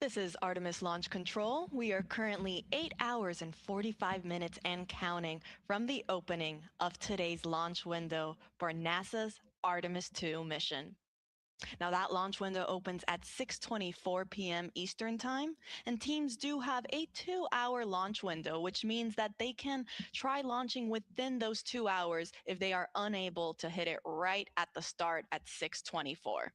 This is Artemis Launch Control. We are currently 8 hours and 45 minutes and counting from the opening of today's launch window for NASA's Artemis 2 mission. Now that launch window opens at 6:24 p.m. Eastern Time, and teams do have a 2-hour launch window, which means that they can try launching within those 2 hours if they are unable to hit it right at the start at 6:24.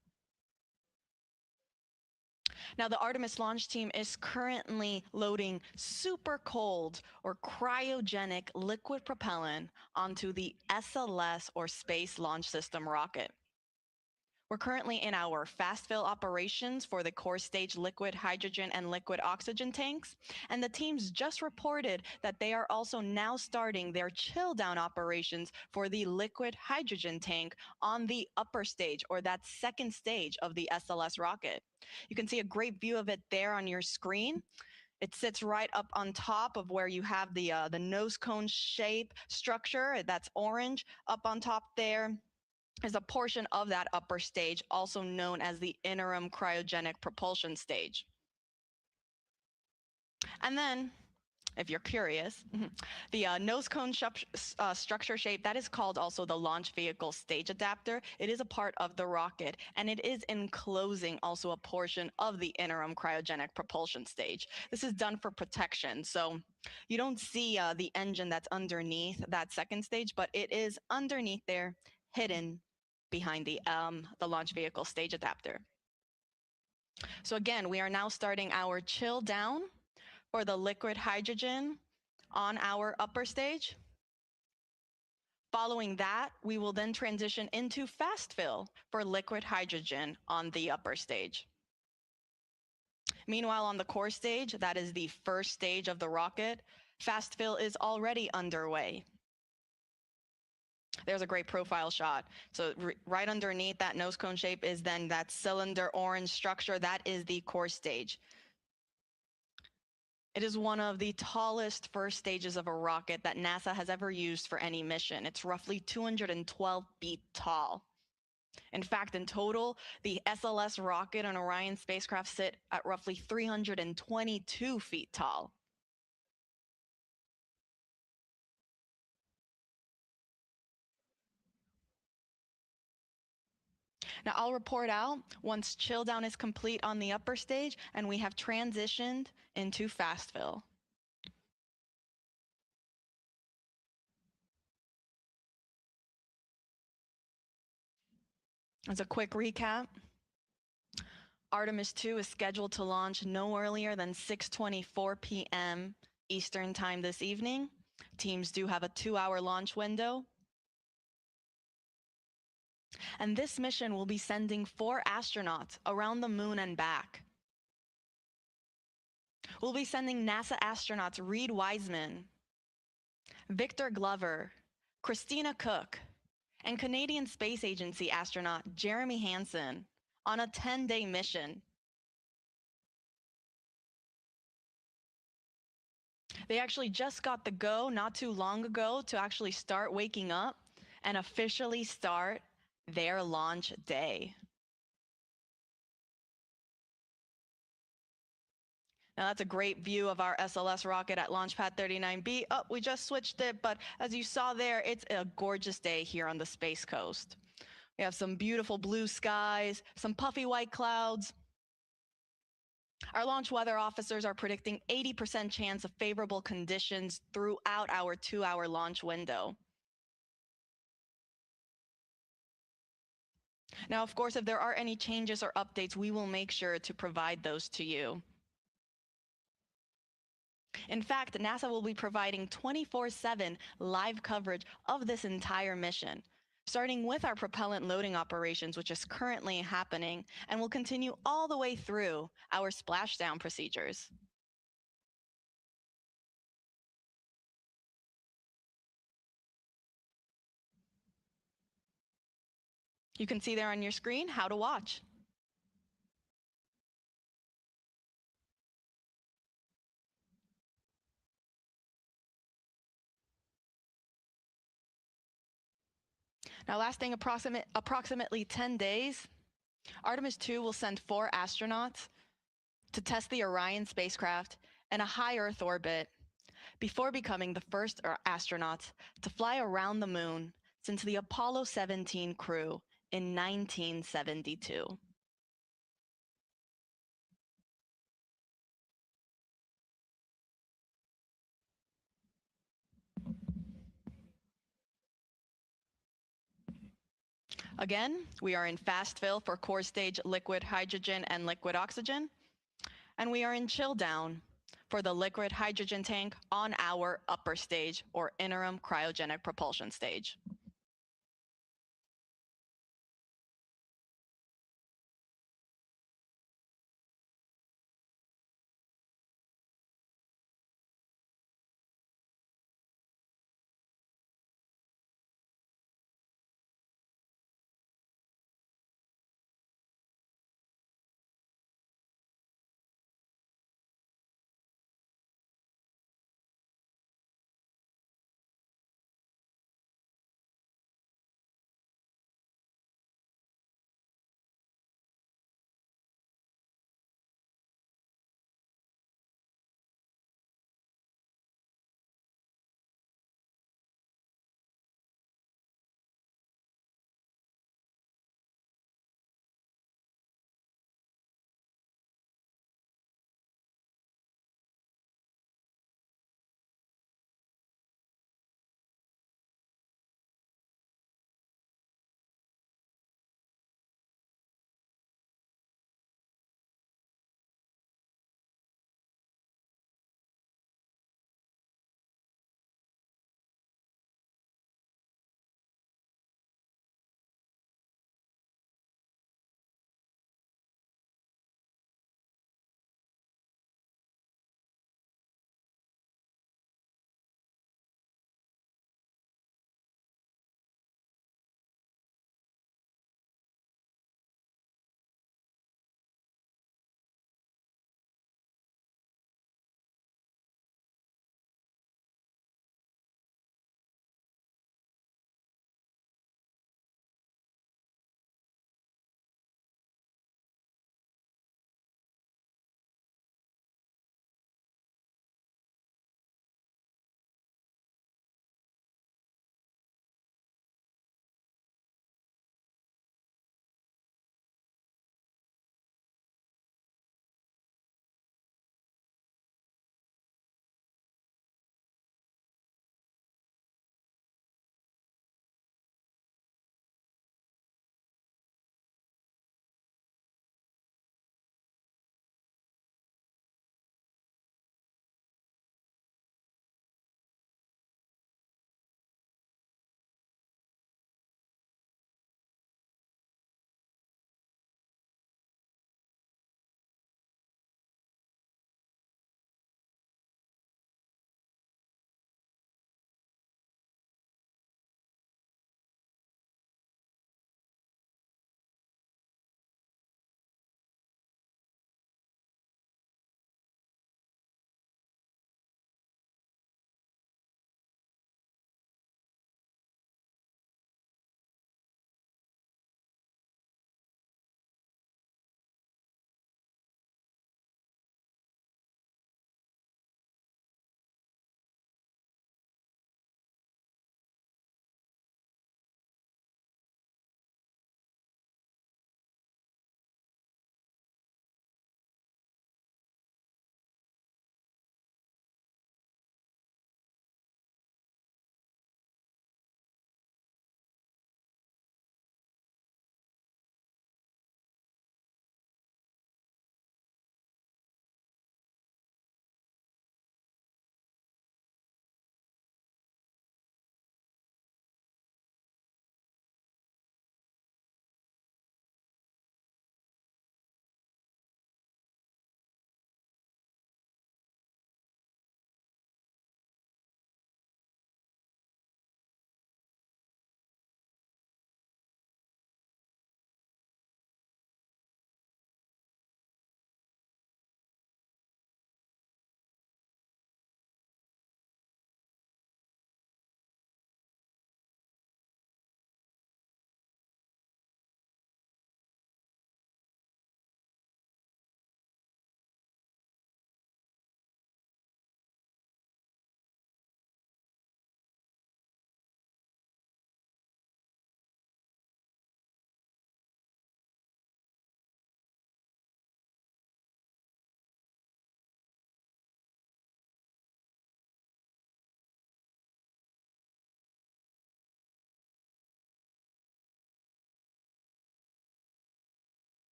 Now, the Artemis launch team is currently loading super cold or cryogenic liquid propellant onto the SLS or Space Launch System rocket. We're currently in our fast fill operations for the core stage liquid hydrogen and liquid oxygen tanks, and the teams just reported that they are also now starting their chill down operations for the liquid hydrogen tank on the upper stage, or that second stage of the SLS rocket. You can see a great view of it there on your screen. It sits right up on top of where you have the nose cone shape structure. That's orange up on top there is a portion of that upper stage, also known as the interim cryogenic propulsion stage. And then, if you're curious, the nose cone structure shape, that is called also the launch vehicle stage adapter. It is a part of the rocket, and it is enclosing also a portion of the interim cryogenic propulsion stage. This is done for protection, so you don't see the engine that's underneath that second stage, but it is underneath there, hidden behind the launch vehicle stage adapter. So again, we are now starting our chill down for the liquid hydrogen on our upper stage. Following that, we will then transition into fast fill for liquid hydrogen on the upper stage. Meanwhile, on the core stage, that is the first stage of the rocket, fast fill is already underway. There's a great profile shot. So right underneath that nose cone shape is then that cylinder orange structure. That is the core stage. It is one of the tallest first stages of a rocket that NASA has ever used for any mission. It's roughly 212 feet tall. In fact, in total, the SLS rocket and Orion spacecraft sit at roughly 322 feet tall. Now I'll report out once chill down is complete on the upper stage and we have transitioned into fast fill. As a quick recap, Artemis 2 is scheduled to launch no earlier than 6:24 p.m. Eastern Time this evening. Teams do have a 2-hour launch window. And this mission will be sending 4 astronauts around the moon and back. We'll be sending NASA astronauts Reed Wiseman, Victor Glover, Christina Cook, and Canadian Space Agency astronaut Jeremy Hansen on a 10-day mission. They actually just got the go not too long ago to actually start waking up and officially start their launch day. Now that's a great view of our SLS rocket at Launch Pad 39B. Oh, we just switched it, but as you saw there, it's a gorgeous day here on the Space Coast. We have some beautiful blue skies, some puffy white clouds. Our launch weather officers are predicting 80% chance of favorable conditions throughout our 2-hour launch window. Now, of course, if there are any changes or updates, we will make sure to provide those to you. In fact, NASA will be providing 24/7 live coverage of this entire mission, starting with our propellant loading operations, which is currently happening, and will continue all the way through our splashdown procedures. You can see there on your screen how to watch. Now, lasting approximately 10 days, Artemis 2 will send 4 astronauts to test the Orion spacecraft in a high Earth orbit before becoming the first astronauts to fly around the moon since the Apollo 17 crew in 1972. Again, we are in fast fill for core stage liquid hydrogen and liquid oxygen, and we are in chill down for the liquid hydrogen tank on our upper stage or interim cryogenic propulsion stage.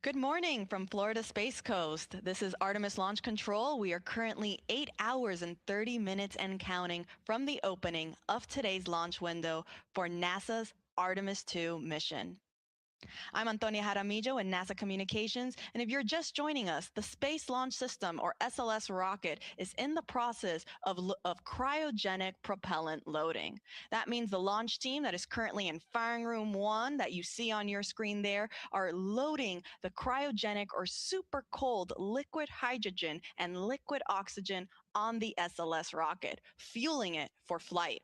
Good morning from Florida Space Coast. This is Artemis Launch Control. We are currently 8 hours and 30 minutes and counting from the opening of today's launch window for NASA's Artemis 2 mission. I'm Antonia Jaramillo in NASA Communications, and if you're just joining us, the Space Launch System, or SLS rocket, is in the process of cryogenic propellant loading. That means the launch team that is currently in firing room 1 that you see on your screen there are loading the cryogenic or super cold liquid hydrogen and liquid oxygen on the SLS rocket, fueling it for flight.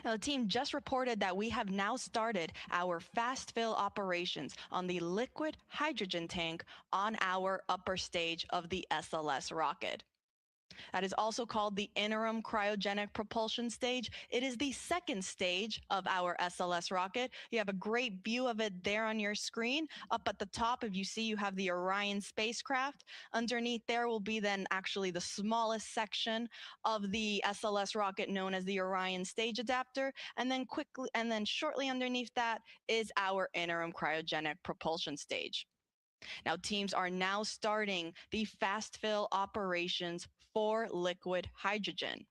Now, the team just reported that we have now started our fast fill operations on the liquid hydrogen tank on our upper stage of the SLS rocket. That is also called the interim cryogenic propulsion stage. It is the second stage of our SLS rocket. You have a great view of it there on your screen. Up at the top, if you see, you have the Orion spacecraft. Underneath there will be then actually the smallest section of the SLS rocket known as the Orion stage adapter. And then shortly underneath that is our interim cryogenic propulsion stage. Now, teams are now starting the fast fill operations for liquid hydrogen.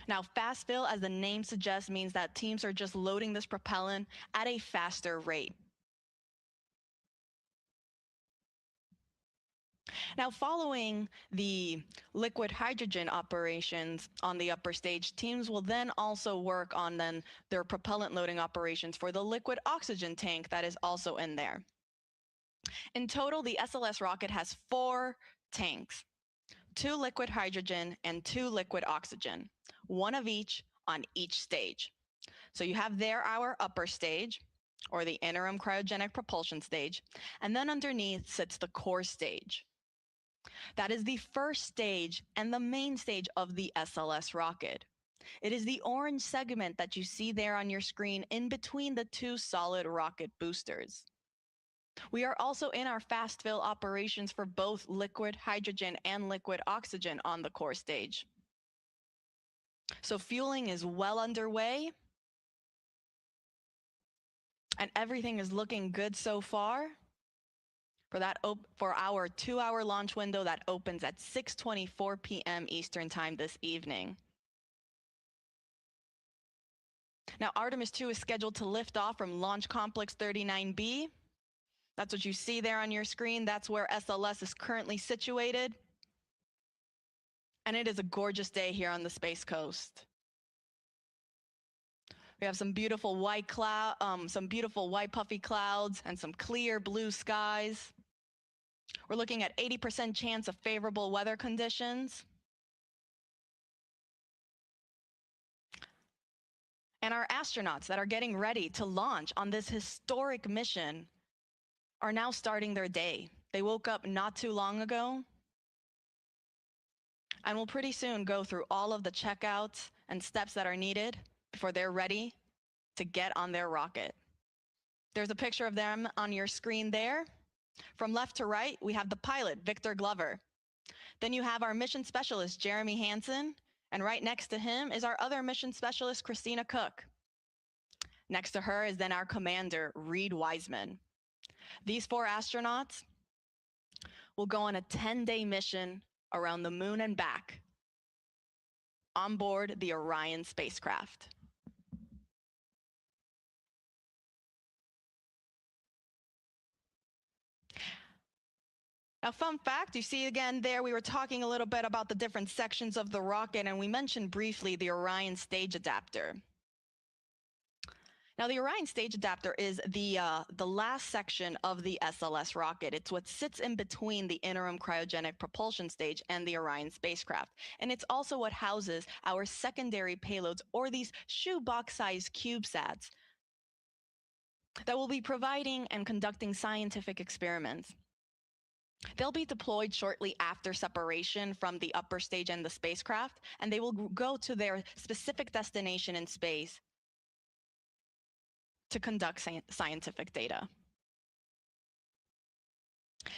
Now, fast fill, as the name suggests, means that teams are just loading this propellant at a faster rate. Now, following the liquid hydrogen operations on the upper stage, teams will then also work on their propellant loading operations for the liquid oxygen tank that is also in there. In total, the SLS rocket has 4 tanks, 2 liquid hydrogen and 2 liquid oxygen, 1 of each on each stage. So you have there our upper stage, or the interim cryogenic propulsion stage, and then underneath sits the core stage. That is the first stage and the main stage of the SLS rocket. It is the orange segment that you see there on your screen in between the 2 solid rocket boosters. We are also in our fast fill operations for both liquid hydrogen and liquid oxygen on the core stage. So fueling is well underway, and everything is looking good so far for our 2-hour launch window that opens at 6:24 p.m. Eastern Time this evening. Now, Artemis 2 is scheduled to lift off from Launch Complex 39B. That's what you see there on your screen. That's where SLS is currently situated. And it is a gorgeous day here on the Space Coast. We have some beautiful white puffy clouds and some clear blue skies. We're looking at 80% chance of favorable weather conditions. And our astronauts that are getting ready to launch on this historic mission are now starting their day. They woke up not too long ago and will pretty soon go through all of the checkouts and steps that are needed before they're ready to get on their rocket. There's a picture of them on your screen there. From left to right, we have the pilot, Victor Glover. Then you have our mission specialist, Jeremy Hansen, and right next to him is our other mission specialist, Christina Cook. Next to her is then our commander, Reed Wiseman. These 4 astronauts will go on a 10-day mission around the moon and back on board the Orion spacecraft. Now, fun fact, you see again there, we were talking a little bit about the different sections of the rocket, and we mentioned briefly the Orion stage adapter. Now, the Orion stage adapter is the last section of the SLS rocket. It's what sits in between the interim cryogenic propulsion stage and the Orion spacecraft. And it's also what houses our secondary payloads, or these shoebox-sized CubeSats, that will be providing and conducting scientific experiments. They'll be deployed shortly after separation from the upper stage and the spacecraft, and they will go to their specific destination in space to conduct scientific data.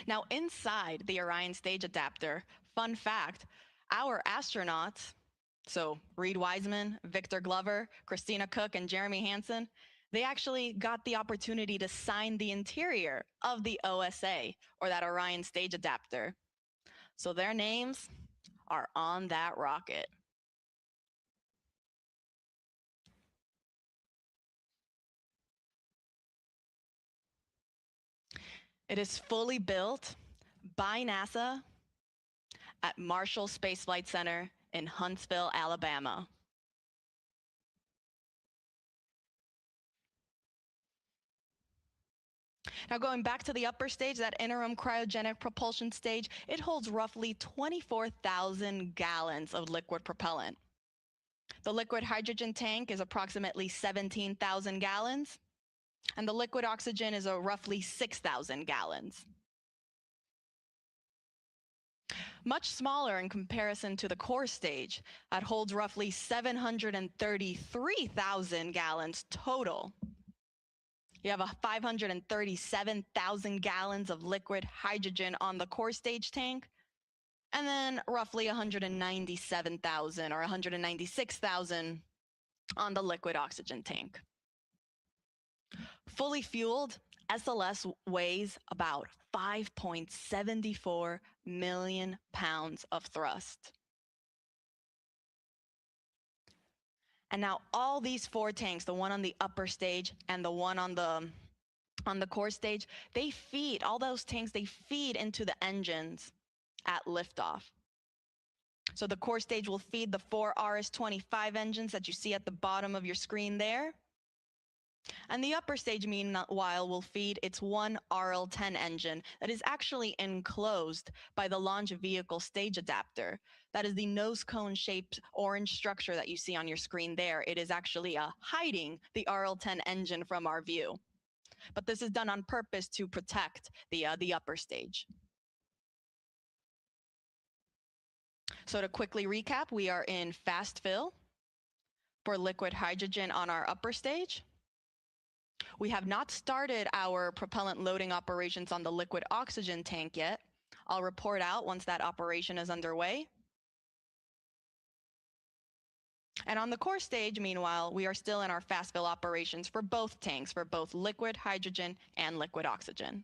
Now, inside the Orion stage adapter, fun fact, our astronauts, so Reed Wiseman, Victor Glover, Christina Cook, and Jeremy Hansen, They actually got the opportunity to sign the interior of the OSA, or that Orion stage adapter. So their names are on that rocket. It is fully built by NASA at Marshall Space Flight Center in Huntsville, Alabama. Now, going back to the upper stage, that interim cryogenic propulsion stage, it holds roughly 24,000 gallons of liquid propellant. The liquid hydrogen tank is approximately 17,000 gallons, and the liquid oxygen is roughly 6,000 gallons. Much smaller in comparison to the core stage, that holds roughly 733,000 gallons total. You have a 537,000 gallons of liquid hydrogen on the core stage tank, and then roughly 197,000 or 196,000 on the liquid oxygen tank. Fully fueled, SLS weighs about 5.74 million pounds of thrust. And now all these four tanks, the one on the upper stage and the one on the core stage, they feed, all those tanks, they feed into the engines at liftoff. So the core stage will feed the 4 RS-25 engines that you see at the bottom of your screen there. And the upper stage, meanwhile, will feed its one RL-10 engine that is actually enclosed by the launch vehicle stage adapter. That is the nose cone-shaped orange structure that you see on your screen there. It is actually hiding the RL-10 engine from our view. But this is done on purpose to protect the upper stage. So to quickly recap, we are in fast fill for liquid hydrogen on our upper stage. We have not started our propellant loading operations on the liquid oxygen tank yet. I'll report out once that operation is underway. And on the core stage, meanwhile, we are still in our fast fill operations for both tanks, for both liquid hydrogen and liquid oxygen.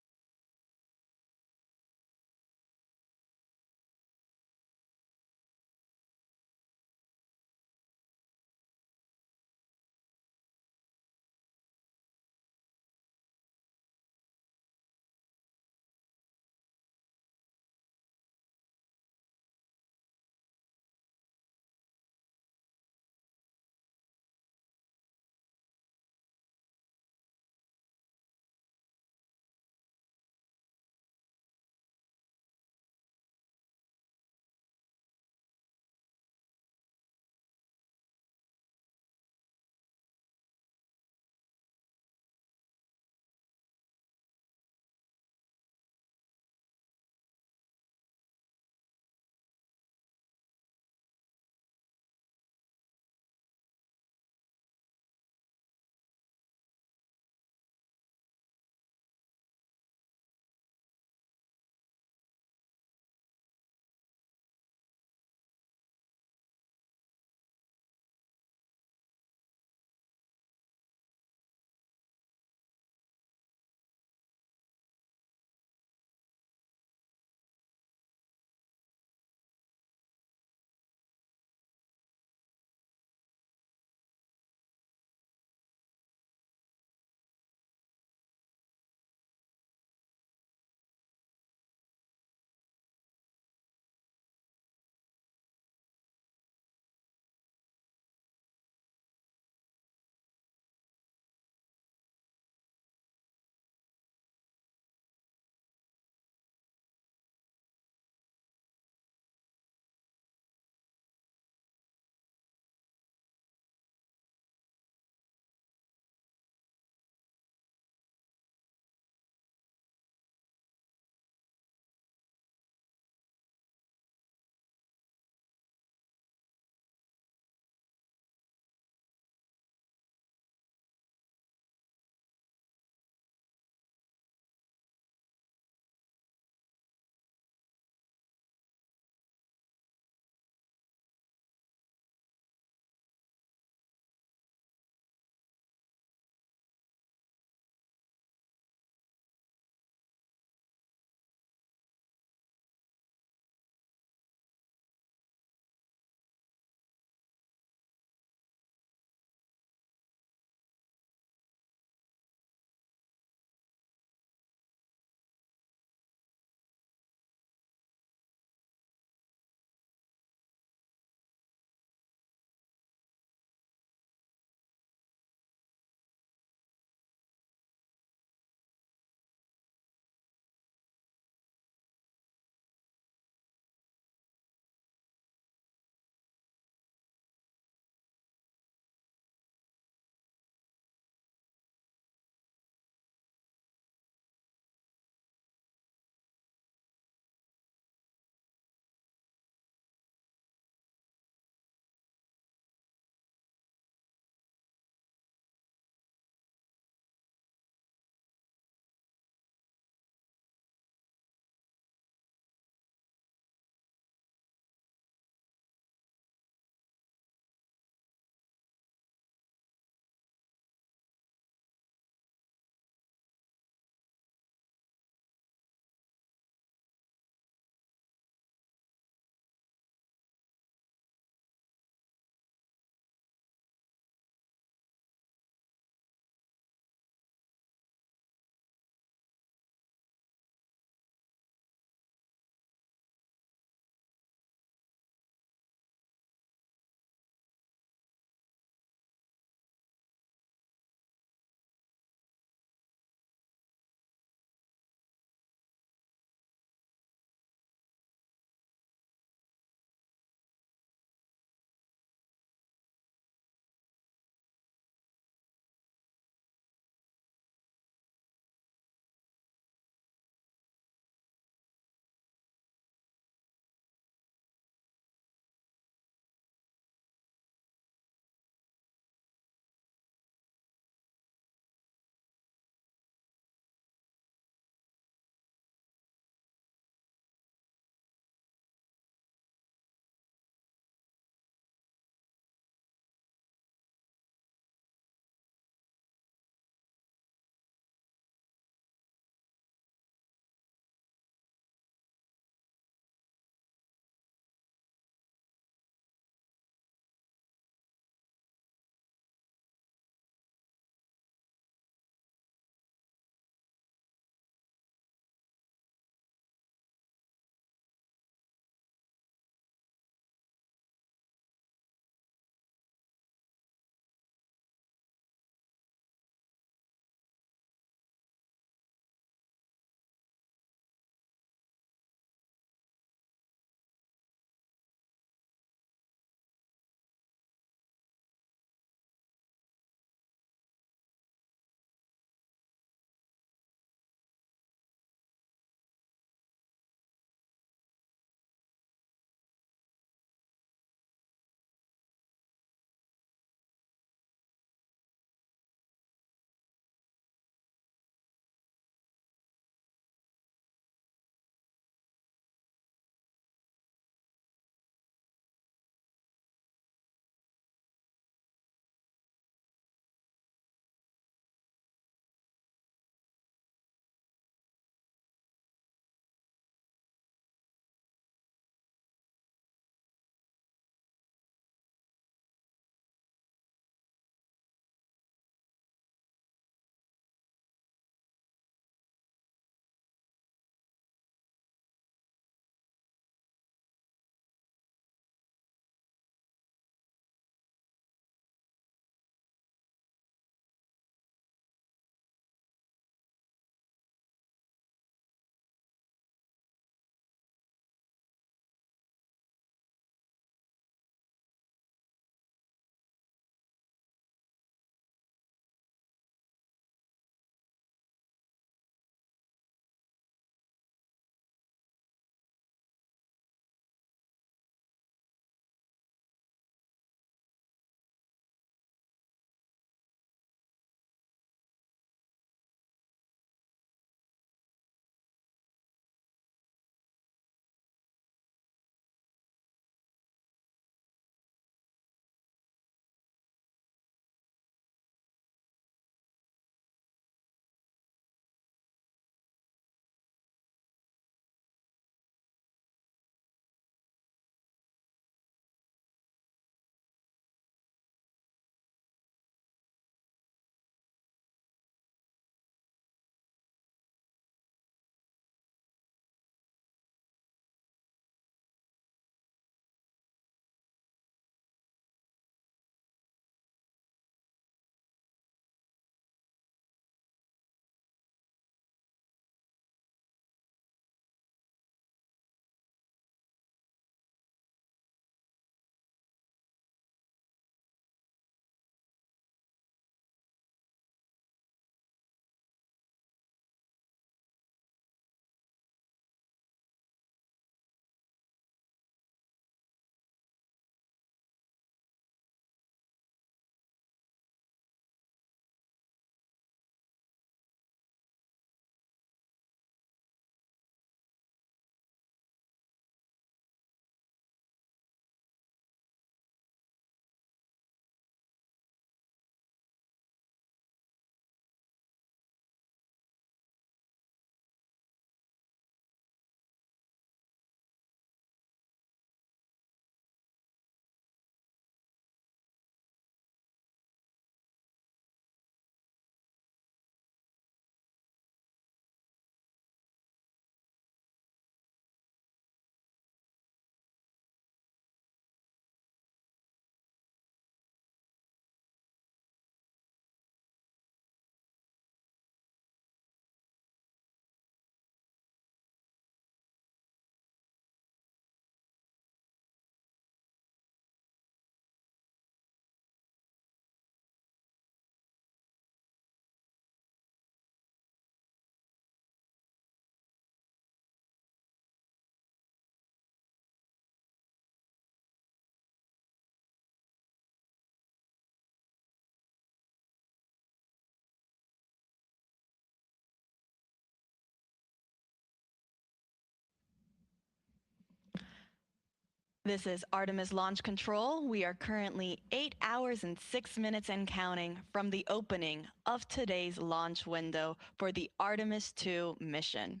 This is Artemis Launch Control. We are currently 8 hours and 6 minutes and counting from the opening of today's launch window for the Artemis 2 mission.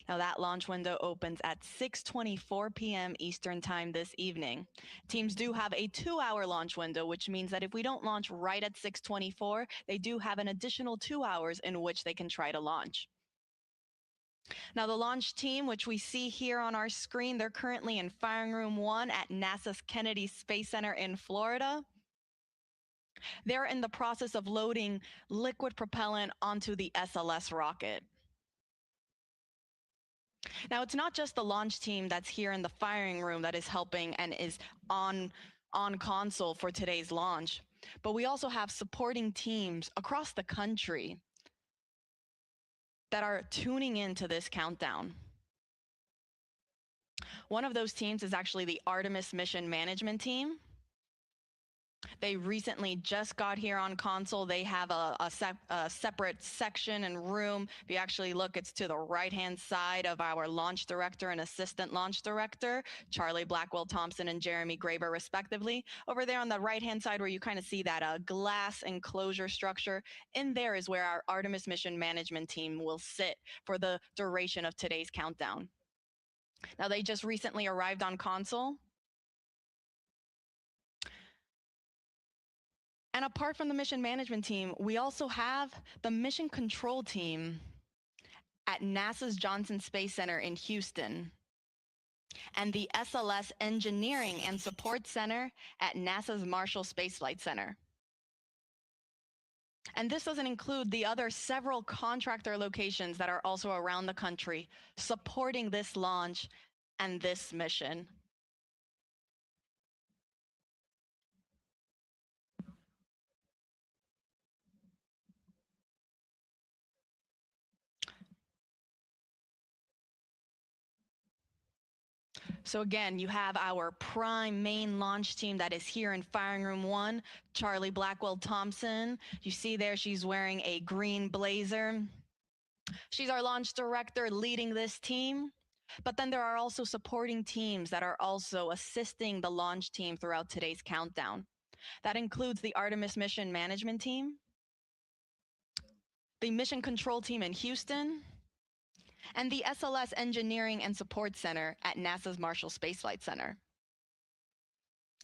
Now that launch window opens at 6:24 p.m. Eastern Time this evening. Teams do have a 2-hour launch window, which means that if we don't launch right at 6:24, they do have an additional 2 hours in which they can try to launch. Now, the launch team, which we see here on our screen, they're currently in Firing Room 1 at NASA's Kennedy Space Center in Florida. They're in the process of loading liquid propellant onto the SLS rocket. Now, it's not just the launch team that's here in the firing room that is helping and is on console for today's launch, but we also have supporting teams across the country that are tuning into this countdown. One of those teams is actually the Artemis mission management team. They recently just got here on console. They have a separate section and room. If you actually look, it's to the right-hand side of our launch director and assistant launch director, Charlie Blackwell Thompson and Jeremy Graber, respectively. Over there on the right-hand side where you kind of see that glass enclosure structure, in there is where our Artemis mission management team will sit for the duration of today's countdown. Now, they just recently arrived on console. And apart from the mission management team, we also have the mission control team at NASA's Johnson Space Center in Houston and the SLS Engineering and Support Center at NASA's Marshall Space Flight Center. And this doesn't include the other several contractor locations that are also around the country supporting this launch and this mission. So again, you have our prime main launch team that is here in Firing Room 1, Charlie Blackwell Thompson. You see there she's wearing a green blazer. She's our launch director leading this team. But then there are also supporting teams that are also assisting the launch team throughout today's countdown. That includes the Artemis mission management team, the mission control team in Houston, and the SLS Engineering and Support Center at NASA's Marshall Space Flight Center,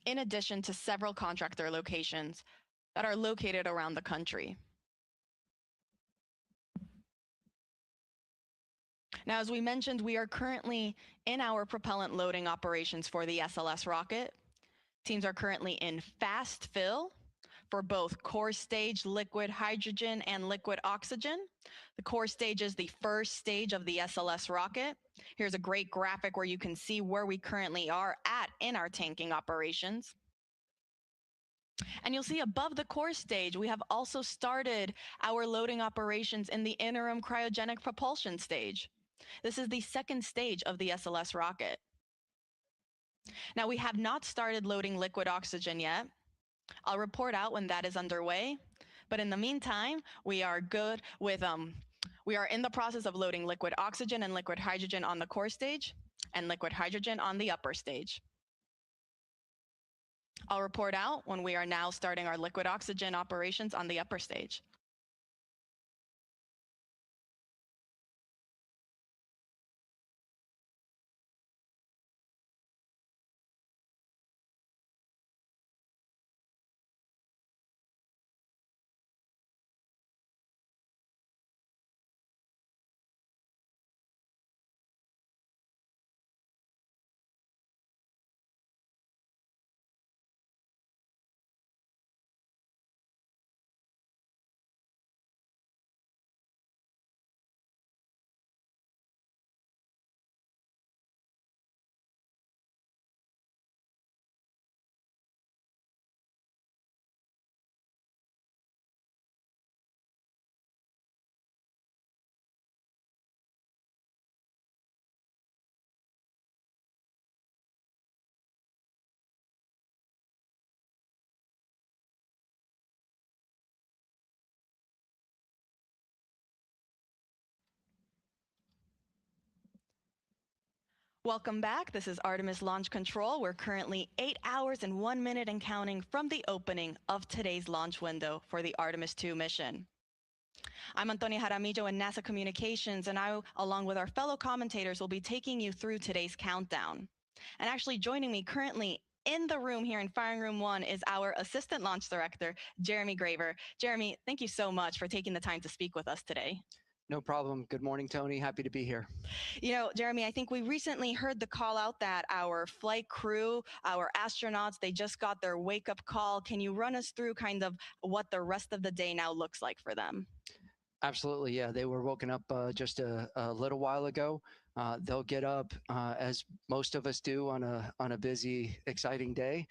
in addition to several contractor locations that are located around the country. Now, as we mentioned, we are currently in our propellant loading operations for the SLS rocket. Teams are currently in fast fill for both core stage liquid hydrogen and liquid oxygen. The core stage is the first stage of the SLS rocket. Here's a great graphic where you can see where we currently are at in our tanking operations. And you'll see above the core stage, we have also started our loading operations in the interim cryogenic propulsion stage. This is the second stage of the SLS rocket. Now, we have not started loading liquid oxygen yet. I'll report out when that is underway. But in the meantime, we are good with, we are in the process of loading liquid oxygen and liquid hydrogen on the core stage and liquid hydrogen on the upper stage. I'll report out when we are now starting our liquid oxygen operations on the upper stage. Welcome back. This is Artemis Launch Control. We're currently 8 hours and 1 minute and counting from the opening of today's launch window for the Artemis 2 mission. I'm Antonia Jaramillo in NASA Communications, and I, along with our fellow commentators, will be taking you through today's countdown. And actually joining me currently in the room here in Firing Room 1 is our Assistant Launch Director, Jeremy Graver. Jeremy, thank you so much for taking the time to speak with us today. No problem. Good morning, Tony. Happy to be here. You know, Jeremy, I think we recently heard the call out that our flight crew, our astronauts, they just got their wake-up call. Can you run us through kind of what the rest of the day now looks like for them? Absolutely, yeah. They were woken up just a little while ago. They'll get up as most of us do on a busy, exciting day.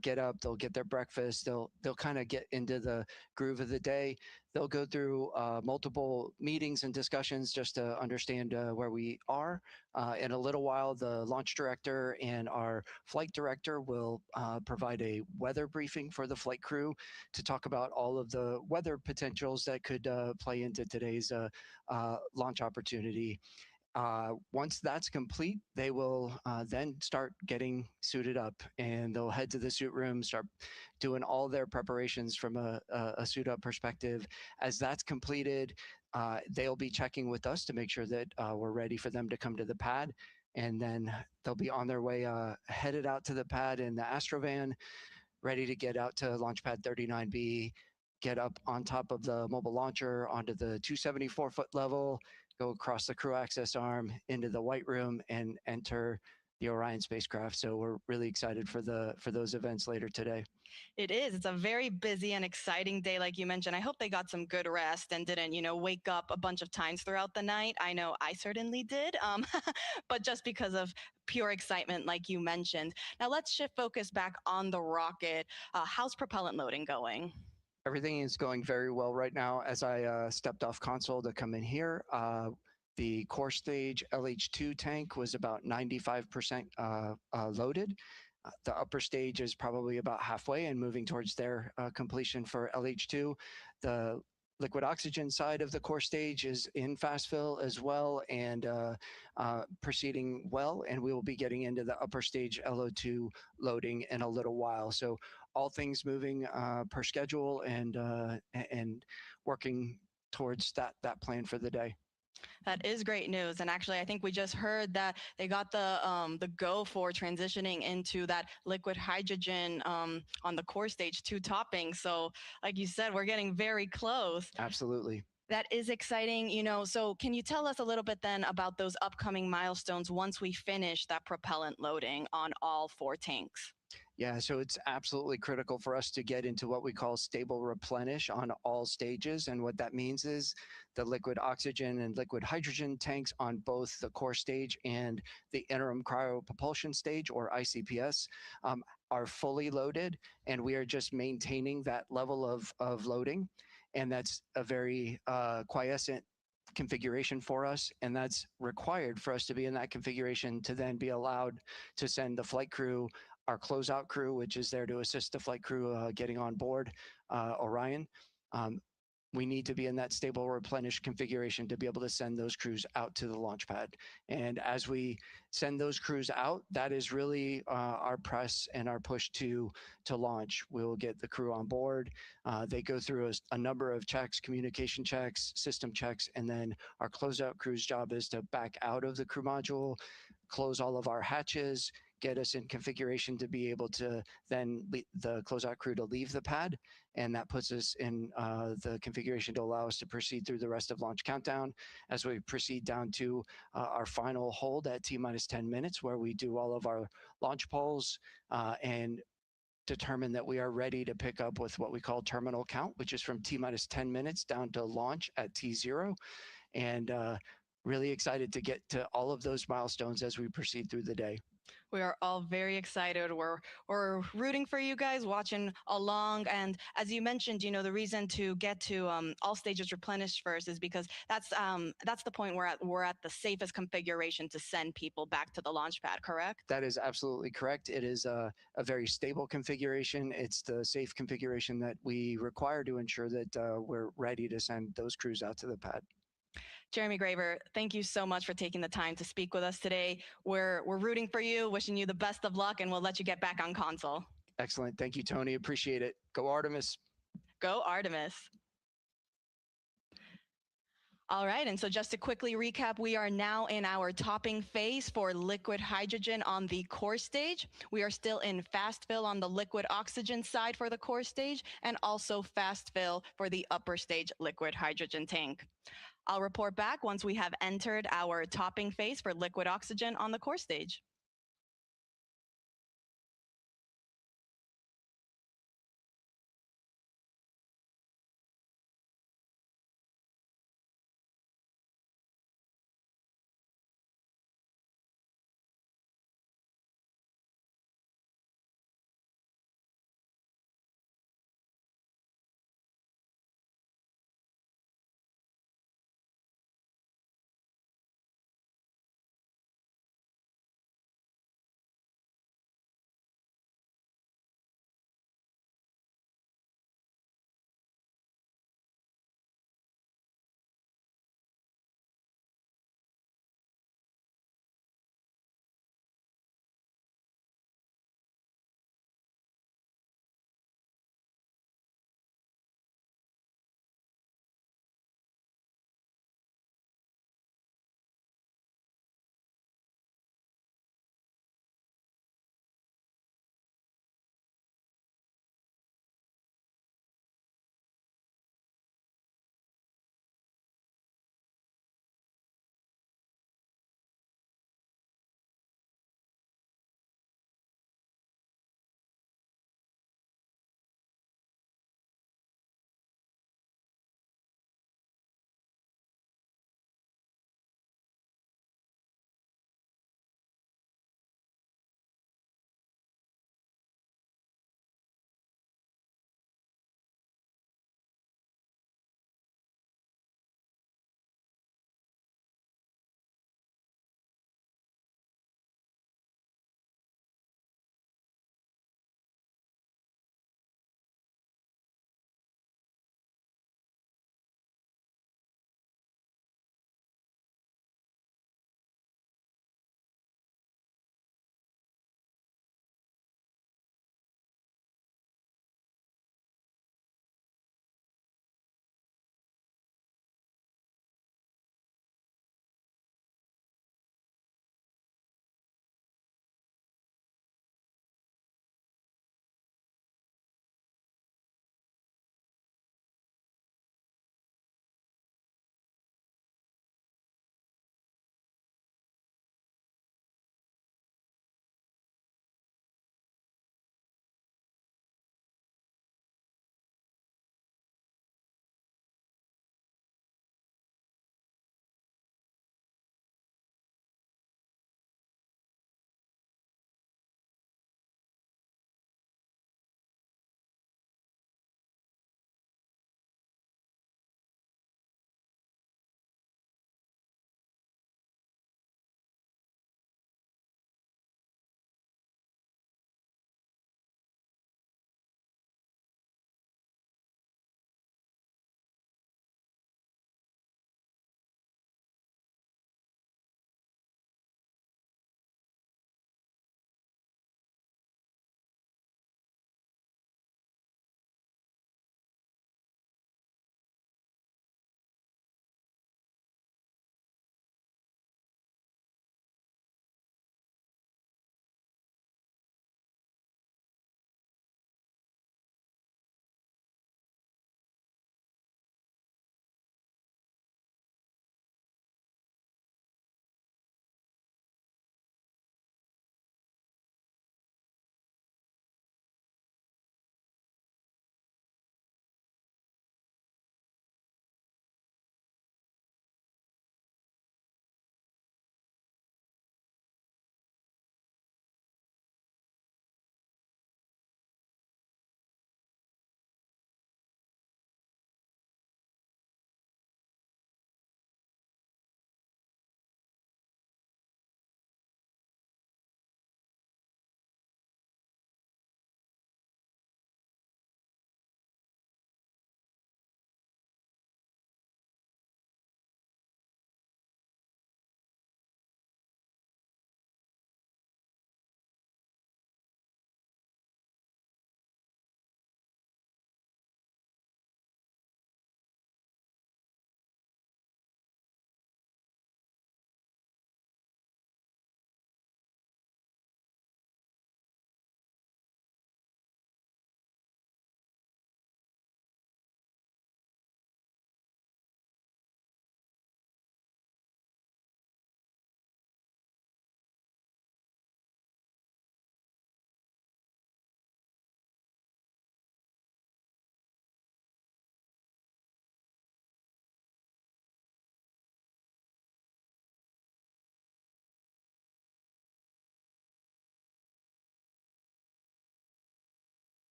Get up, they'll get their breakfast. They'll kind of get into the groove of the day. They'll go through multiple meetings and discussions just to understand where we are. In a little while, the launch director and our flight director will provide a weather briefing for the flight crew to talk about all of the weather potentials that could play into today's launch opportunity. Once that's complete, they will then start getting suited up, and they'll head to the suit room, start doing all their preparations from a suit up perspective. As that's completed, they'll be checking with us to make sure that we're ready for them to come to the pad. And then they'll be on their way, headed out to the pad in the Astrovan, ready to get out to Launchpad 39B, get up on top of the mobile launcher onto the 274-foot level, go across the crew access arm into the White Room, and enter the Orion spacecraft. So we're really excited for those events later today. It is. It's a very busy and exciting day, like you mentioned. I hope they got some good rest and didn't, wake up a bunch of times throughout the night. I know I certainly did, but just because of pure excitement, like you mentioned. Now let's shift focus back on the rocket. How's propellant loading going? Everything is going very well right now. As I stepped off console to come in here, the core stage LH2 tank was about 95% loaded. The upper stage is probably about halfway and moving towards their completion for LH2. The liquid oxygen side of the core stage is in fast fill as well, and proceeding well, and we will be getting into the upper stage LO2 loading in a little while. So all things moving per schedule, and working towards that plan for the day. That is great news. And actually, I think we just heard that they got the go for transitioning into that liquid hydrogen on the core stage 2 topping. So like you said, we're getting very close. Absolutely. That is exciting, so can you tell us a little bit then about those upcoming milestones once we finish that propellant loading on all 4 tanks? Yeah, so it's absolutely critical for us to get into what we call stable replenish on all stages. And what that means is the liquid oxygen and liquid hydrogen tanks on both the core stage and the interim cryopropulsion stage, or ICPS, are fully loaded, and we are just maintaining that level of loading. And that's a very quiescent configuration for us, and that's required for us to be in that configuration to then be allowed to send the flight crew, our closeout crew, which is there to assist the flight crew getting on board Orion. We need to be in that stable replenish configuration to be able to send those crews out to the launch pad. And as we send those crews out, that is really our press and our push to launch. We'll get the crew on board. They go through a number of checks, communication checks, system checks, and then our closeout crew's job is to back out of the crew module, close all of our hatches, get us in configuration to be able to then the closeout crew to leave the pad. And that puts us in the configuration to allow us to proceed through the rest of launch countdown as we proceed down to our final hold at T-minus 10 minutes, where we do all of our launch polls and determine that we are ready to pick up with what we call terminal count, which is from T-minus 10 minutes down to launch at T0. And really excited to get to all of those milestones as we proceed through the day. We are all very excited. We're rooting for you guys, watching along. And as you mentioned, the reason to get to all stages replenished first is because that's the point where we're at the safest configuration to send people back to the launch pad, correct? That is absolutely correct. It is a very stable configuration. It's the safe configuration that we require to ensure that we're ready to send those crews out to the pad. Jeremy Graver, thank you so much for taking the time to speak with us today. We're rooting for you, wishing you the best of luck, and we'll let you get back on console. Excellent. Thank you, Tony. Appreciate it. Go Artemis. Go Artemis. All right, and so just to quickly recap, we are now in our topping phase for liquid hydrogen on the core stage. We are still in fast fill on the liquid oxygen side for the core stage, and also fast fill for the upper stage liquid hydrogen tank. I'll report back once we have entered our topping phase for liquid oxygen on the core stage.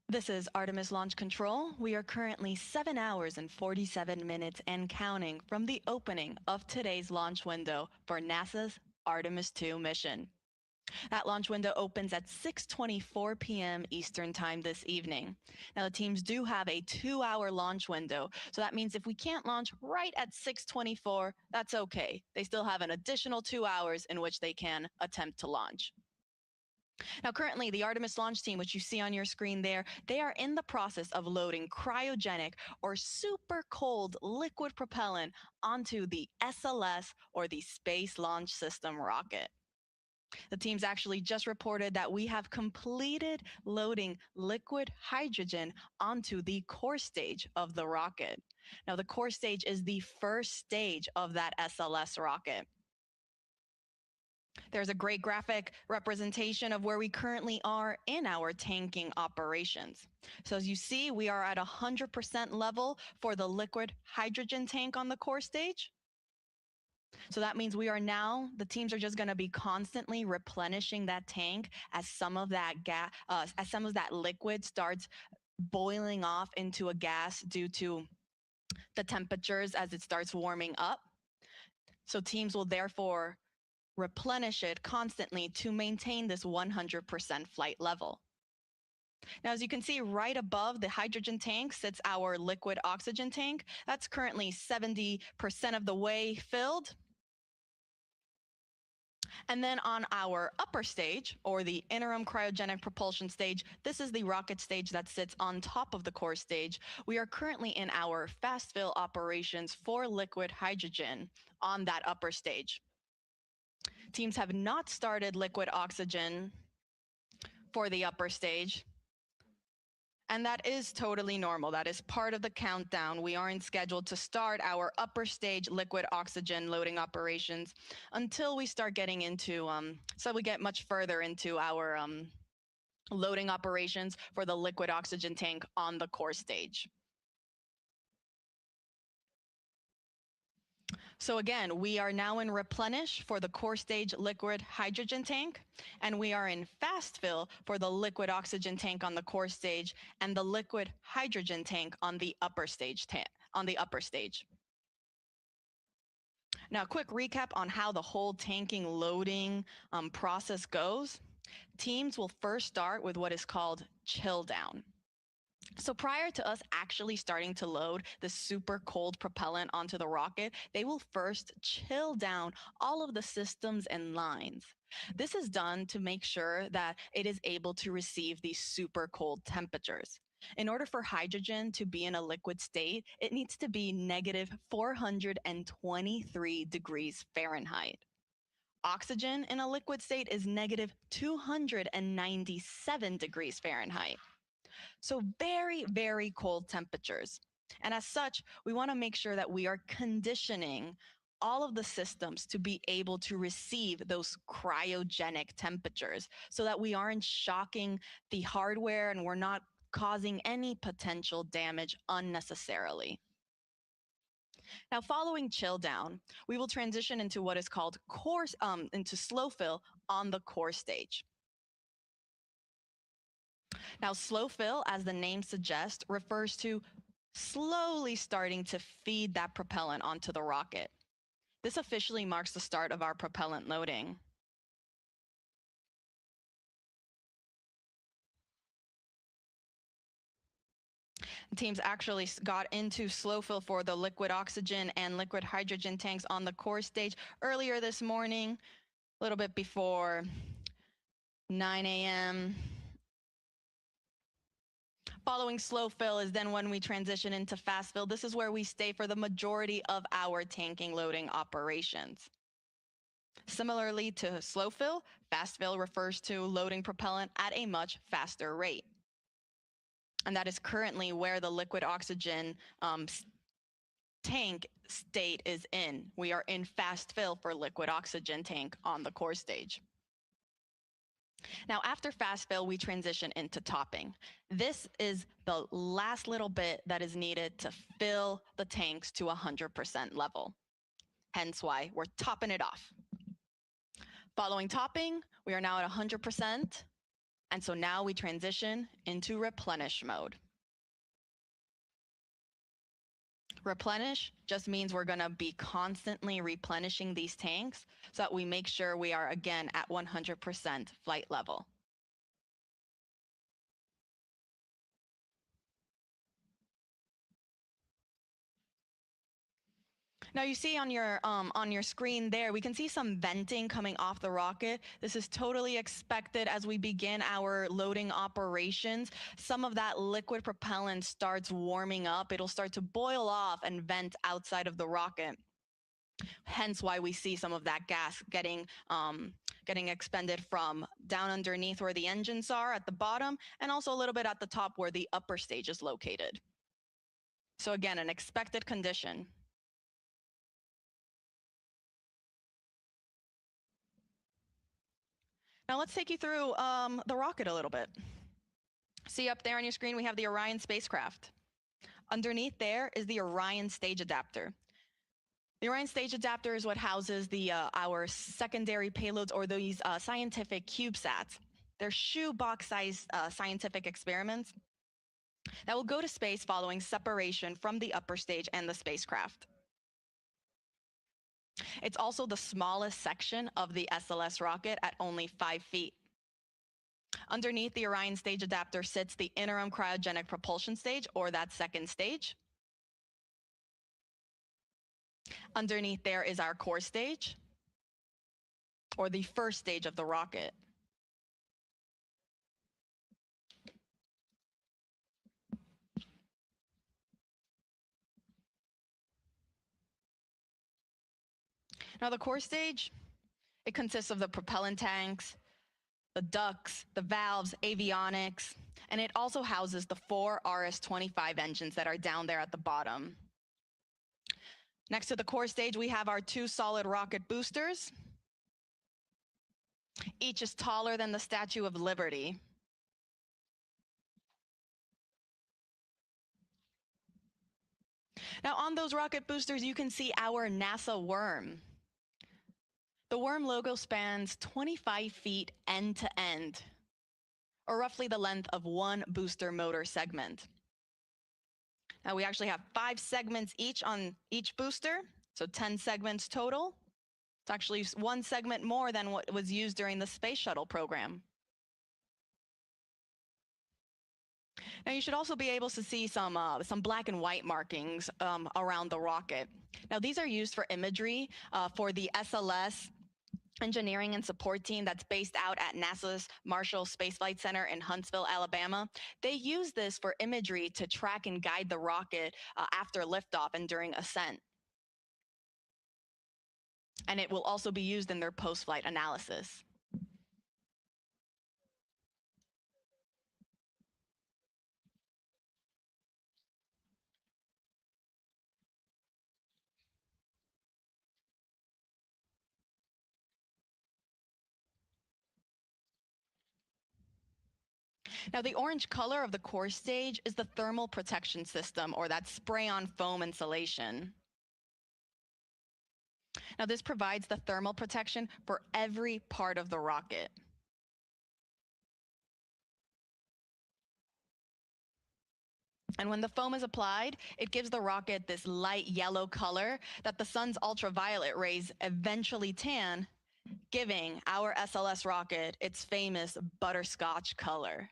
This is Artemis Launch Control. We are currently 7 hours and 47 minutes and counting from the opening of today's launch window for NASA's Artemis 2 mission. That launch window opens at 6:24 p.m. Eastern Time this evening. Now, the teams do have a 2-hour launch window, so that means if we can't launch right at 6:24, that's okay. They still have an additional 2 hours in which they can attempt to launch. Now, currently, the Artemis launch team, which you see on your screen there, they are in the process of loading cryogenic or super cold liquid propellant onto the SLS, or the Space Launch System rocket. The teams actually just reported that we have completed loading liquid hydrogen onto the core stage of the rocket. Now, the core stage is the first stage of that SLS rocket. There's a great graphic representation of where we currently are in our tanking operations. So as you see, we are at 100% level for the liquid hydrogen tank on the core stage. So that means we are now, the teams are just going to be constantly replenishing that tank as some of that as some of that liquid starts boiling off into a gas due to the temperatures as it starts warming up. So teams will therefore replenish it constantly to maintain this 100% flight level. Now, as you can see, right above the hydrogen tank sits our liquid oxygen tank. That's currently 70% of the way filled. And then on our upper stage, or the interim cryogenic propulsion stage, this is the rocket stage that sits on top of the core stage. We are currently in our fast fill operations for liquid hydrogen on that upper stage. Teams have not started liquid oxygen for the upper stage. And that is totally normal. That is part of the countdown. We aren't scheduled to start our upper stage liquid oxygen loading operations until we start getting into, so we get much further into our loading operations for the liquid oxygen tank on the core stage. So again, we are now in replenish for the core stage liquid hydrogen tank, and we are in fast fill for the liquid oxygen tank on the core stage and the liquid hydrogen tank on the upper stage. Now, a quick recap on how the whole tanking loading process goes. Teams will first start with what is called chill down. So prior to us actually starting to load the super cold propellant onto the rocket, they will first chill down all of the systems and lines. This is done to make sure that it is able to receive these super cold temperatures. In order for hydrogen to be in a liquid state, it needs to be negative 423 degrees Fahrenheit. Oxygen in a liquid state is negative 297 degrees Fahrenheit. So very, very cold temperatures. And as such, we want to make sure that we are conditioning all of the systems to be able to receive those cryogenic temperatures so that we aren't shocking the hardware and we're not causing any potential damage unnecessarily. Now, following chill down, we will transition into what is called into slow fill on the core stage. Now, slow fill, as the name suggests, refers to slowly starting to feed that propellant onto the rocket. This officially marks the start of our propellant loading. Teams actually got into slow fill for the liquid oxygen and liquid hydrogen tanks on the core stage earlier this morning, a little bit before 9 a.m. Following slow fill is then when we transition into fast fill. This is where we stay for the majority of our tanking loading operations. Similarly to slow fill, fast fill refers to loading propellant at a much faster rate. And that is currently where the liquid oxygen tank state is in. We are in fast fill for liquid oxygen tank on the core stage. Now, after fast fill, we transition into topping. This is the last little bit that is needed to fill the tanks to 100% level. Hence why we're topping it off. Following topping, we are now at 100%. And so now we transition into replenish mode. Replenish just means we're going to be constantly replenishing these tanks so that we make sure we are again at 100% flight level. Now you see on your screen there, we can see some venting coming off the rocket. This is totally expected as we begin our loading operations. Some of that liquid propellant starts warming up. It'll start to boil off and vent outside of the rocket. Hence why we see some of that gas getting expended from down underneath where the engines are at the bottom, and also a little bit at the top where the upper stage is located. So again, an expected condition. Now let's take you through the rocket a little bit. See up there on your screen, we have the Orion spacecraft. Underneath there is the Orion stage adapter. The Orion stage adapter is what houses our secondary payloads, or these scientific CubeSats. They're shoebox-sized scientific experiments that will go to space following separation from the upper stage and the spacecraft. It's also the smallest section of the SLS rocket at only 5 feet. Underneath the Orion stage adapter sits the interim cryogenic propulsion stage, or that second stage. Underneath there is our core stage, or the first stage of the rocket. Now the core stage, it consists of the propellant tanks, the ducts, the valves, avionics, and it also houses the 4 RS-25 engines that are down there at the bottom. Next to the core stage, we have our 2 solid rocket boosters. Each is taller than the Statue of Liberty. Now on those rocket boosters, you can see our NASA worm. The worm logo spans 25 feet end to end, or roughly the length of 1 booster motor segment. Now we actually have 5 segments each on each booster, so 10 segments total. It's actually 1 segment more than what was used during the space shuttle program. Now you should also be able to see some black and white markings around the rocket. Now these are used for imagery for the SLS engineering and support team that's based out at NASA's Marshall Space Flight Center in Huntsville, Alabama. They use this for imagery to track and guide the rocket after liftoff and during ascent. And it will also be used in their post-flight analysis. Now, the orange color of the core stage is the thermal protection system, or that spray-on foam insulation. Now, this provides the thermal protection for every part of the rocket. And when the foam is applied, it gives the rocket this light yellow color that the sun's ultraviolet rays eventually tan, giving our SLS rocket its famous butterscotch color.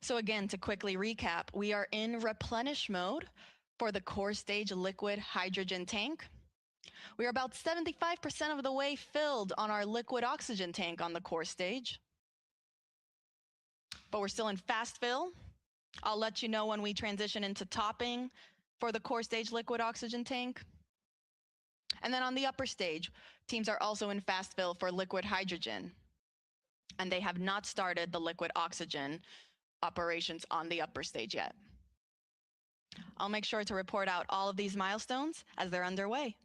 So again, to quickly recap, we are in replenish mode for the core stage liquid hydrogen tank. We are about 75% of the way filled on our liquid oxygen tank on the core stage. But we're still in fast fill. I'll let you know when we transition into topping for the core stage liquid oxygen tank. And then on the upper stage, teams are also in fast fill for liquid hydrogen. And they have not started the liquid oxygen operations on the upper stage yet. I'll make sure to report out all of these milestones as they're underway.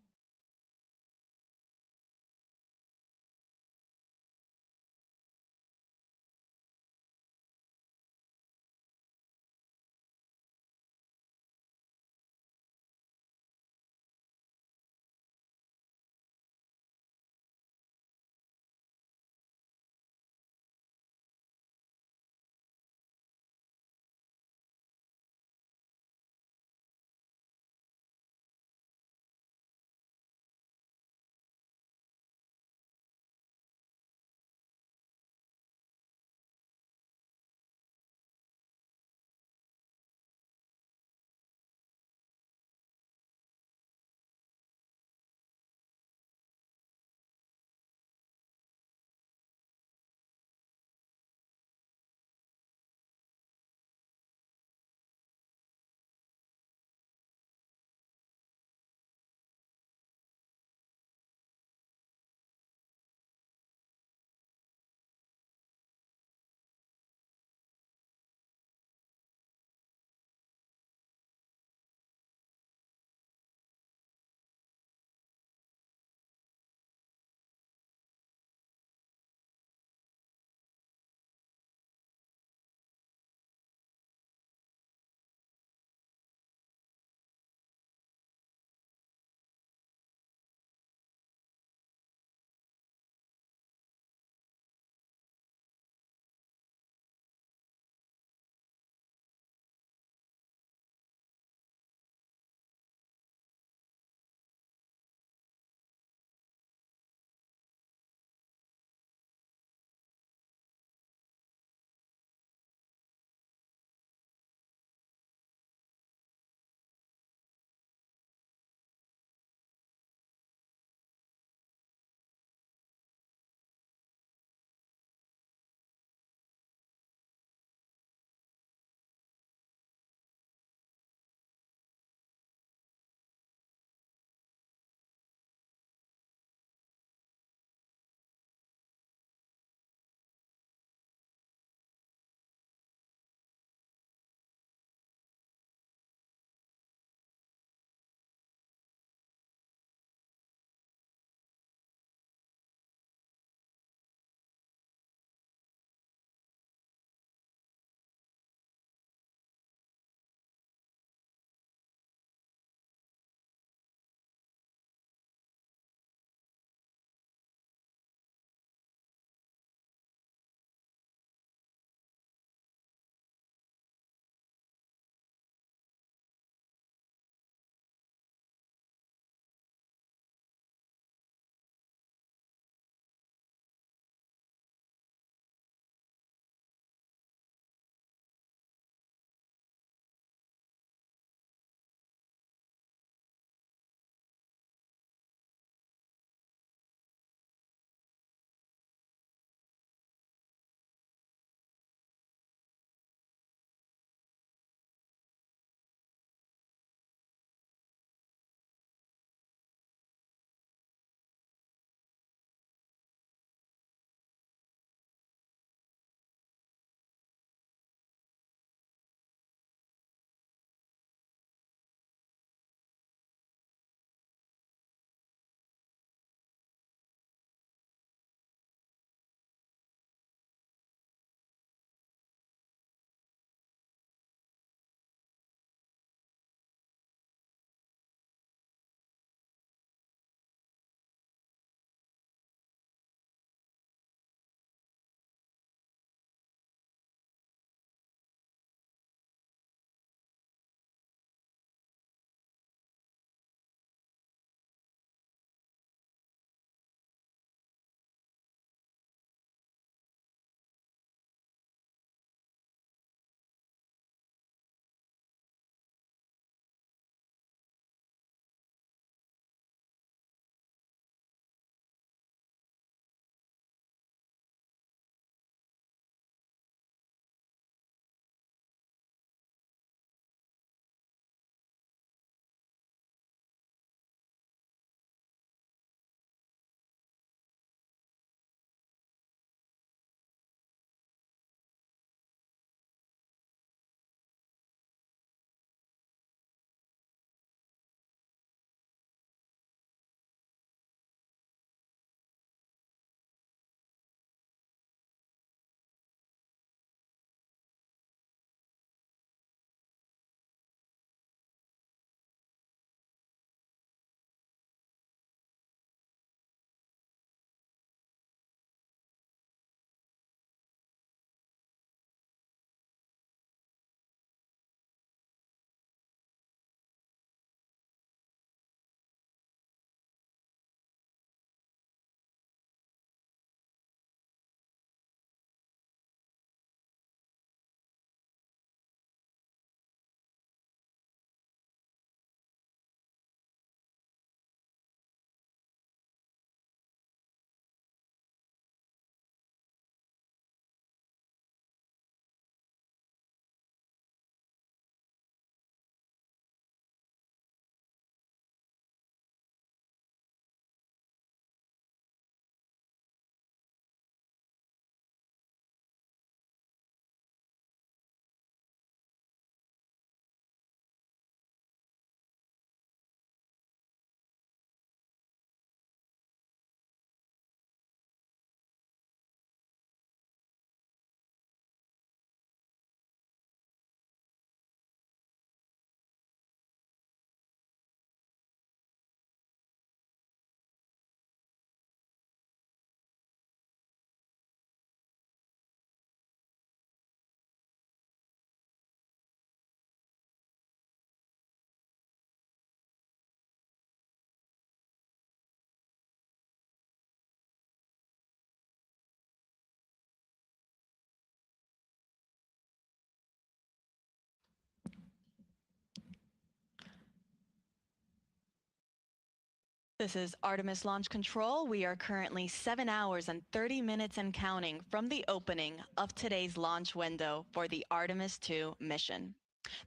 This is Artemis Launch Control. We are currently 7 hours and 30 minutes and counting from the opening of today's launch window for the Artemis 2 mission.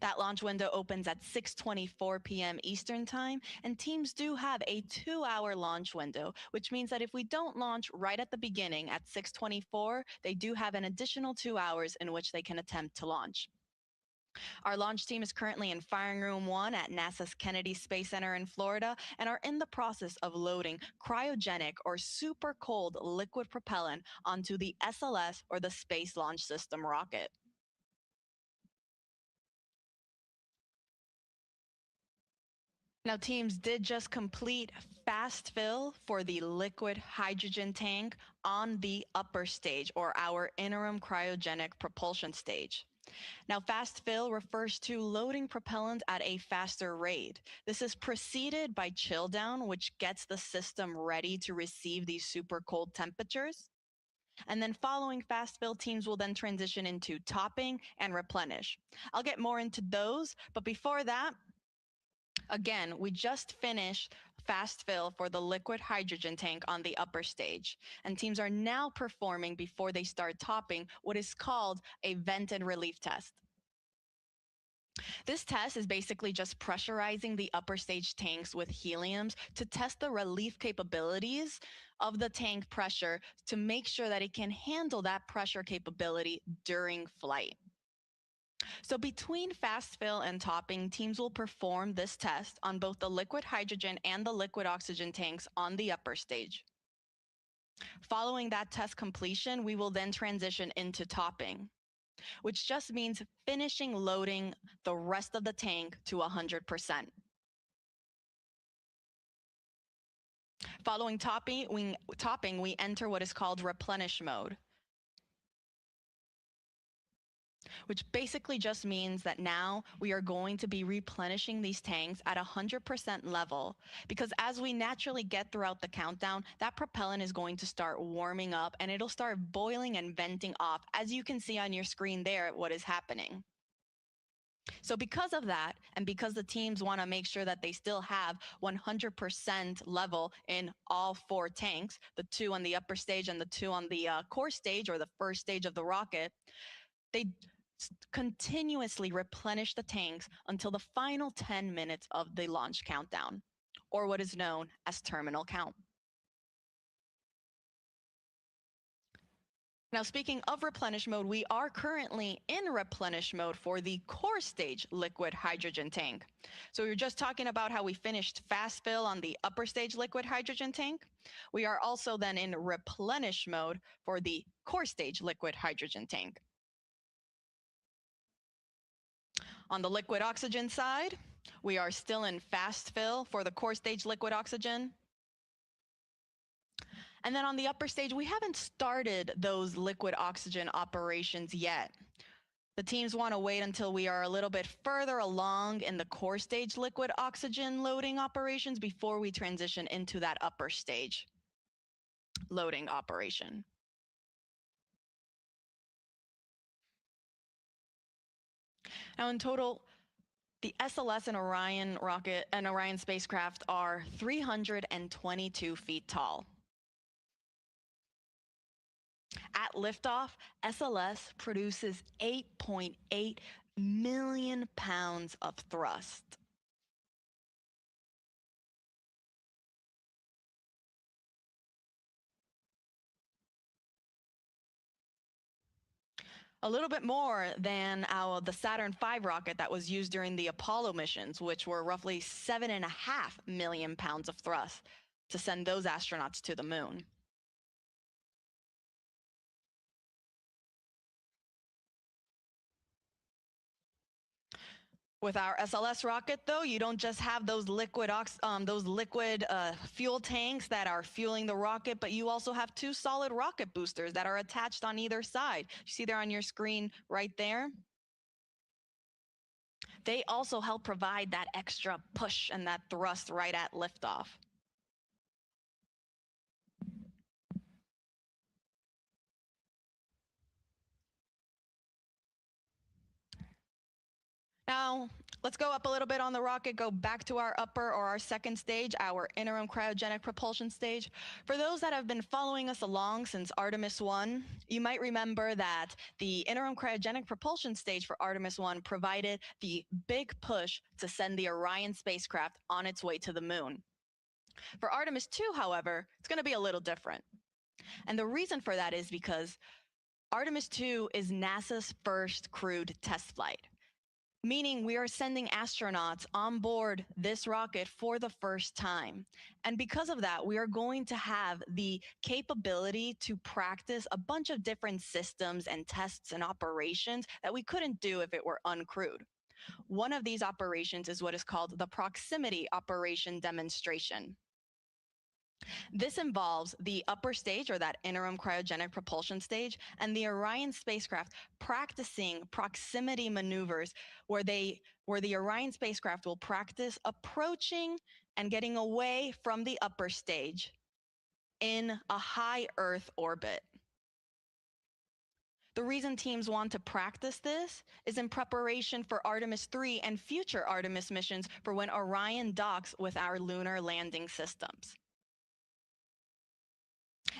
That launch window opens at 6:24 p.m. Eastern Time, and teams do have a 2-hour launch window, which means that if we don't launch right at the beginning at 6:24, they do have an additional 2 hours in which they can attempt to launch. Our launch team is currently in Firing Room 1 at NASA's Kennedy Space Center in Florida and are in the process of loading cryogenic or super cold liquid propellant onto the SLS or the Space Launch System rocket. Now, teams did just complete fast fill for the liquid hydrogen tank on the upper stage, or our interim cryogenic propulsion stage. Now, fast fill refers to loading propellant at a faster rate. This is preceded by chill down, which gets the system ready to receive these super cold temperatures. And then following fast fill, teams will then transition into topping and replenish. I'll get more into those, but before that, again, we just finished fast fill for the liquid hydrogen tank on the upper stage, and teams are now performing, before they start topping, what is called a vent and relief test. This test is basically just pressurizing the upper stage tanks with heliums to test the relief capabilities of the tank pressure to make sure that it can handle that pressure capability during flight. So between fast fill and topping, teams will perform this test on both the liquid hydrogen and the liquid oxygen tanks on the upper stage. Following that test completion, we will then transition into topping, which just means finishing loading the rest of the tank to 100%. Following topping, we enter what is called replenish mode, which basically just means that now we are going to be replenishing these tanks at 100% level, because as we naturally get throughout the countdown, that propellant is going to start warming up and it'll start boiling and venting off, as you can see on your screen there what is happening. So because of that, and because the teams want to make sure that they still have 100% level in all 4 tanks, the 2 on the upper stage and the 2 on the core stage, or the first stage of the rocket, they continuously replenish the tanks until the final 10 minutes of the launch countdown, or what is known as terminal count. Now, speaking of replenish mode, we are currently in replenish mode for the core stage liquid hydrogen tank. So we were just talking about how we finished fast fill on the upper stage liquid hydrogen tank. We are also then in replenish mode for the core stage liquid hydrogen tank. On the liquid oxygen side, we are still in fast fill for the core stage liquid oxygen. And then on the upper stage, we haven't started those liquid oxygen operations yet. The teams want to wait until we are a little bit further along in the core stage liquid oxygen loading operations before we transition into that upper stage loading operation. Now, in total, the SLS and Orion rocket and Orion spacecraft are 322 feet tall. At liftoff, SLS produces 8.8 million pounds of thrust. A little bit more than the Saturn V rocket that was used during the Apollo missions, which were roughly 7.5 million pounds of thrust to send those astronauts to the moon. With our SLS rocket, though, you don't just have those liquid fuel tanks that are fueling the rocket, but you also have 2 solid rocket boosters that are attached on either side. You see there on your screen right there? They also help provide that extra push and that thrust right at liftoff. Now, Let's go up a little bit on the rocket, go back to our upper or our second stage, our interim cryogenic propulsion stage. For those that have been following us along since Artemis 1, you might remember that the interim cryogenic propulsion stage for Artemis 1 provided the big push to send the Orion spacecraft on its way to the moon. For Artemis 2, however, it's going to be a little different. And the reason for that is because Artemis 2 is NASA's first crewed test flight, meaning we are sending astronauts on board this rocket for the first time. And because of that, we are going to have the capability to practice a bunch of different systems and tests and operations that we couldn't do if it were uncrewed. One of these operations is what is called the proximity operation demonstration. This involves the upper stage, or that interim cryogenic propulsion stage, and the Orion spacecraft practicing proximity maneuvers where the Orion spacecraft will practice approaching and getting away from the upper stage in a high Earth orbit. The reason teams want to practice this is in preparation for Artemis 3 and future Artemis missions for when Orion docks with our lunar landing systems.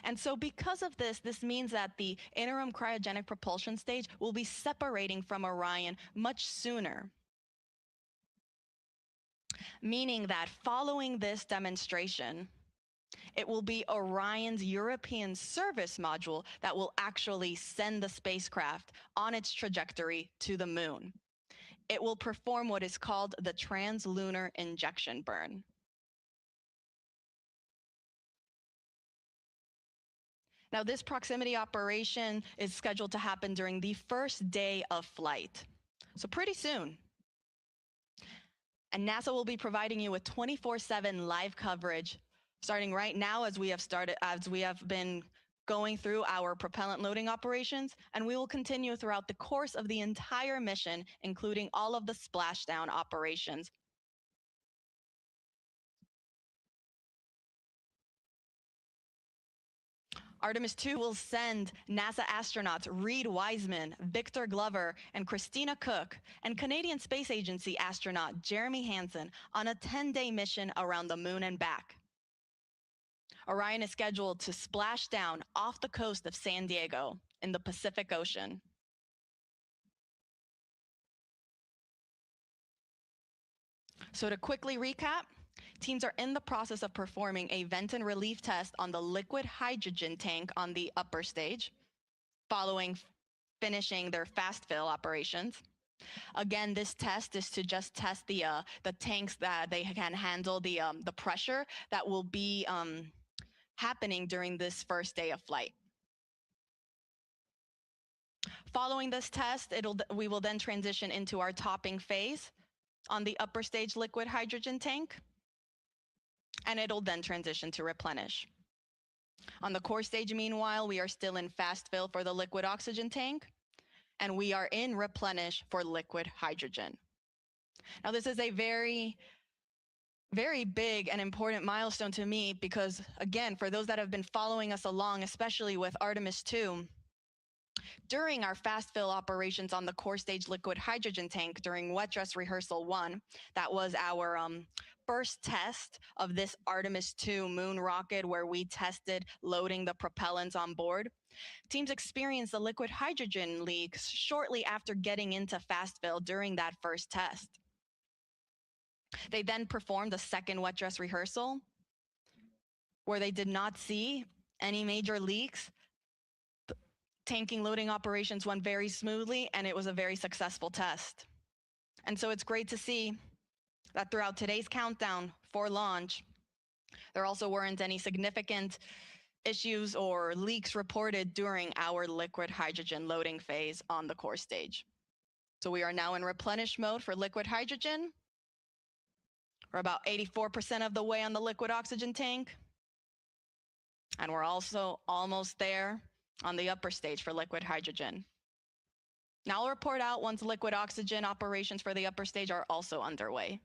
And so because of this, this means that the interim cryogenic propulsion stage will be separating from Orion much sooner. Meaning that following this demonstration, it will be Orion's European service module that will actually send the spacecraft on its trajectory to the moon. It will perform what is called the translunar injection burn. Now, this proximity operation is scheduled to happen during the first day of flight, so pretty soon. And NASA will be providing you with 24/7 live coverage starting right now as we have been going through our propellant loading operations, and we will continue throughout the course of the entire mission, including all of the splashdown operations. Artemis 2 will send NASA astronauts Reed Wiseman, Victor Glover, and Christina Cook, and Canadian Space Agency astronaut Jeremy Hansen on a 10-day mission around the moon and back. Orion is scheduled to splash down off the coast of San Diego in the Pacific Ocean. So to quickly recap, teams are in the process of performing a vent and relief test on the liquid hydrogen tank on the upper stage, following finishing their fast fill operations. Again, this test is to just test the tanks that they can handle the pressure that will be happening during this first day of flight. Following this test, we will then transition into our topping phase on the upper stage liquid hydrogen tank, and it'll then transition to replenish. On the core stage, meanwhile, we are still in fast fill for the liquid oxygen tank, and we are in replenish for liquid hydrogen. Now, this is a very, very big and important milestone to me because, again, for those that have been following us along, especially with Artemis 2, during our fast fill operations on the core stage liquid hydrogen tank during wet dress rehearsal 1, that was our first test of this Artemis 2 moon rocket where we tested loading the propellants on board. Teams experienced the liquid hydrogen leaks shortly after getting into fast fill during that first test. They then performed a second wet dress rehearsal where they did not see any major leaks. Tanking loading operations went very smoothly, and it was a very successful test. And so it's great to see that throughout today's countdown for launch, there also weren't any significant issues or leaks reported during our liquid hydrogen loading phase on the core stage. So we are now in replenish mode for liquid hydrogen. We're about 84% of the way on the liquid oxygen tank. And we're also almost there on the upper stage for liquid hydrogen. Now I'll report out once liquid oxygen operations for the upper stage are also underway.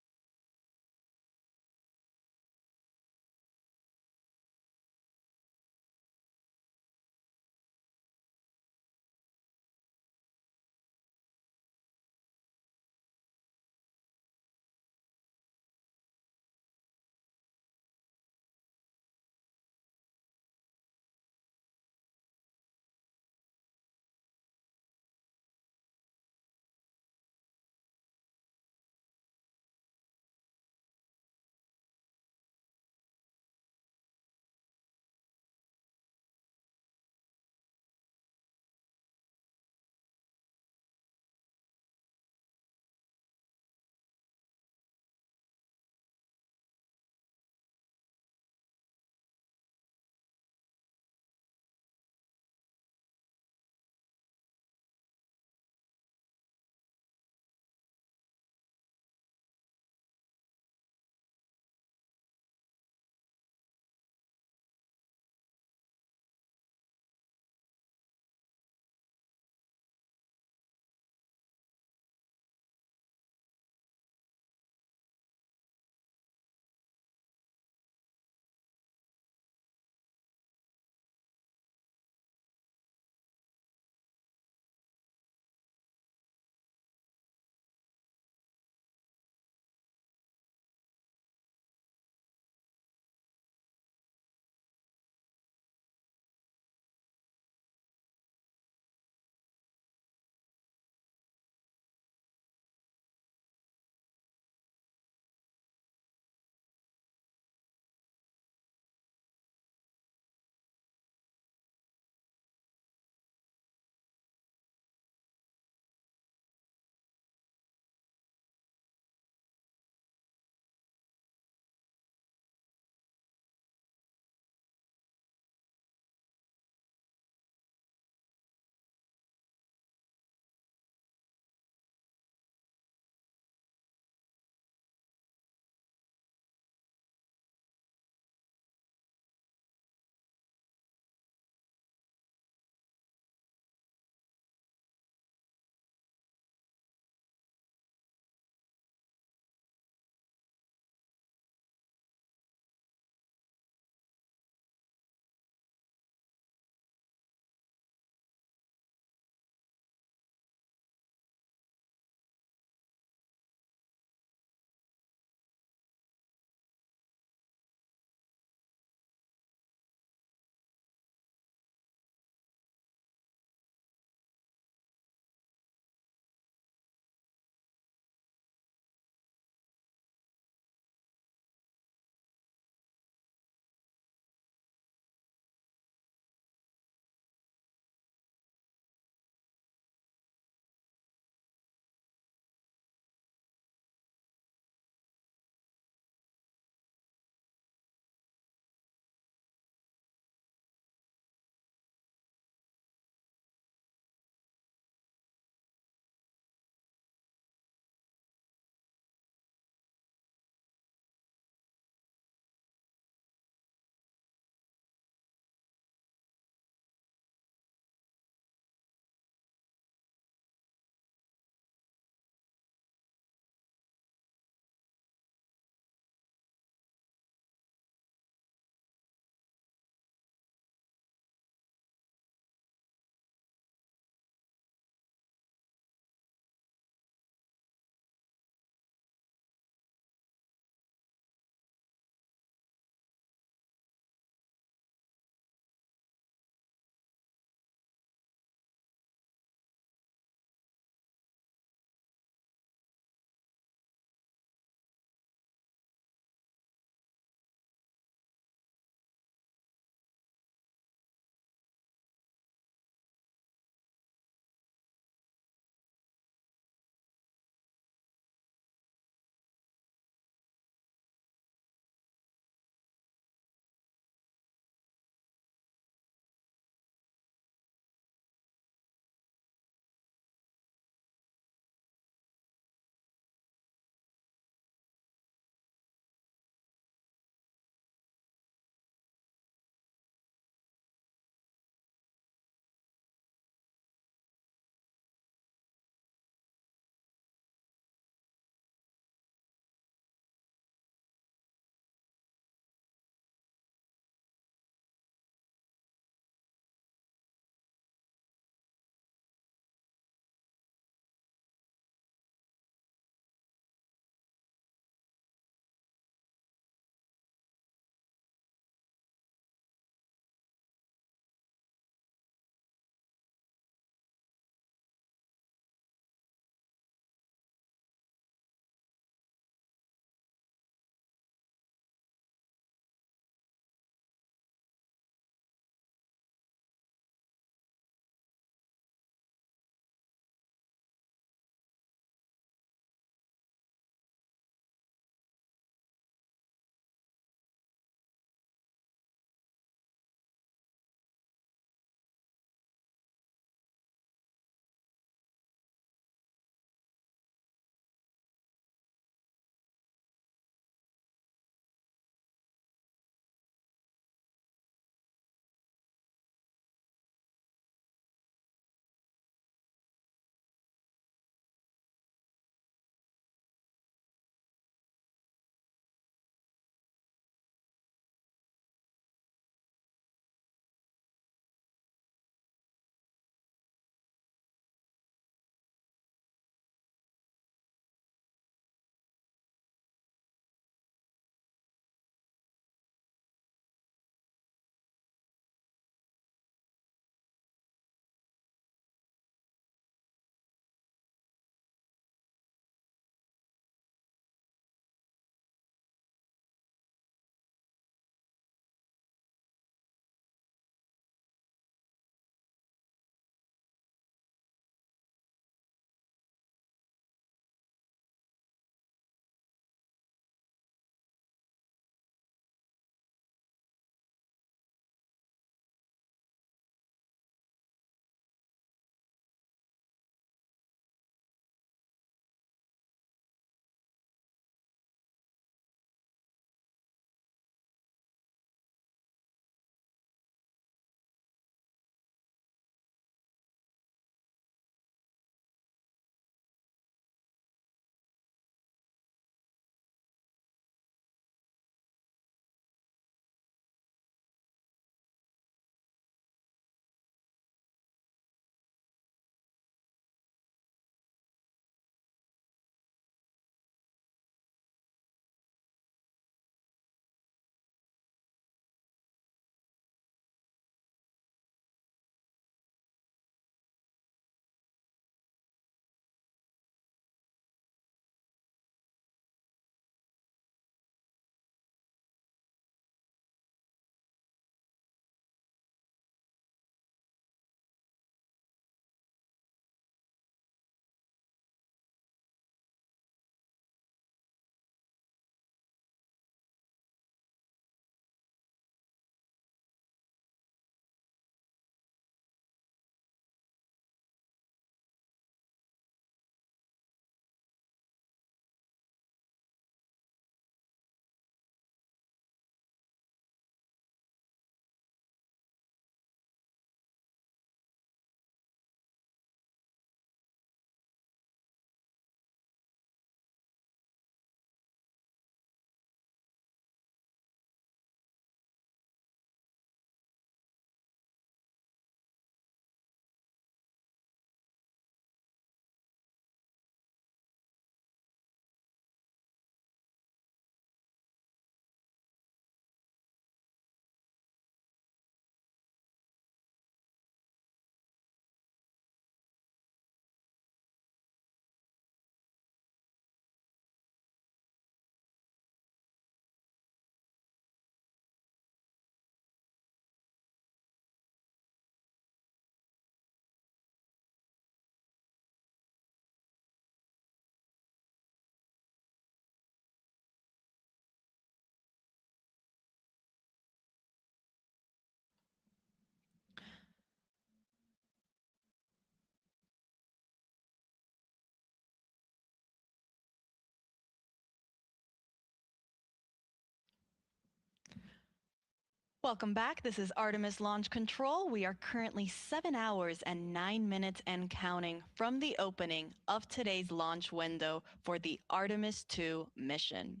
Welcome back. This is Artemis Launch Control. We are currently 7 hours and 9 minutes and counting from the opening of today's launch window for the Artemis 2 mission.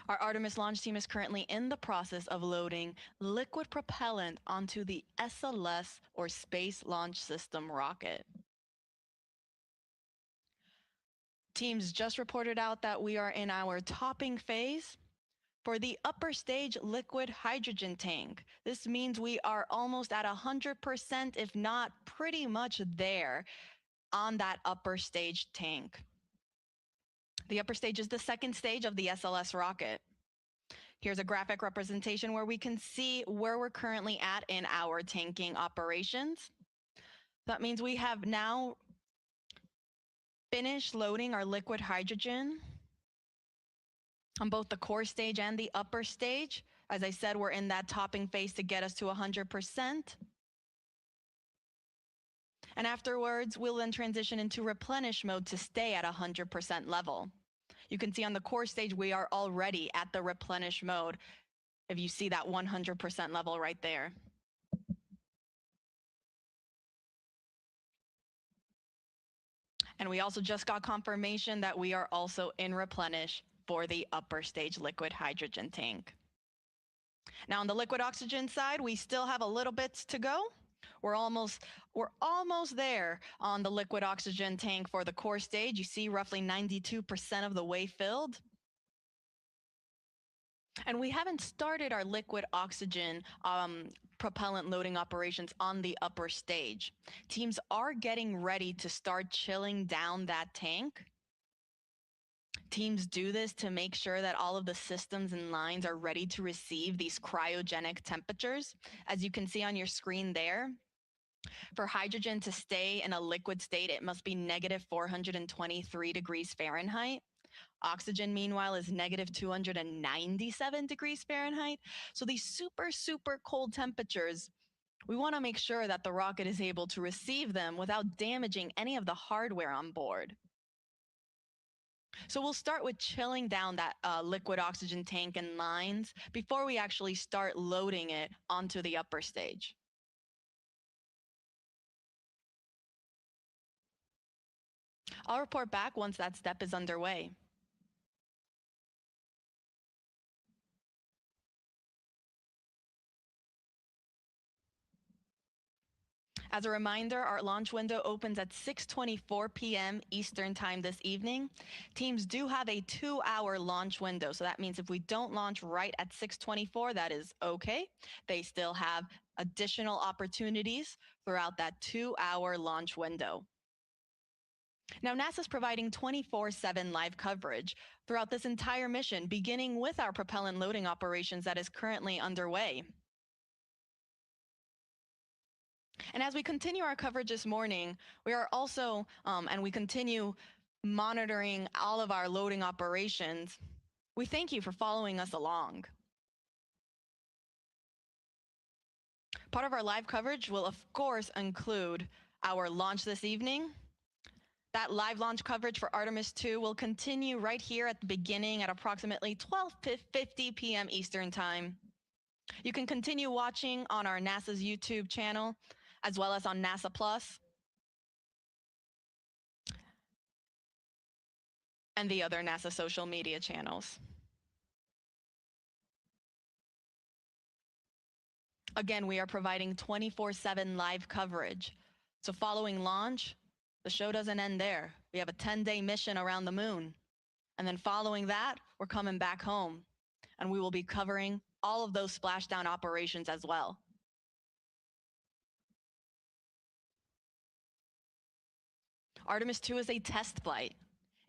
Our Artemis launch team is currently in the process of loading liquid propellant onto the SLS, or Space Launch System, rocket. Teams just reported out that we are in our topping phase. For the upper stage liquid hydrogen tank, this means we are almost at 100%, if not pretty much there on that upper stage tank. The upper stage is the second stage of the SLS rocket. Here's a graphic representation where we can see where we're currently at in our tanking operations. That means we have now finished loading our liquid hydrogen on both the core stage and the upper stage. As I said, we're in that topping phase to get us to 100%. And afterwards, we'll then transition into replenish mode to stay at 100% level. You can see on the core stage, we are already at the replenish mode. If you see that 100% level right there. And we also just got confirmation that we are also in replenish for the upper stage liquid hydrogen tank. Now on the liquid oxygen side, we still have a little bit to go. We're almost there on the liquid oxygen tank for the core stage. You see roughly 92% of the way filled. And we haven't started our liquid oxygen propellant loading operations on the upper stage. Teams are getting ready to start chilling down that tank. Teams do this to make sure that all of the systems and lines are ready to receive these cryogenic temperatures. As you can see on your screen there, for hydrogen to stay in a liquid state, it must be negative 423 degrees Fahrenheit. Oxygen, meanwhile, is negative 297 degrees Fahrenheit. So these super, super cold temperatures, we want to make sure that the rocket is able to receive them without damaging any of the hardware on board. So we'll start with chilling down that liquid oxygen tank and lines before we actually start loading it onto the upper stage. I'll report back once that step is underway. As a reminder, our launch window opens at 6:24 p.m. Eastern Time this evening. Teams do have a 2-hour launch window, so that means if we don't launch right at 6:24, that is okay. They still have additional opportunities throughout that 2-hour launch window. Now, NASA's providing 24/7 live coverage throughout this entire mission, beginning with our propellant loading operations that is currently underway. And as we continue our coverage this morning, we are also, and we continue monitoring all of our loading operations. We thank you for following us along. Part of our live coverage will, of course, include our launch this evening. That live launch coverage for Artemis 2 will continue right here at the beginning at approximately 12:50 p.m. Eastern Time. You can continue watching on our NASA's YouTube channel, as well as on NASA Plus and the other NASA social media channels. Again, we are providing 24/7 live coverage. So following launch, the show doesn't end there. We have a 10-day mission around the moon. And then following that, we're coming back home. And we will be covering all of those splashdown operations as well. Artemis 2 is a test flight.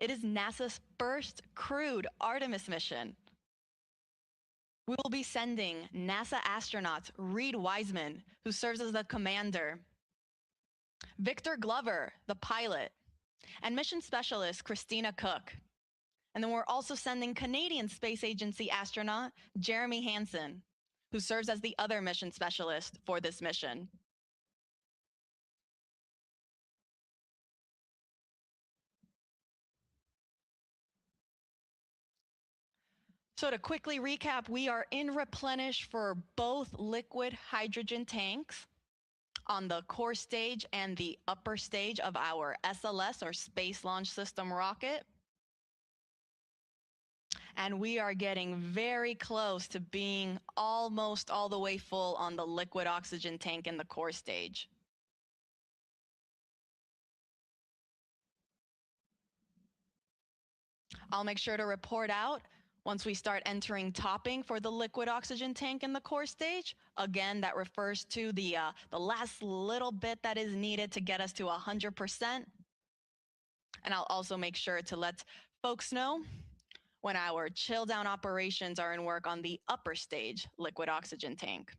It is NASA's first crewed Artemis mission. We will be sending NASA astronauts Reed Wiseman, who serves as the commander, Victor Glover, the pilot, and mission specialist Christina Cook. And then we're also sending Canadian Space Agency astronaut Jeremy Hansen, who serves as the other mission specialist for this mission. So to quickly recap, we are in replenish for both liquid hydrogen tanks on the core stage and the upper stage of our SLS or Space Launch System rocket. And we are getting very close to being almost all the way full on the liquid oxygen tank in the core stage. I'll make sure to report out once we start entering topping for the liquid oxygen tank in the core stage. Again, that refers to the last little bit that is needed to get us to 100%. And I'll also make sure to let folks know when our chill down operations are in work on the upper stage liquid oxygen tank.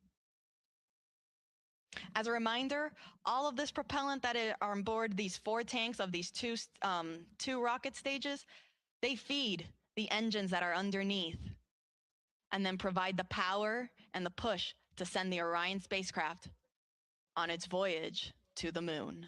As a reminder, all of this propellant that are on board these 4 tanks of these two rocket stages, they feed the engines that are underneath and then provide the power and the push to send the Orion spacecraft on its voyage to the moon.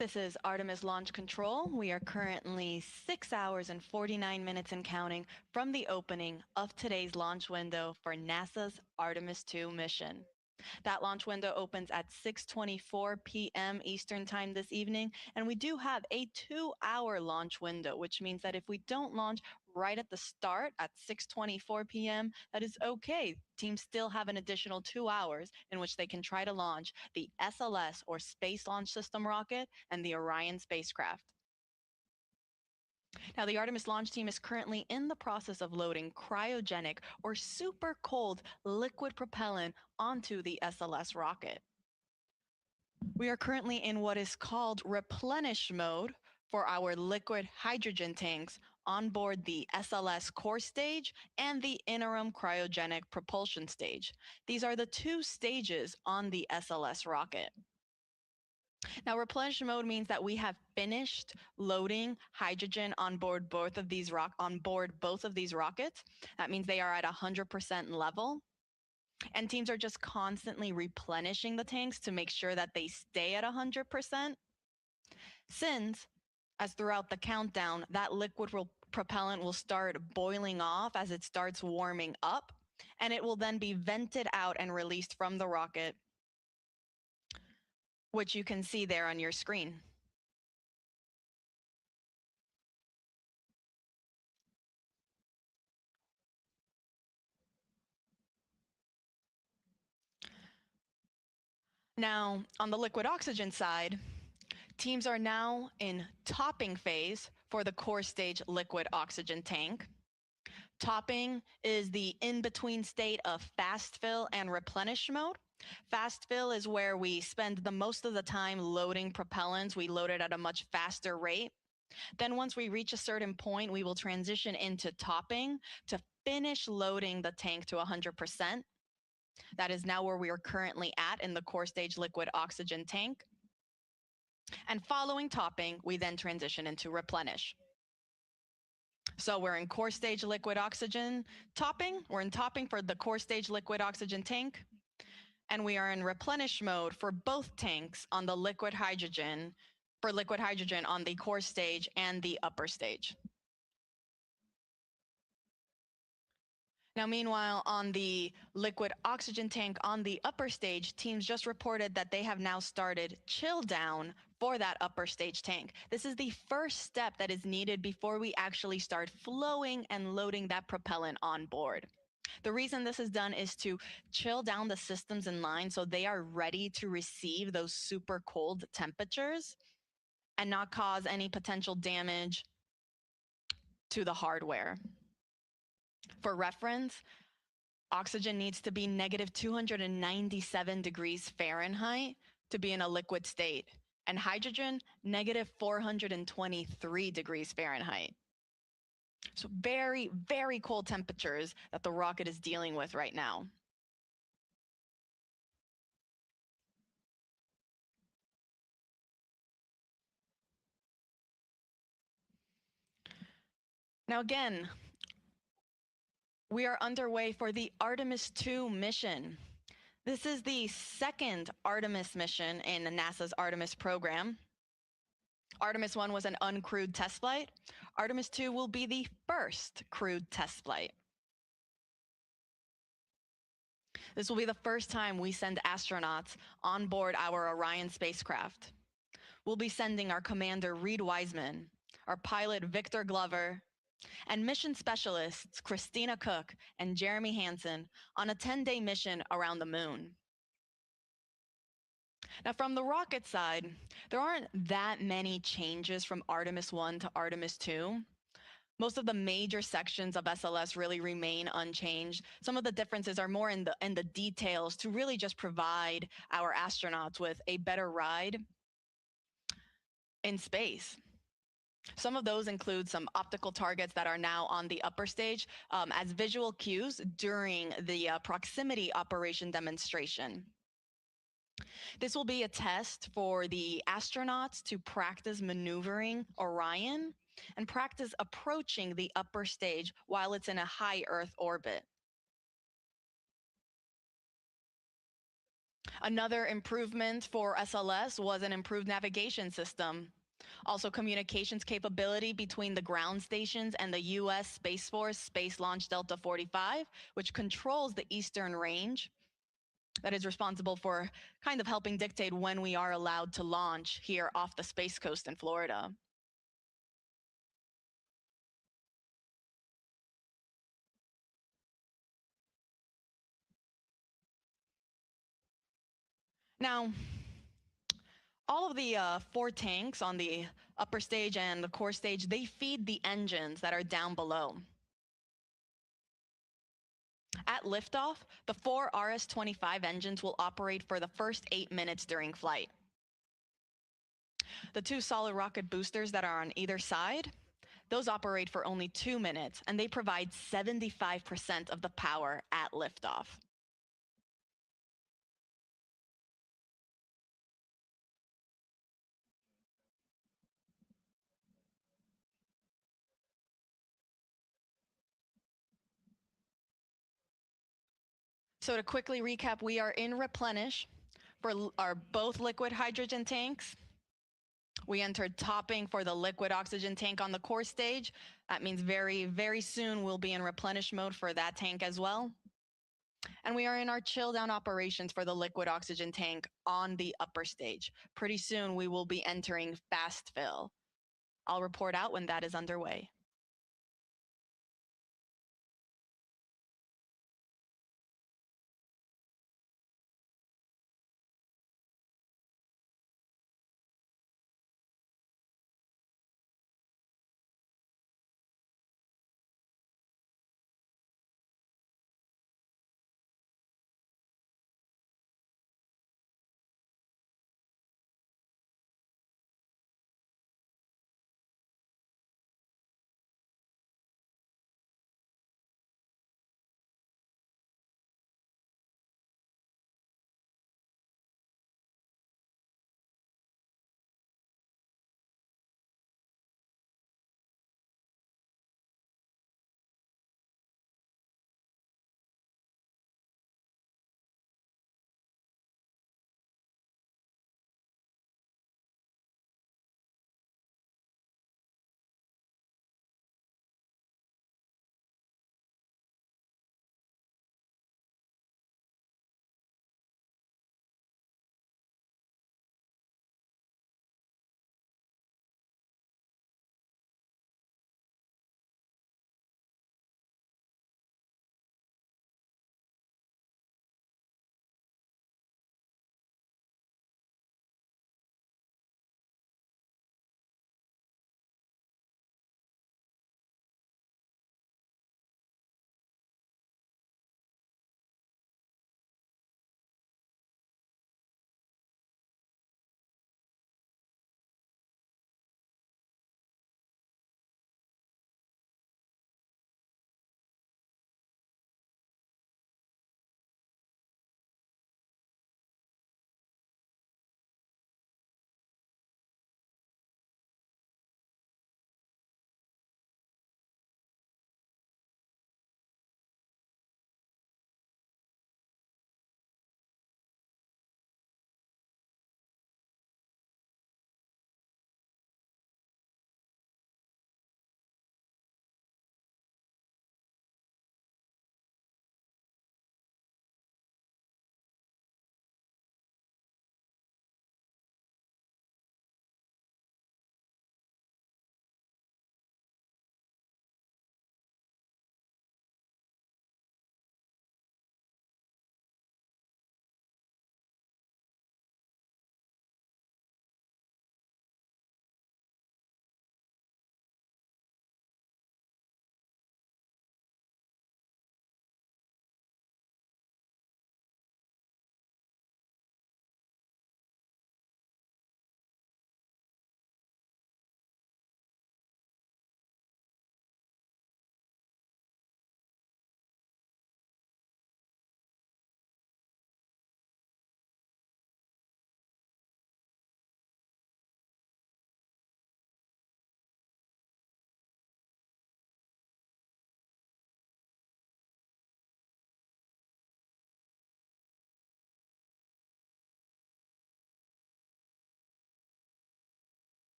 This is Artemis Launch Control. We are currently 6 hours and 49 minutes and counting from the opening of today's launch window for NASA's Artemis 2 mission. That launch window opens at 6:24 p.m. Eastern Time this evening, and we do have a 2-hour launch window, which means that if we don't launch right at the start at 6:24 p.m., that is okay. Teams still have an additional 2 hours in which they can try to launch the SLS or Space Launch System rocket and the Orion spacecraft. Now, the Artemis launch team is currently in the process of loading cryogenic or super cold liquid propellant onto the SLS rocket. We are currently in what is called replenish mode for our liquid hydrogen tanks on board the SLS core stage and the interim cryogenic propulsion stage. These are the two stages on the SLS rocket. Now, replenish mode means that we have finished loading hydrogen on board both of these rockets. That means they are at 100% level. And teams are just constantly replenishing the tanks to make sure that they stay at 100%. Since, as throughout the countdown, that liquid propellant will start boiling off as it starts warming up, and it will then be vented out and released from the rocket, which you can see there on your screen. Now, on the liquid oxygen side, teams are now in topping phase for the core stage liquid oxygen tank. Topping is the in-between state of fast fill and replenish mode. Fast fill is where we spend the most of the time loading propellants. We load it at a much faster rate. Then once we reach a certain point, we will transition into topping to finish loading the tank to 100%. That is now where we are currently at in the core stage liquid oxygen tank. And following topping, we then transition into replenish. So we're in core stage liquid oxygen topping. We're in topping for the core stage liquid oxygen tank. And we are in replenish mode for both tanks on the liquid hydrogen, for liquid hydrogen on the core stage and the upper stage. Now, meanwhile, on the liquid oxygen tank on the upper stage, teams just reported that they have now started chill down for that upper stage tank. This is the first step that is needed before we actually start flowing and loading that propellant on board. The reason this is done is to chill down the systems in line so they are ready to receive those super cold temperatures and not cause any potential damage to the hardware. For reference, oxygen needs to be negative 297 degrees Fahrenheit to be in a liquid state, and hydrogen, negative 423 degrees Fahrenheit. So very, very cold temperatures that the rocket is dealing with right now. Now again, we are underway for the Artemis 2 mission. This is the second Artemis mission in NASA's Artemis program. Artemis 1 was an uncrewed test flight. Artemis 2 will be the first crewed test flight. This will be the first time we send astronauts on board our Orion spacecraft. We'll be sending our commander Reed Wiseman, our pilot Victor Glover, and mission specialists Christina Cook and Jeremy Hansen on a 10-day mission around the moon. Now, from the rocket side, there aren't that many changes from Artemis 1 to Artemis 2. Most of the major sections of SLS really remain unchanged. Some of the differences are more in the details to really just provide our astronauts with a better ride in space. Some of those include some optical targets that are now on the upper stage as visual cues during the proximity operation demonstration. This will be a test for the astronauts to practice maneuvering Orion and practice approaching the upper stage while it's in a high Earth orbit. Another improvement for SLS was an improved navigation system. Also, communications capability between the ground stations and the U.S. Space Force Space Launch Delta 45, which controls the eastern range. That is responsible for kind of helping dictate when we are allowed to launch here off the Space Coast in Florida. Now, all of the 4 tanks on the upper stage and the core stage, they feed the engines that are down below. At liftoff, the 4 RS-25 engines will operate for the first 8 minutes during flight. The 2 solid rocket boosters that are on either side, those operate for only 2 minutes, and they provide 75% of the power at liftoff. So to quickly recap, we are in replenish for our both liquid hydrogen tanks. We entered topping for the liquid oxygen tank on the core stage. That means very, very soon we'll be in replenish mode for that tank as well. And we are in our chill down operations for the liquid oxygen tank on the upper stage. Pretty soon we will be entering fast fill. I'll report out when that is underway.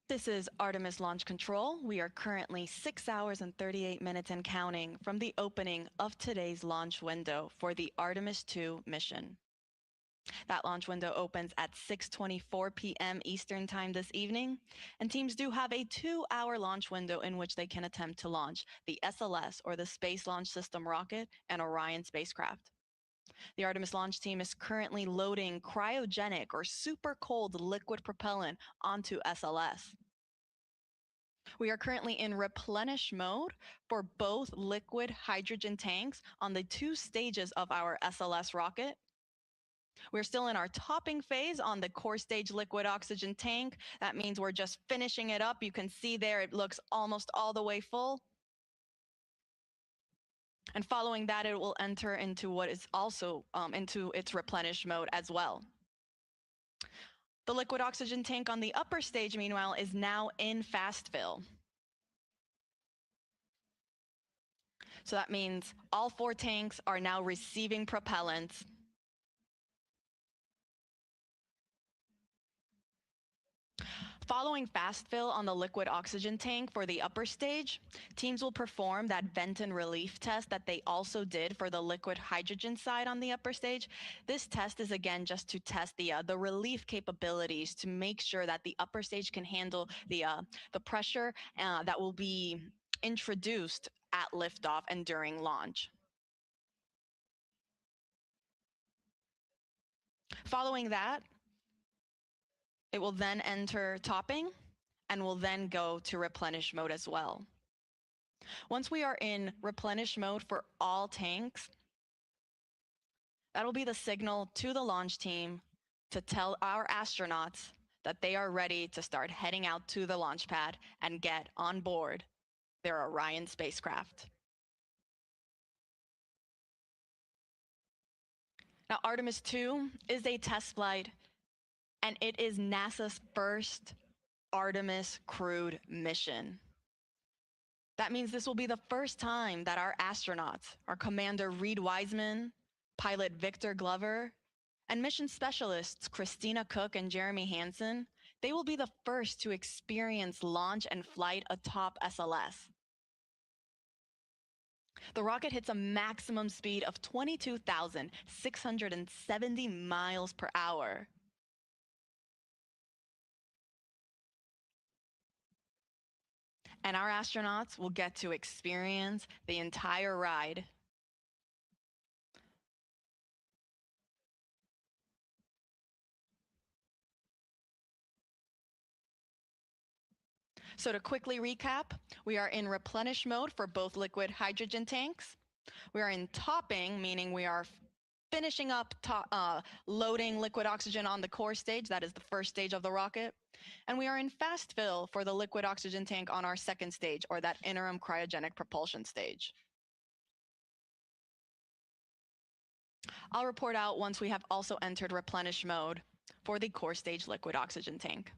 This is Artemis Launch Control. We are currently 6 hours and 38 minutes and counting from the opening of today's launch window for the Artemis 2 mission. That launch window opens at 6:24 p.m. Eastern Time this evening, and teams do have a 2-hour launch window in which they can attempt to launch the SLS, or the Space Launch System rocket, and Orion spacecraft. The Artemis launch team is currently loading cryogenic or super cold liquid propellant onto SLS. We are currently in replenish mode for both liquid hydrogen tanks on the 2 stages of our SLS rocket. We're still in our topping phase on the core stage liquid oxygen tank. That means we're just finishing it up. You can see there it looks almost all the way full. And following that, it will enter into what is also into its replenish mode as well. The liquid oxygen tank on the upper stage, meanwhile, is now in fast fill. So that means all 4 tanks are now receiving propellant. Following fast fill on the liquid oxygen tank for the upper stage, teams will perform that vent and relief test that they also did for the liquid hydrogen side on the upper stage. This test is again just to test the relief capabilities to make sure that the upper stage can handle the pressure that will be introduced at liftoff and during launch. Following that, it will then enter topping and will then go to replenish mode as well. Once we are in replenish mode for all tanks, that'll be the signal to the launch team to tell our astronauts that they are ready to start heading out to the launch pad and get on board their Orion spacecraft. Now, Artemis 2 is a test flight, and it is NASA's first Artemis crewed mission. That means this will be the first time that our astronauts, our Commander Reed Wiseman, pilot Victor Glover, and mission specialists Christina Cook and Jeremy Hansen, they will be the first to experience launch and flight atop SLS. The rocket hits a maximum speed of 22,670 miles per hour. And our astronauts will get to experience the entire ride. So to quickly recap, we are in replenish mode for both liquid hydrogen tanks. We are in topping, meaning we are finishing up loading liquid oxygen on the core stage. That is the first stage of the rocket. And we are in fast fill for the liquid oxygen tank on our second stage, or that interim cryogenic propulsion stage. I'll report out once we have also entered replenish mode for the core stage liquid oxygen tank.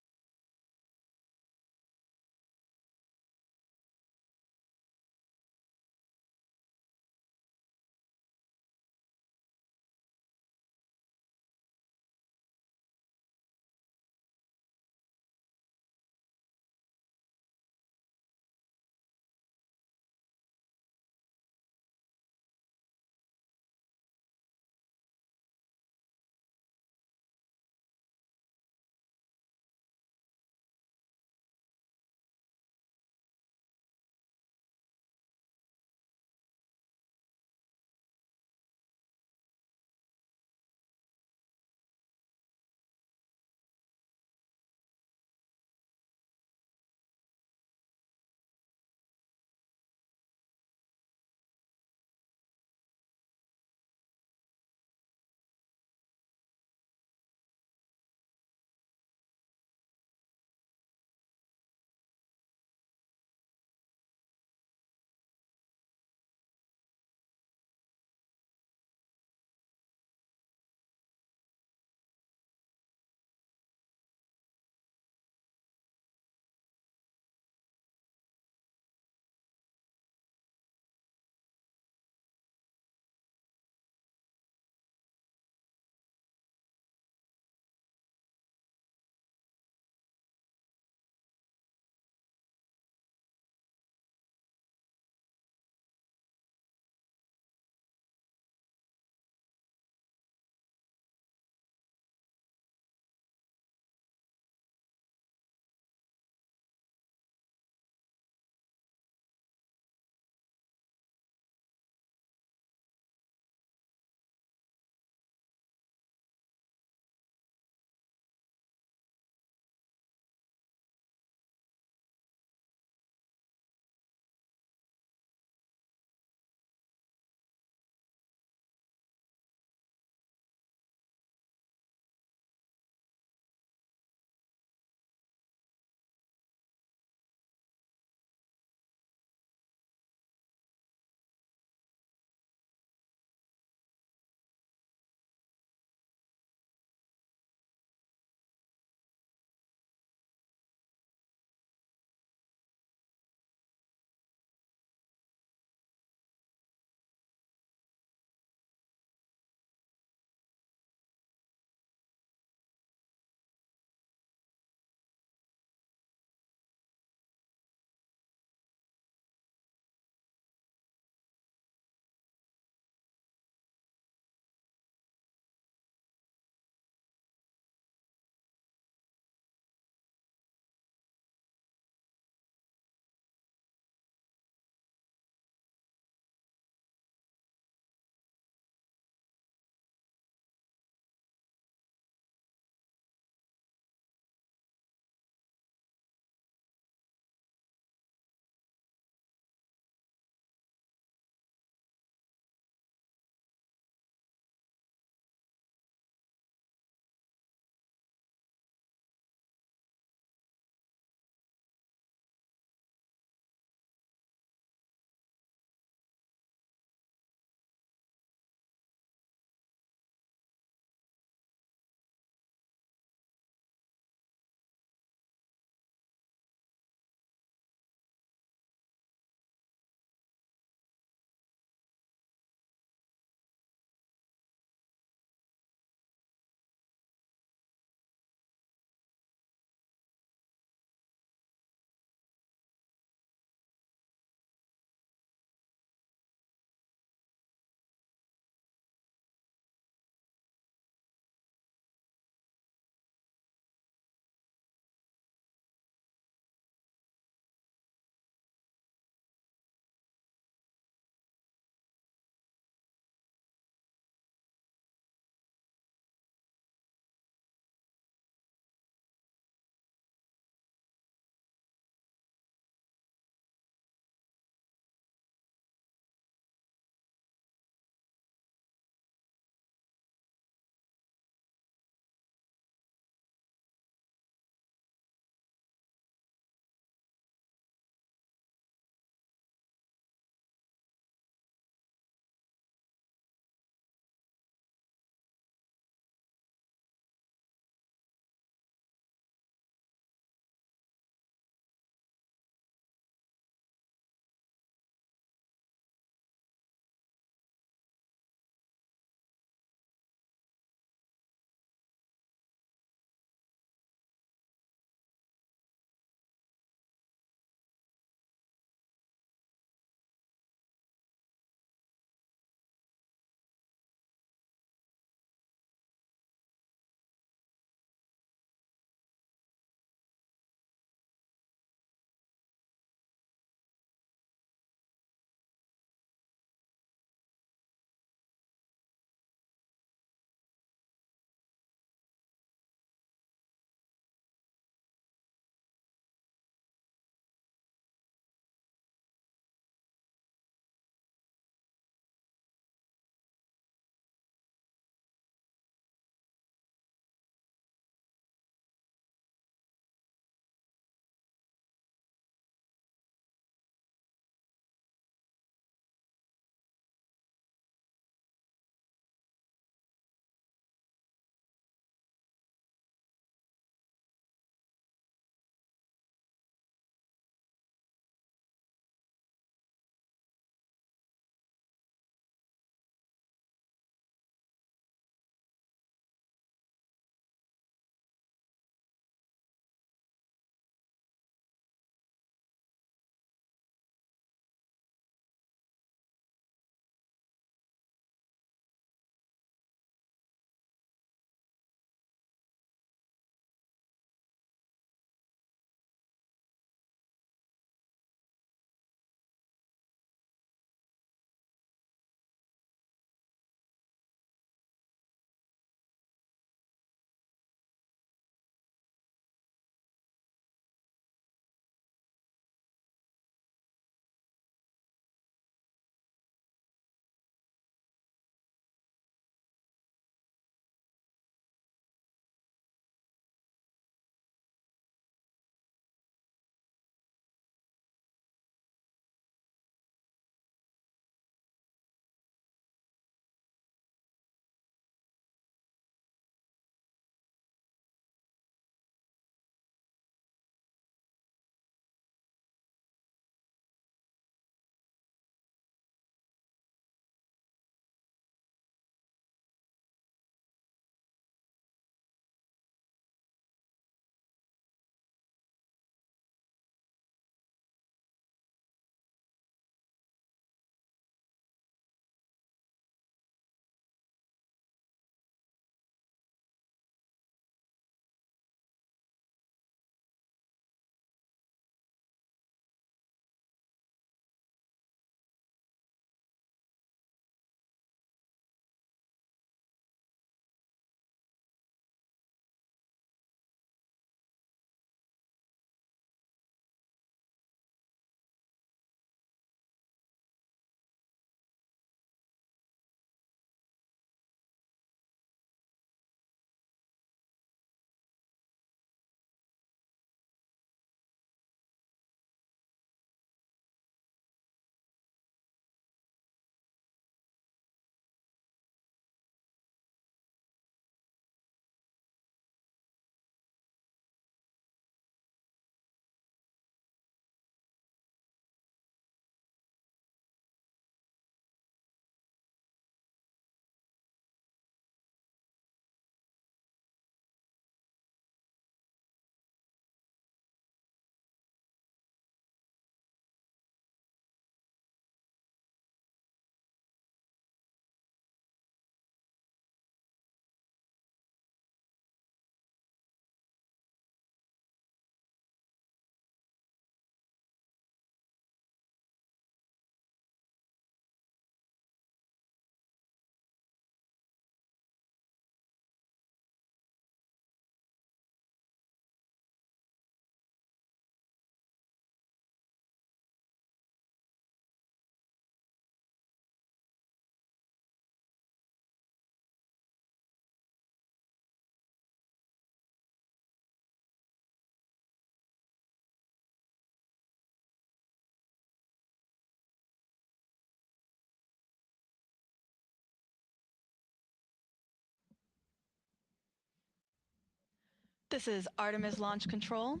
This is Artemis Launch Control.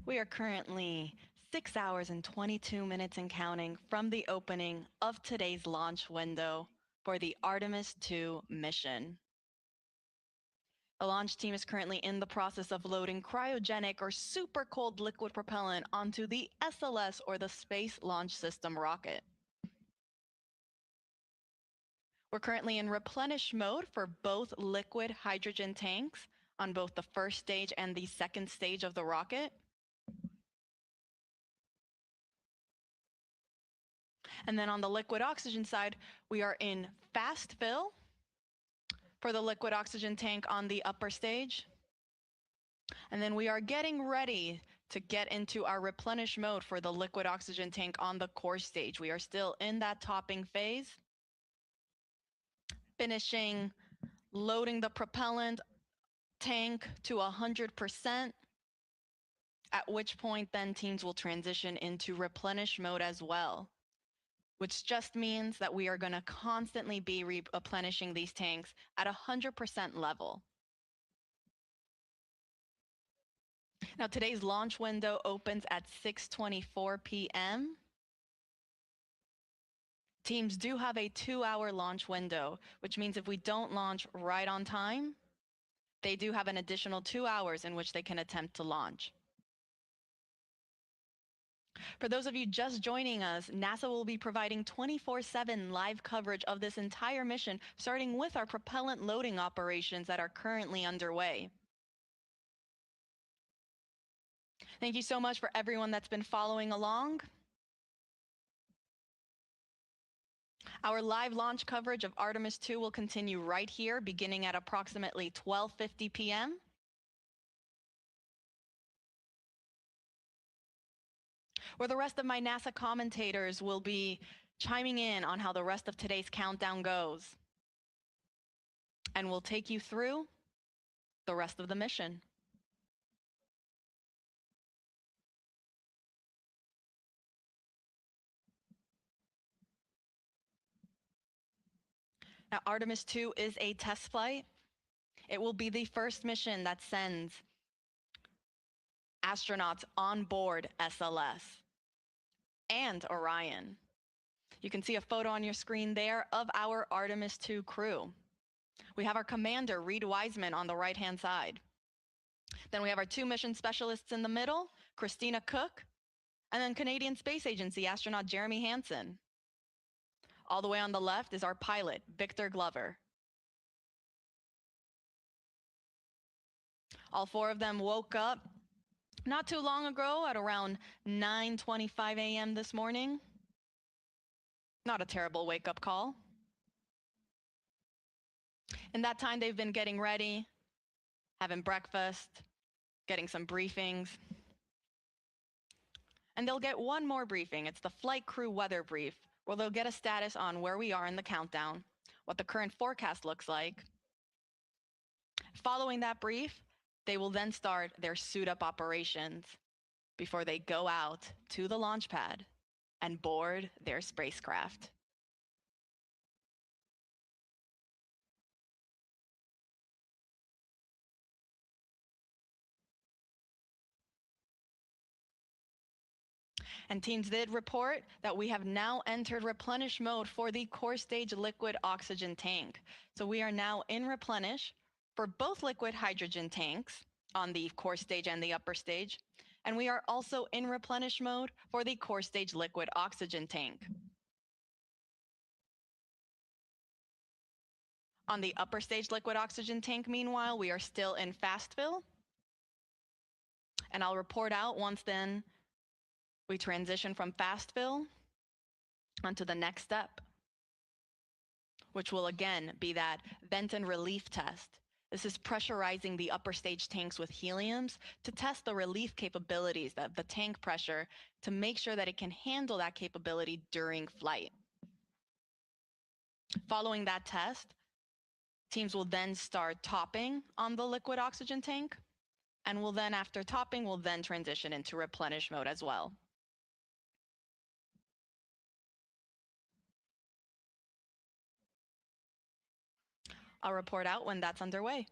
We are currently 6 hours and 22 minutes and counting from the opening of today's launch window for the Artemis 2 mission. The launch team is currently in the process of loading cryogenic or super cold liquid propellant onto the SLS, or the Space Launch System rocket. We're currently in replenish mode for both liquid hydrogen tanks on both the first stage and the second stage of the rocket. And then on the liquid oxygen side, we are in fast fill for the liquid oxygen tank on the upper stage. And then we are getting ready to get into our replenish mode for the liquid oxygen tank on the core stage. We are still in that topping phase, finishing loading the propellant tank to 100%, at which point then teams will transition into replenish mode as well, which just means that we are going to constantly be replenishing these tanks at 100% level. Now, today's launch window opens at 6:24 p.m. Teams do have a 2-hour launch window, which means if we don't launch right on time, they do have an additional 2 hours in which they can attempt to launch. For those of you just joining us, NASA will be providing 24/7 live coverage of this entire mission, starting with our propellant loading operations that are currently underway. Thank you so much for everyone that's been following along. Our live launch coverage of Artemis 2 will continue right here, beginning at approximately 12:50 p.m. where the rest of my NASA commentators will be chiming in on how the rest of today's countdown goes. And we'll take you through the rest of the mission. Now, Artemis 2 is a test flight. It will be the first mission that sends astronauts on board SLS and Orion. You can see a photo on your screen there of our Artemis 2 crew. We have our commander, Reed Wiseman, on the right-hand side. Then we have our 2 mission specialists in the middle, Christina Cook, and then Canadian Space Agency astronaut Jeremy Hansen. All the way on the left is our pilot, Victor Glover. All 4 of them woke up not too long ago at around 9:25 a.m. this morning. Not a terrible wake-up call. In that time, they've been getting ready, having breakfast, getting some briefings. And they'll get one more briefing. It's the flight crew weather brief, where they'll get a status on where we are in the countdown, what the current forecast looks like. Following that brief, they will then start their suit-up operations before they go out to the launch pad and board their spacecraft. And teams did report that we have now entered replenish mode for the core stage liquid oxygen tank. So we are now in replenish for both liquid hydrogen tanks on the core stage and the upper stage. And we are also in replenish mode for the core stage liquid oxygen tank. On the upper stage liquid oxygen tank, meanwhile, we are still in fast fill. And I'll report out once then we transition from fast fill onto the next step, which will again be that vent and relief test. This is pressurizing the upper stage tanks with heliums to test the relief capabilities of the tank pressure to make sure that it can handle that capability during flight. Following that test, teams will then start topping on the liquid oxygen tank, and will then, after topping, will then transition into replenish mode as well. I'll report out when that's underway.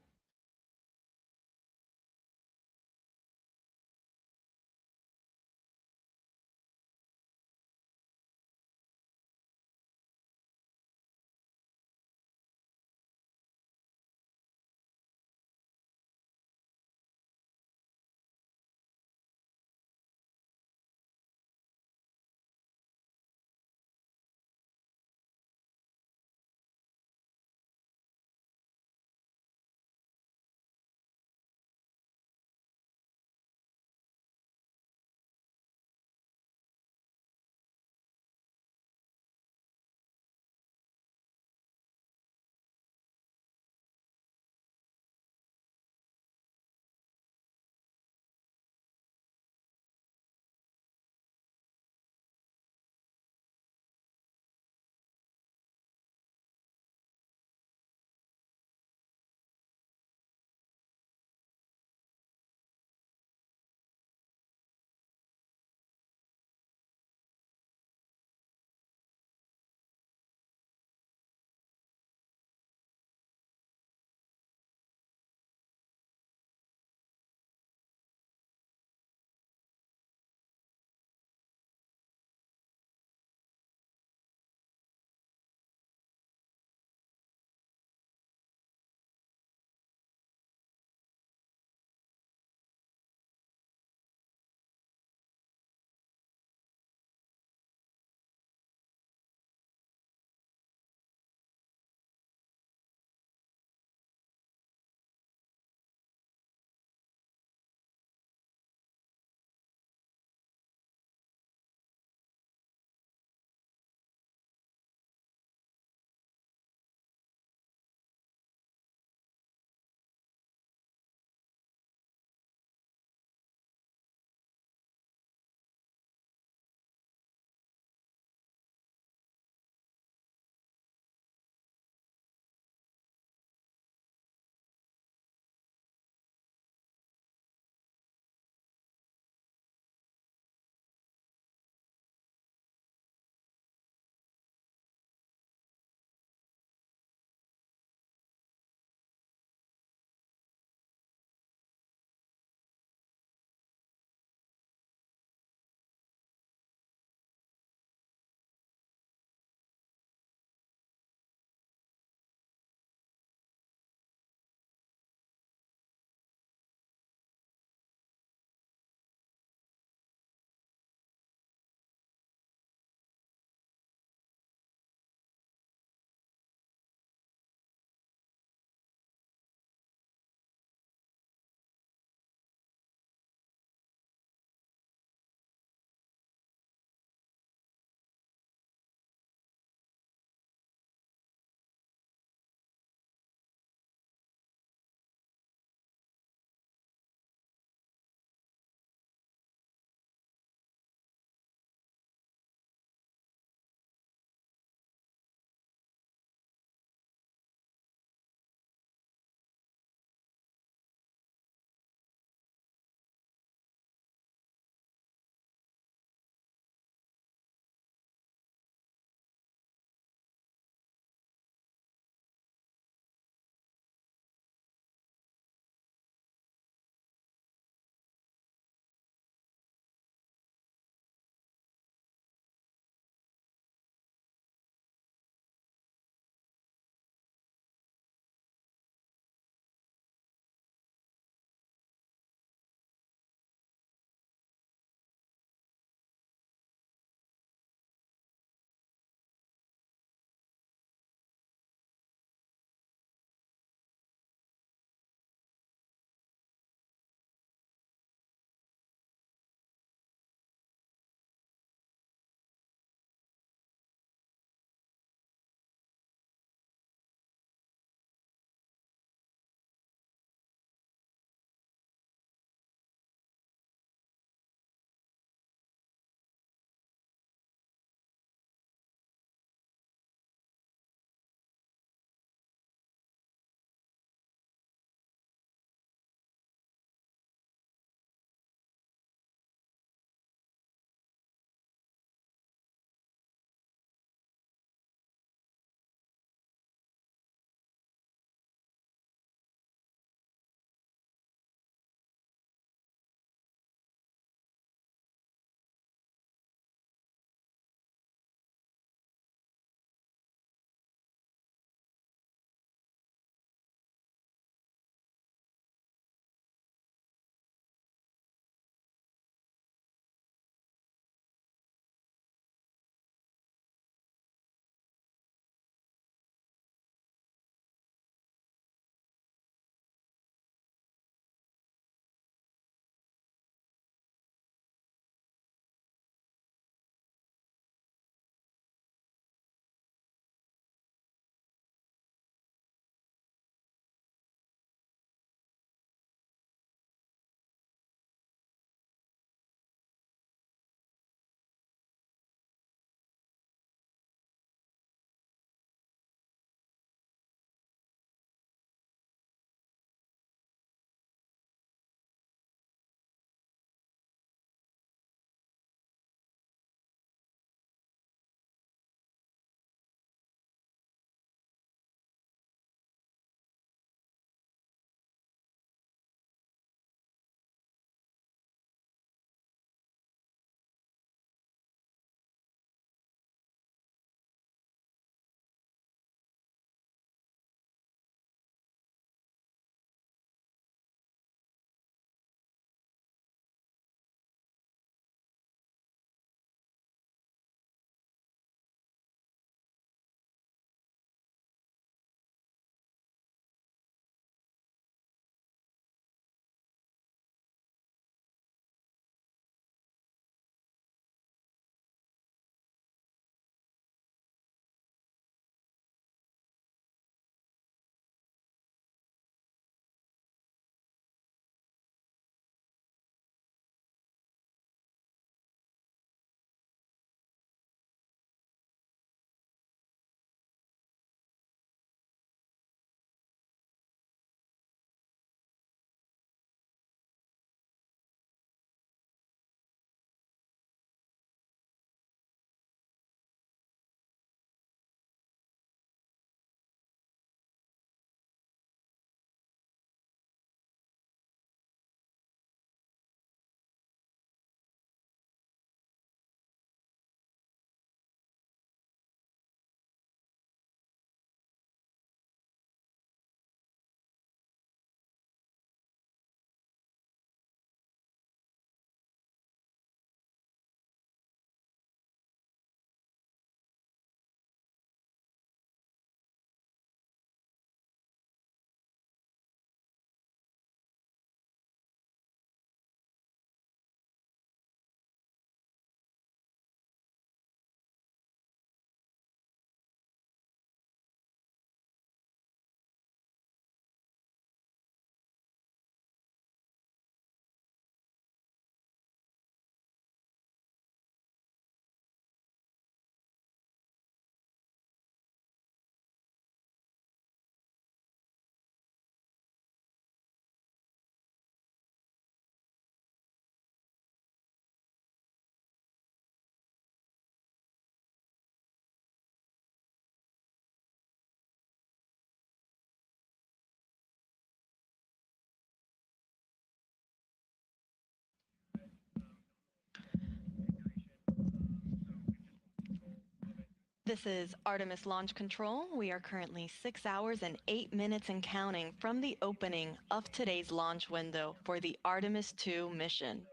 This is Artemis Launch Control. We are currently 6 hours and 8 minutes and counting from the opening of today's launch window for the Artemis 2 mission.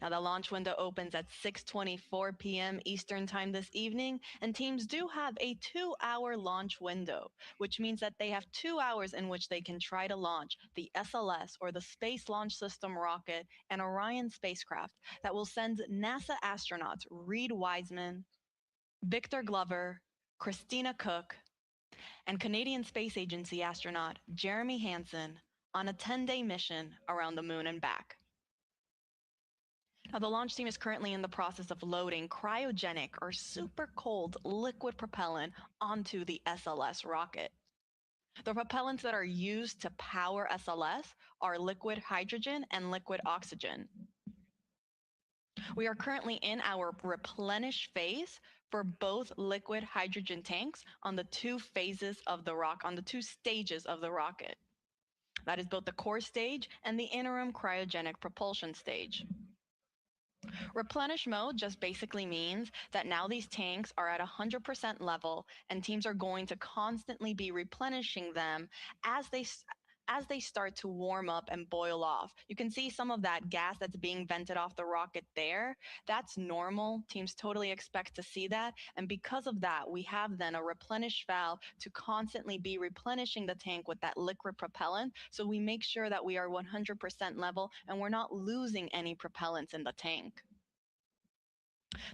Now, the launch window opens at 6:24 p.m. Eastern Time this evening, and teams do have a 2-hour launch window, which means that they have 2 hours in which they can try to launch the SLS, or the Space Launch System rocket, and Orion spacecraft that will send NASA astronauts Reed Wiseman, Victor Glover, Christina Cook, and Canadian Space Agency astronaut Jeremy Hansen on a 10-day mission around the moon and back. Now, the launch team is currently in the process of loading cryogenic or super cold liquid propellant onto the SLS rocket. The propellants that are used to power SLS are liquid hydrogen and liquid oxygen. We are currently in our replenish phase for both liquid hydrogen tanks on the two phases of the on the two stages of the rocket. That is both the core stage and the interim cryogenic propulsion stage. Replenish mode just basically means that now these tanks are at 100% level, and teams are going to constantly be replenishing them as they start to warm up and boil off. You can see some of that gas that's being vented off the rocket there. That's normal. Teams totally expect to see that. And because of that, we have then a replenish valve to constantly be replenishing the tank with that liquid propellant. So we make sure that we are 100% level and we're not losing any propellants in the tank.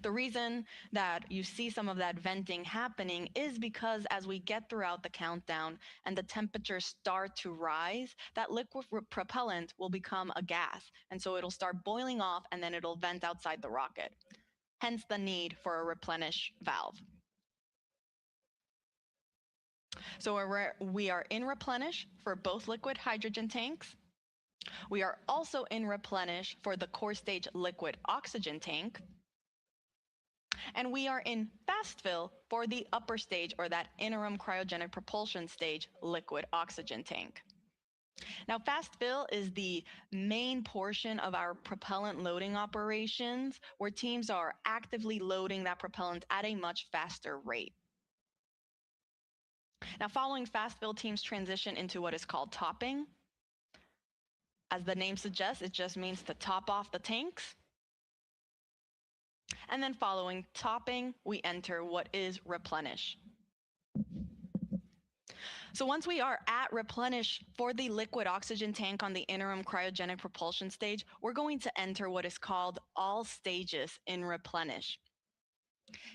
The reason that you see some of that venting happening is because as we get throughout the countdown and the temperatures start to rise, that liquid propellant will become a gas. And so it'll start boiling off and then it'll vent outside the rocket. Hence the need for a replenish valve. So we are in replenish for both liquid hydrogen tanks. We are also in replenish for the core stage liquid oxygen tank. And we are in fast fill for the upper stage, or that interim cryogenic propulsion stage, liquid oxygen tank. Now, fast fill is the main portion of our propellant loading operations, where teams are actively loading that propellant at a much faster rate. Now, following fast fill, teams transition into what is called topping. As the name suggests, it just means to top off the tanks. And then following topping, we enter what is replenish. So once we are at replenish for the liquid oxygen tank on the interim cryogenic propulsion stage, we're going to enter what is called all stages in replenish.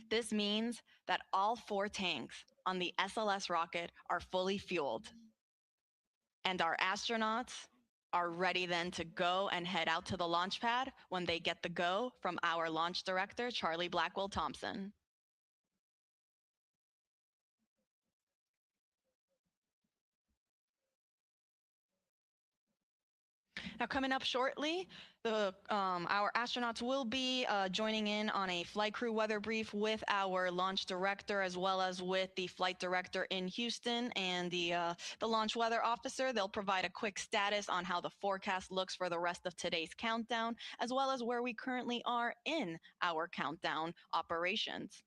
This means that all 4 tanks on the SLS rocket are fully fueled, and our astronauts are ready then to go and head out to the launch pad when they get the go from our launch director, Charlie Blackwell Thompson. Now, coming up shortly, our astronauts will be joining in on a flight crew weather brief with our launch director, as well as with the flight director in Houston and the launch weather officer. They'll provide a quick status on how the forecast looks for the rest of today's countdown, as well as where we currently are in our countdown operations.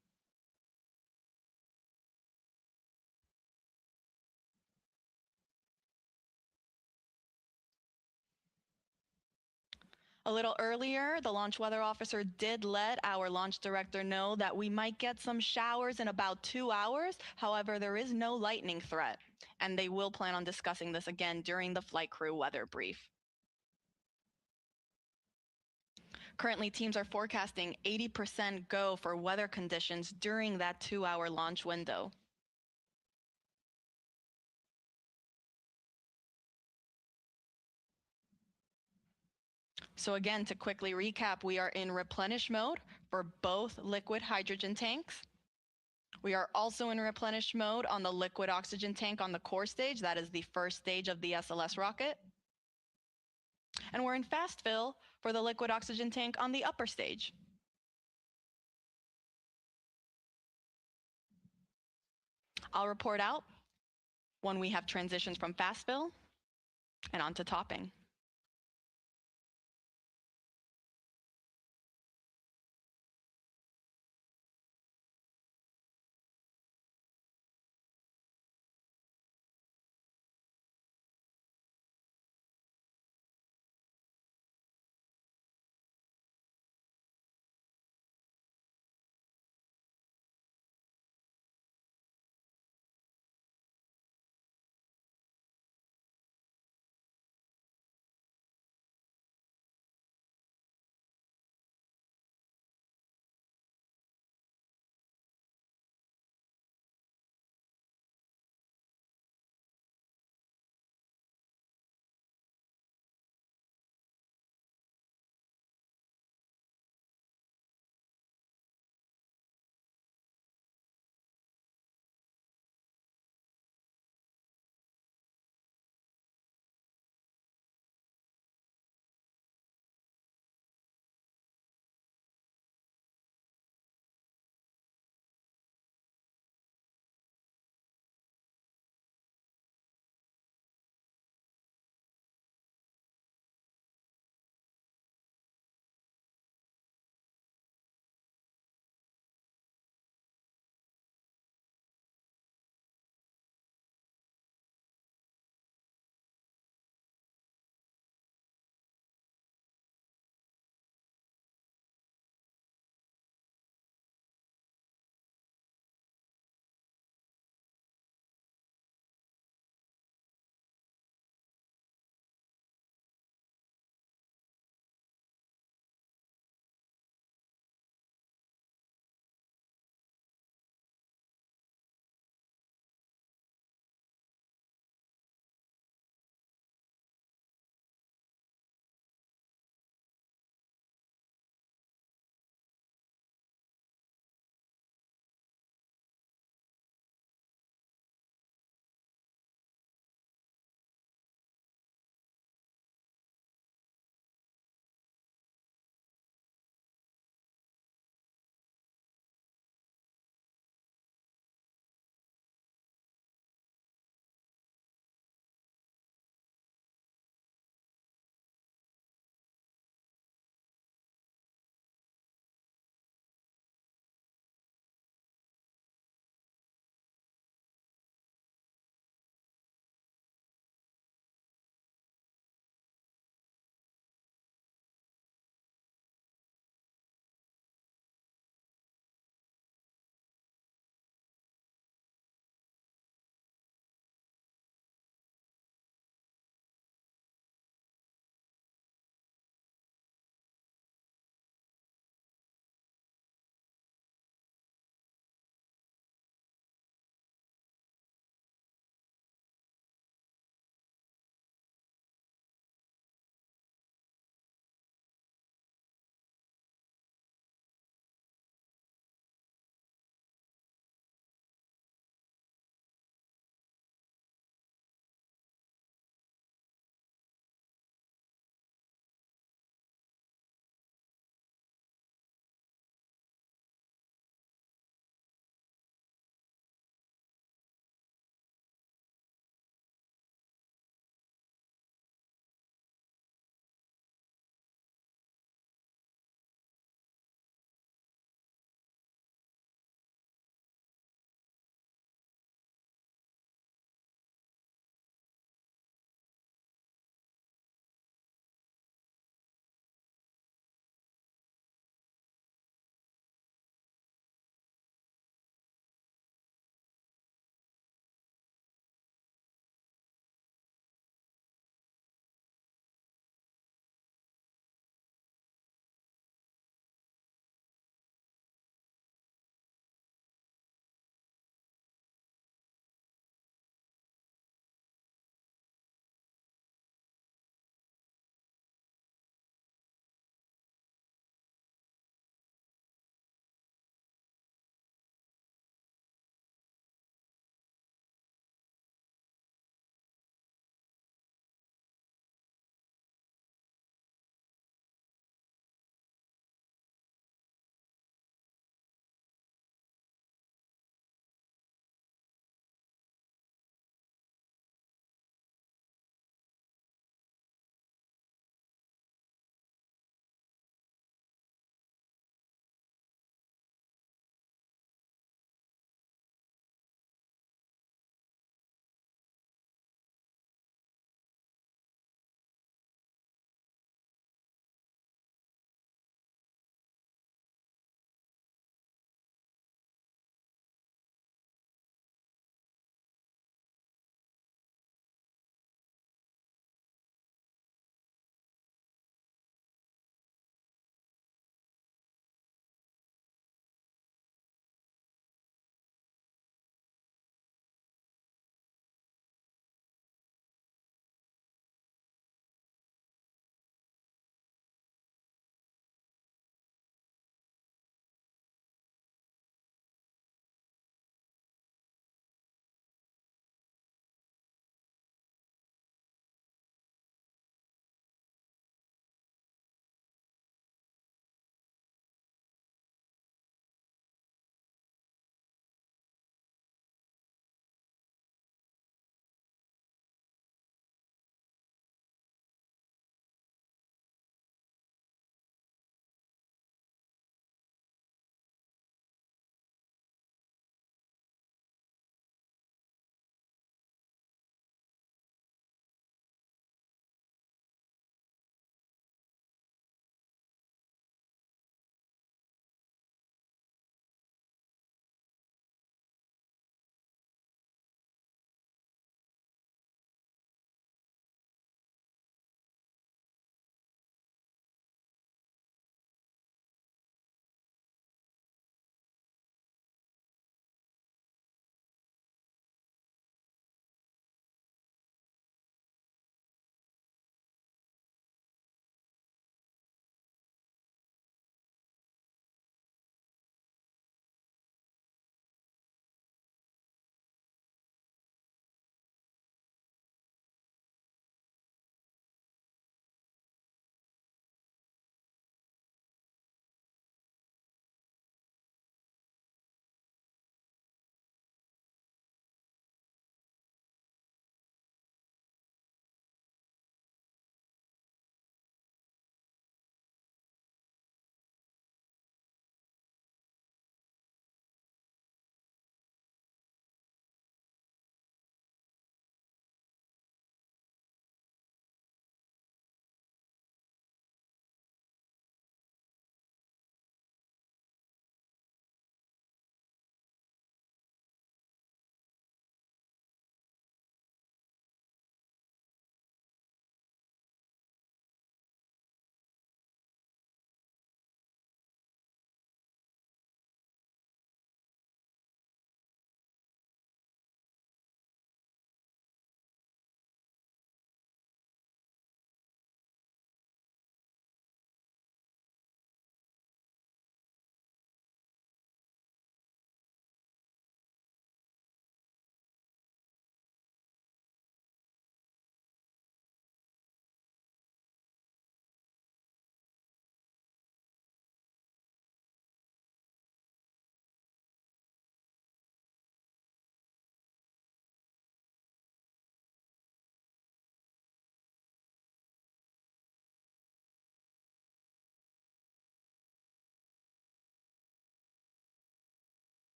A little earlier, the launch weather officer did let our launch director know that we might get some showers in about 2 hours. However, there is no lightning threat, and they will plan on discussing this again during the flight crew weather brief. Currently, teams are forecasting 80% go for weather conditions during that 2-hour launch window. So again, to quickly recap, we are in replenish mode for both liquid hydrogen tanks. We are also in replenish mode on the liquid oxygen tank on the core stage. That is the first stage of the SLS rocket. And we're in fast fill for the liquid oxygen tank on the upper stage. I'll report out when we have transitions from fast fill and onto topping.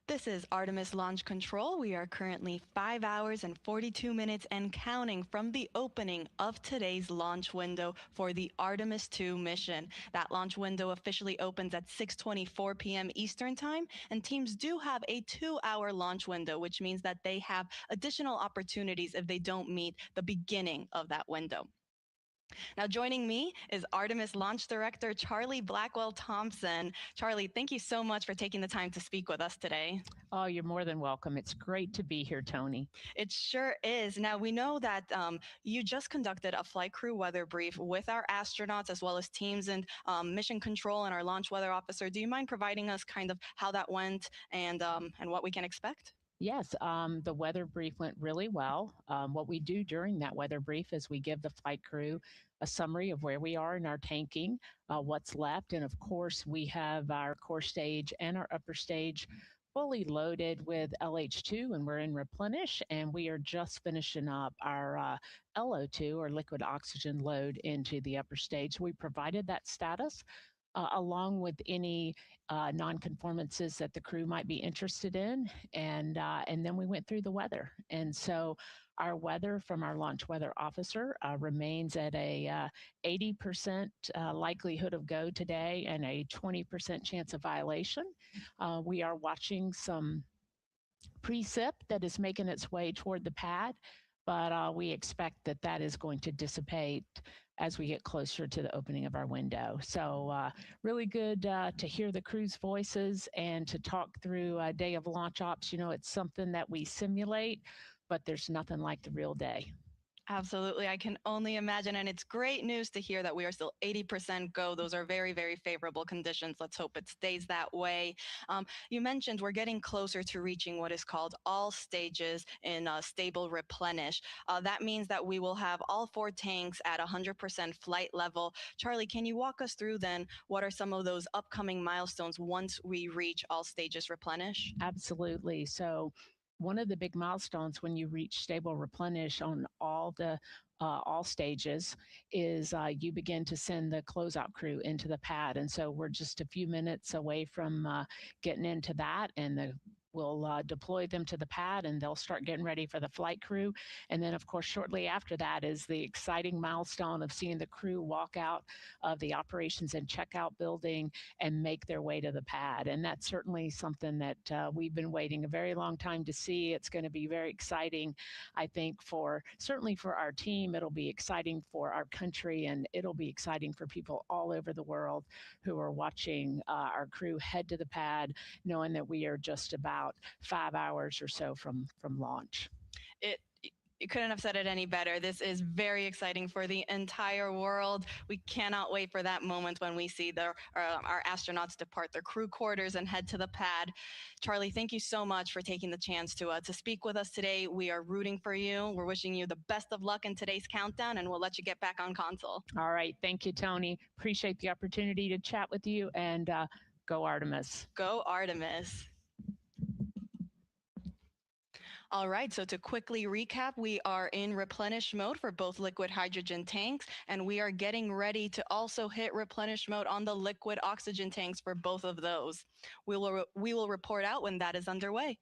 This is Artemis Launch Control. We are currently 5 hours and 42 minutes and counting from the opening of today's launch window for the Artemis 2 mission. That launch window officially opens at 6:24 p.m. Eastern Time, and teams do have a 2-hour launch window, which means that they have additional opportunities if they don't meet the beginning of that window. Now, joining me is Artemis Launch Director Charlie Blackwell Thompson. Charlie, thank you so much for taking the time to speak with us today. Oh, you're more than welcome. It's great to be here, Tony. It sure is. Now, we know that you just conducted a flight crew weather brief with our astronauts as well as teams and mission control and our launch weather officer. Do you mind providing us kind of how that went and what we can expect? Yes, the weather brief went really well. What we do during that weather brief is we give the flight crew a summary of where we are in our tanking, what's left, and of course, we have our core stage and our upper stage fully loaded with LH2, and we're in replenish, and we are just finishing up our LO2 or liquid oxygen load into the upper stage. We provided that status along with any nonconformances that the crew might be interested in, and then we went through the weather. And so our weather from our launch weather officer remains at a 80% likelihood of go today and a 20% chance of violation. We are watching some precip that is making its way toward the pad, but we expect that that is going to dissipate as we get closer to the opening of our window. So really good to hear the crew's voices and to talk through a day of launch ops. You know, it's something that we simulate, but there's nothing like the real day. Absolutely. I can only imagine. And it's great news to hear that we are still 80% go. Those are very, very favorable conditions. Let's hope it stays that way. You mentioned we're getting closer to reaching what is called all stages in stable replenish. That means that we will have all 4 tanks at 100% flight level. Charlie, can you walk us through then what are some of those upcoming milestones once we reach all stages replenish? Absolutely. So one of the big milestones when you reach stable replenish on all stages is you begin to send the closeout crew into the pad, and so we're just a few minutes away from getting into that, and we'll deploy them to the pad and they'll start getting ready for the flight crew. And then, of course, shortly after that is the exciting milestone of seeing the crew walk out of the operations and checkout building and make their way to the pad. And that's certainly something that we've been waiting a very long time to see. It's going to be very exciting, I think, certainly for our team. It'll be exciting for our country, and it'll be exciting for people all over the world who are watching our crew head to the pad, knowing that we are just about 5 hours or so from launch. You couldn't have said it any better. This is very exciting for the entire world. We cannot wait for that moment when we see our astronauts depart their crew quarters and head to the pad. Charlie, thank you so much for taking the chance to speak with us today. We are rooting for you. We're wishing you the best of luck in today's countdown, and we'll let you get back on console. All right. Thank you, Tony. Appreciate the opportunity to chat with you, and go Artemis. Go Artemis. All right, so to quickly recap, we are in replenish mode for both liquid hydrogen tanks, and we are getting ready to also hit replenish mode on the liquid oxygen tanks for both of those. We will report out when that is underway.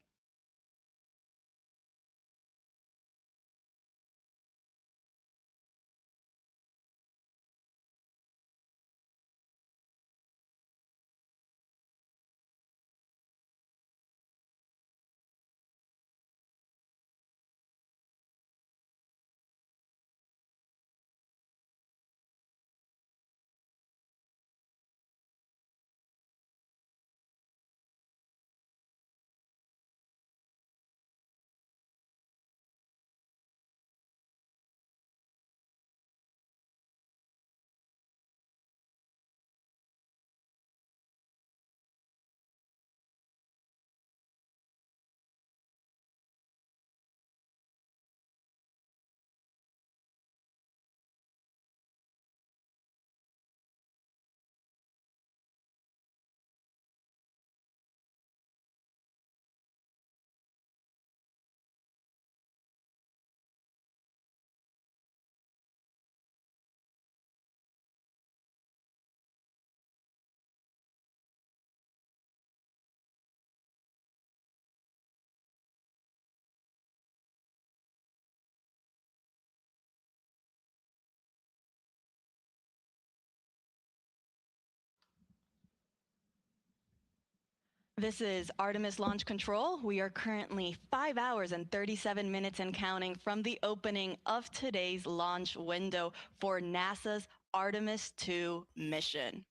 This is Artemis Launch Control. We are currently 5 hours and 37 minutes and counting from the opening of today's launch window for NASA's Artemis 2 mission.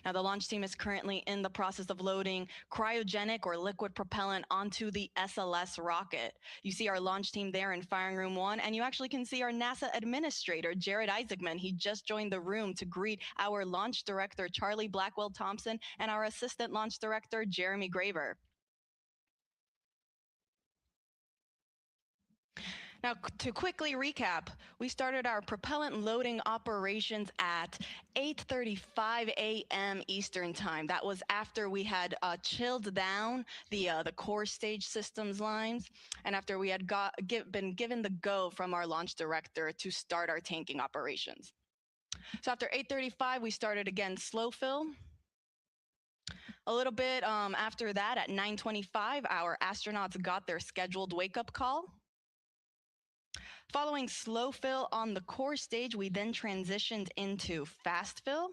Now, the launch team is currently in the process of loading cryogenic or liquid propellant onto the SLS rocket. You see our launch team there in Firing Room 1, and you actually can see our NASA administrator, Jared Isaacman. He just joined the room to greet our launch director, Charlie Blackwell Thompson, and our assistant launch director, Jeremy Graver. Now, to quickly recap, we started our propellant loading operations at 8:35 a.m. Eastern Time. That was after we had chilled down the core stage systems lines, and after we had been given the go from our launch director to start our tanking operations. So after 8:35, we started again slow fill. A little bit after that, at 9:25, our astronauts got their scheduled wake-up call. Following slow fill on the core stage, we then transitioned into fast fill.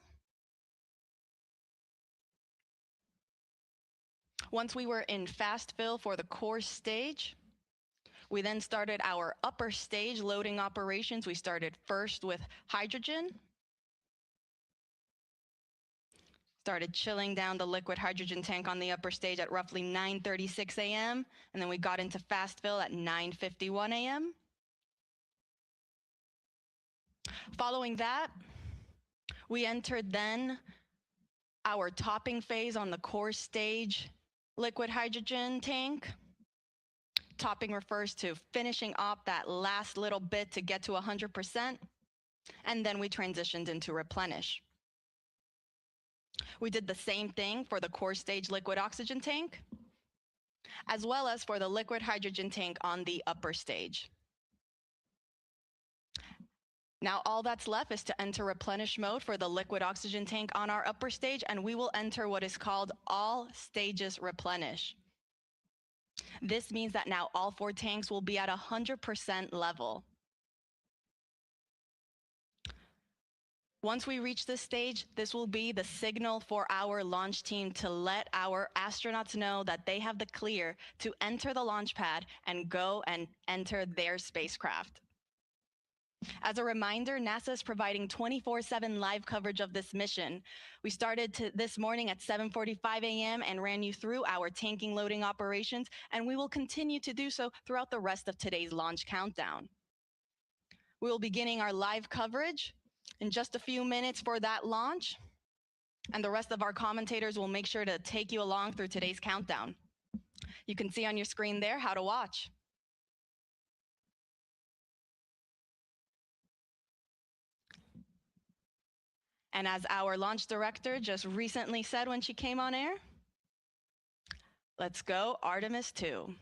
Once we were in fast fill for the core stage, we then started our upper stage loading operations. We started first with hydrogen. Started chilling down the liquid hydrogen tank on the upper stage at roughly 9:36 a.m. And then we got into fast fill at 9:51 a.m. Following that, we entered then our topping phase on the core stage liquid hydrogen tank. Topping refers to finishing off that last little bit to get to 100%, and then we transitioned into replenish. We did the same thing for the core stage liquid oxygen tank, as well as for the liquid hydrogen tank on the upper stage. Now all that's left is to enter replenish mode for the liquid oxygen tank on our upper stage, and we will enter what is called all stages replenish. This means that now all 4 tanks will be at 100% level. Once we reach this stage, this will be the signal for our launch team to let our astronauts know that they have the clear to enter the launch pad and go and enter their spacecraft. As a reminder, NASA is providing 24/7 live coverage of this mission. We started this morning at 7:45 a.m. and ran you through our tanking loading operations, and we will continue to do so throughout the rest of today's launch countdown. We will be beginning our live coverage in just a few minutes for that launch, and the rest of our commentators will make sure to take you along through today's countdown. You can see on your screen there how to watch. And as our launch director just recently said when she came on air, let's go Artemis 2.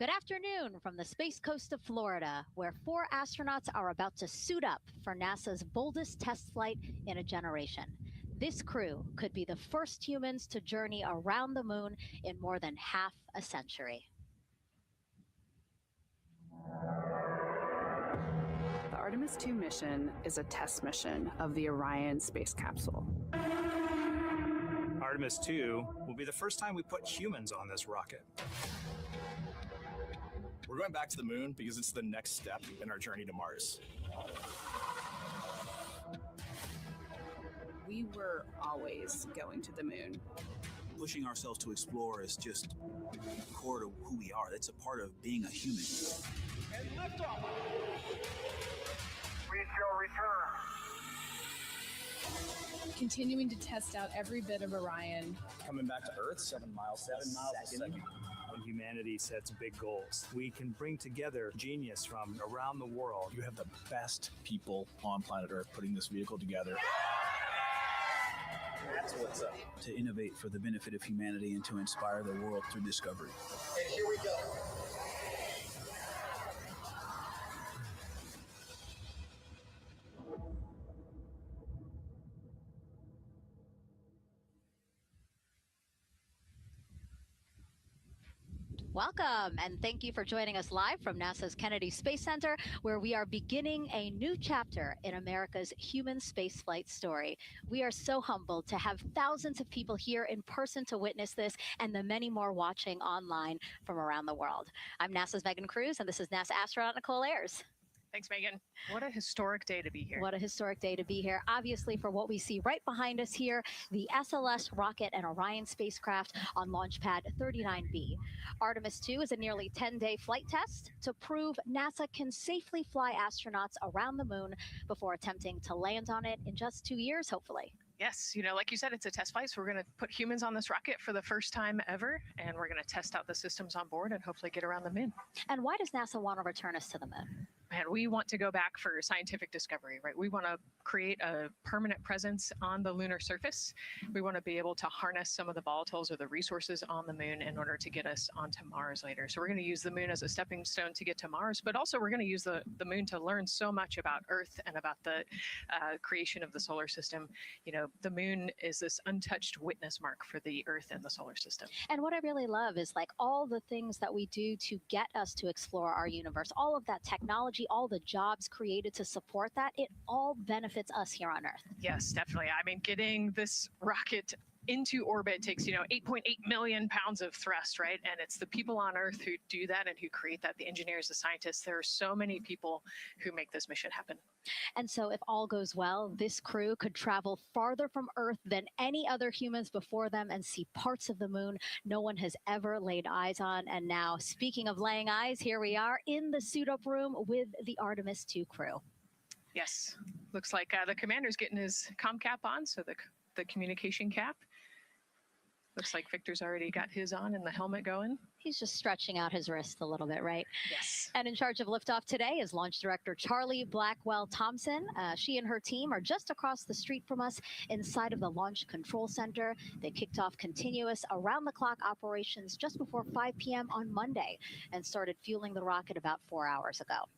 Good afternoon from the Space Coast of Florida, where 4 astronauts are about to suit up for NASA's boldest test flight in a generation. This crew could be the first humans to journey around the moon in more than half a century. The Artemis 2 mission is a test mission of the Orion space capsule. Artemis 2 will be the first time we put humans on this rocket. We're going back to the moon because it's the next step in our journey to Mars. We were always going to the moon. Pushing ourselves to explore is just core to who we are. That's a part of being a human. And liftoff! We shall return. Continuing to test out every bit of Orion. Coming back to Earth, 7 miles a second. When humanity sets big goals, we can bring together genius from around the world. You have the best people on planet Earth putting this vehicle together. That's what's up. To innovate for the benefit of humanity and to inspire the world through discovery. And here we go. Welcome, and thank you for joining us live from NASA's Kennedy Space Center, where we are beginning a new chapter in America's human spaceflight story. We are so humbled to have thousands of people here in person to witness this, and the many more watching online from around the world. I'm NASA's Megan Cruz, and this is NASA astronaut Nicole Ayers. Thanks, Megan. What a historic day to be here. What a historic day to be here. Obviously, for what we see right behind us here, the SLS rocket and Orion spacecraft on launch pad 39B. Artemis 2 is a nearly 10-day flight test to prove NASA can safely fly astronauts around the moon before attempting to land on it in just 2 years, hopefully. Yes, like you said, it's a test flight, so we're going to put humans on this rocket for the first time ever, and we're going to test out the systems on board and hopefully get around the moon. And why does NASA want to return us to the moon? And we want to go back for scientific discovery, right? We want to create a permanent presence on the lunar surface. We want to be able to harness some of the volatiles or the resources on the moon in order to get us onto Mars later. So we're going to use the moon as a stepping stone to get to Mars, but also we're going to use the moon to learn so much about Earth and about the creation of the solar system. The moon is this untouched witness mark for the Earth and the solar system. And what I really love is like all the things that we do to get us to explore our universe, all of that technology, all the jobs created to support that, it all benefits us here on Earth. Yes, definitely. I mean, getting this rocket into orbit takes, 8.8 million pounds of thrust, right? And it's the people on Earth who do that and who create that, the engineers, the scientists. There are so many people who make this mission happen. And so if all goes well, this crew could travel farther from Earth than any other humans before them and see parts of the moon no one has ever laid eyes on. And now, speaking of laying eyes, here we are in the suit-up room with the Artemis 2 crew. Yes, looks like the commander's getting his comm cap on, so the communication cap. Looks like Victor's already got his on and the helmet going. He's just stretching out his wrist a little bit, right? Yes. And in charge of liftoff today is Launch Director Charlie Blackwell Thompson. She and her team are just across the street from us inside of the Launch Control Center. They kicked off continuous around-the-clock operations just before 5 p.m. on Monday and started fueling the rocket about 4 hours ago.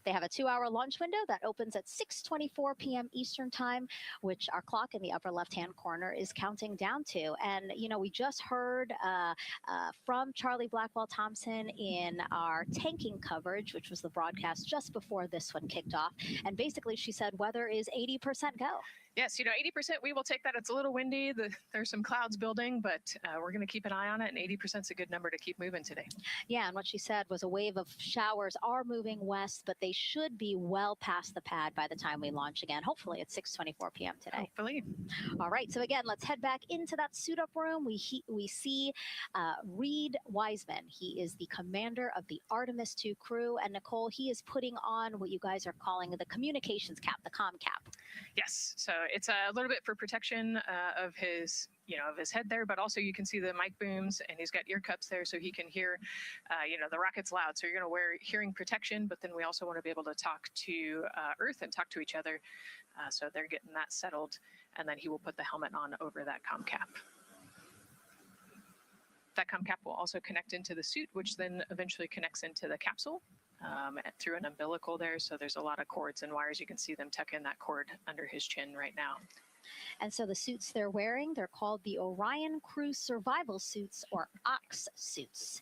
They have a 2-hour launch window that opens at 6:24 p.m. Eastern Time, which our clock in the upper left-hand corner is counting down to. And, we just heard from Charlie Blackwell Thompson in our tanking coverage, which was the broadcast just before this one kicked off. And basically, she said weather is 80% go. Yes, 80%, we will take that. It's a little windy. There's some clouds building, but we're going to keep an eye on it, and 80% is a good number to keep moving today. Yeah, and what she said was a wave of showers are moving west, but they should be well past the pad by the time we launch again, hopefully at 6:24 p.m. today. Hopefully. All right, so again, let's head back into that suit-up room. We see Reed Wiseman. He is the commander of the Artemis 2 crew, and Nicole, he is putting on what you guys are calling the communications cap, the comm cap. Yes, so it's a little bit for protection of his, of his head there, but also you can see the mic booms, and he's got ear cups there so he can hear, the rocket's loud. So you're going to wear hearing protection, but then we also want to be able to talk to Earth and talk to each other. So they're getting that settled, and then he will put the helmet on over that comm cap. That COM cap will also connect into the suit, which then eventually connects into the capsule through an umbilical there. So there's a lot of cords and wires. You can see them tuck in that cord under his chin right now. And so the suits they're wearing, they're called the Orion Crew Survival Suits, or OX suits.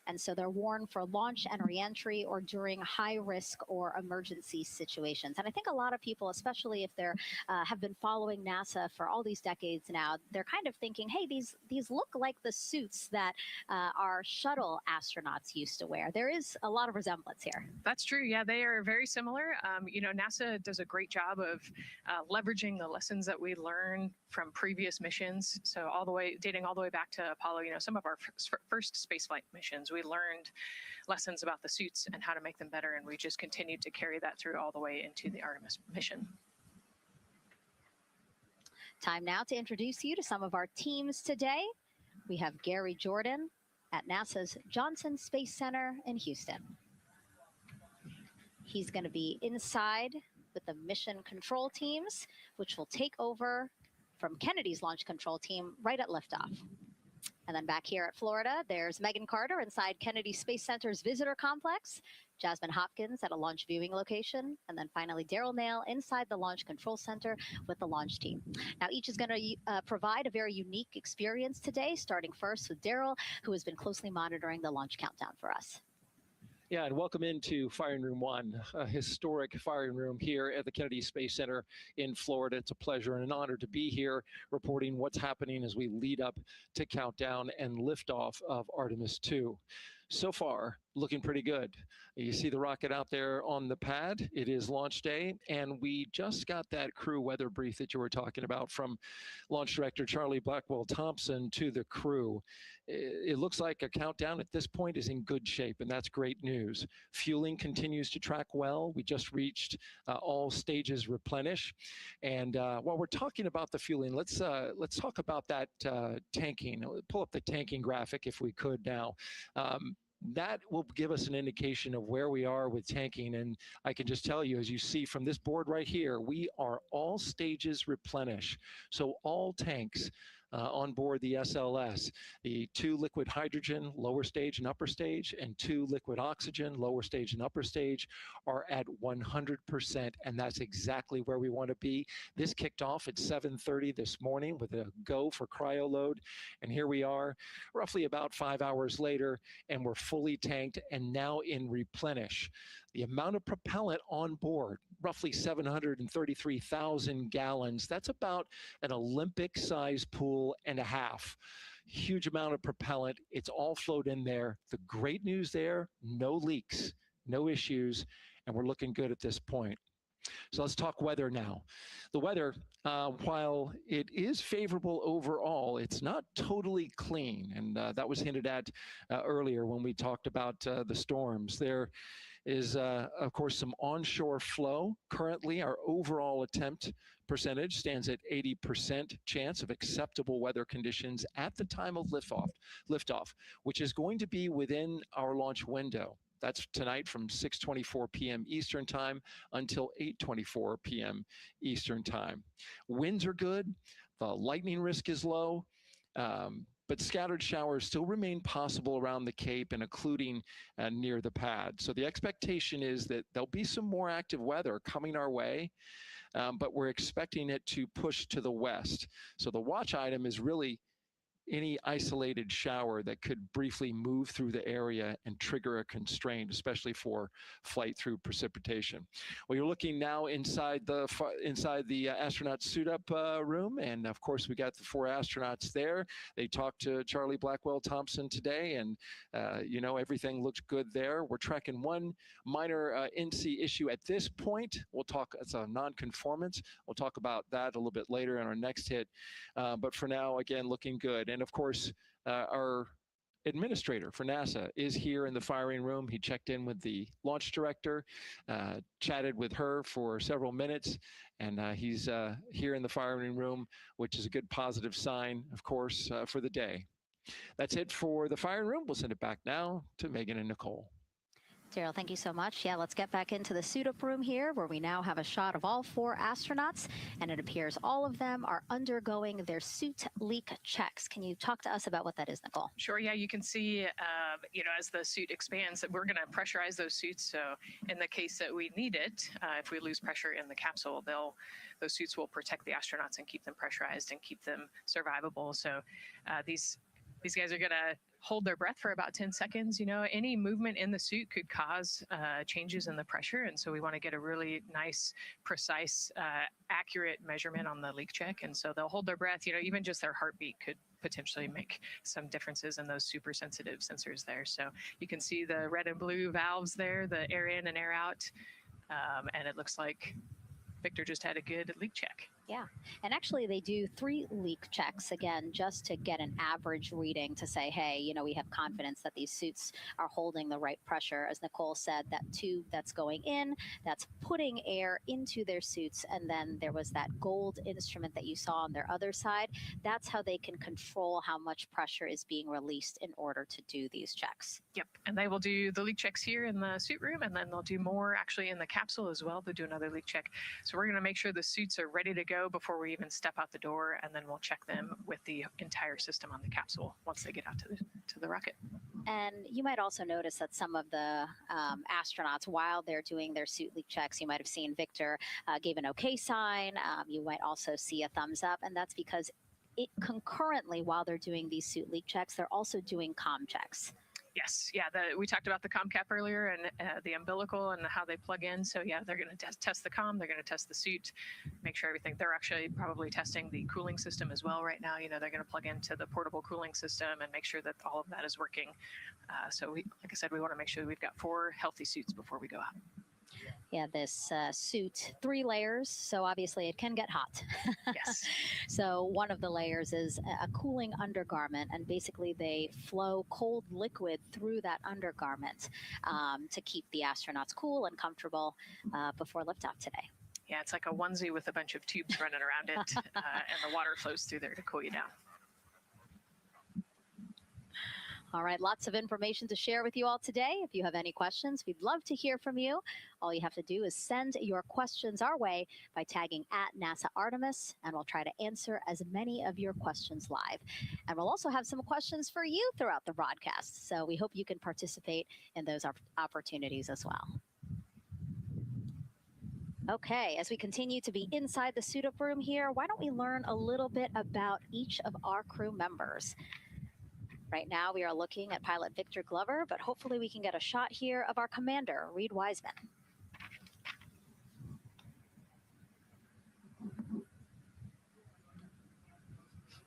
And so they're worn for launch and reentry or during high risk or emergency situations. And I think a lot of people, especially if they're have been following NASA for all these decades now, they're kind of thinking, hey, these look like the suits that our shuttle astronauts used to wear. There is a lot of resemblance here. That's true. Yeah, they are very similar. You know, NASA does a great job of leveraging the lessons that we learned from previous missions. So dating all the way back to Apollo, you know, some of our first spaceflight missions, we learned lessons about the suits and how to make them better. And we just continued to carry that through all the way into the Artemis mission. Time now to introduce you to some of our teams today. We have Gary Jordan at NASA's Johnson Space Center in Houston. He's going to be inside with the mission control teams, which will take over from Kennedy's launch control team right at liftoff. And then back here at Florida, there's Megan Carter inside Kennedy Space Center's visitor complex, Jasmine Hopkins at a launch viewing location, and then finally Daryl Nail inside the Launch Control Center with the launch team. Now, each is going to provide a very unique experience today, starting first with Daryl, who has been closely monitoring the launch countdown for us. Yeah, and welcome into Firing Room 1, a historic firing room here at the Kennedy Space Center in Florida. It's a pleasure and an honor to be here reporting what's happening as we lead up to countdown and liftoff of Artemis 2. So far, looking pretty good. You see the rocket out there on the pad. It is launch day, and we just got that crew weather brief that you were talking about from Launch Director Charlie Blackwell Thompson to the crew. It looks like a countdown at this point is in good shape, and that's great news. Fueling continues to track well. We just reached all stages replenish. And while we're talking about the fueling, let's talk about that tanking. Pull up the tanking graphic if we could now. That will give us an indication of where we are with tanking. And I can just tell you, as you see from this board right here, we are all stages replenish. So all tanks on board the SLS, the 2 liquid hydrogen, lower stage and upper stage, and 2 liquid oxygen, lower stage and upper stage, are at 100%, and that's exactly where we want to be. This kicked off at 7:30 this morning with a go for cryo load, and here we are roughly about 5 hours later, and we're fully tanked and now in replenish. The amount of propellant on board, roughly 733,000 gallons. That's about an Olympic-sized pool and a half. Huge amount of propellant. It's all flowed in there. The great news there, no leaks, no issues, and we're looking good at this point. So let's talk weather now. The weather, while it is favorable overall, it's not totally clean, and that was hinted at earlier when we talked about the storms. There is, of course, some onshore flow. Currently, our overall attempt percentage stands at 80% chance of acceptable weather conditions at the time of liftoff, which is going to be within our launch window. That's tonight from 6:24 p.m. Eastern Time until 8:24 p.m. Eastern Time. Winds are good. The lightning risk is low. But scattered showers still remain possible around the Cape and including near the pad. So the expectation is that there'll be some more active weather coming our way, but we're expecting it to push to the west. So the watch item is really any isolated shower that could briefly move through the area and trigger a constraint, especially for flight through precipitation. Well, you're looking now inside the astronaut suit-up room, and of course we got the 4 astronauts there. They talked to Charlie Blackwell Thompson today, and you know, everything looks good there. We're tracking one minor NC issue at this point. We'll talk, it's a non-conformance. We'll talk about that a little bit later in our next hit. But for now, again, looking good. And of course, our administrator for NASA is here in the firing room. He checked in with the launch director, chatted with her for several minutes, and he's here in the firing room, which is a good positive sign, of course, for the day. That's it for the firing room. We'll send it back now to Megan and Nicole. Daryl, thank you so much. Yeah, let's get back into the suit-up room here, where we now have a shot of all 4 astronauts, and it appears all of them are undergoing their suit leak checks. Can you talk to us about what that is, Nicole? Sure. Yeah, you can see, as the suit expands, that we're going to pressurize those suits. So in the case that we need it, if we lose pressure in the capsule, those suits will protect the astronauts and keep them pressurized and keep them survivable. So these guys are going to hold their breath for about 10 seconds. Any movement in the suit could cause changes in the pressure. And so we want to get a really nice, precise, accurate measurement on the leak check. And so they'll hold their breath. Even just their heartbeat could potentially make some differences in those super sensitive sensors there. So you can see the red and blue valves there, the air in and air out. And it looks like Victor just had a good leak check. Yeah, and actually they do 3 leak checks, again, just to get an average reading to say, hey, we have confidence that these suits are holding the right pressure. As Nicole said, that tube that's going in, that's putting air into their suits, and then there was that gold instrument that you saw on their other side. That's how they can control how much pressure is being released in order to do these checks. Yep, and they will do the leak checks here in the suit room, and then they'll do more actually in the capsule as well. They'll do another leak check. So we're going to make sure the suits are ready to go before we even step out the door, and then we'll check them with the entire system on the capsule once they get out to the rocket. And you might also notice that some of the astronauts, while they're doing their suit leak checks, you might have seen Victor gave an okay sign. You might also see a thumbs up, and that's because concurrently, while they're doing these suit leak checks, they're also doing comm checks. Yes, yeah, we talked about the comm cap earlier and the umbilical and how they plug in. So yeah, they're going to test the comm, they're going to test the suit, make sure everything. They're actually probably testing the cooling system as well right now. They're going to plug into the portable cooling system and make sure that all of that is working. So like I said, we want to make sure we've got 4 healthy suits before we go out. Yeah, this suit, 3 layers, so obviously it can get hot. Yes. So one of the layers is a cooling undergarment, and basically they flow cold liquid through that undergarment to keep the astronauts cool and comfortable before liftoff today. Yeah, it's like a onesie with a bunch of tubes running around it, and the water flows through there to cool you down. All right, lots of information to share with you all today. If you have any questions, we'd love to hear from you. All you have to do is send your questions our way by tagging @NASA Artemis, and we'll try to answer as many of your questions live. And we'll also have some questions for you throughout the broadcast, so we hope you can participate in those opportunities as well. Okay, as we continue to be inside the suit-up room here, why don't we learn a little bit about each of our crew members? Right now, we are looking at pilot Victor Glover, but hopefully we can get a shot here of our commander, Reed Wiseman.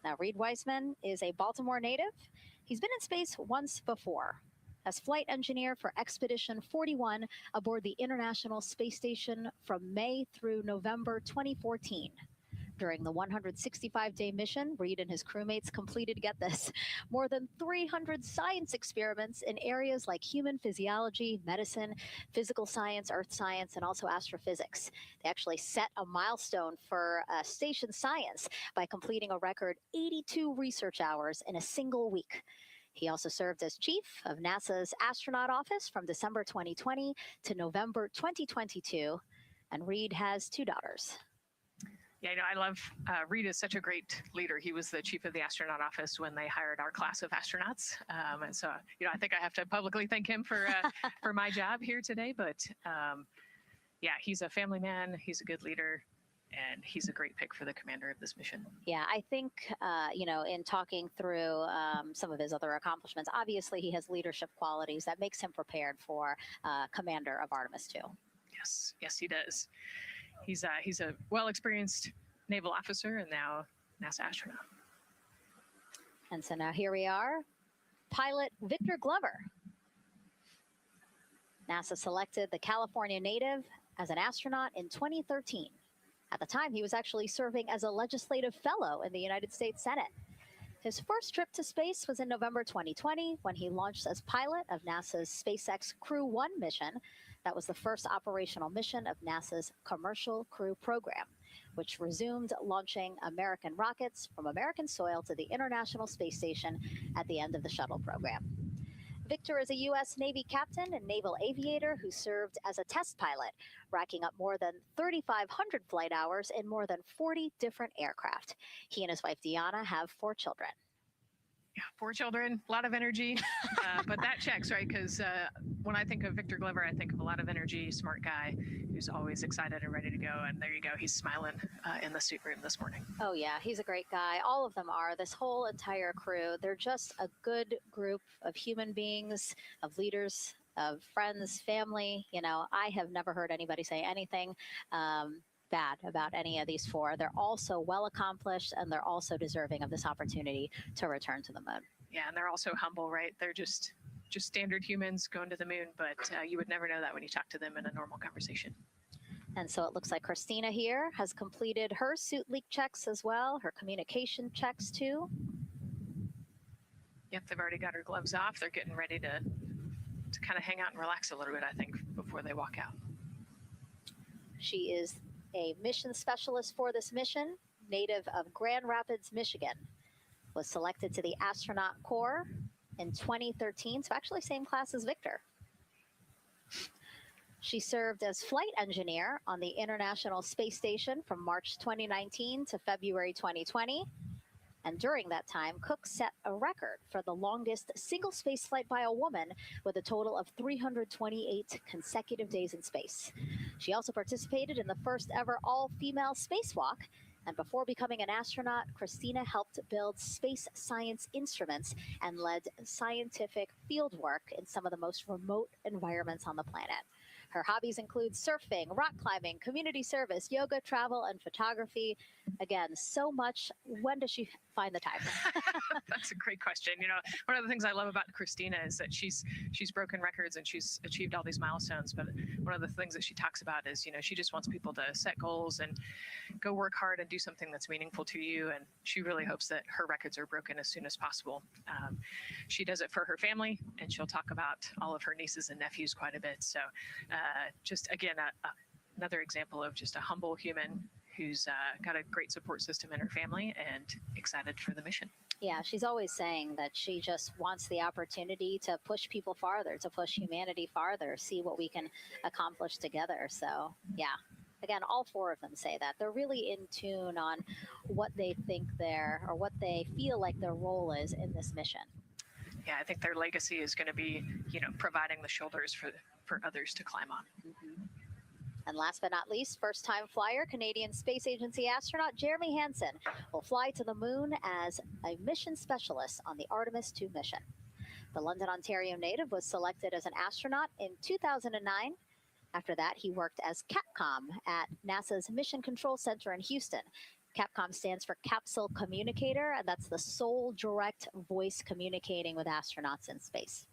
Now, Reed Wiseman is a Baltimore native. He's been in space once before as flight engineer for Expedition 41 aboard the International Space Station from May through November 2014. During the 165-day mission, Reed and his crewmates completed, get this, more than 300 science experiments in areas like human physiology, medicine, physical science, earth science, and also astrophysics. They actually set a milestone for station science by completing a record 82 research hours in a single week. He also served as chief of NASA's astronaut office from December 2020 to November 2022, and Reed has 2 daughters. Yeah, I love Reed is such a great leader. He was the chief of the astronaut office when they hired our class of astronauts. And so, I think I have to publicly thank him for my job here today. But yeah, he's a family man. He's a good leader. And he's a great pick for the commander of this mission. Yeah, I think, in talking through some of his other accomplishments, obviously he has leadership qualities that makes him prepared for commander of Artemis 2. Yes, he does. He's a well-experienced naval officer and now NASA astronaut. And so now here we are, pilot Victor Glover. NASA selected the California native as an astronaut in 2013. At the time, he was actually serving as a legislative fellow in the United States Senate. His first trip to space was in November 2020 when he launched as pilot of NASA's SpaceX Crew 1 mission. That was the first operational mission of NASA's Commercial Crew Program, which resumed launching American rockets from American soil to the International Space Station at the end of the shuttle program. Victor is a U.S. Navy captain and naval aviator who served as a test pilot, racking up more than 3,500 flight hours in more than 40 different aircraft. He and his wife, Deanna, have 4 children. Yeah, 4 children, a lot of energy, but that checks, right? Because when I think of Victor Glover, I think of a lot of energy, smart guy who's always excited and ready to go. And there you go, he's smiling in the suit room this morning. Oh yeah, he's a great guy. All of them are. This whole entire crew, they're just a good group of human beings, of leaders, of friends, family. You know, I have never heard anybody say anything bad about any of these 4. They're also well accomplished, and they're also deserving of this opportunity to return to the moon. Yeah, and they're also humble, right? They're just standard humans going to the moon, but you would never know that when you talk to them in a normal conversation. And so it looks like Christina here has completed her suit leak checks as well, her communication checks too. Yep, they've already got her gloves off. They're getting ready to kind of hang out and relax a little bit, I think, before they walk out. She is a mission specialist for this mission, native of Grand Rapids, Michigan, was selected to the astronaut corps in 2013, so actually same class as Victor. She served as flight engineer on the International Space Station from March 2019 to February 2020. And during that time, Cook set a record for the longest single space flight by a woman with a total of 328 consecutive days in space. She also participated in the first ever all-female spacewalk. And before becoming an astronaut, Christina helped build space science instruments and led scientific field work in some of the most remote environments on the planet. Her hobbies include surfing, rock climbing, community service, yoga, travel, and photography. Again, so much. When does she find the time? That's a great question. You know, one of the things I love about Christina is that she's broken records and she's achieved all these milestones. But one of the things that she talks about is, you know, she just wants people to set goals and go work hard and do something that's meaningful to you. And she really hopes that her records are broken as soon as possible. She does it for her family, and she'll talk about all of her nieces and nephews quite a bit. So just, again, another example of just a humble human who's got a great support system in her family and excited for the mission. Yeah, she's always saying that she just wants the opportunity to push people farther, to push humanity farther, see what we can accomplish together. So, yeah. Again, all 4 of them say that. They're really in tune on what they think or what they feel like their role is in this mission. Yeah, I think their legacy is going to be, you know, providing the shoulders for others to climb on. Mm-hmm. And last but not least, first-time flyer, Canadian Space Agency astronaut Jeremy Hansen will fly to the moon as a mission specialist on the Artemis 2 mission. The London, Ontario native was selected as an astronaut in 2009. After that, he worked as Capcom at NASA's Mission Control Center in Houston. Capcom stands for Capsule Communicator, and that's the sole direct voice communicating with astronauts in space.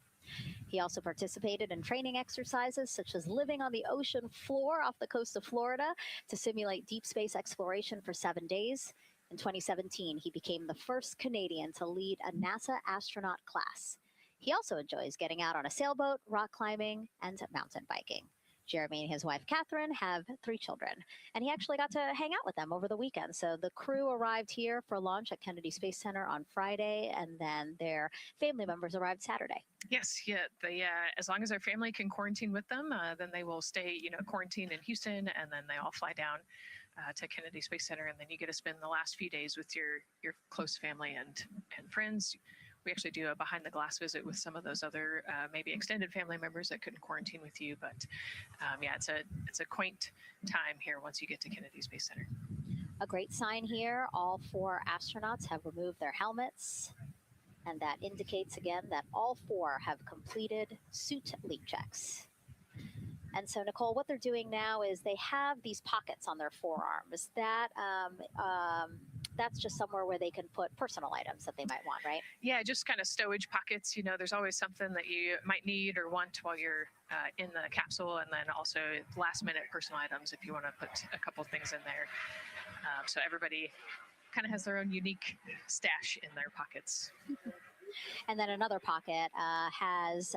He also participated in training exercises such as living on the ocean floor off the coast of Florida to simulate deep space exploration for 7 days. In 2017, he became the first Canadian to lead a NASA astronaut class. He also enjoys getting out on a sailboat, rock climbing, and mountain biking. Jeremy and his wife, Catherine, have 3 children, and he actually got to hang out with them over the weekend. So the crew arrived here for launch at Kennedy Space Center on Friday, and then their family members arrived Saturday. Yes, yeah. They, as long as their family can quarantine with them, then they will stay, you know, quarantined in Houston, and then they all fly down to Kennedy Space Center, and then you get to spend the last few days with your close family and friends. We actually do a behind the glass visit with some of those other maybe extended family members that couldn't quarantine with you. But yeah, it's a quaint time here once you get to Kennedy Space Center. A great sign here, all 4 astronauts have removed their helmets. And that indicates again that all 4 have completed suit leak checks. And so, Nicole, what they're doing now is they have these pockets on their forearms. That's just somewhere where they can put personal items that they might want, right? Yeah, just kind of stowage pockets. You know, there's always something that you might need or want while you're in the capsule, and then also last-minute personal items if you want to put a couple things in there. So everybody kind of has their own unique stash in their pockets. And then another pocket has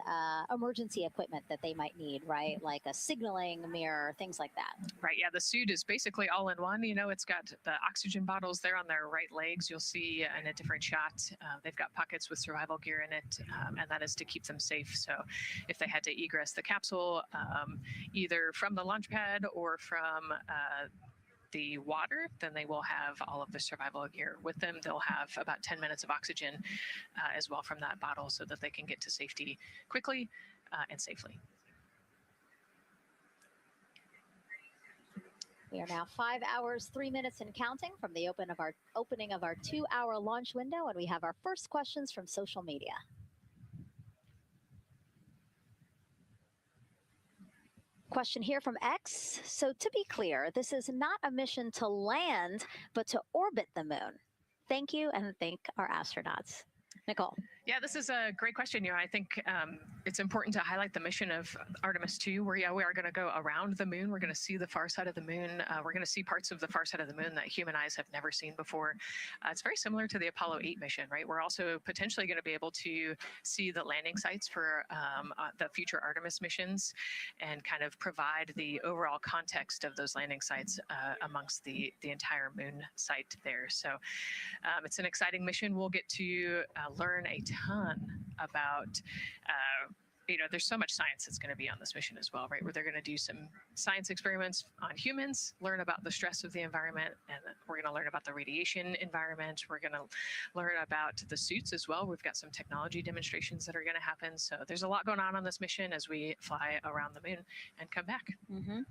emergency equipment that they might need, right? Like a signaling mirror, things like that. Right. Yeah. The suit is basically all in one. You know, it's got the oxygen bottles there on their right legs. You'll see in a different shot, they've got pockets with survival gear in it, and that is to keep them safe. So if they had to egress the capsule, either from the launch pad or from the water, then they will have all of the survival gear with them. They'll have about 10 minutes of oxygen as well from that bottle so that they can get to safety quickly and safely. We are now 5 hours, 3 minutes and counting from the opening of our 2-hour launch window, and we have our first questions from social media. Question here from X. So to be clear, this is not a mission to land, but to orbit the moon. Thank you, and thank our astronauts. Nicole. Yeah, this is a great question. You know, I think it's important to highlight the mission of Artemis 2, where we are going to go around the moon. We're going to see the far side of the moon. We're going to see parts of the far side of the moon that human eyes have never seen before. It's very similar to the Apollo 8 mission, right? We're also potentially going to be able to see the landing sites for the future Artemis missions and kind of provide the overall context of those landing sites amongst the entire moon site there. So it's an exciting mission. We'll get to learn a ton about, you know, there's so much science that's going to be on this mission as well, right? Where they're going to do some science experiments on humans, learn about the stress of the environment, and we're going to learn about the radiation environment. We're going to learn about the suits as well. We've got some technology demonstrations that are going to happen. So there's a lot going on this mission as we fly around the moon and come back. Mm-hmm.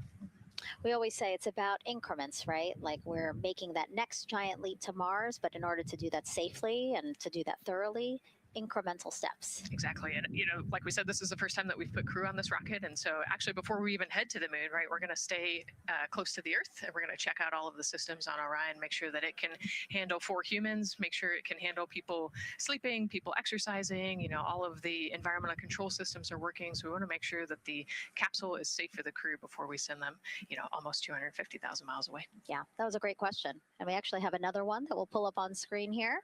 We always say it's about increments, right? Like we're making that next giant leap to Mars, but in order to do that safely and to do that thoroughly, incremental steps. Exactly. And, you know, like we said, this is the first time that we've put crew on this rocket. And so actually, before we even head to the moon, right, we're going to stay close to the Earth, and we're going to check out all of the systems on Orion, make sure that it can handle 4 humans, make sure it can handle people sleeping, people exercising, you know, all of the environmental control systems are working. So we want to make sure that the capsule is safe for the crew before we send them, you know, almost 250,000 miles away. Yeah, that was a great question. And we actually have another one that we'll pull up on screen here.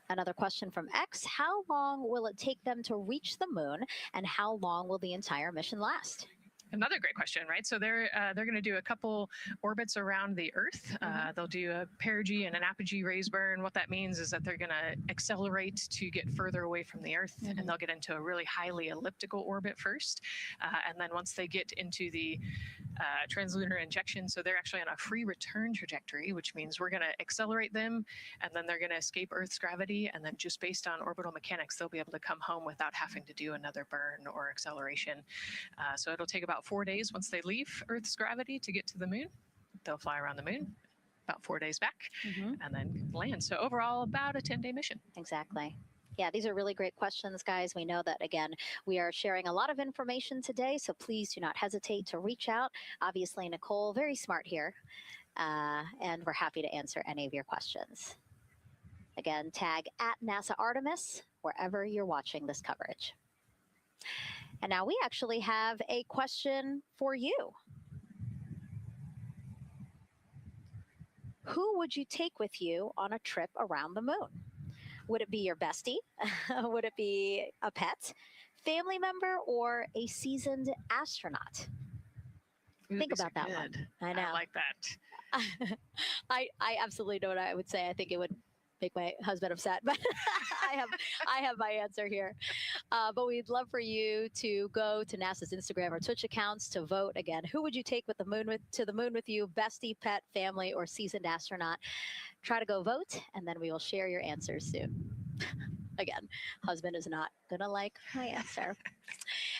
Another question from X. How long will it take them to reach the moon, and how long will the entire mission last? Another great question, right? So they're going to do a couple orbits around the Earth. They'll do a perigee and an apogee raise burn. What that means is that they're going to accelerate to get further away from the Earth, and they'll get into a really highly elliptical orbit first. And then once they get into the translunar injection, so they're actually on a free return trajectory, which means we're going to accelerate them, and then they're going to escape Earth's gravity, and then just based on orbital mechanics, they'll be able to come home without having to do another burn or acceleration. So it'll take about 4 days once they leave Earth's gravity to get to the moon. They'll fly around the moon, about 4 days back, and then land. So overall, about a 10-day mission. Exactly. Yeah, these are really great questions, guys. We know that, again, we are sharing a lot of information today, so please do not hesitate to reach out. Obviously, Nicole, very smart here, and we're happy to answer any of your questions. Again, tag @NASA Artemis wherever you're watching this coverage. And now we actually have a question for you. Who would you take with you on a trip around the moon? Would it be your bestie? Would it be a pet, family member, or a seasoned astronaut? Think about that one. I know. I like that. I absolutely know what I would say. I think it would make my husband upset, but I have my answer here. But we'd love for you to go to NASA's Instagram or Twitch accounts to vote. Again, who would you take to the moon with you? Bestie, pet, family, or seasoned astronaut? Try to go vote, and then we will share your answers soon. Again, husband is not gonna like my answer.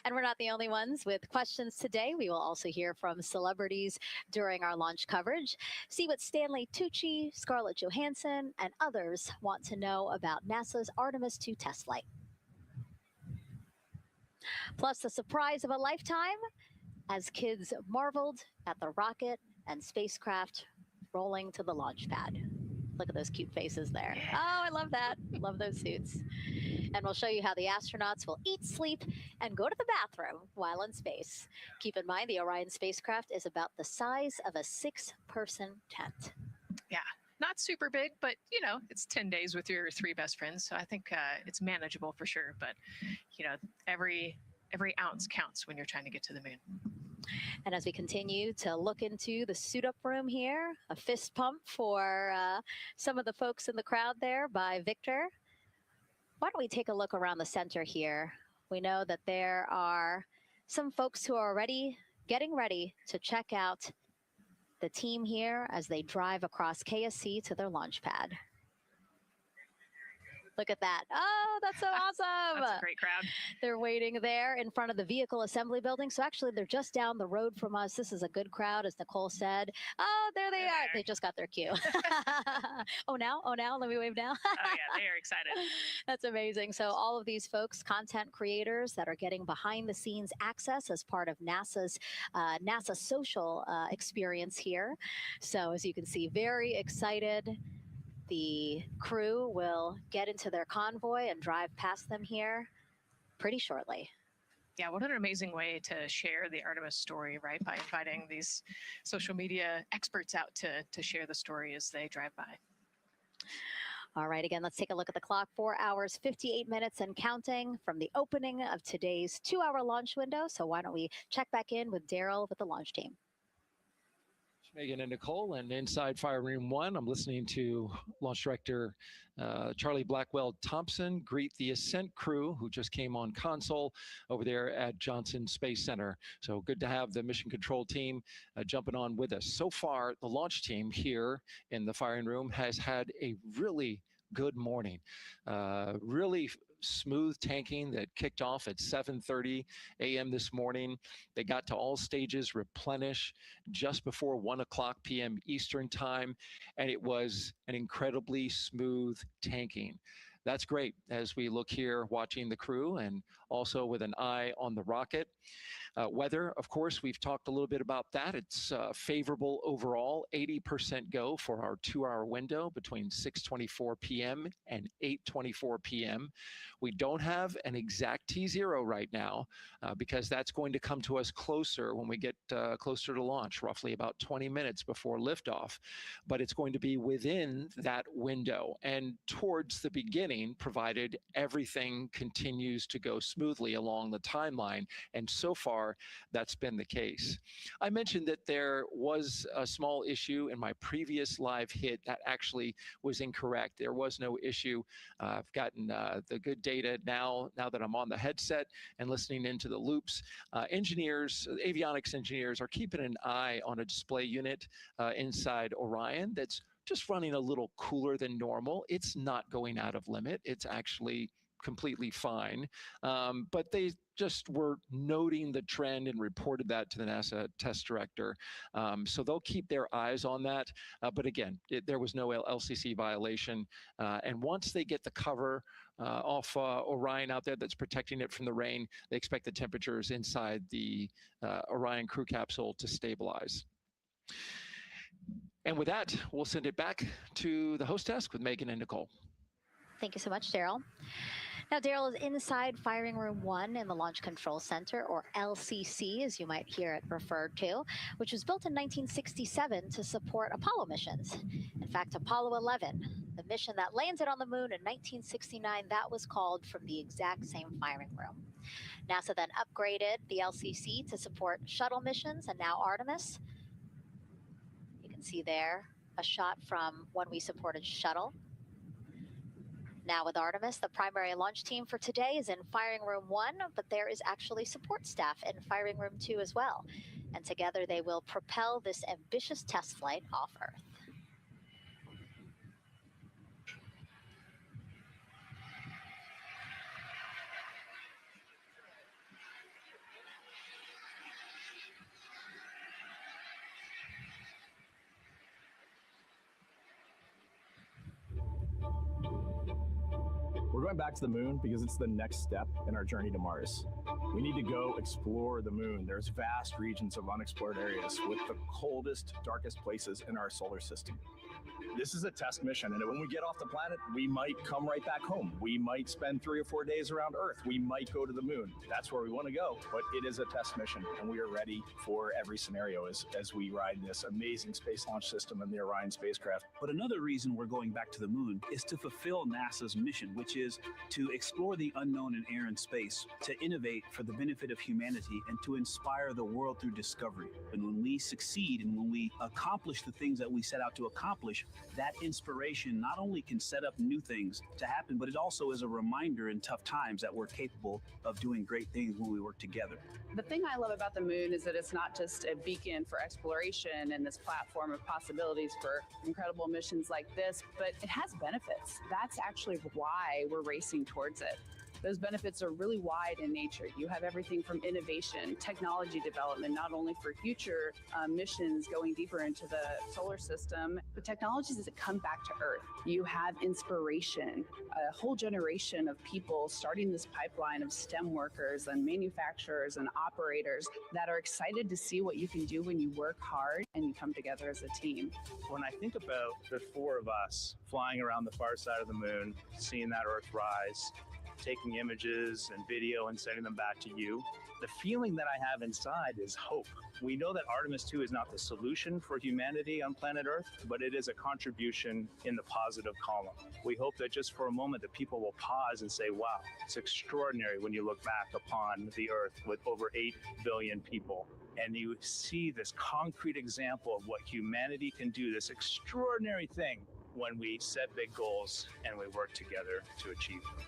And we're not the only ones with questions today. We will also hear from celebrities during our launch coverage. See what Stanley Tucci, Scarlett Johansson, and others want to know about NASA's Artemis 2 test flight. Plus the surprise of a lifetime as kids marveled at the rocket and spacecraft rolling to the launch pad. Look at those cute faces there. Oh, I love that. Love those suits. And we'll show you how the astronauts will eat, sleep, and go to the bathroom while in space. Keep in mind, the Orion spacecraft is about the size of a 6-person tent. Yeah. not super big, but it's 10 days with your 3 best friends. So I think it's manageable for sure. But, every ounce counts when you're trying to get to the moon. And as we continue to look into the suit up room here, a fist pump for some of the folks in the crowd there by Victor. Why don't we take a look around the center here? We know that there are some folks who are already getting ready to check out the team here as they drive across KSC to their launch pad. Look at that. Oh, that's so awesome. That's a great crowd. They're waiting there in front of the vehicle assembly building. So actually, they're just down the road from us. This is a good crowd, as Nicole said. Oh, there they are. They just got their cue. Oh, now? Let me wave now. Oh, yeah, they are excited. That's amazing. So all of these folks, content creators that are getting behind the scenes access as part of NASA's NASA social experience here. So as you can see, very excited. The crew will get into their convoy and drive past them here pretty shortly. Yeah, what an amazing way to share the Artemis story, right? By inviting these social media experts out to share the story as they drive by. All right, again, let's take a look at the clock. 4 hours, 58 minutes and counting from the opening of today's 2-hour launch window. So why don't we check back in with Daryl with the launch team. Megan and Nicole, and inside Fire Room 1, I'm listening to Launch Director Charlie Blackwell Thompson greet the Ascent crew who just came on console over there at Johnson Space Center. So good to have the mission control team jumping on with us. So far, the launch team here in the firing room has had a really good morning. Really smooth tanking that kicked off at 7:30 a.m. this morning. They got to all stages replenish just before 1 o'clock p.m. Eastern time, and it was an incredibly smooth tanking. That's great as we look here watching the crew and also with an eye on the rocket. Weather, of course, we've talked a little bit about that. It's favorable overall, 80% go for our 2-hour window between 6:24 p.m. and 8:24 p.m. We don't have an exact T0 right now because that's going to come to us closer when we get closer to launch, roughly about 20 minutes before liftoff. But it's going to be within that window and towards the beginning, provided everything continues to go smoothly along the timeline. And so far, that's been the case. I mentioned that there was a small issue in my previous live hit that actually was incorrect. There was no issue. I've gotten the good data now that I'm on the headset and listening into the loops. Avionics engineers are keeping an eye on a display unit inside Orion that's just running a little cooler than normal. It's not going out of limit. It's actually completely fine. But they just were noting the trend and reported that to the NASA test director. So they'll keep their eyes on that. But again, there was no LCC violation. And once they get the cover off Orion out there that's protecting it from the rain, they expect the temperatures inside the Orion crew capsule to stabilize. And with that, we'll send it back to the host desk with Megan and Nicole. Thank you so much, Daryl. Now, Daryl is inside Firing Room 1 in the Launch Control Center, or LCC, as you might hear it referred to, which was built in 1967 to support Apollo missions. In fact, Apollo 11, the mission that landed on the moon in 1969, that was called from the exact same firing room. NASA then upgraded the LCC to support shuttle missions, and now Artemis. You can see there a shot from when we supported shuttle. Now with Artemis, the primary launch team for today is in Firing Room 1, but there is actually support staff in Firing Room 2 as well. And together they will propel this ambitious test flight off Earth. We're going back to the moon because it's the next step in our journey to Mars. We need to go explore the moon. There's vast regions of unexplored areas with the coldest, darkest places in our solar system. This is a test mission, and when we get off the planet, we might come right back home. We might spend 3 or 4 days around Earth. We might go to the moon. That's where we want to go, but it is a test mission, and we are ready for every scenario as we ride this amazing space launch system and the Orion spacecraft. But another reason we're going back to the moon is to fulfill NASA's mission, which is to explore the unknown in air and space, to innovate for the benefit of humanity, and to inspire the world through discovery. And when we succeed and when we accomplish the things that we set out to accomplish, that inspiration not only can set up new things to happen, but it also is a reminder in tough times that we're capable of doing great things when we work together. The thing I love about the moon is that it's not just a beacon for exploration and this platform of possibilities for incredible missions like this, but it has benefits. That's actually why we're racing towards it. Those benefits are really wide in nature. You have everything from innovation, technology development, not only for future missions going deeper into the solar system, but technologies that come back to Earth. You have inspiration, a whole generation of people starting this pipeline of STEM workers and manufacturers and operators that are excited to see what you can do when you work hard and you come together as a team. When I think about the 4 of us flying around the far side of the moon, seeing that Earth rise, taking images and video and sending them back to you, the feeling that I have inside is hope. We know that Artemis 2 is not the solution for humanity on planet Earth, but it is a contribution in the positive column. We hope that just for a moment that people will pause and say, wow, it's extraordinary when you look back upon the Earth with over 8 billion people. And you see this concrete example of what humanity can do, this extraordinary thing when we set big goals and we work together to achieve them.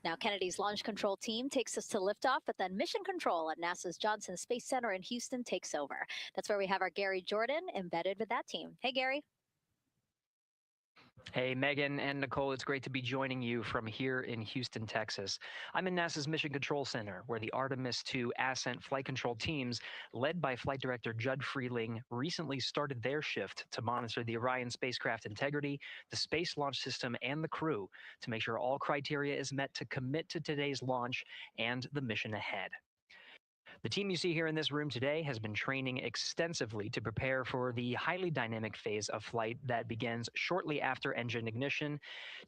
Now, Kennedy's launch control team takes us to liftoff, but then mission control at NASA's Johnson Space Center in Houston takes over. That's where we have our Gary Jordan embedded with that team. Hey, Gary. Hey, Megan and Nicole, it's great to be joining you from here in Houston, Texas. I'm in NASA's Mission Control Center, where the Artemis II Ascent flight control teams, led by Flight Director Judd Freeling, recently started their shift to monitor the Orion spacecraft integrity, the Space Launch System, and the crew to make sure all criteria is met to commit to today's launch and the mission ahead. The team you see here in this room today has been training extensively to prepare for the highly dynamic phase of flight that begins shortly after engine ignition.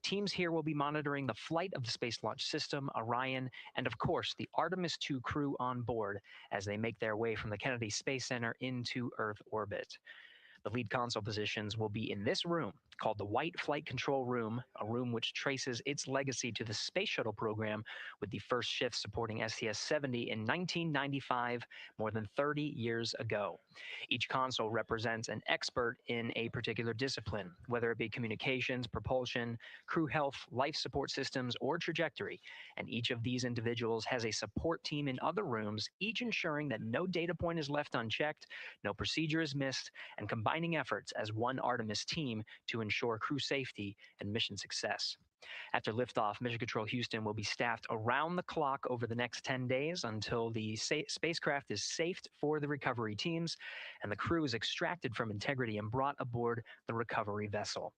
Teams here will be monitoring the flight of the Space Launch System, Orion, and of course the Artemis II crew on board as they make their way from the Kennedy Space Center into Earth orbit. The lead console positions will be in this room, called the White Flight Control Room, a room which traces its legacy to the Space Shuttle program, with the first shift supporting STS-70 in 1995, more than 30 years ago. Each console represents an expert in a particular discipline, whether it be communications, propulsion, crew health, life support systems, or trajectory. And each of these individuals has a support team in other rooms, each ensuring that no data point is left unchecked, no procedure is missed, and combining efforts as one Artemis team to ensure crew safety and mission success. After liftoff, Mission Control Houston will be staffed around the clock over the next 10 days until the spacecraft is safed for the recovery teams and the crew is extracted from integrity and brought aboard the recovery vessel.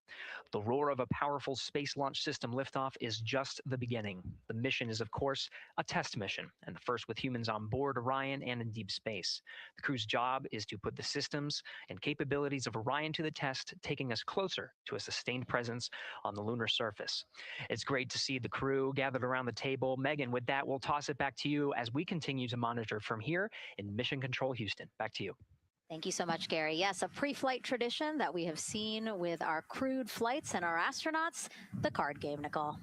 The roar of a powerful Space Launch System liftoff is just the beginning. The mission is, of course, a test mission, and the first with humans on board Orion and in deep space. The crew's job is to put the systems and capabilities of Orion to the test, taking us closer to a sustained presence on the lunar surface. It's great to see the crew gathered around the table. Megan, with that, we'll toss it back to you as we continue to monitor from here in Mission Control Houston. Back to you. Thank you so much, Gary. Yes, a pre-flight tradition that we have seen with our crewed flights and our astronauts, the card game, Nicole.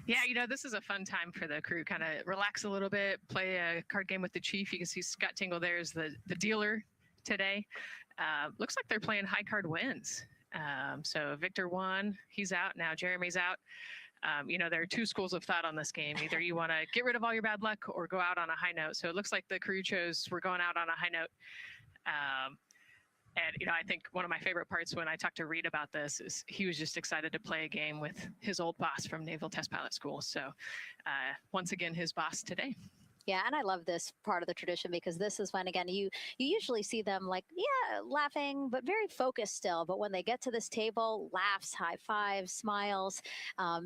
Yeah, you know, this is a fun time for the crew. Kind of relax a little bit, play a card game with the chief. You can see Scott Tingle there is the dealer today. Looks like they're playing high card wins. So Victor won, he's out, now Jeremy's out. You know, there are two schools of thought on this game. Either you want to get rid of all your bad luck or go out on a high note. So it looks like the crew chose we're going out on a high note. And, you know, I think one of my favorite parts when I talked to Reed about this is he was just excited to play a game with his old boss from Naval Test Pilot School. So once again, his boss today. Yeah, and I love this part of the tradition because this is when, again, you usually see them like, yeah, laughing, but very focused still. But when they get to this table, laughs, high fives, smiles,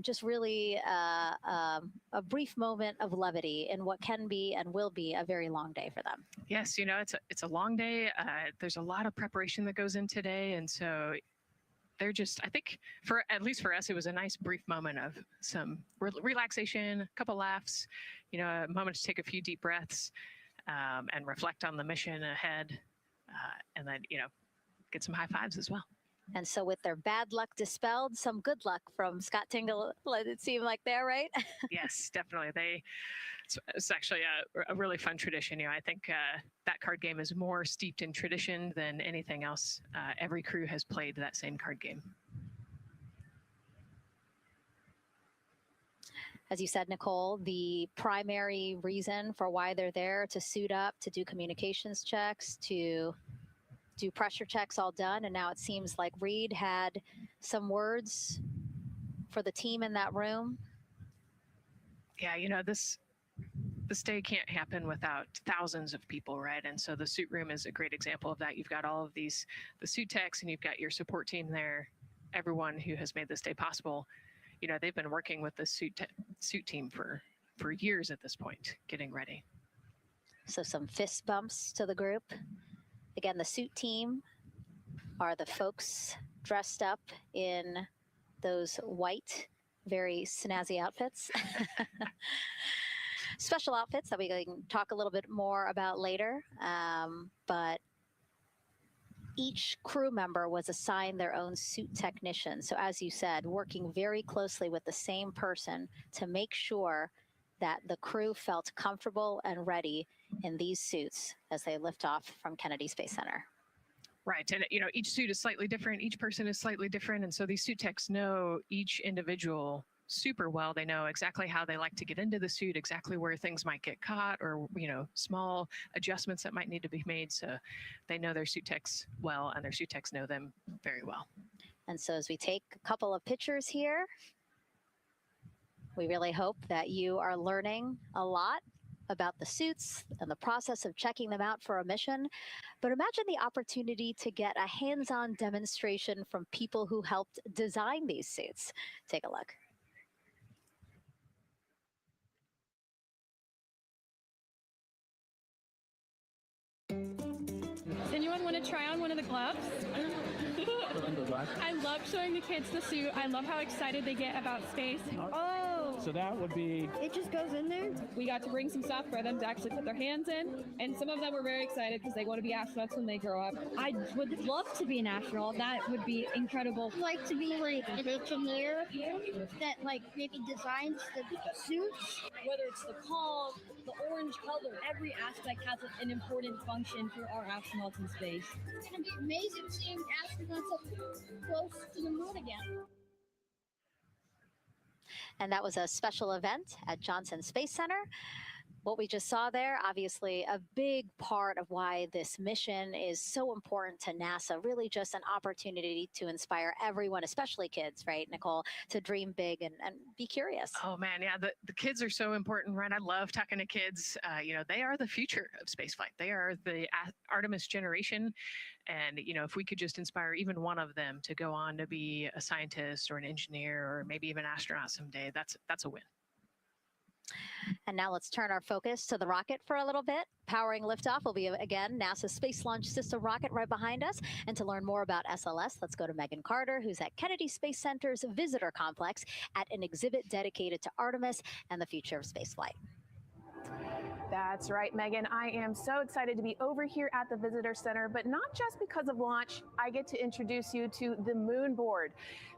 just really a brief moment of levity in what can be and will be a very long day for them. Yes, it's a long day. There's a lot of preparation that goes in today, and so they're just, I think, at least for us, it was a nice brief moment of some relaxation, a couple laughs, a moment to take a few deep breaths and reflect on the mission ahead, and then, get some high fives as well. And so with their bad luck dispelled, some good luck from Scott Tingle, it seemed like there, right? Yes, definitely. It's actually a really fun tradition. I think that card game is more steeped in tradition than anything else. Every crew has played that same card game. As you said, Nicole, the primary reason for why they're there to suit up, to do communications checks, to do pressure checks all done. And now it seems like Reed had some words for the team in that room. Yeah, this day can't happen without thousands of people, right? And so the suit room is a great example of that. You've got all of the suit techs, and you've got your support team there, everyone who has made this day possible. They've been working with the suit team for years at this point, getting ready. So some fist bumps to the group. Again, the suit team are the folks dressed up in those white, very snazzy outfits. Special outfits that we can talk a little bit more about later. But each crew member was assigned their own suit technician. So as you said, working very closely with the same person to make sure that the crew felt comfortable and ready in these suits as they lift off from Kennedy Space Center. Right. And, each suit is slightly different. Each person is slightly different. And so these suit techs know each individual super well. They know exactly how they like to get into the suit, exactly where things might get caught, or, small adjustments that might need to be made. So they know their suit techs well, and their suit techs know them very well. And so as we take a couple of pictures here, we really hope that you are learning a lot about the suits and the process of checking them out for a mission. But imagine the opportunity to get a hands-on demonstration from people who helped design these suits. Take a look. Does anyone want to try on one of the gloves? I love showing the kids the suit. I love how excited they get about space. Oh! So that would be... It just goes in there? We got to bring some stuff for them to actually put their hands in, and some of them were very excited because they want to be astronauts when they grow up. I would love to be an astronaut. That would be incredible. I'd like to be like an engineer that like maybe designs the suits. Whether it's the calm, the orange color, every aspect has an important function for our astronauts in space. It's going to be amazing seeing astronauts up close to the moon again. And that was a special event at Johnson Space Center. What we just saw there, obviously a big part of why this mission is so important to NASA, really just an opportunity to inspire everyone, especially kids, right, Nicole, to dream big and be curious. Oh man, yeah, the kids are so important, right? I love talking to kids. They are the future of spaceflight. They are the Artemis generation. And, if we could just inspire even one of them to go on to be a scientist or an engineer or maybe even an astronaut someday, that's a win. And now let's turn our focus to the rocket for a little bit. Powering liftoff will be, again, NASA's Space Launch System rocket right behind us. And to learn more about SLS, let's go to Megan Carter, who's at Kennedy Space Center's Visitor Complex at an exhibit dedicated to Artemis and the future of spaceflight. That's right, Megan. I am so excited to be over here at the Visitor Center, but not just because of launch. I get to introduce you to the moon board.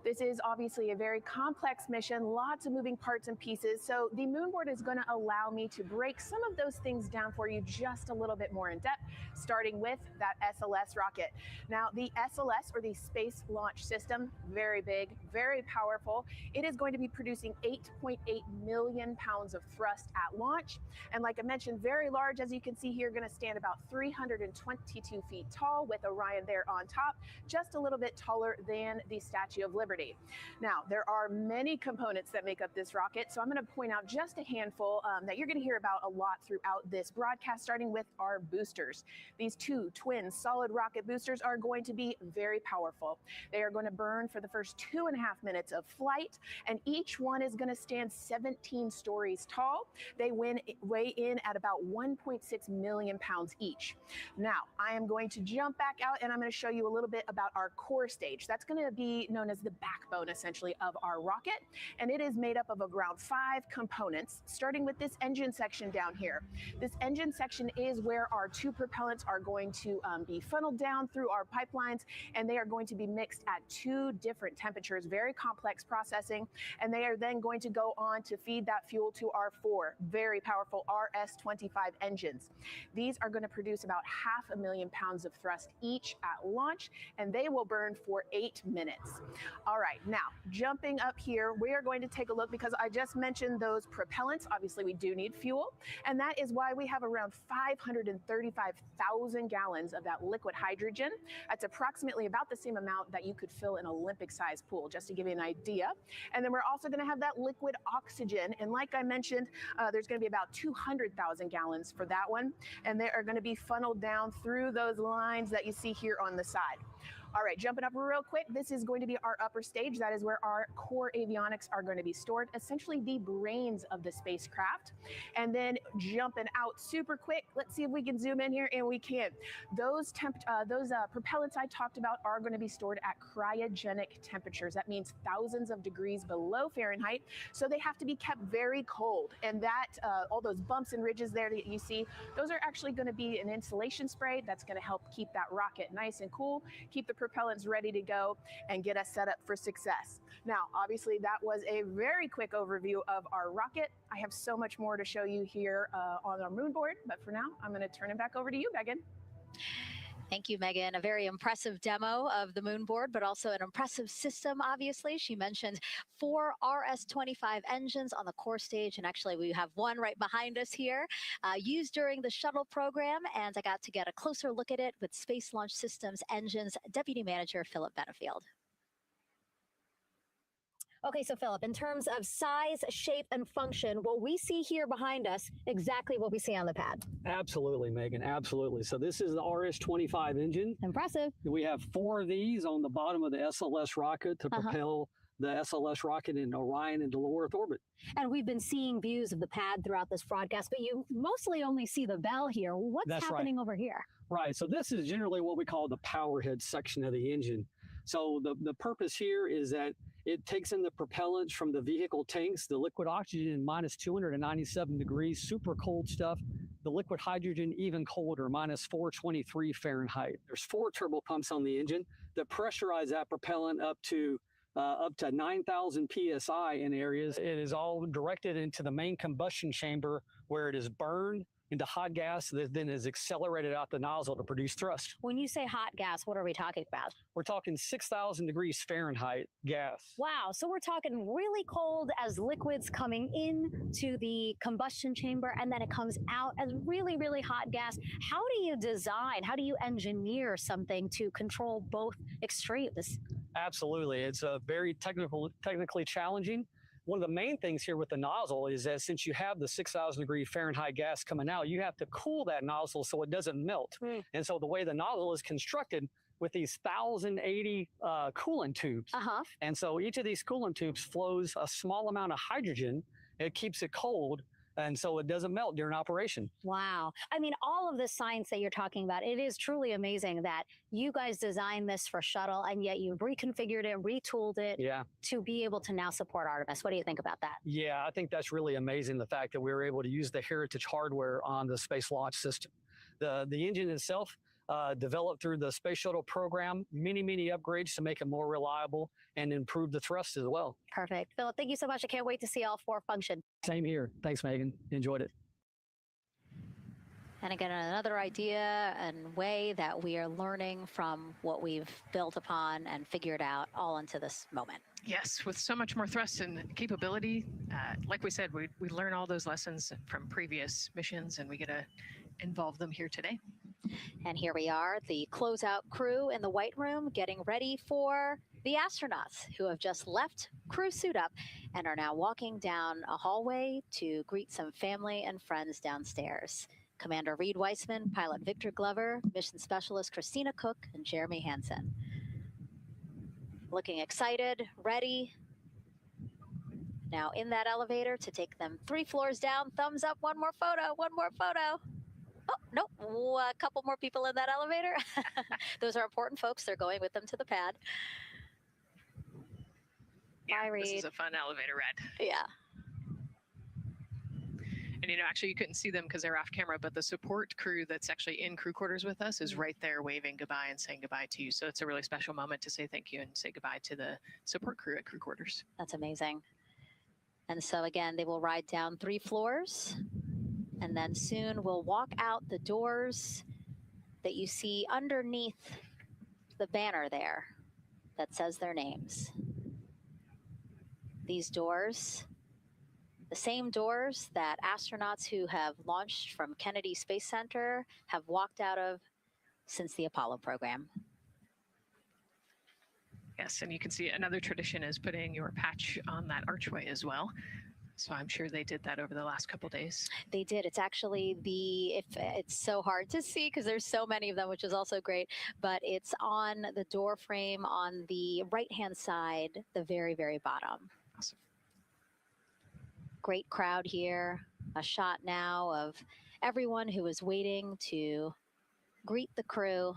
This is obviously a very complex mission, lots of moving parts and pieces. So the moon board is going to allow me to break some of those things down for you just a little bit more in depth, starting with that SLS rocket. Now, the SLS, or the Space Launch System, very big, very powerful. It is going to be producing 8.8 million pounds of thrust at launch. And like I mentioned, mentioned, very large, as you can see here, going to stand about 322 feet tall with Orion there on top, just a little bit taller than the Statue of Liberty. Now, there are many components that make up this rocket, so I'm going to point out just a handful that you're going to hear about a lot throughout this broadcast, starting with our boosters. These two twin solid rocket boosters are going to be very powerful. They are going to burn for the first 2.5 minutes of flight, and each one is going to stand 17 stories tall. They weigh in at about 1.6 million pounds each. Now, I am going to jump back out and I'm going to show you a little bit about our core stage. That's going to be known as the backbone, essentially, of our rocket, and it is made up of around 5 components, starting with this engine section down here. This engine section is where our 2 propellants are going to be funneled down through our pipelines, and they are going to be mixed at 2 different temperatures, very complex processing, and they are then going to go on to feed that fuel to our 4 very powerful RS-25 engines. These are going to produce about 500,000 pounds of thrust each at launch, and they will burn for 8 minutes. All right, now jumping up here, we are going to take a look, because I just mentioned those propellants. Obviously, we do need fuel, and that is why we have around 535,000 gallons of that liquid hydrogen. That's approximately about the same amount that you could fill an Olympic-sized pool, just to give you an idea. And then we're also going to have that liquid oxygen, and like I mentioned, there's going to be about 200,000 gallons for that one, and they are going to be funneled down through those lines that you see here on the side. All right, jumping up real quick, this is going to be our upper stage. That is where our core avionics are going to be stored, essentially the brains of the spacecraft. And then jumping out super quick, let's see if we can zoom in here, and we can. Those propellants I talked about are going to be stored at cryogenic temperatures. That means thousands of degrees below Fahrenheit, so they have to be kept very cold. And that, all those bumps and ridges there that you see, those are actually going to be an insulation spray that's going to help keep that rocket nice and cool, keep the propellants ready to go, and get us set up for success. Now, obviously, that was a very quick overview of our rocket. I have so much more to show you here on our moon board, but for now, I'm going to turn it back over to you, Megan. Thank you, Megan. A very impressive demo of the moon board, but also an impressive system, obviously. She mentioned 4 RS-25 engines on the core stage, and actually we have one right behind us here, used during the shuttle program, and I got to get a closer look at it with Space Launch Systems Engines Deputy Manager Philip Benefield. Okay, so Philip, in terms of size, shape, and function, what we see here behind us, exactly what we see on the pad. Absolutely, Megan, absolutely. So this is the RS-25 engine. Impressive. We have 4 of these on the bottom of the SLS rocket to propel the SLS rocket in Orion into low Earth orbit. And we've been seeing views of the pad throughout this broadcast, but you mostly only see the bell here. What's happening over here? Right, so this is generally what we call the power head section of the engine. So the purpose here is that it takes in the propellants from the vehicle tanks, the liquid oxygen minus 297 degrees, super cold stuff. The liquid hydrogen even colder, minus 423 Fahrenheit. There's 4 turbo pumps on the engine that pressurize that propellant up to 9,000 PSI in areas. It is all directed into the main combustion chamber where it is burned into hot gas that then is accelerated out the nozzle to produce thrust. When you say hot gas, what are we talking about? We're talking 6,000 degrees Fahrenheit gas. Wow, so we're talking really cold as liquids coming into the combustion chamber, and then it comes out as really, really hot gas. How do you design, how do you engineer something to control both extremes? Absolutely, it's a very technically challenging. One of the main things here with the nozzle is that since you have the 6,000 degree Fahrenheit gas coming out, you have to cool that nozzle so it doesn't melt. And so the way the nozzle is constructed with these 1,080 coolant tubes. And so each of these coolant tubes flows a small amount of hydrogen. It keeps it cold, and so it doesn't melt during operation. Wow. I mean, all of the science that you're talking about, it is truly amazing that you guys designed this for shuttle, and yet you've reconfigured it, retooled it to be able to now support Artemis. What do you think about that? Yeah, I think that's really amazing, the fact that we were able to use the heritage hardware on the Space Launch System. The engine itself, developed through the Space Shuttle program, many upgrades to make it more reliable and improve the thrust as well. Perfect. Philip, thank you so much. I can't wait to see all 4 function. Same here. Thanks, Megan. Enjoyed it. And again, another idea and way that we are learning from what we've built upon and figured out all into this moment. Yes, with so much more thrust and capability, like we said, we learn all those lessons from previous missions, and we get to involve them here today. And here we are, the closeout crew in the White Room getting ready for the astronauts who have just left crew suit up and are now walking down a hallway to greet some family and friends downstairs. Commander Reed Weissman, Pilot Victor Glover, Mission Specialist Christina Cook, and Jeremy Hansen. Looking excited, ready. Now in that elevator to take them 3 floors down. Thumbs up, one more photo, one more photo. Oh, nope, a couple more people in that elevator. Those are important folks. They're going with them to the pad. Yeah, Bye, Reed. This is a fun elevator ride. Yeah. And, you know, actually you couldn't see them because they're off camera, but the support crew that's actually in crew quarters with us is right there waving goodbye and saying goodbye to you. So it's a really special moment to say thank you and say goodbye to the support crew at crew quarters. That's amazing. And so again, they will ride down 3 floors and then soon we'll walk out the doors that you see underneath the banner there that says their names. These doors, the same doors that astronauts who have launched from Kennedy Space Center have walked out of since the Apollo program. Yes, and you can see another tradition is putting your patch on that archway as well. So I'm sure they did that over the last couple days. They did. It's actually it's so hard to see because there's so many of them, which is also great, but it's on the door frame on the right-hand side, the very, very bottom. Awesome. Great crowd here. A shot now of everyone who is waiting to greet the crew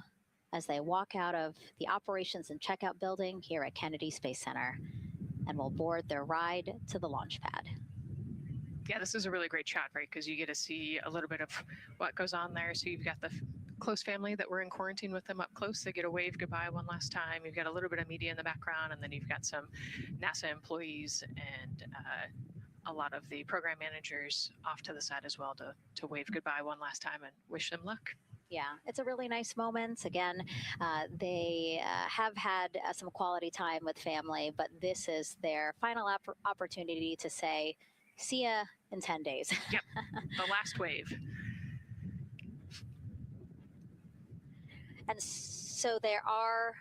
as they walk out of the operations and checkout building here at Kennedy Space Center and will board their ride to the launch pad. Yeah, this is a really great shot, right? Because you get to see a little bit of what goes on there. So you've got the close family that were in quarantine with them up close. They get a wave goodbye one last time. You've got a little bit of media in the background, and then you've got some NASA employees and a lot of the program managers off to the side as well to wave goodbye one last time and wish them luck. Yeah, it's a really nice moment. Again, they have had some quality time with family, but this is their final opportunity to say, see ya in 10 days. Yep, the last wave. And so there are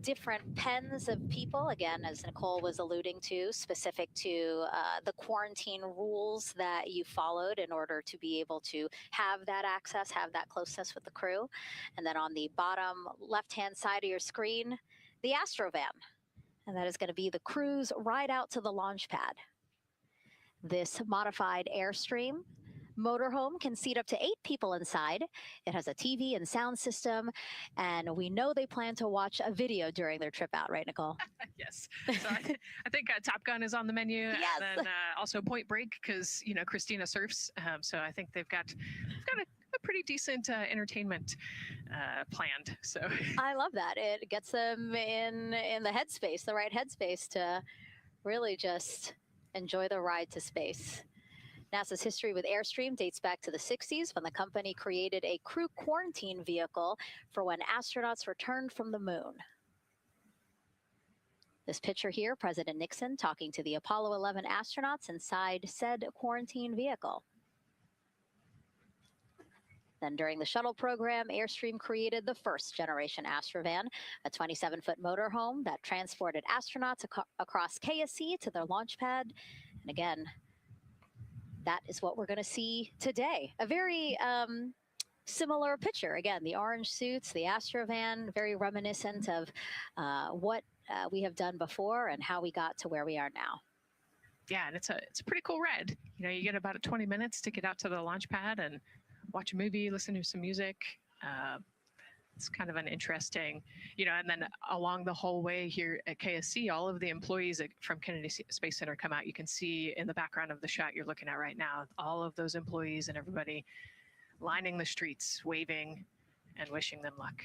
different pens of people, again, as Nicole was alluding to, specific to the quarantine rules that you followed in order to be able to have that access, have that closeness with the crew. And then on the bottom left-hand side of your screen, the Astrovan. And that is going to be the crew's ride out to the launch pad. This modified Airstream motorhome can seat up to 8 people inside. It has a TV and sound system, and we know they plan to watch a video during their trip out, right, Nicole? Yes. So I think Top Gun is on the menu, Yes. and then also Point Break because Christina surfs. So I think they've got a pretty decent entertainment planned. So I love that. It gets them in the headspace, the right headspace to really just enjoy the ride to space. NASA's history with Airstream dates back to the 60s when the company created a crew quarantine vehicle for when astronauts returned from the moon. This picture here, President Nixon talking to the Apollo 11 astronauts inside said quarantine vehicle. Then during the shuttle program, Airstream created the first generation Astrovan, a 27-foot motorhome that transported astronauts across KSC to their launch pad. And again, that is what we're going to see today. A very similar picture. Again, the orange suits, the Astrovan, very reminiscent of what we have done before and how we got to where we are now. Yeah, and it's a pretty cool ride. You get about 20 minutes to get out to the launch pad and watch a movie, listen to some music. It's kind of an interesting, and then along the whole way here at KSC, all of the employees from Kennedy Space Center come out. You can see in the background of the shot you're looking at right now, all of those employees and everybody lining the streets, waving and wishing them luck.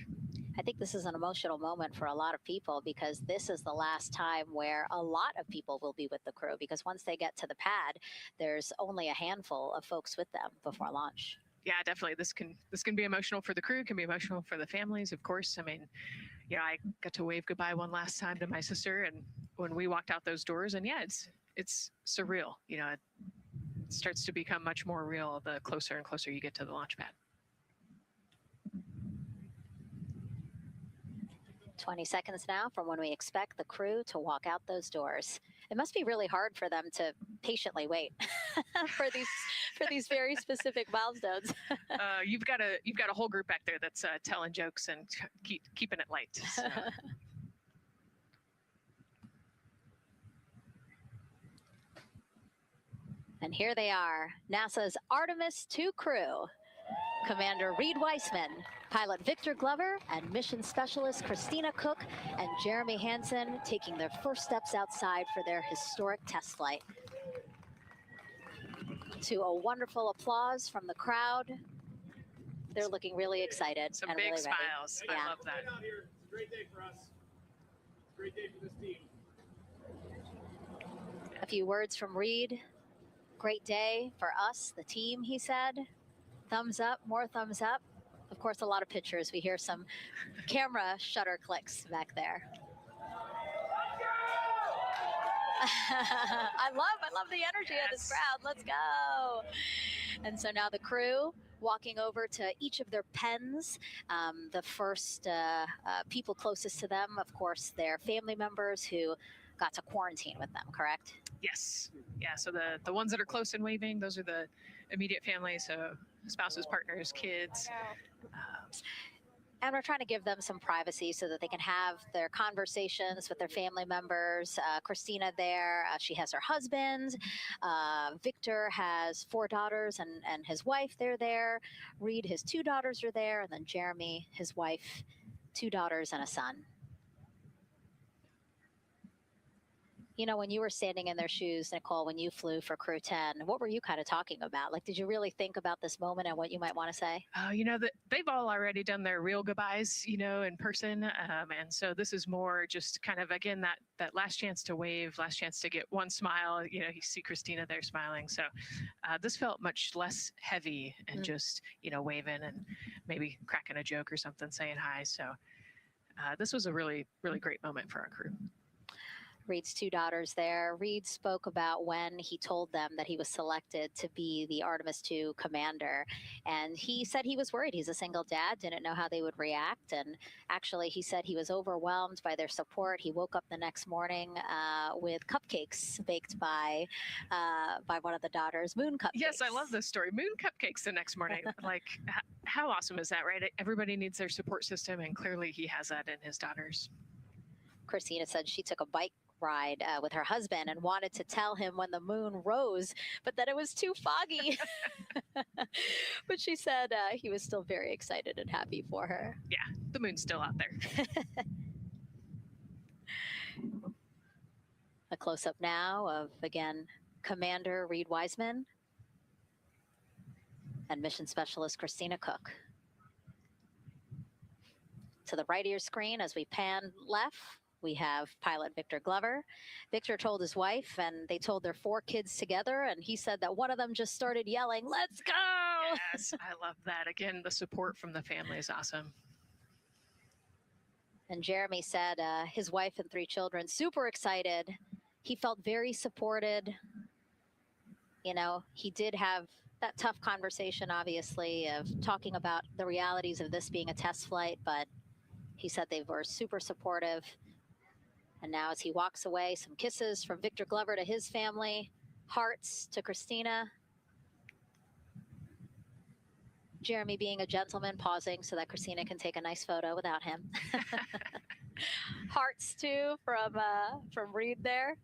I think this is an emotional moment for a lot of people because this is the last time where a lot of people will be with the crew, because once they get to the pad, there's only a handful of folks with them before launch. yeah, definitely. This can be emotional for the crew, can be emotional for the families, of course. I mean, you know, I got to wave goodbye one last time to my sister, and when we walked out those doors, and yeah, it's surreal. You know, it starts to become much more real the closer and closer you get to the launch pad. 20 seconds now from when we expect the crew to walk out those doors. It must be really hard for them to patiently wait for these very specific milestones. You've got a whole group back there that's telling jokes and keeping it light. So. And here they are, NASA's Artemis II crew. Commander Reed Weissman, pilot Victor Glover, and mission specialist Christina Cook and Jeremy Hansen taking their first steps outside for their historic test flight. To a wonderful applause from the crowd. They're looking really excited. Some and big really smiles. Ready. I love that. Great day for us. Great day for this team. A few words from Reed. Great day for us, the team, he said. Thumbs up, more thumbs up. Of course, a lot of pictures. We hear some camera shutter clicks back there. I love the energy of this crowd. Let's go. And so now the crew walking over to each of their pens. The first people closest to them, of course, their family members who got to quarantine with them, correct? Yes. Yeah, so the ones that are close and waving, those are the immediate family, so spouses, partners, kids. And we're trying to give them some privacy so that they can have their conversations with their family members. Christina there, she has her husband. Victor has 4 daughters and his wife, they're there. Reed, his 2 daughters are there. And then Jeremy, his wife, 2 daughters and a son. You know, when you were standing in their shoes, Nicole, when you flew for Crew 10, what were you kind of talking about? Like, did you really think about this moment and what you might want to say? You know, they've all already done their real goodbyes, you know, in person. And so this is more just kind of, again, that last chance to wave, last chance to get one smile. You know, you see Christina there smiling. So this felt much less heavy and just, you know, waving and maybe cracking a joke or something, saying hi. So this was a really, really great moment for our crew. Reed's 2 daughters there. Reed spoke about when he told them that he was selected to be the Artemis II commander. And he said he was worried. He's a single dad, didn't know how they would react. And actually, he said he was overwhelmed by their support. He woke up the next morning with cupcakes baked by one of the daughters, moon cupcakes. Yes, I love this story. Moon cupcakes the next morning. Like, how awesome is that, right? Everybody needs their support system, and clearly he has that in his daughters. Christina said she took a bike ride with her husband and wanted to tell him when the moon rose, but that it was too foggy. But she said he was still very excited and happy for her. Yeah, the moon's still out there. A close-up now of, again, Commander Reed Weissman and Mission Specialist Christina Cook. To the right of your screen, as we pan left, we have pilot Victor Glover. Victor told his wife, and they told their 4 kids together, and he said that one of them just started yelling, "Let's go!" Yes, I love that. Again, the support from the family is awesome. And Jeremy said his wife and 3 children, super excited. He felt very supported. You know, he did have that tough conversation, obviously, of talking about the realities of this being a test flight, but he said they were super supportive. And now as he walks away, some kisses from Victor Glover to his family, hearts to Christina. Jeremy being a gentleman, pausing so that Christina can take a nice photo without him. Hearts too from Reed there.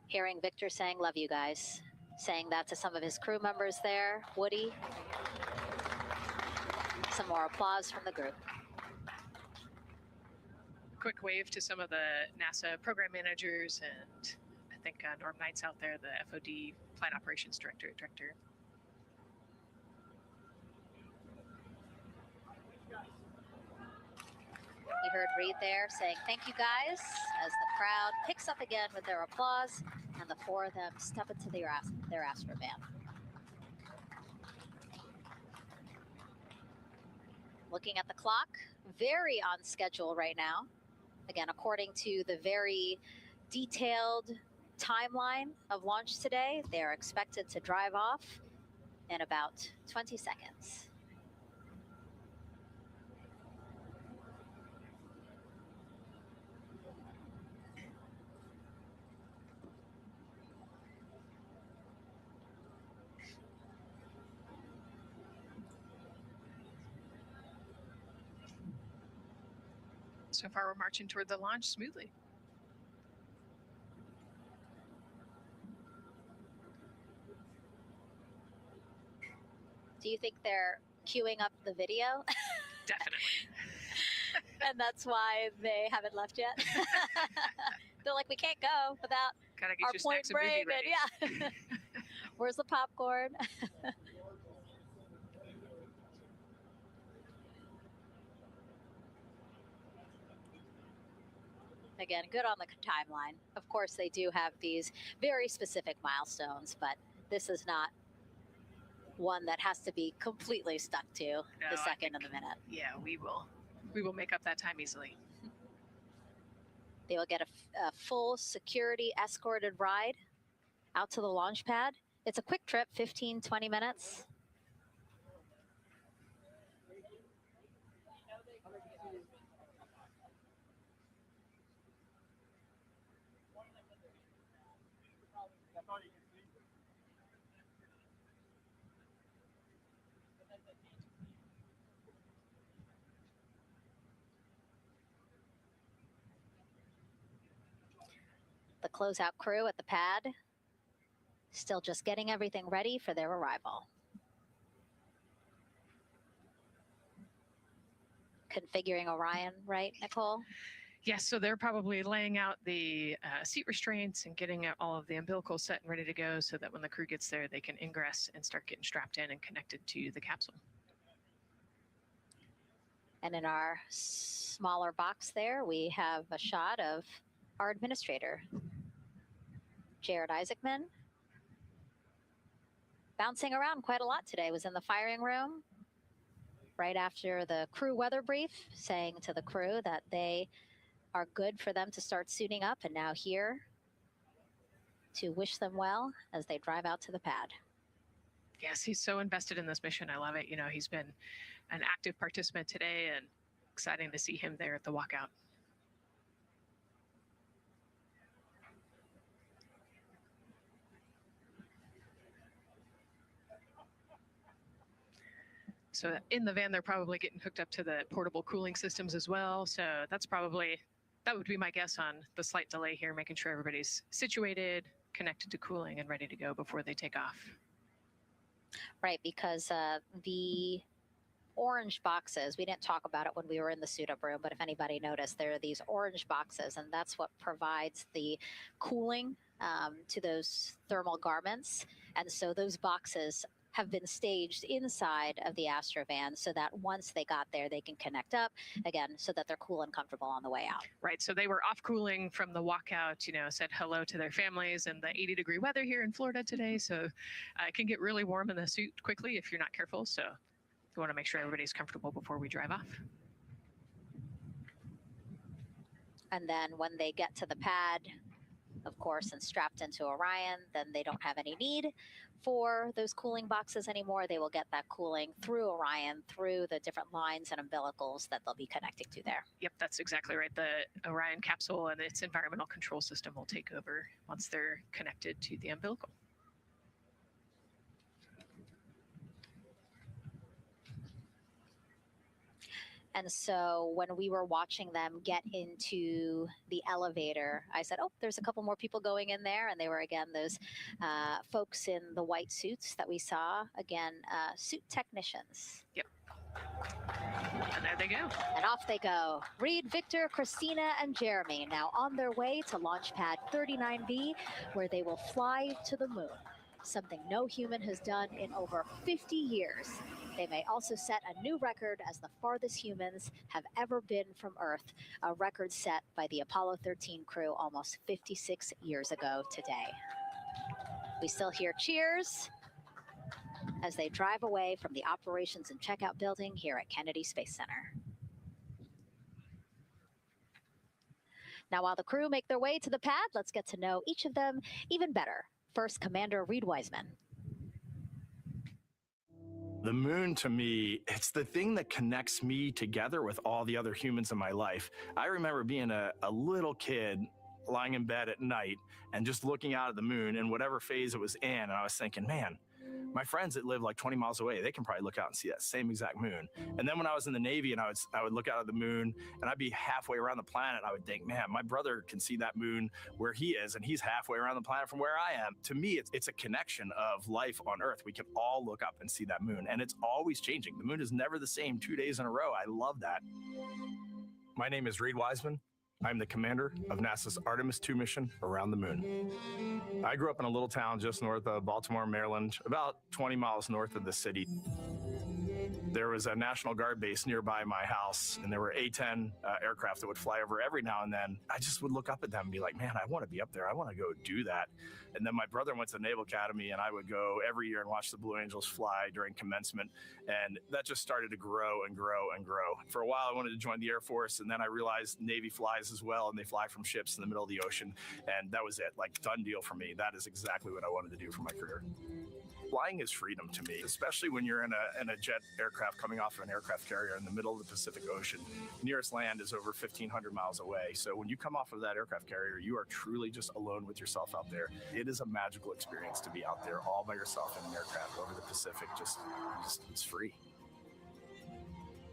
Hearing Victor saying, "Love you guys," saying that to some of his crew members there, Woody. Some more applause from the group. Quick wave to some of the NASA program managers, and I think Norm Knight's out there, the FOD Flight Operations Director. You heard Reed there saying, "Thank you guys," as the crowd picks up again with their applause, and the four of them step into their Astrovan. Looking at the clock, very on schedule right now. Again, according to the very detailed timeline of launch today, they are expected to drive off in about 20 seconds. So far, we're marching toward the launch smoothly. Do you think they're queuing up the video? Definitely. And that's why they haven't left yet? They're like, we can't go without Gotta get our your point snacks and movie break. ready. And yeah. Where's the popcorn? Again, good on the timeline. Of course, they do have these very specific milestones, but this is not one that has to be completely stuck to the second and the minute. Yeah, we will make up that time easily. They will get a full security escorted ride out to the launch pad. It's a quick trip, 15, 20 minutes. The closeout crew at the pad still just getting everything ready for their arrival. Configuring Orion, right, Nicole? Yes, so they're probably laying out the seat restraints and getting all of the umbilicals set and ready to go so that when the crew gets there, they can ingress and start getting strapped in and connected to the capsule. And in our smaller box there, we have a shot of our administrator, Jared Isaacman, bouncing around quite a lot today. Was in the firing room right after the crew weather brief, saying to the crew that they are good for them to start suiting up, and now here to wish them well as they drive out to the pad. Yes, he's so invested in this mission. I love it. You know, he's been an active participant today, and exciting to see him there at the walkout. So in the van, they're probably getting hooked up to the portable cooling systems as well. So that would be my guess on the slight delay here, making sure everybody's situated, connected to cooling, and ready to go before they take off. Right, because the orange boxes, we didn't talk about it when we were in the suit up room, but if anybody noticed, there are these orange boxes, and that's what provides the cooling to those thermal garments. And so those boxes have been staged inside of the Astrovan so that once they got there, they can connect up again so that they're cool and comfortable on the way out. Right, so they were off cooling from the walkout, you know, said hello to their families and the 80-degree weather here in Florida today. So it can get really warm in the suit quickly if you're not careful. So we want to make sure everybody's comfortable before we drive off. And then when they get to the pad, of course, and strapped into Orion, then they don't have any need for those cooling boxes anymore. They will get that cooling through Orion, through the different lines and umbilicals that they'll be connecting to there. Yep, that's exactly right. The Orion capsule and its environmental control system will take over once they're connected to the umbilical. And so when we were watching them get into the elevator, I said, oh, there's a couple more people going in there. And they were, again, those folks in the white suits that we saw. Again, suit technicians. Yep. And there they go. And off they go. Reed, Victor, Christina, and Jeremy now on their way to launch pad 39B, where they will fly to the moon. Something no human has done in over 50 years. They may also set a new record as the farthest humans have ever been from Earth, a record set by the Apollo 13 crew almost 56 years ago today. We still hear cheers as they drive away from the operations and checkout building here at Kennedy Space Center. Now, while the crew make their way to the pad, let's get to know each of them even better. First, Commander Reed Wiseman. The moon, to me, it's the thing that connects me together with all the other humans in my life. I remember being a little kid lying in bed at night and just looking out at the moon in whatever phase it was in. And I was thinking, man, my friends that live like 20 miles away, they can probably look out and see that same exact moon. And then when I was in the Navy and I would look out at the moon and I'd be halfway around the planet, I would think, man, my brother can see that moon where he is and he's halfway around the planet from where I am. To me, it's a connection of life on Earth. We can all look up and see that moon, and it's always changing. The moon is never the same 2 days in a row. I love that. My name is Reed Wiseman. I'm the commander of NASA's Artemis 2 mission around the moon. I grew up in a little town just north of Baltimore, Maryland, about 20 miles north of the city. There was a National Guard base nearby my house, and there were A-10 aircraft that would fly over every now and then. I just would look up at them and be like, man, I want to be up there. I want to go do that. And then my brother went to the Naval Academy, and I would go every year and watch the Blue Angels fly during commencement. And that just started to grow and grow and grow. For a while, I wanted to join the Air Force, and then I realized Navy flies as well, and they fly from ships in the middle of the ocean. And that was it, like, done deal for me. That is exactly what I wanted to do for my career. Flying is freedom to me, especially when you're in a jet aircraft coming off of an aircraft carrier in the middle of the Pacific Ocean. Nearest land is over 1,500 miles away. So when you come off of that aircraft carrier, you are truly just alone with yourself out there. It is a magical experience to be out there all by yourself in an aircraft over the Pacific. Just it's free.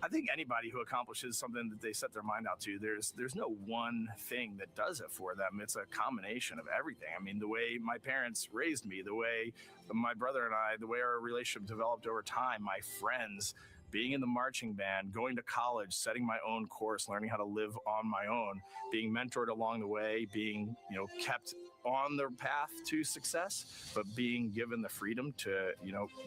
I think anybody who accomplishes something that they set their mind out to, there's no one thing that does it for them. It's a combination of everything. I mean, the way my parents raised me, the way my brother and I, the way our relationship developed over time, my friends, being in the marching band, going to college, setting my own course, learning how to live on my own, being mentored along the way, being, kept on the path to success, but being given the freedom to,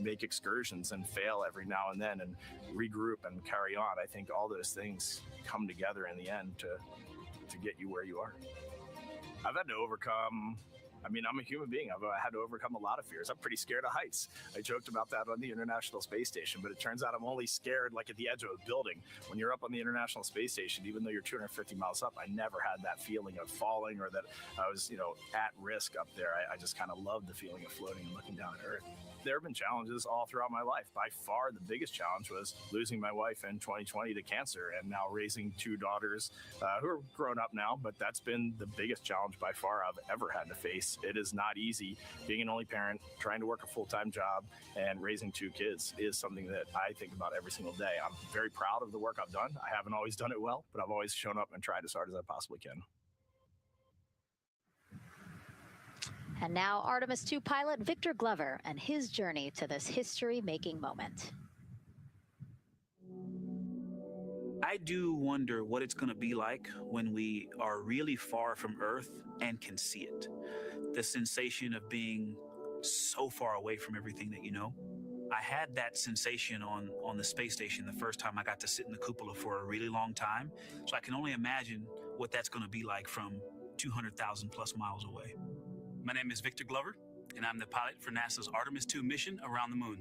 make excursions and fail every now and then and regroup and carry on. I think all those things come together in the end to get you where you are. I've had to overcome, I'm a human being. I've had to overcome a lot of fears. I'm pretty scared of heights. I joked about that on the International Space Station, but it turns out I'm only scared like at the edge of a building. When you're up on the International Space Station, even though you're 250 miles up, I never had that feeling of falling or that I was, at risk up there. I just kind of loved the feeling of floating and looking down at Earth. There have been challenges all throughout my life. By far, the biggest challenge was losing my wife in 2020 to cancer and now raising two daughters who are grown up now, but that's been the biggest challenge by far I've ever had to face. It is not easy. Being an only parent, trying to work a full-time job, and raising two kids is something that I think about every single day. I'm very proud of the work I've done. I haven't always done it well, but I've always shown up and tried as hard as I possibly can. And now Artemis 2 pilot Victor Glover and his journey to this history-making moment. I do wonder what it's going to be like when we are really far from Earth and can see it. The sensation of being so far away from everything that you know. I had that sensation on the space station the first time I got to sit in the cupola for a really long time. So I can only imagine what that's going to be like from 200,000 plus miles away. My name is Victor Glover, and I'm the pilot for NASA's Artemis 2 mission around the moon.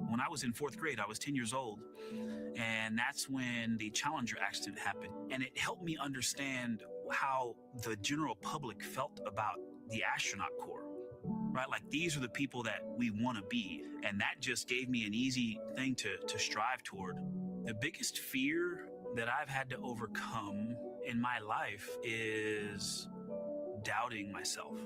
When I was in fourth grade, I was 10 years old, and that's when the Challenger accident happened. And it helped me understand how the general public felt about the astronaut corps, right? Like, these are the people that we want to be. And that just gave me an easy thing to strive toward. The biggest fear that I've had to overcome in my life is doubting myself.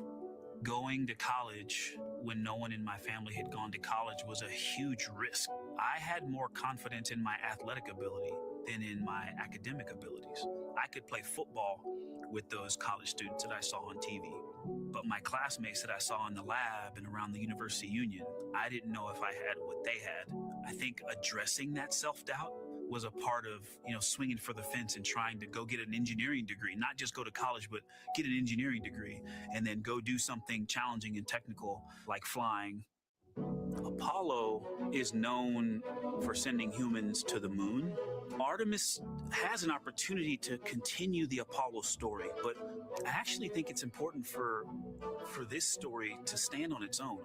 Going to college when no one in my family had gone to college was a huge risk. I had more confidence in my athletic ability than in my academic abilities. I could play football with those college students that I saw on TV, but my classmates that I saw in the lab and around the University Union, I didn't know if I had what they had. I think addressing that self-doubt was a part of, swinging for the fence and trying to go get an engineering degree, not just go to college, but get an engineering degree and then go do something challenging and technical like flying. A Apollo is known for sending humans to the moon. Artemis has an opportunity to continue the Apollo story, but I actually think it's important for this story to stand on its own.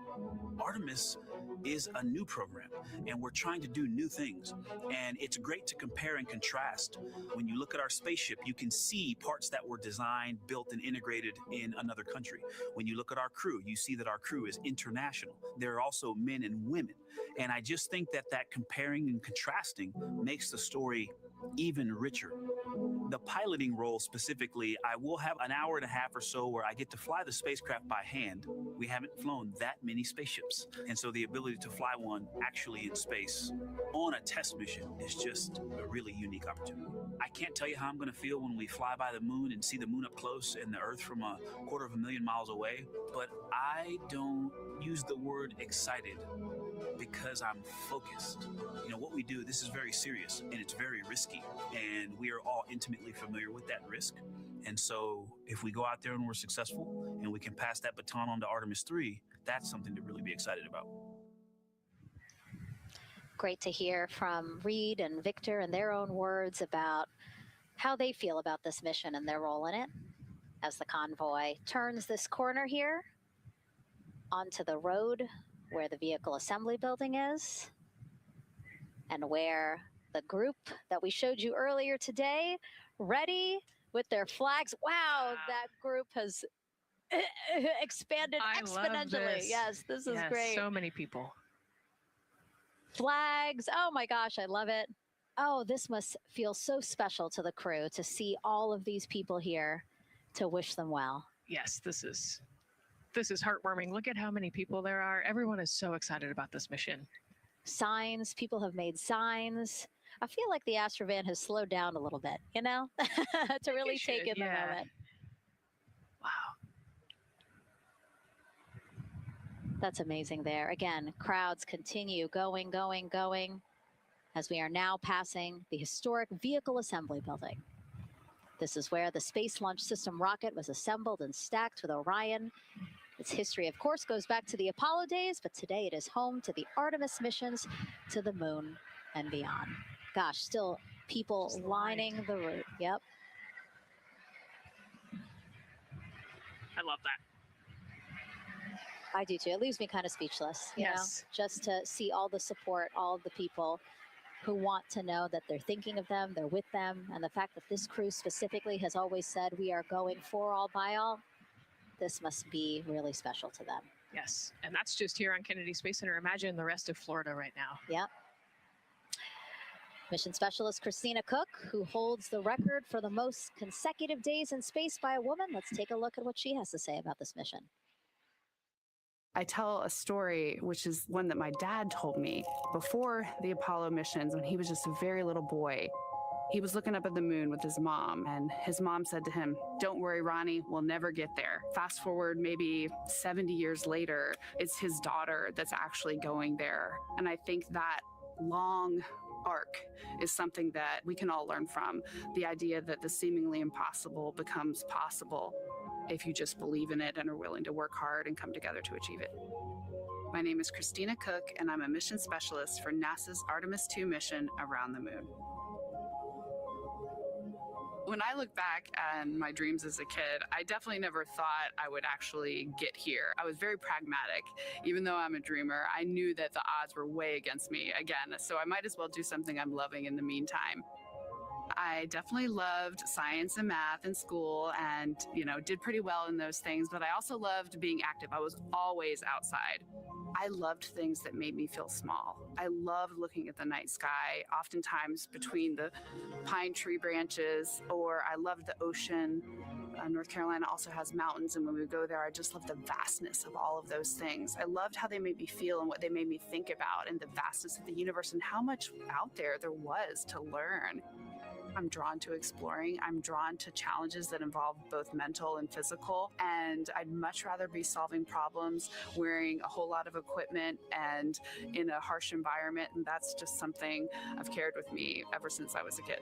Artemis is a new program, and we're trying to do new things. And it's great to compare and contrast. When you look at our spaceship, you can see parts that were designed, built, and integrated in another country. When you look at our crew, you see that our crew is international. There are also men and women. And I just think that comparing and contrasting makes the story even richer. The piloting role specifically, I will have an hour and a half or so where I get to fly the spacecraft by hand. We haven't flown that many spaceships. And so the ability to fly one actually in space on a test mission is just a really unique opportunity. I can't tell you how I'm going to feel when we fly by the moon and see the moon up close and the Earth from 250,000 miles away, but I don't use the word excited because I'm focused. You know, what we do, this is very serious and it's very risky, and we are all intimately familiar with that risk. And so if we go out there and we're successful and we can pass that baton on to Artemis 3, that's something to really be excited about. Great to hear from Reed and Victor in their own words about how they feel about this mission and their role in it as the convoy turns this corner here onto the road where the vehicle assembly building is and where the group that we showed you earlier today, ready with their flags. Wow, that group has expanded exponentially. Yes, this is great. So many people. Flags. Oh my gosh, I love it. Oh, this must feel so special to the crew to see all of these people here to wish them well. Yes, this is heartwarming. Look at how many people there are. Everyone is so excited about this mission. Signs, people have made signs. I feel like the Astrovan has slowed down a little bit, you know, to really take in the moment. Wow. That's amazing there. Again, crowds continue going as we are now passing the historic vehicle assembly building. This is where the Space Launch System rocket was assembled and stacked with Orion. Its history, of course, goes back to the Apollo days, but today it is home to the Artemis missions to the moon and beyond. Gosh, still people lining the route. Yep. I love that. I do too. It leaves me kind of speechless, you know, just to see all the support, all of the people who want to know that they're thinking of them, they're with them, and the fact that this crew specifically has always said we are going for all by all, this must be really special to them. Yes, and that's just here on Kennedy Space Center. Imagine the rest of Florida right now. Yep. Mission Specialist Christina Cook, who holds the record for the most consecutive days in space by a woman. Let's take a look at what she has to say about this mission. I tell a story, which is one that my dad told me before the Apollo missions when he was just a very little boy. He was looking up at the moon with his mom, and his mom said to him, "Don't worry, Ronnie, we'll never get there." Fast forward maybe 70 years later, it's his daughter that's actually going there. And I think that long arc is something that we can all learn from. The idea that the seemingly impossible becomes possible if you just believe in it and are willing to work hard and come together to achieve it. My name is Christina Cook, and I'm a mission specialist for NASA's Artemis II mission around the moon. When I look back on my dreams as a kid, I definitely never thought I would actually get here. I was very pragmatic. Even though I'm a dreamer, I knew that the odds were way against me again, so I might as well do something I'm loving in the meantime. I definitely loved science and math in school and, did pretty well in those things, but I also loved being active. I was always outside. I loved things that made me feel small. I loved looking at the night sky, oftentimes between the pine tree branches, or I loved the ocean. North Carolina also has mountains, and when we go there, I just love the vastness of all of those things. I loved how they made me feel and what they made me think about, and the vastness of the universe and how much out there was to learn. I'm drawn to exploring. I'm drawn to challenges that involve both mental and physical. And I'd much rather be solving problems, wearing a whole lot of equipment and in a harsh environment. And that's just something I've carried with me ever since I was a kid.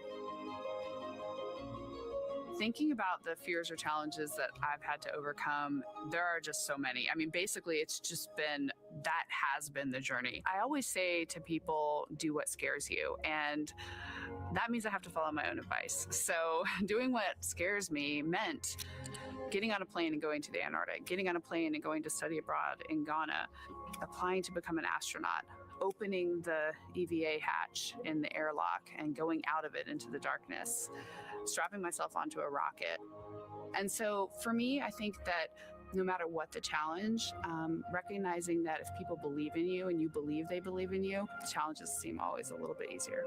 Thinking about the fears or challenges that I've had to overcome, there are just so many. I mean, basically, it's just been, that has been the journey. I always say to people, do what scares you. And that means I have to follow my own advice. So doing what scares me meant getting on a plane and going to the Antarctic, getting on a plane and going to study abroad in Ghana, applying to become an astronaut, opening the EVA hatch in the airlock and going out of it into the darkness, strapping myself onto a rocket. And so for me, I think that no matter what the challenge, recognizing that if people believe in you and you believe they believe in you, the challenges seem always a little bit easier.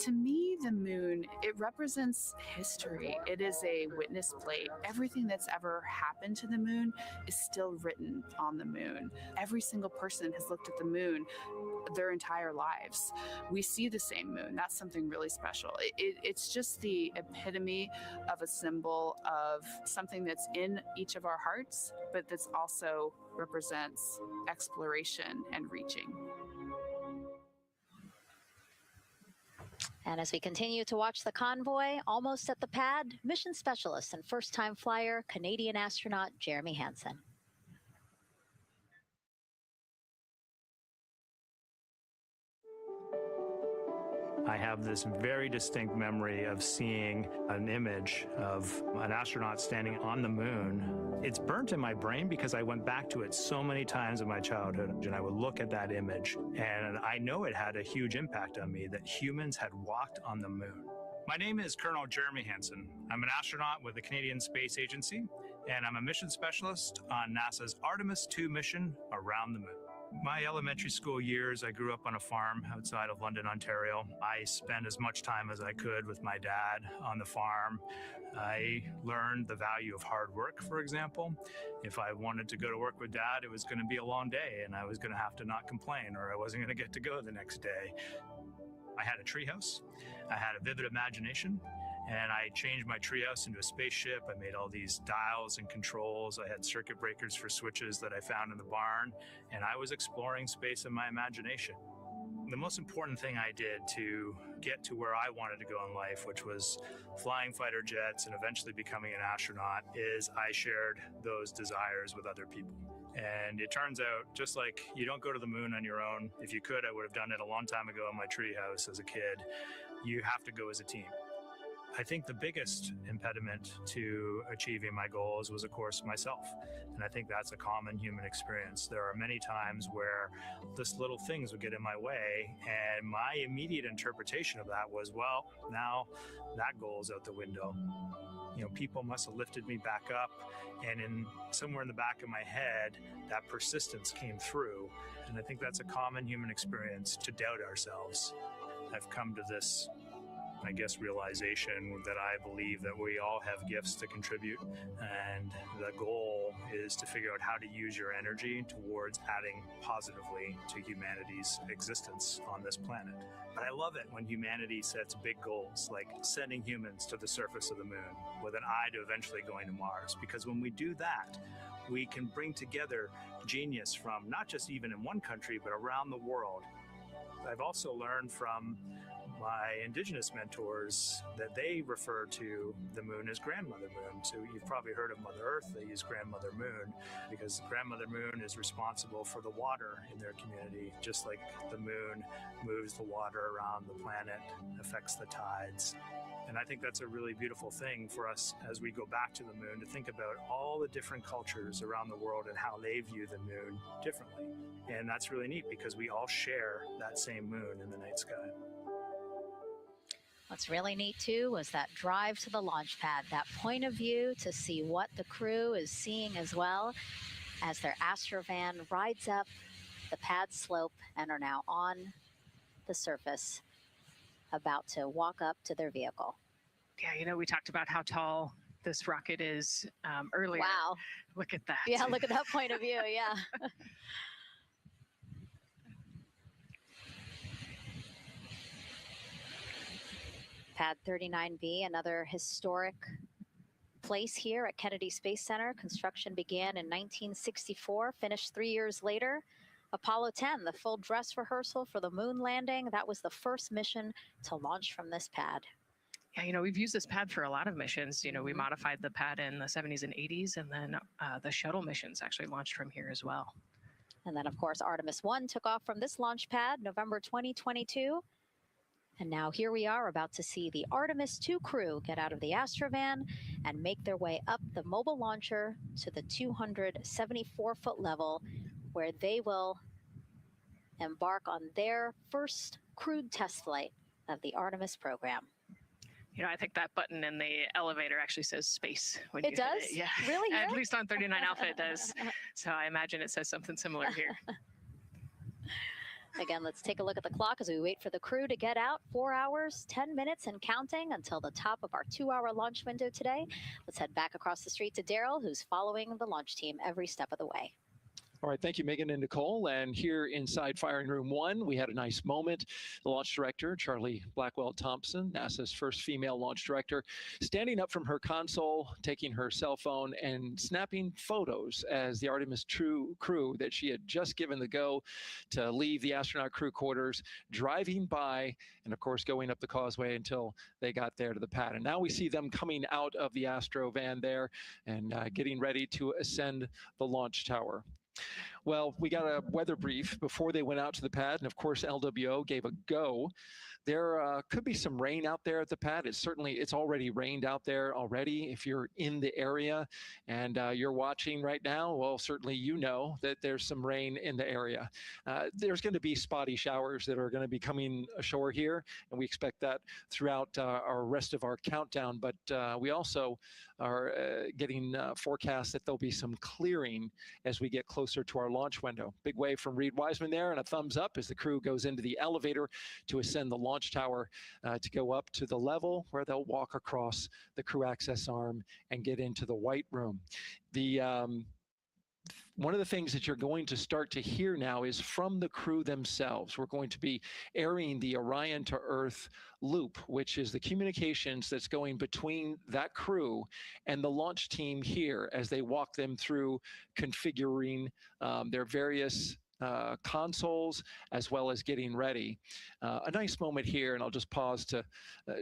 To me, the moon, it represents history. It is a witness plate. Everything that's ever happened to the moon is still written on the moon. Every single person has looked at the moon their entire lives. We see the same moon. That's something really special. It's just the epitome of a symbol of something that's in each of our hearts, but that's also represents exploration and reaching. And as we continue to watch the convoy, almost at the pad, mission specialist and first-time flyer, Canadian astronaut Jeremy Hansen. I have this very distinct memory of seeing an image of an astronaut standing on the moon. It's burnt in my brain because I went back to it so many times in my childhood, and I would look at that image, and I know it had a huge impact on me that humans had walked on the moon. My name is Colonel Jeremy Hansen. I'm an astronaut with the Canadian Space Agency, and I'm a mission specialist on NASA's Artemis 2 mission around the moon. My elementary school years, I grew up on a farm outside of London, Ontario. I spent as much time as I could with my dad on the farm. I learned the value of hard work, for example. If I wanted to go to work with Dad, it was going to be a long day and I was going to have to not complain, or I wasn't going to get to go the next day. I had a treehouse. I had a vivid imagination. And I changed my treehouse into a spaceship. I made all these dials and controls. I had circuit breakers for switches that I found in the barn. And I was exploring space in my imagination. The most important thing I did to get to where I wanted to go in life, which was flying fighter jets and eventually becoming an astronaut, is I shared those desires with other people. And it turns out, just like you don't go to the moon on your own, if you could, I would have done it a long time ago in my treehouse as a kid. You have to go as a team. I think the biggest impediment to achieving my goals was, of course, myself. And I think that's a common human experience. There are many times where just little things would get in my way, and my immediate interpretation of that was, well, now that goal is out the window. You know, people must have lifted me back up, and somewhere in the back of my head, that persistence came through. And I think that's a common human experience, to doubt ourselves. I've come to this, I guess, realization that I believe that we all have gifts to contribute, and the goal is to figure out how to use your energy towards adding positively to humanity's existence on this planet. But I love it when humanity sets big goals, like sending humans to the surface of the moon with an eye to eventually going to Mars, because when we do that, we can bring together genius from not just even in one country, but around the world. I've also learned from my indigenous mentors that they refer to the moon as Grandmother Moon. So you've probably heard of Mother Earth. They use Grandmother Moon because Grandmother Moon is responsible for the water in their community, just like the moon moves the water around the planet, affects the tides. And I think that's a really beautiful thing for us as we go back to the moon, to think about all the different cultures around the world and how they view the moon differently. And that's really neat because we all share that same moon in the night sky. What's really neat, too, was that drive to the launch pad, that point of view to see what the crew is seeing as well as their Astrovan rides up the pad slope and are now on the surface, about to walk up to their vehicle. Yeah, you know, we talked about how tall this rocket is earlier. Wow. Look at that. Yeah, look at that point of view, yeah. Pad 39B, another historic place here at Kennedy Space Center. Construction began in 1964, finished 3 years later. Apollo 10, the full dress rehearsal for the moon landing. That was the first mission to launch from this pad. Yeah, we've used this pad for a lot of missions. We modified the pad in the 70s and 80s, and then the shuttle missions actually launched from here as well. And then, of course, Artemis 1 took off from this launch pad November 2022. And now here we are about to see the Artemis 2 crew get out of the Astrovan and make their way up the mobile launcher to the 274-foot level, where they will embark on their first crewed test flight of the Artemis program. I think that button in the elevator actually says space. When it you does? Hit it. Yeah. Really? At least on 39 Alpha it does. So I imagine it says something similar here. Again, let's take a look at the clock as we wait for the crew to get out. 4 hours, 10 minutes and counting until the top of our 2-hour launch window today. Let's head back across the street to Daryl, who's following the launch team every step of the way. All right, thank you, Megan and Nicole. And here inside Firing Room 1, we had a nice moment. The launch director, Charlie Blackwell-Thompson, NASA's first female launch director, standing up from her console, taking her cell phone and snapping photos as the Artemis crew that she had just given the go to leave the astronaut crew quarters, driving by, and of course going up the causeway until they got there to the pad. And now we see them coming out of the Astro van there and getting ready to ascend the launch tower. Well, we got a weather brief before they went out to the pad, and of course LWO gave a go. There could be some rain out there at the pad. It's already rained out there already. If you're in the area and you're watching right now, well, certainly you know that there's some rain in the area. There's going to be spotty showers that are going to be coming ashore here, and we expect that throughout our rest of our countdown. But we also are getting forecasts that there'll be some clearing as we get closer to our launch window. Big wave from Reed Wiseman there, and a thumbs up as the crew goes into the elevator to ascend the launch tower to go up to the level where they'll walk across the crew access arm and get into the white room. One of the things that you're going to start to hear now is from the crew themselves. We're going to be airing the Orion to Earth loop, which is the communications that's going between that crew and the launch team here as they walk them through configuring their various consoles as well as getting ready. A nice moment here, and I'll just pause to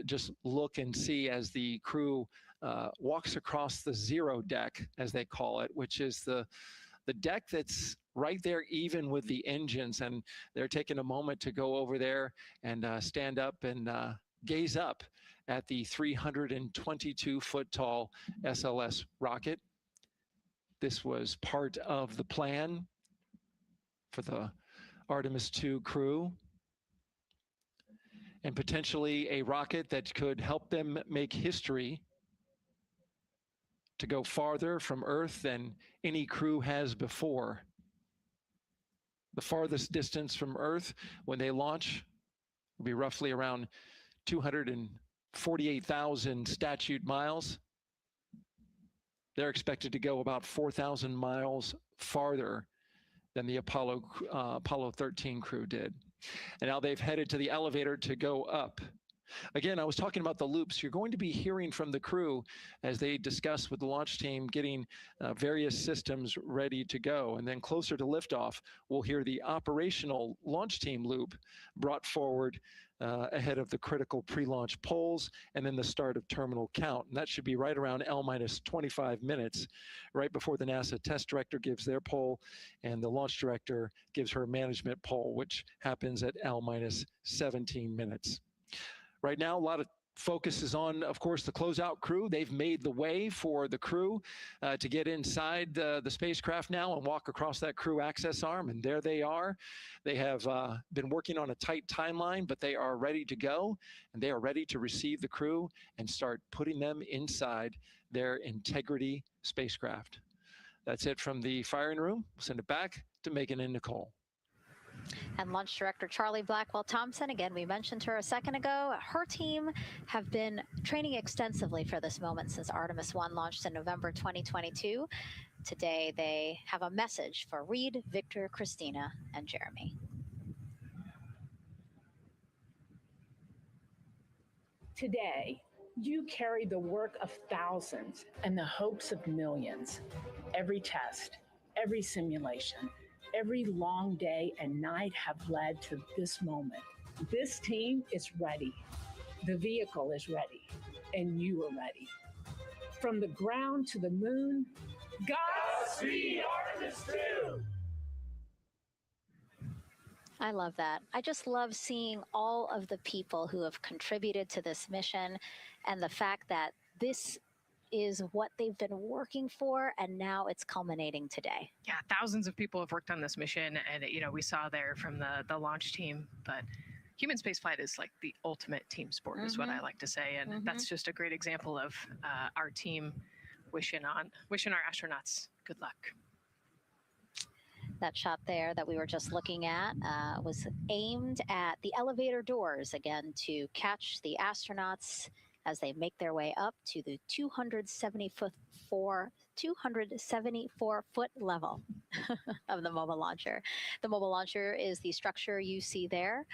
just look and see as the crew walks across the zero deck, as they call it, which is the deck that's right there even with the engines, and they're taking a moment to go over there and stand up and gaze up at the 322-foot tall SLS rocket. This was part of the plan for the Artemis 2 crew, and potentially a rocket that could help them make history to go farther from Earth than any crew has before. The farthest distance from Earth when they launch will be roughly around 248,000 statute miles. They're expected to go about 4,000 miles farther than the Apollo 13 crew did. And now they've headed to the elevator to go up. Again, I was talking about the loops. You're going to be hearing from the crew as they discuss with the launch team getting various systems ready to go. And then closer to liftoff, we'll hear the operational launch team loop brought forward ahead of the critical pre-launch polls and then the start of terminal count. And that should be right around L-25 minutes, right before the NASA test director gives their poll and the launch director gives her management poll, which happens at L-17 minutes. Right now, a lot of focus is on, of course, the closeout crew. They've made the way for the crew to get inside the spacecraft now and walk across that crew access arm, and there they are. They have been working on a tight timeline, but they are ready to go, and they are ready to receive the crew and start putting them inside their Integrity spacecraft. That's it from the firing room. We'll send it back to Megan and Nicole. And launch director Charlie Blackwell-Thompson, again, we mentioned her a second ago. Her team have been training extensively for this moment since Artemis 1 launched in November 2022. Today, they have a message for Reed, Victor, Christina, and Jeremy. Today, you carry the work of thousands and the hopes of millions. Every test, every simulation, every long day and night have led to this moment. This team is ready. The vehicle is ready. and you are ready. From the ground to the moon, Godspeed, Artemis 2! I love that. I just love seeing all of the people who have contributed to this mission and the fact that this is what they've been working for, and now it's culminating today. Yeah, thousands of people have worked on this mission, and we saw there from the launch team, but human spaceflight is like the ultimate team sport, is what I like to say, and that's just a great example of our team wishing our astronauts good luck. That shot there that we were just looking at was aimed at the elevator doors, again, to catch the astronauts as they make their way up to the 274-foot level of the mobile launcher. The mobile launcher is the structure you see there.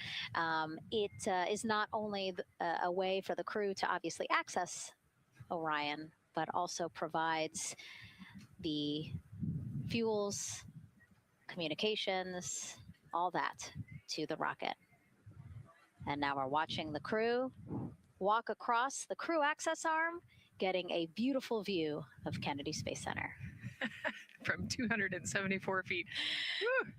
It is not only a way for the crew to obviously access Orion, but also provides the fuels, communications, all that to the rocket. And now we're watching the crew walk across the crew access arm, getting a beautiful view of Kennedy Space Center. From 274 feet. Woo!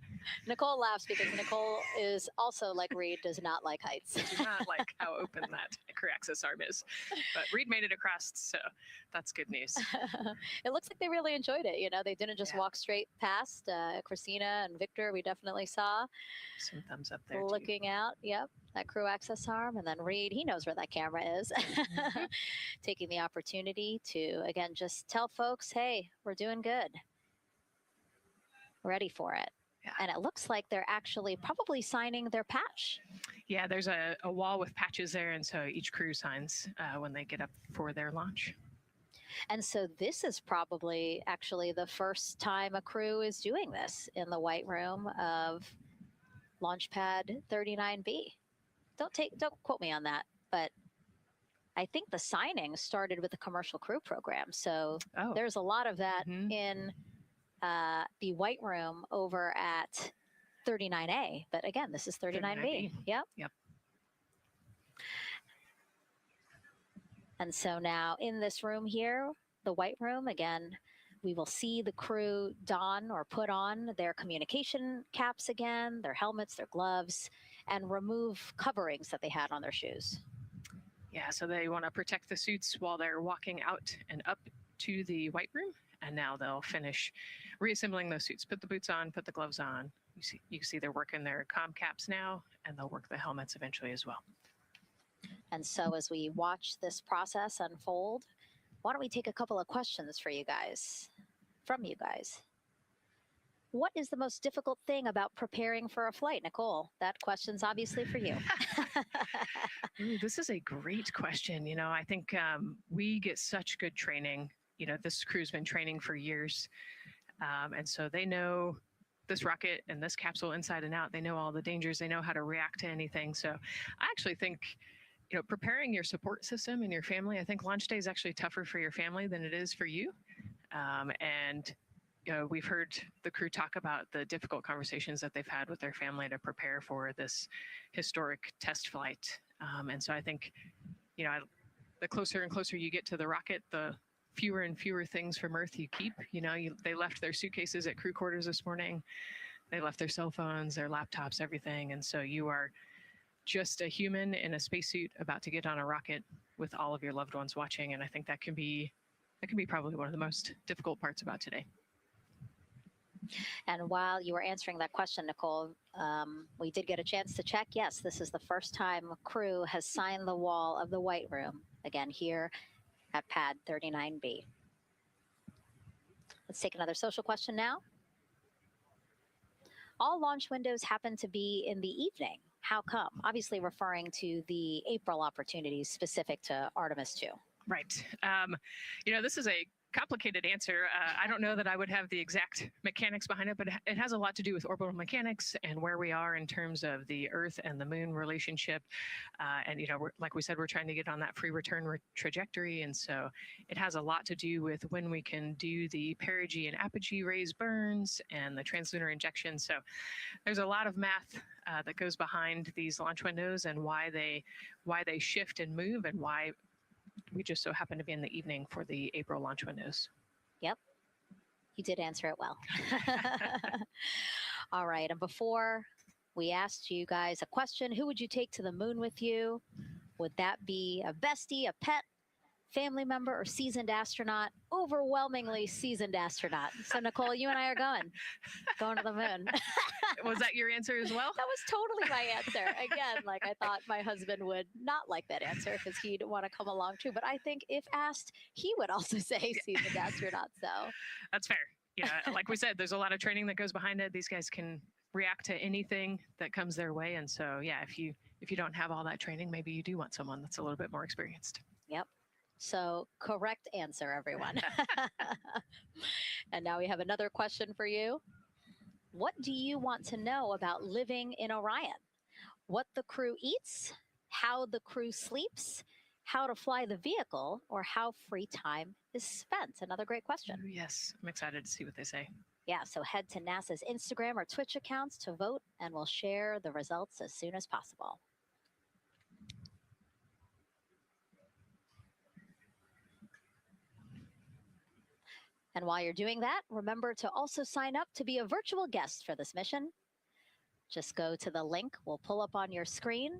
Nicole laughs because Nicole is also, like Reed, does not like heights. I do not like how open that crew access arm is. But Reed made it across, so that's good news. It looks like they really enjoyed it. You know, they didn't just walk straight past. Christina and Victor, we definitely saw. Some thumbs up there, looking out, yep, that crew access arm. And then Reed, he knows where that camera is. Taking the opportunity to, again, just tell folks, hey, we're doing good. Ready for it. Yeah. And it looks like they're actually probably signing their patch. Yeah, there's a wall with patches there, and so each crew signs when they get up for their launch. And so this is probably actually the first time a crew is doing this in the White Room of Launch Pad 39B. Don't quote me on that, but I think the signing started with the commercial crew program. So there's a lot of that in the White Room over at 39A, but again, this is 39B. Yep. And so now in this room here, the White Room, again, we will see the crew don or put on their communication caps again, their helmets, their gloves, and remove coverings that they had on their shoes. Yeah, so they want to protect the suits while they're walking out and up to the White Room. And now they'll finish reassembling those suits. Put the boots on, put the gloves on. You can see they're working their comm caps now, and they'll work the helmets eventually as well. And so as we watch this process unfold, why don't we take a couple of questions from you guys? What is the most difficult thing about preparing for a flight? Nicole, that question's obviously for you. Ooh, this is a great question. You know, I think we get such good training. You know, this crew's been training for years. And so they know this rocket and this capsule inside and out. They know all the dangers. They know how to react to anything. So I actually think, you know, preparing your support system and your family, I think launch day is actually tougher for your family than it is for you. And, you know, we've heard the crew talk about the difficult conversations that they've had with their family to prepare for this historic test flight. And so I think, you know, the closer and closer you get to the rocket, the fewer and fewer things from Earth you keep. You know, they left their suitcases at crew quarters this morning. They left their cell phones, their laptops, everything. And so you are just a human in a spacesuit about to get on a rocket with all of your loved ones watching. And I think that can be probably one of the most difficult parts about today. And while you were answering that question, Nicole, we did get a chance to check. Yes, this is the first time a crew has signed the wall of the White Room, again, here at pad 39B. Let's take another social question now. All launch windows happen to be in the evening. How come? Obviously referring to the April opportunities specific to Artemis 2. Right. You know, this is a complicated answer. I don't know that I would have the exact mechanics behind it, but it has a lot to do with orbital mechanics and where we are in terms of the Earth and the Moon relationship. And, you know, like we said, we're trying to get on that free return trajectory. And so it has a lot to do with when we can do the perigee and apogee raise burns and the translunar injection. So there's a lot of math that goes behind these launch windows and why they shift and move and why We just so happen to be in the evening for the April launch windows. Yep. You did answer it well. All right. And before we asked you guys a question, who would you take to the moon with you? Would that be a bestie, a pet, family member, or seasoned astronaut? Overwhelmingly seasoned astronaut. So Nicole, you and I are going to the moon. Was that your answer as well? That was totally my answer. Again, like I thought my husband would not like that answer because he'd want to come along too. But I think if asked, he would also say seasoned astronaut. So that's fair. Yeah, like we said, there's a lot of training that goes behind it. These guys can react to anything that comes their way. And so, yeah, if you don't have all that training, maybe you do want someone that's a little bit more experienced. Yep. So correct answer, everyone. And now we have another question for you. What do you want to know about living in Orion? What the crew eats, how the crew sleeps, how to fly the vehicle, or how free time is spent? Another great question. Ooh, yes, I'm excited to see what they say. Yeah, so head to NASA's Instagram or Twitch accounts to vote, and we'll share the results as soon as possible. And while you're doing that, remember to also sign up to be a virtual guest for this mission. Just go to the link we'll pull up on your screen.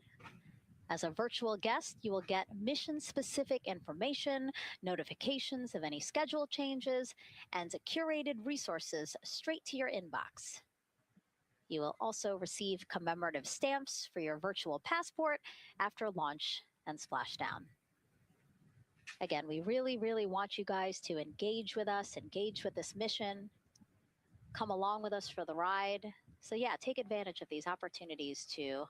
As a virtual guest, you will get mission-specific information, notifications of any schedule changes, and curated resources straight to your inbox. You will also receive commemorative stamps for your virtual passport after launch and splashdown. Again, we really, really want you guys to engage with us, engage with this mission, come along with us for the ride. So yeah, take advantage of these opportunities to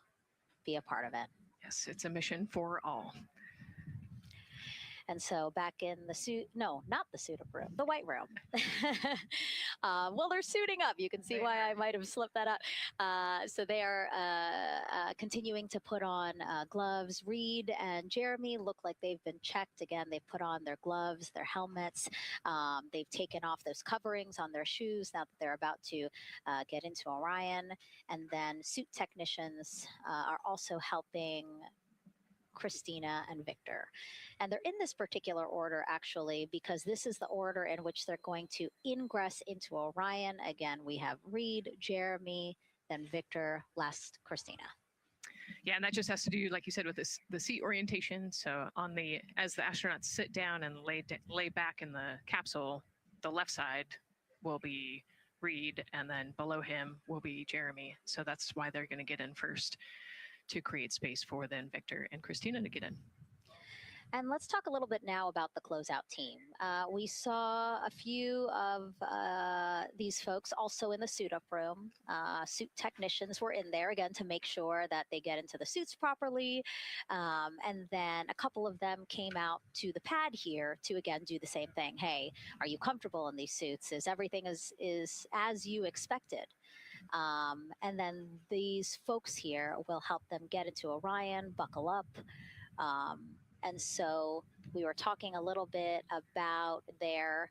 be a part of it. Yes, it's a mission for all. And so back in the suit, no, not the suit up room, the white room. Well, they're suiting up. You can see why I might have slipped that up. So they are continuing to put on gloves. Reed and Jeremy look like they've been checked. Again, they've put on their gloves, their helmets. They've taken off those coverings on their shoes now that they're about to get into Orion. And then suit technicians are also helping Christina and Victor. And they're in this particular order, actually, because this is the order in which they're going to ingress into Orion. Again, we have Reed, Jeremy, then Victor, last Christina. Yeah, and that just has to do, like you said, with the seat orientation. So as the astronauts sit down and lay back in the capsule, the left side will be Reed, and then below him will be Jeremy. So that's why they're going to get in first, to create space for then Victor and Christina to get in. And let's talk a little bit now about the closeout team. We saw a few of these folks also in the suit up room. Suit technicians were in there, again, to make sure that they get into the suits properly. And then a couple of them came out to the pad here to, again, do the same thing. Hey, are you comfortable in these suits? Is everything is as you expected? And then these folks here will help them get into Orion, buckle up. And so we were talking a little bit about their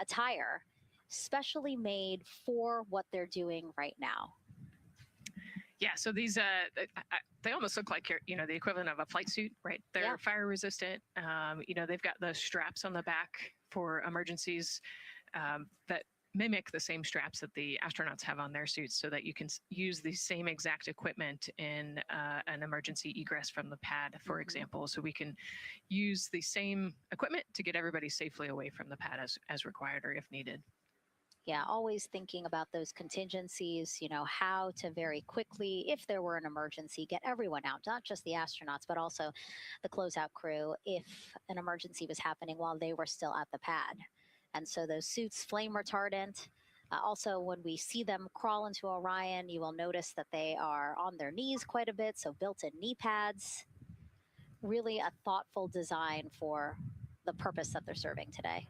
attire, specially made for what they're doing right now. Yeah, so these they almost look like the equivalent of a flight suit, right? They're fire resistant. They've got the straps on the back for emergencies that mimic the same straps that the astronauts have on their suits, so that you can use the same exact equipment in an emergency egress from the pad, for example. So we can use the same equipment to get everybody safely away from the pad as required or if needed. Yeah, always thinking about those contingencies, how to very quickly, if there were an emergency, get everyone out, not just the astronauts, but also the closeout crew if an emergency was happening while they were still at the pad. And so those suits, flame retardant. Also, when we see them crawl into Orion, you will notice that they are on their knees quite a bit, so built-in knee pads. Really a thoughtful design for the purpose that they're serving today.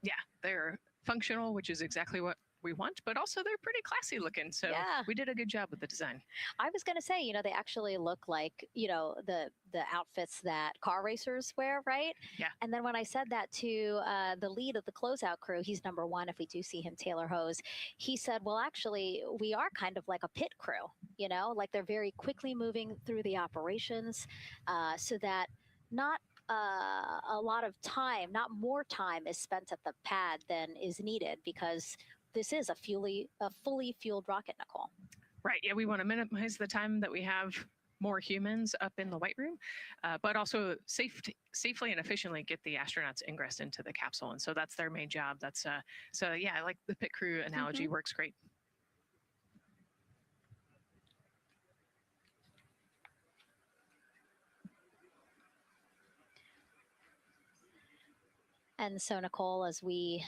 Yeah, they're functional, which is exactly what we want, but also they're pretty classy looking. So we did a good job with the design. I was going to say, they actually look like, the outfits that car racers wear, right? Yeah. And then when I said that to the lead of the closeout crew, he's number one, if we do see him, Taylor Hose, he said, well, actually, we are kind of like a pit crew, like they're very quickly moving through the operations so that not a lot of time, not more time, is spent at the pad than is needed because this is a fully fueled rocket, Nicole. Right. Yeah, we want to minimize the time that we have more humans up in the White Room, but also safely and efficiently get the astronauts ingress into the capsule. And so that's their main job. That's so yeah, I like the pit crew analogy. Works great. And so, Nicole, as we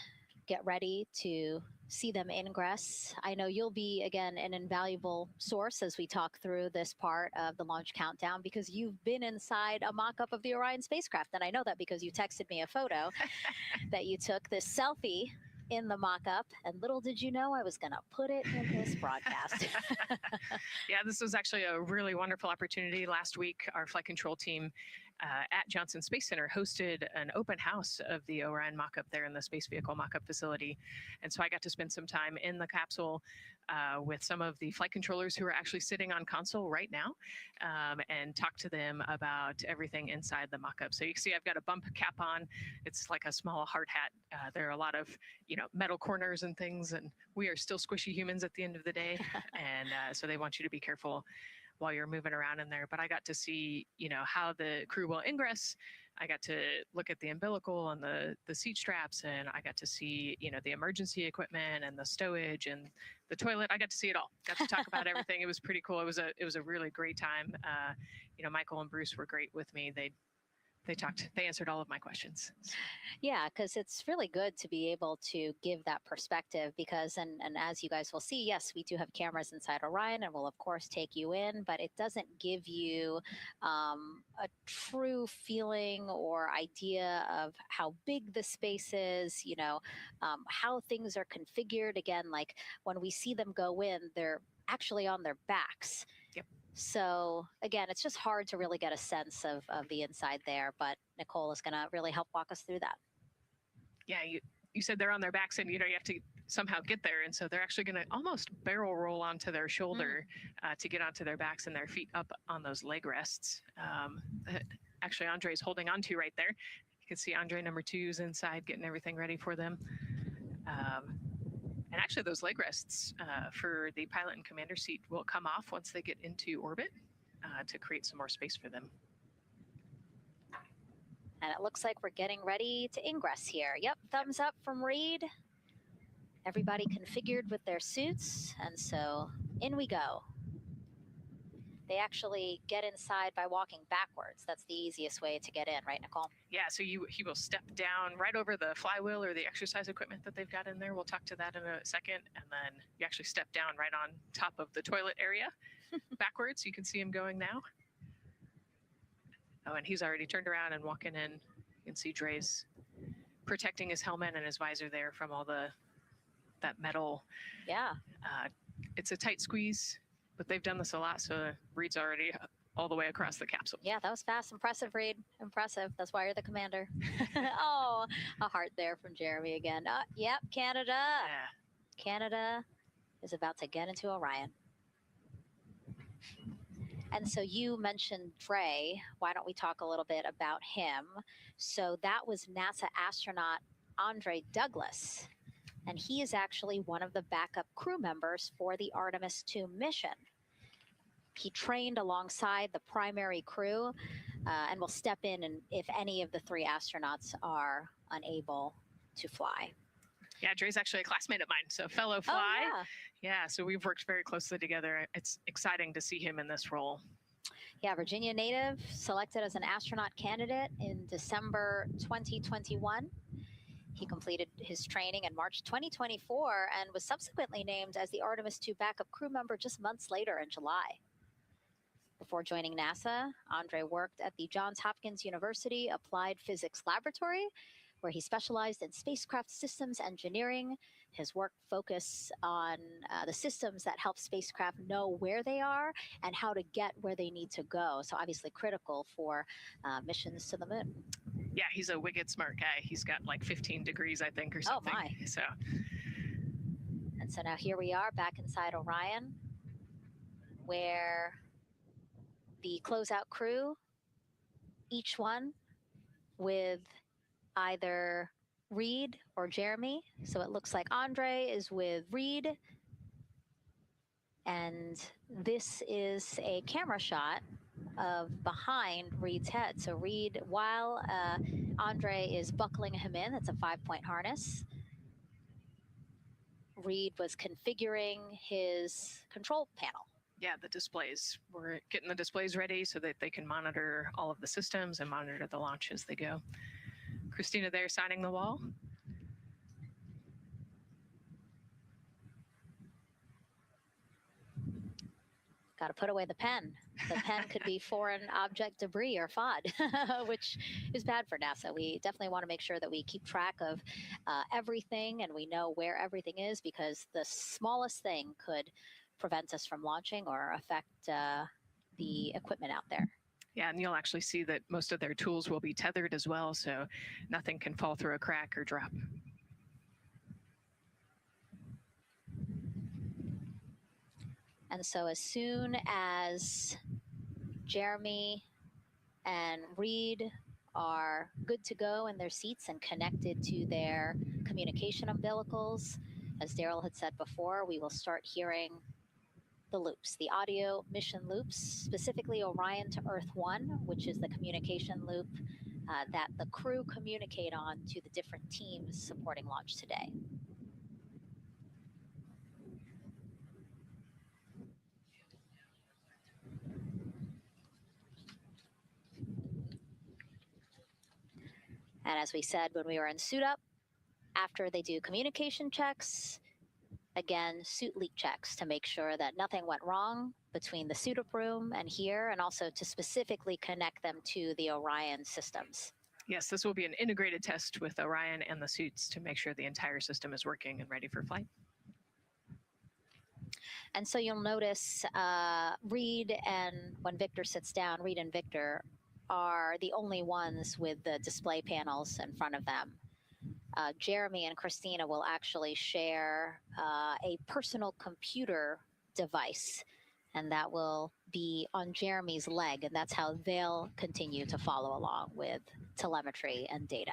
get ready to see them ingress, I know you'll be, again, an invaluable source as we talk through this part of the launch countdown, because you've been inside a mock-up of the Orion spacecraft. And I know that because you texted me a photo that you took, this selfie in the mock-up, and little did you know I was going to put it in this broadcast. Yeah, this was actually a really wonderful opportunity. Last week, our flight control team at Johnson Space Center hosted an open house of the Orion mock-up there in the Space Vehicle mock-up facility. And so I got to spend some time in the capsule with some of the flight controllers who are actually sitting on console right now and talk to them about everything inside the mock-up. So you can see I've got a bump cap on. It's like a small hard hat. There are a lot of, metal corners and things, and we are still squishy humans at the end of the day. And so they want you to be careful while you're moving around in there. But I got to see, how the crew will ingress. I got to look at the umbilical and the seat straps, and I got to see, the emergency equipment and the stowage and the toilet. I got to see it all. Got to talk about everything. It was pretty cool. It was a really great time. Michael and Bruce were great with me. They answered all of my questions. Yeah, because it's really good to be able to give that perspective because, and as you guys will see, yes, we do have cameras inside Orion and we'll of course take you in, but it doesn't give you a true feeling or idea of how big the space is, how things are configured. Again, like when we see them go in, they're actually on their backs. Yep. So again, it's just hard to really get a sense of the inside there, but Nicole is going to really help walk us through that. Yeah, you said they're on their backs and, you have to somehow get there. And so they're actually going to almost barrel roll onto their shoulder to get onto their backs and their feet up on those leg rests. Actually, Andre's holding onto right there. You can see Andre number 2's inside getting everything ready for them. And actually, those leg rests for the pilot and commander seat will come off once they get into orbit to create some more space for them. And it looks like we're getting ready to ingress here. Yep, thumbs up from Reed. Everybody configured with their suits, and so in we go. They actually get inside by walking backwards. That's the easiest way to get in, right, Nicole? Yeah, so he will step down right over the flywheel or the exercise equipment that they've got in there. We'll talk to that in a second. And then you actually step down right on top of the toilet area backwards. You can see him going now. Oh, and he's already turned around and walking in. You can see Dre's protecting his helmet and his visor there from all that metal. Yeah. It's a tight squeeze, but they've done this a lot, so Reed's already all the way across the capsule. Yeah, that was fast. Impressive, Reed. Impressive. That's why you're the commander. Oh, a heart there from Jeremy again. Yep, Canada. Yeah. Canada is about to get into Orion. And so you mentioned Dre. Why don't we talk a little bit about him? So that was NASA astronaut Andre Douglas. And he is actually one of the backup crew members for the Artemis 2 mission. He trained alongside the primary crew and will step in and if any of the 3 astronauts are unable to fly. Yeah, Dre's actually a classmate of mine, so fellow fly. Oh, yeah, so we've worked very closely together. It's exciting to see him in this role. Yeah, Virginia native, selected as an astronaut candidate in December 2021. He completed his training in March 2024 and was subsequently named as the Artemis 2 backup crew member just months later in July. Before joining NASA, Andre worked at the Johns Hopkins University Applied Physics Laboratory, where he specialized in spacecraft systems engineering. His work focused on the systems that help spacecraft know where they are and how to get where they need to go. So obviously critical for missions to the moon. Yeah, he's a wicked smart guy. He's got like 15 degrees, I think, or something. Oh, my. So. And so now here we are back inside Orion, where the closeout crew, each one with either Reed or Jeremy. So it looks like Andre is with Reed. And this is a camera shot of behind Reed's head. So Reed, while Andre is buckling him in, it's a 5-point harness. Reed was configuring his control panel. Yeah, the displays. We're getting the displays ready so that they can monitor all of the systems and monitor the launch as they go. Christina there signing the wall. Got to put away the pen. The pen could be foreign object debris or FOD, which is bad for NASA. We definitely want to make sure that we keep track of everything and we know where everything is, because the smallest thing could prevent us from launching or affect the equipment out there. Yeah, and you'll actually see that most of their tools will be tethered as well, so nothing can fall through a crack or drop. And so as soon as Jeremy and Reed are good to go in their seats and connected to their communication umbilicals, as Daryl had said before, we will start hearing the loops, the audio mission loops, specifically Orion to Earth 1, which is the communication loop that the crew communicate on to the different teams supporting launch today. And as we said when we were in suit up, after they do communication checks, again, suit leak checks to make sure that nothing went wrong between the suit up room and here, and also to specifically connect them to the Orion systems. Yes, this will be an integrated test with Orion and the suits to make sure the entire system is working and ready for flight. And so you'll notice Reed and when Victor sits down, Reed and Victor are the only ones with the display panels in front of them. Jeremy and Christina will actually share a personal computer device, and that will be on Jeremy's leg, and that's how they'll continue to follow along with telemetry and data.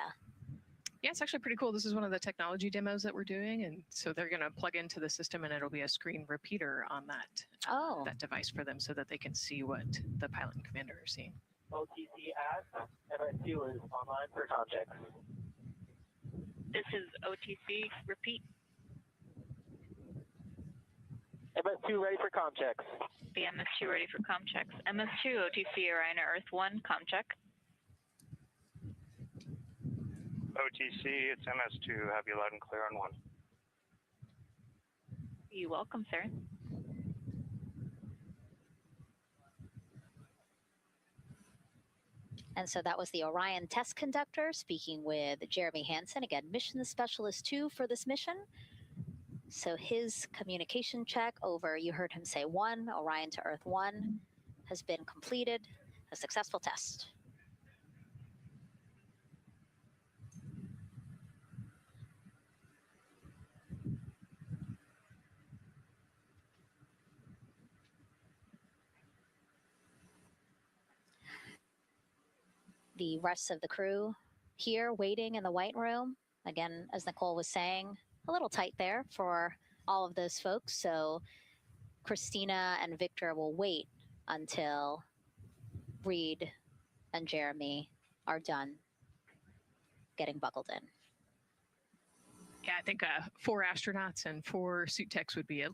Yeah, it's actually pretty cool. This is one of the technology demos that we're doing, and so they're going to plug into the system, and it'll be a screen repeater on that that device for them, so that they can see what the pilot and commander are seeing. OTC ask MS2 is online for context. This is OTC. Repeat. MS2 ready for comm checks. The MS2 ready for comm checks. MS2 OTC Orion Earth 1 comm check. OTC, it's MS2. Have you loud and clear on 1. You're welcome, sir. And so that was the Orion test conductor speaking with Jeremy Hansen, again, mission specialist 2 for this mission. So his communication check over, you heard him say 1, Orion to Earth 1, has been completed, a successful test. The rest of the crew here waiting in the white room. Again, as Nicole was saying, a little tight there for all of those folks. So Christina and Victor will wait until Reed and Jeremy are done getting buckled in. Yeah, I think 4 astronauts and 4 suit techs would be a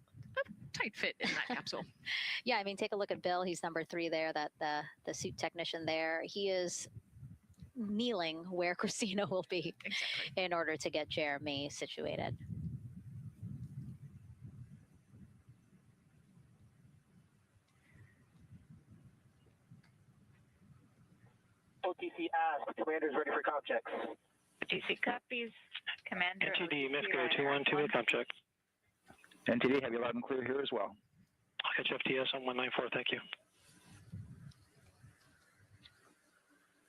tight fit in that capsule. Yeah, I mean, take a look at Bill. He's number 3 there, that the suit technician there. He is kneeling where Christina will be in order to get Jeremy situated. OTC ask, commander's ready for comm checks. OTC copies. Commander. NTD, Misco 212 comm check. NTD, have you loud and clear here as well. I'll catch FTS on 194, thank you.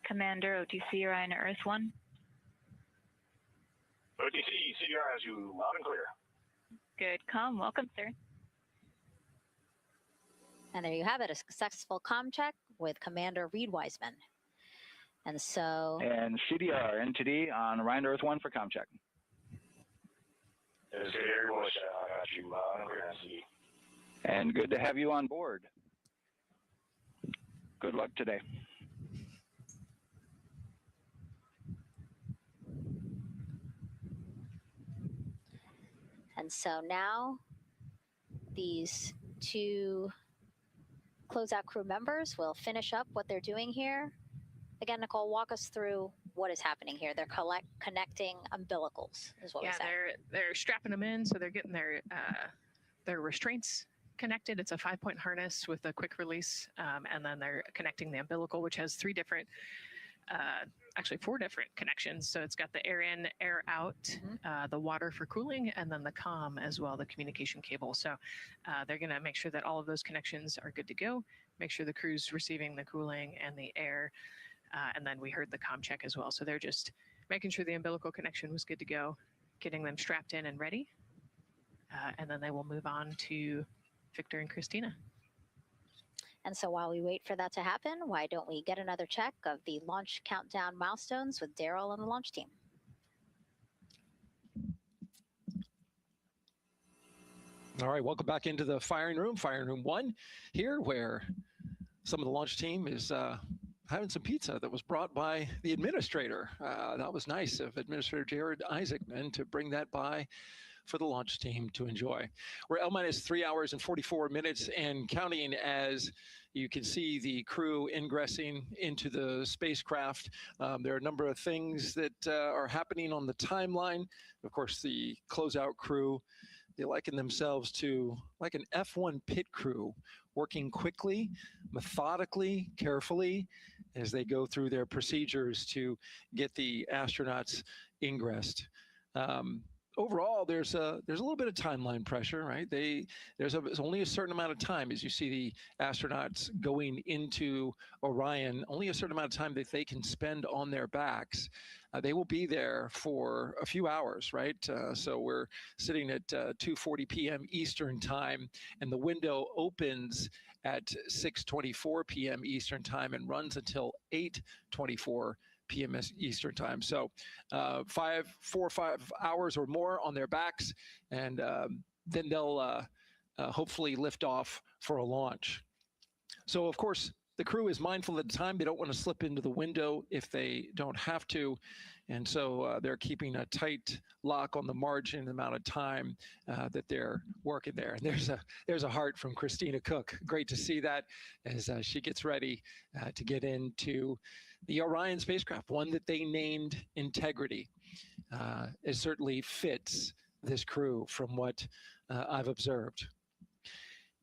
Commander, OTC Orion Earth 1. OTC, CDR has you loud and clear. Good comm. Welcome, sir. And there you have it, a successful comm check with Commander Reed Wiseman. And so. And CDR, NTD on Orion to Earth 1 for comm check. I got you. And good to have you on board. Good luck today. And so now these two closeout crew members will finish up what they're doing here. Again, Nicole, walk us through what is happening here. They're connecting umbilicals, is what we said. They're strapping them in, so they're getting their restraints connected. It's a 5-point harness with a quick release, and then they're connecting the umbilical, which has actually 4 different connections. So it's got the air in, air out, the water for cooling, and then the comm as well, the communication cable. So they're going to make sure that all of those connections are good to go, make sure the crew's receiving the cooling and the air, and then we heard the comm check as well. So they're just making sure the umbilical connection was good to go, getting them strapped in and ready, and then they will move on to Victor and Christina. And so while we wait for that to happen, why don't we get another check of the launch countdown milestones with Daryl and the launch team? All right, welcome back into the firing room 1 here, where some of the launch team is having some pizza that was brought by the administrator. That was nice of Administrator Jared Isaacman to bring that by for the launch team to enjoy. We're L-minus 3 hours and 44 minutes and counting, as you can see the crew ingressing into the spacecraft. There are a number of things that are happening on the timeline. Of course, the closeout crew, they liken themselves to like an F1 pit crew, working quickly, methodically, carefully, as they go through their procedures to get the astronauts ingressed. Overall, there's a little bit of timeline pressure, right? There's only a certain amount of time, as you see the astronauts going into Orion, only a certain amount of time that they can spend on their backs. They will be there for a few hours, right? So we're sitting at 2:40 p.m. Eastern time, and the window opens at 6:24 p.m. Eastern time and runs until 8:24 p.m. Eastern time. So 4 or 5 hours or more on their backs, and then they'll hopefully lift off for a launch. So of course, the crew is mindful at the time. They don't want to slip into the window if they don't have to. And so they're keeping a tight lock on the margin, the amount of time that they're working there. And there's a heart from Christina Cook. Great to see that as she gets ready to get into the Orion spacecraft, one that they named Integrity. It certainly fits this crew from what I've observed.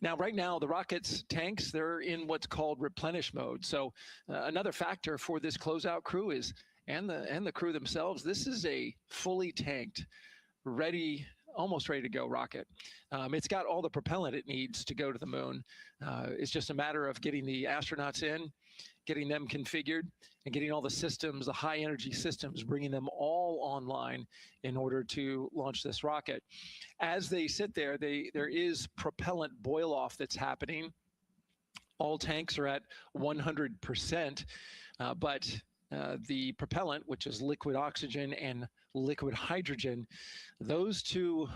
Now, right now, the rocket's tanks, they're in what's called replenish mode. So another factor for this closeout crew is, and the crew themselves, this is a fully tanked, almost ready to go rocket. It's got all the propellant it needs to go to the moon. It's just a matter of getting the astronauts in, getting them configured, and getting all the systems, the high energy systems, bringing them all online in order to launch this rocket. As they sit there, there is propellant boil off that's happening. All tanks are at 100%, but the propellant, which is liquid oxygen and liquid hydrogen, those two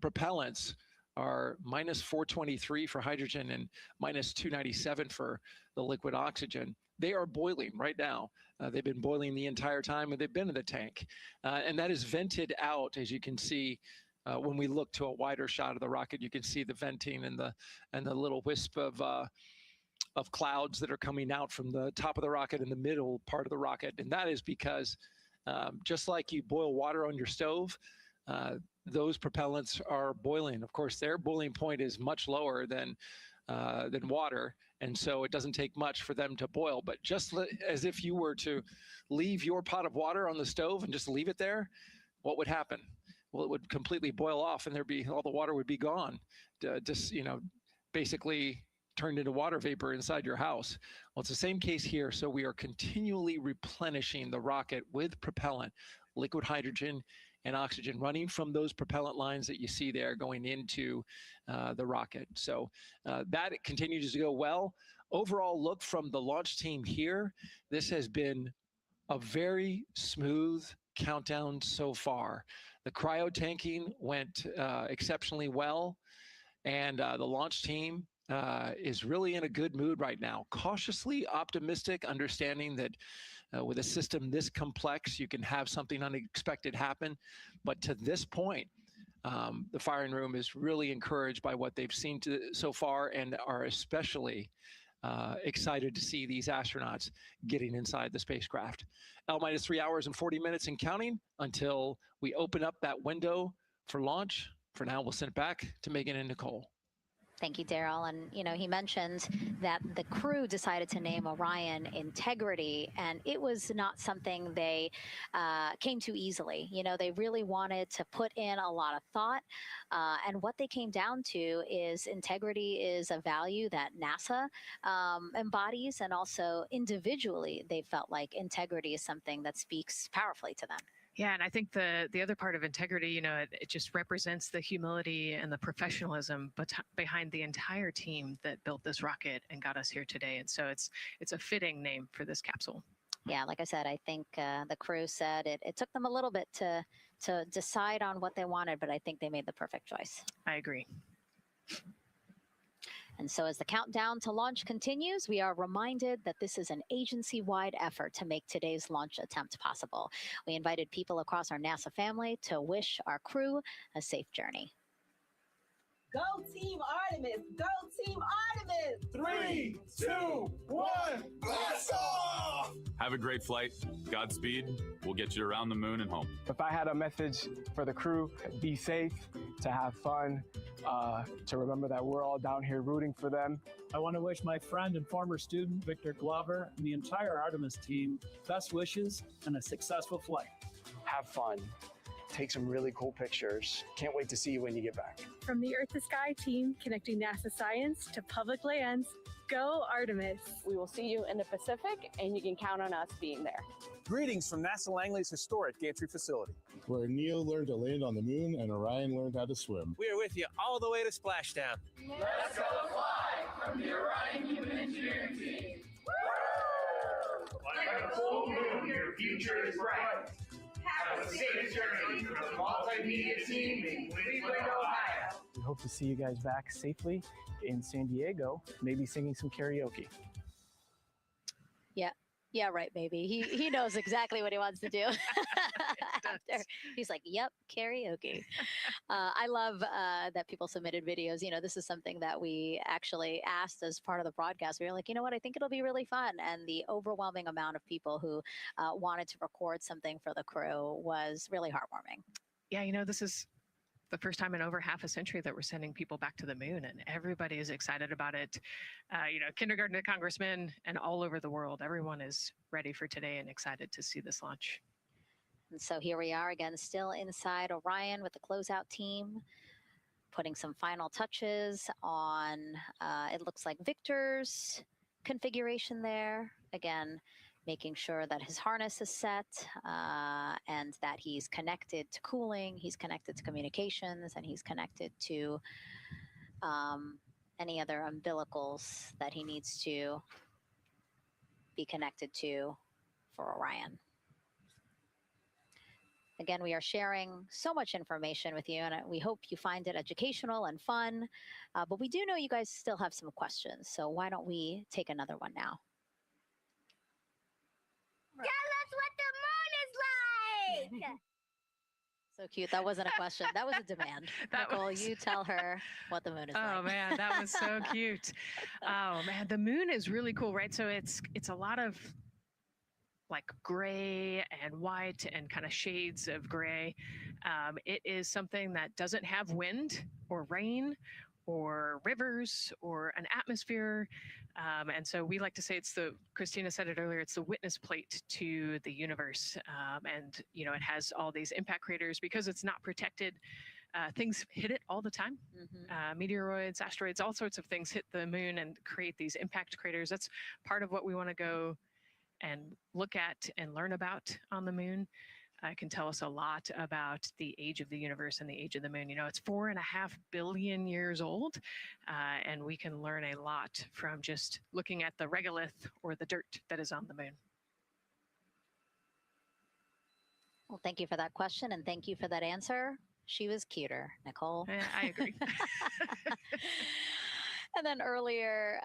propellants are minus 423 for hydrogen and minus 297 for the liquid oxygen. They are boiling right now. They've been boiling the entire time and they've been in the tank. And that is vented out, as you can see. When we look to a wider shot of the rocket, you can see the venting and the little wisp of clouds that are coming out from the top of the rocket in the middle part of the rocket. And that is because just like you boil water on your stove, those propellants are boiling. Of course, their boiling point is much lower than water, and so it doesn't take much for them to boil. But just as if you were to leave your pot of water on the stove and just leave it there, what would happen? Well, it would completely boil off, and all the water would be gone. Just basically turned into water vapor inside your house. Well, it's the same case here. So we are continually replenishing the rocket with propellant, liquid hydrogen and oxygen, running from those propellant lines that you see there going into the rocket. So that continues to go well. overall look from the launch team here, this has been a very smooth countdown so far. The cryo tanking went exceptionally well, and the launch team is really in a good mood right now. Cautiously optimistic, understanding that with a system this complex, you can have something unexpected happen. But to this point, the firing room is really encouraged by what they've seen so far, and are especially excited to see these astronauts getting inside the spacecraft. L-minus 3 hours and 40 minutes and counting until we open up that window for launch. For now, we'll send it back to Megan and Nicole. Thank you, Daryl. And, you know, he mentioned that the crew decided to name Orion Integrity, and it was not something they came to easily. You know, they really wanted to put in a lot of thought. And what they came down to is integrity is a value that NASA embodies, and also individually, they felt like integrity is something that speaks powerfully to them. Yeah, and I think the other part of integrity, you know, it just represents the humility and the professionalism behind the entire team that built this rocket and got us here today. And so it's a fitting name for this capsule. Yeah, like I said, I think the crew said it took them a little bit to decide on what they wanted, but I think they made the perfect choice. I agree. And so as the countdown to launch continues, we are reminded that this is an agency-wide effort to make today's launch attempt possible. We invited people across our NASA family to wish our crew a safe journey. Go Team Artemis! Go Team Artemis! 3, 2, 1, blast off! Have a great flight. Godspeed. We'll get you around the moon and home. If I had a message for the crew, be safe, to have fun, to remember that we're all down here rooting for them. I want to wish my friend and former student, Victor Glover, and the entire Artemis team best wishes and a successful flight. Have fun. Take some really cool pictures. Can't wait to see you when you get back. From the Earth to Sky team, connecting NASA science to public lands, go Artemis. We will see you in the Pacific, and you can count on us being there. Greetings from NASA Langley's historic gantry facility, where Neil learned to land on the moon and Orion learned how to swim. We are with you all the way to splashdown. Let's go fly from the Orion Human Engineering team. Woo! Like a full moon, your future is bright. Have a safe journey from the multimedia team in Cleveland, Ohio. We hope to see you guys back safely in San Diego, maybe singing some karaoke. Yeah, right, baby. He knows exactly what he wants to do. After, he's like, yep, karaoke. I love that people submitted videos. You know, this is something that we actually asked as part of the broadcast. We were like, you know what, I think it'll be really fun. And the overwhelming amount of people who wanted to record something for the crew was really heartwarming. Yeah, you know, this is the first time in over half a century that we're sending people back to the moon, and everybody is excited about it. You know, kindergarten to congressmen and all over the world, everyone is ready for today and excited to see this launch. And so here we are again, still inside Orion with the closeout team, putting some final touches on, it looks like Victor's configuration there. Again, making sure that his harness is set and that he's connected to cooling, he's connected to communications, and he's connected to any other umbilicals that he needs to be connected to for Orion. Again, we are sharing so much information with you, and we hope you find it educational and fun. But we do know you guys still have some questions, so why don't we take another one now? Tell us what the moon is like! So cute. That wasn't a question. That was a demand. Nicole, you tell her what the moon is like. Oh, man, that was so cute. Oh, man, the moon is really cool, right? So it's a lot of like gray and white and kind of shades of gray. It is something that doesn't have wind or rain or rivers or an atmosphere. And so we like to say Christina said it earlier, it's the witness plate to the universe. And, you know, it has all these impact craters because it's not protected. Things hit it all the time. Meteoroids, asteroids, all sorts of things hit the moon and create these impact craters. That's part of what we want to go and look at and learn about on the moon. can tell us a lot about the age of the universe and the age of the moon. You know, it's 4.5 billion years old, and we can learn a lot from just looking at the regolith or the dirt that is on the moon. Well, thank you for that question, and thank you for that answer. She was cuter, Nicole. I agree. And then earlier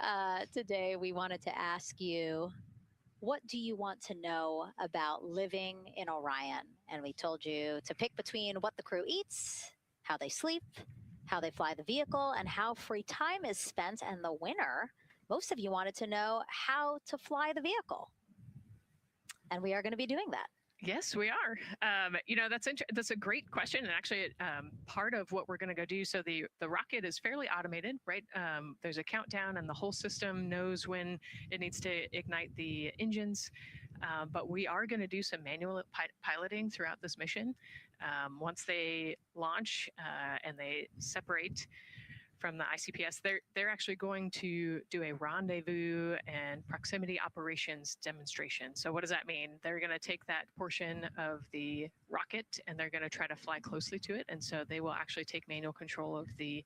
today, we wanted to ask you, what do you want to know about living in Orion? And we told you to pick between what the crew eats, how they sleep, how they fly the vehicle, and how free time is spent. And the winner, most of you wanted to know how to fly the vehicle. And we are going to be doing that. Yes, we are. You know, that's a great question, and actually, part of what we're going to go do. So the rocket is fairly automated, right? There's a countdown, and the whole system knows when it needs to ignite the engines. But we are going to do some manual piloting throughout this mission. Once they launch and they separate from the ICPS, they're actually going to do a rendezvous and proximity operations demonstration. So what does that mean? They're going to take that portion of the rocket and they're going to try to fly closely to it. And so they will actually take manual control of the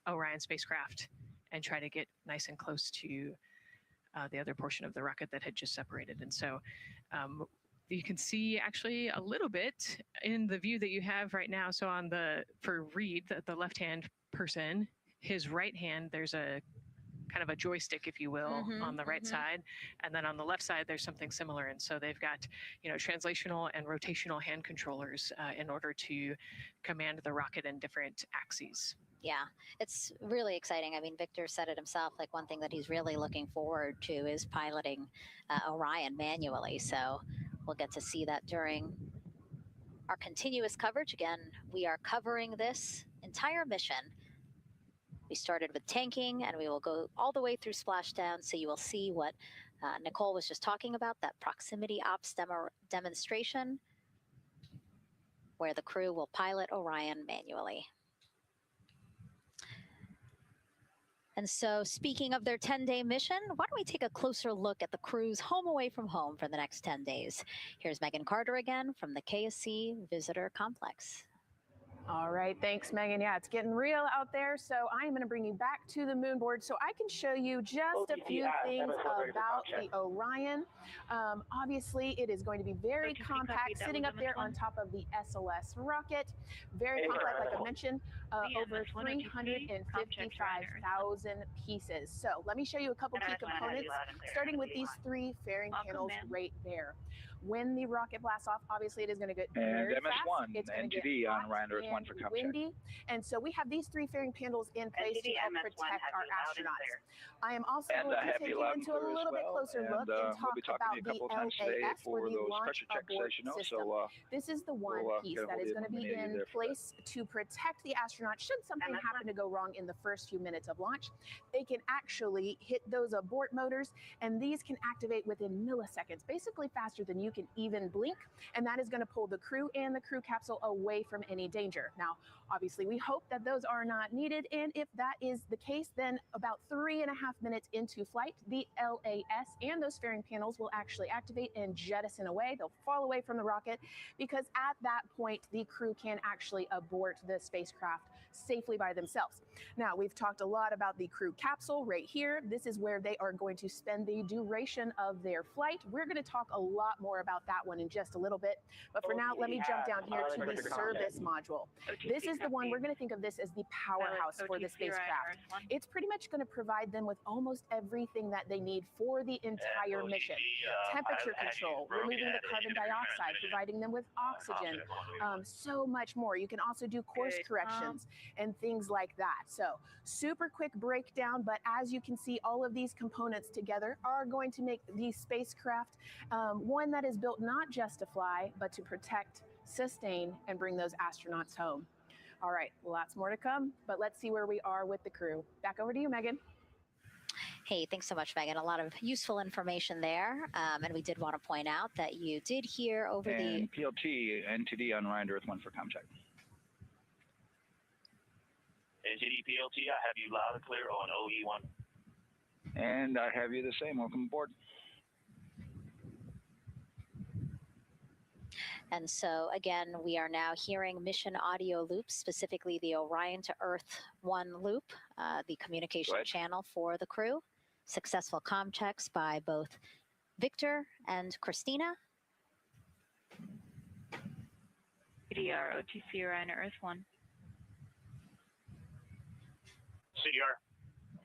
Orion spacecraft and try to get nice and close to the other portion of the rocket that had just separated. And so you can see actually a little bit in the view that you have right now. So for Reed, the left-hand person, his right hand, there's a kind of a joystick, if you will, on the right side, and then on the left side there's something similar. And so they've got, you know, translational and rotational hand controllers in order to command the rocket in different axes. Yeah, it's really exciting. I mean, Victor said it himself, like one thing that he's really looking forward to is piloting Orion manually. So we'll get to see that during our continuous coverage. Again, we are covering this entire mission. We started with tanking, and we will go all the way through splashdown, so you will see what Nicole was just talking about, that proximity ops demonstration, where the crew will pilot Orion manually. And so, speaking of their 10-day mission, why don't we take a closer look at the crew's home away from home for the next 10 days. Here's Megan Carter again from the KSC Visitor Complex. All right, thanks, Megan. Yeah, it's getting real out there, so I'm going to bring you back to the moon board so I can show you just a few things about the Orion. Obviously, it is going to be very compact, sitting up there on top of the SLS rocket. Very compact, like I mentioned, over 355,000 pieces. So let me show you a couple key components, starting with these three fairing panels right there. When the rocket blasts off, obviously it is going to get very fast. It's going to get hot and windy. And so we have these three fairing panels in place to help protect our astronauts. I am also going to take you into a little bit closer look and talk about the LAS, or the Launch Abort System. This is the one piece that is going to be in place to protect the astronauts should something happen to go wrong in the first few minutes of launch. They can actually hit those abort motors, and these can activate within milliseconds, basically faster than you can even blink, and that is going to pull the crew and the crew capsule away from any danger. Now, obviously, we hope that those are not needed, and if that is the case, then about 3.5 minutes into flight, the LAS and those fairing panels will actually activate and jettison away. They'll fall away from the rocket, because at that point, the crew can actually abort the spacecraft safely by themselves. Now, we've talked a lot about the crew capsule right here. This is where they are going to spend the duration of their flight. We're going to talk a lot more about that one in just a little bit. But for now, let me jump down here to the service module. This is the one, we're going to think of this as the powerhouse for the spacecraft. It's pretty much going to provide them with almost everything that they need for the entire mission. Temperature control, removing the carbon dioxide, providing them with oxygen, so much more. You can also do course corrections and things like that. So super quick breakdown, but as you can see, all of these components together are going to make the spacecraft one that is built not just to fly, but to protect, sustain, and bring those astronauts home. All right, lots more to come, but let's see where we are with the crew. Back over to you, Megan. Hey, thanks so much, Megan. A lot of useful information there. And we did want to point out that you did hear over the PLT, NTD on Orion to Earth 1 for comm check. NTD PLT, I have you loud and clear on OE1. And I have you the same. Welcome aboard. And so again, we are now hearing mission audio loops, specifically the Orion to Earth 1 loop, the communication channel for the crew. Successful comm checks by both Victor and Christina. CDR, OTC Orion to Earth 1. CDR.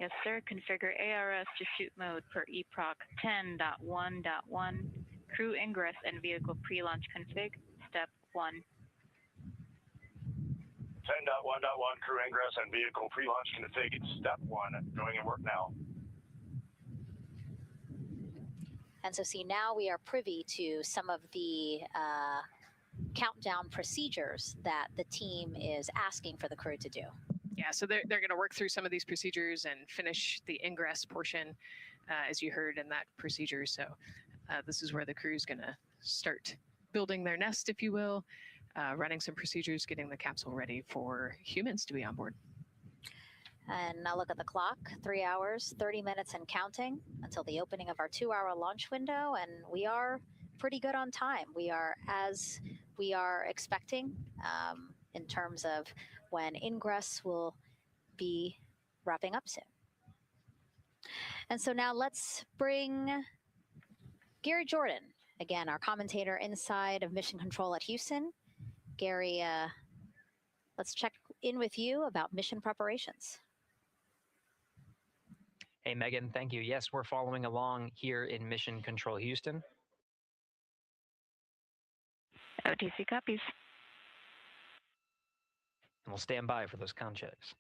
Yes, sir. Configure ARS to shoot mode per EPROC 10.1.1. Crew ingress and vehicle pre-launch config. Step 1. 10.1.1 crew ingress and vehicle pre-launch config. Step 1. Going in work now. And so see, now we are privy to some of the countdown procedures that the team is asking for the crew to do. Yeah, so they're going to work through some of these procedures and finish the ingress portion, as you heard in that procedure. So this is where the crew is going to start building their nest, if you will, running some procedures, getting the capsule ready for humans to be on board. And now look at the clock, 3 hours, 30 minutes and counting until the opening of our 2-hour launch window. And we are pretty good on time. We are as we are expecting in terms of when ingress will be wrapping up soon. And so now let's bring Gary Jordan, again, our commentator inside of Mission Control at Houston. Gary, let's check in with you about mission preparations. Hey, Megan, thank you. Yes, we're following along here in Mission Control Houston. OTC copies. And we'll stand by for those comm checks.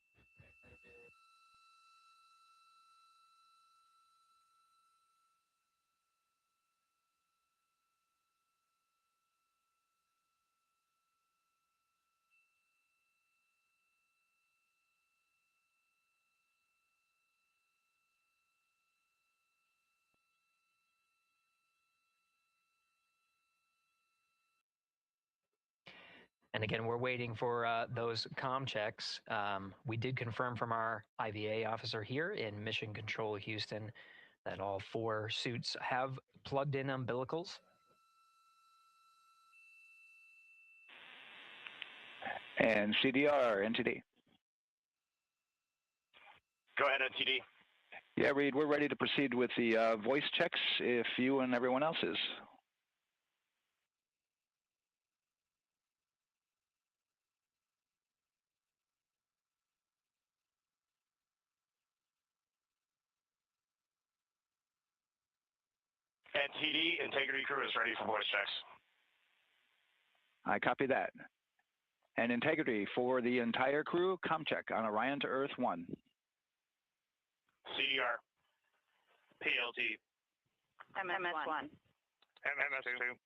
And again, we're waiting for those comm checks. We did confirm from our IVA officer here in Mission Control Houston that all 4 suits have plugged in umbilicals. And CDR, NTD. Go ahead, NTD. Yeah, Reed, we're ready to proceed with the voice checks if you and everyone else is. NTD, Integrity crew is ready for voice checks. I copy that. And Integrity for the entire crew, comm check on Orion to Earth 1. CDR. PLT. MS1. MS2.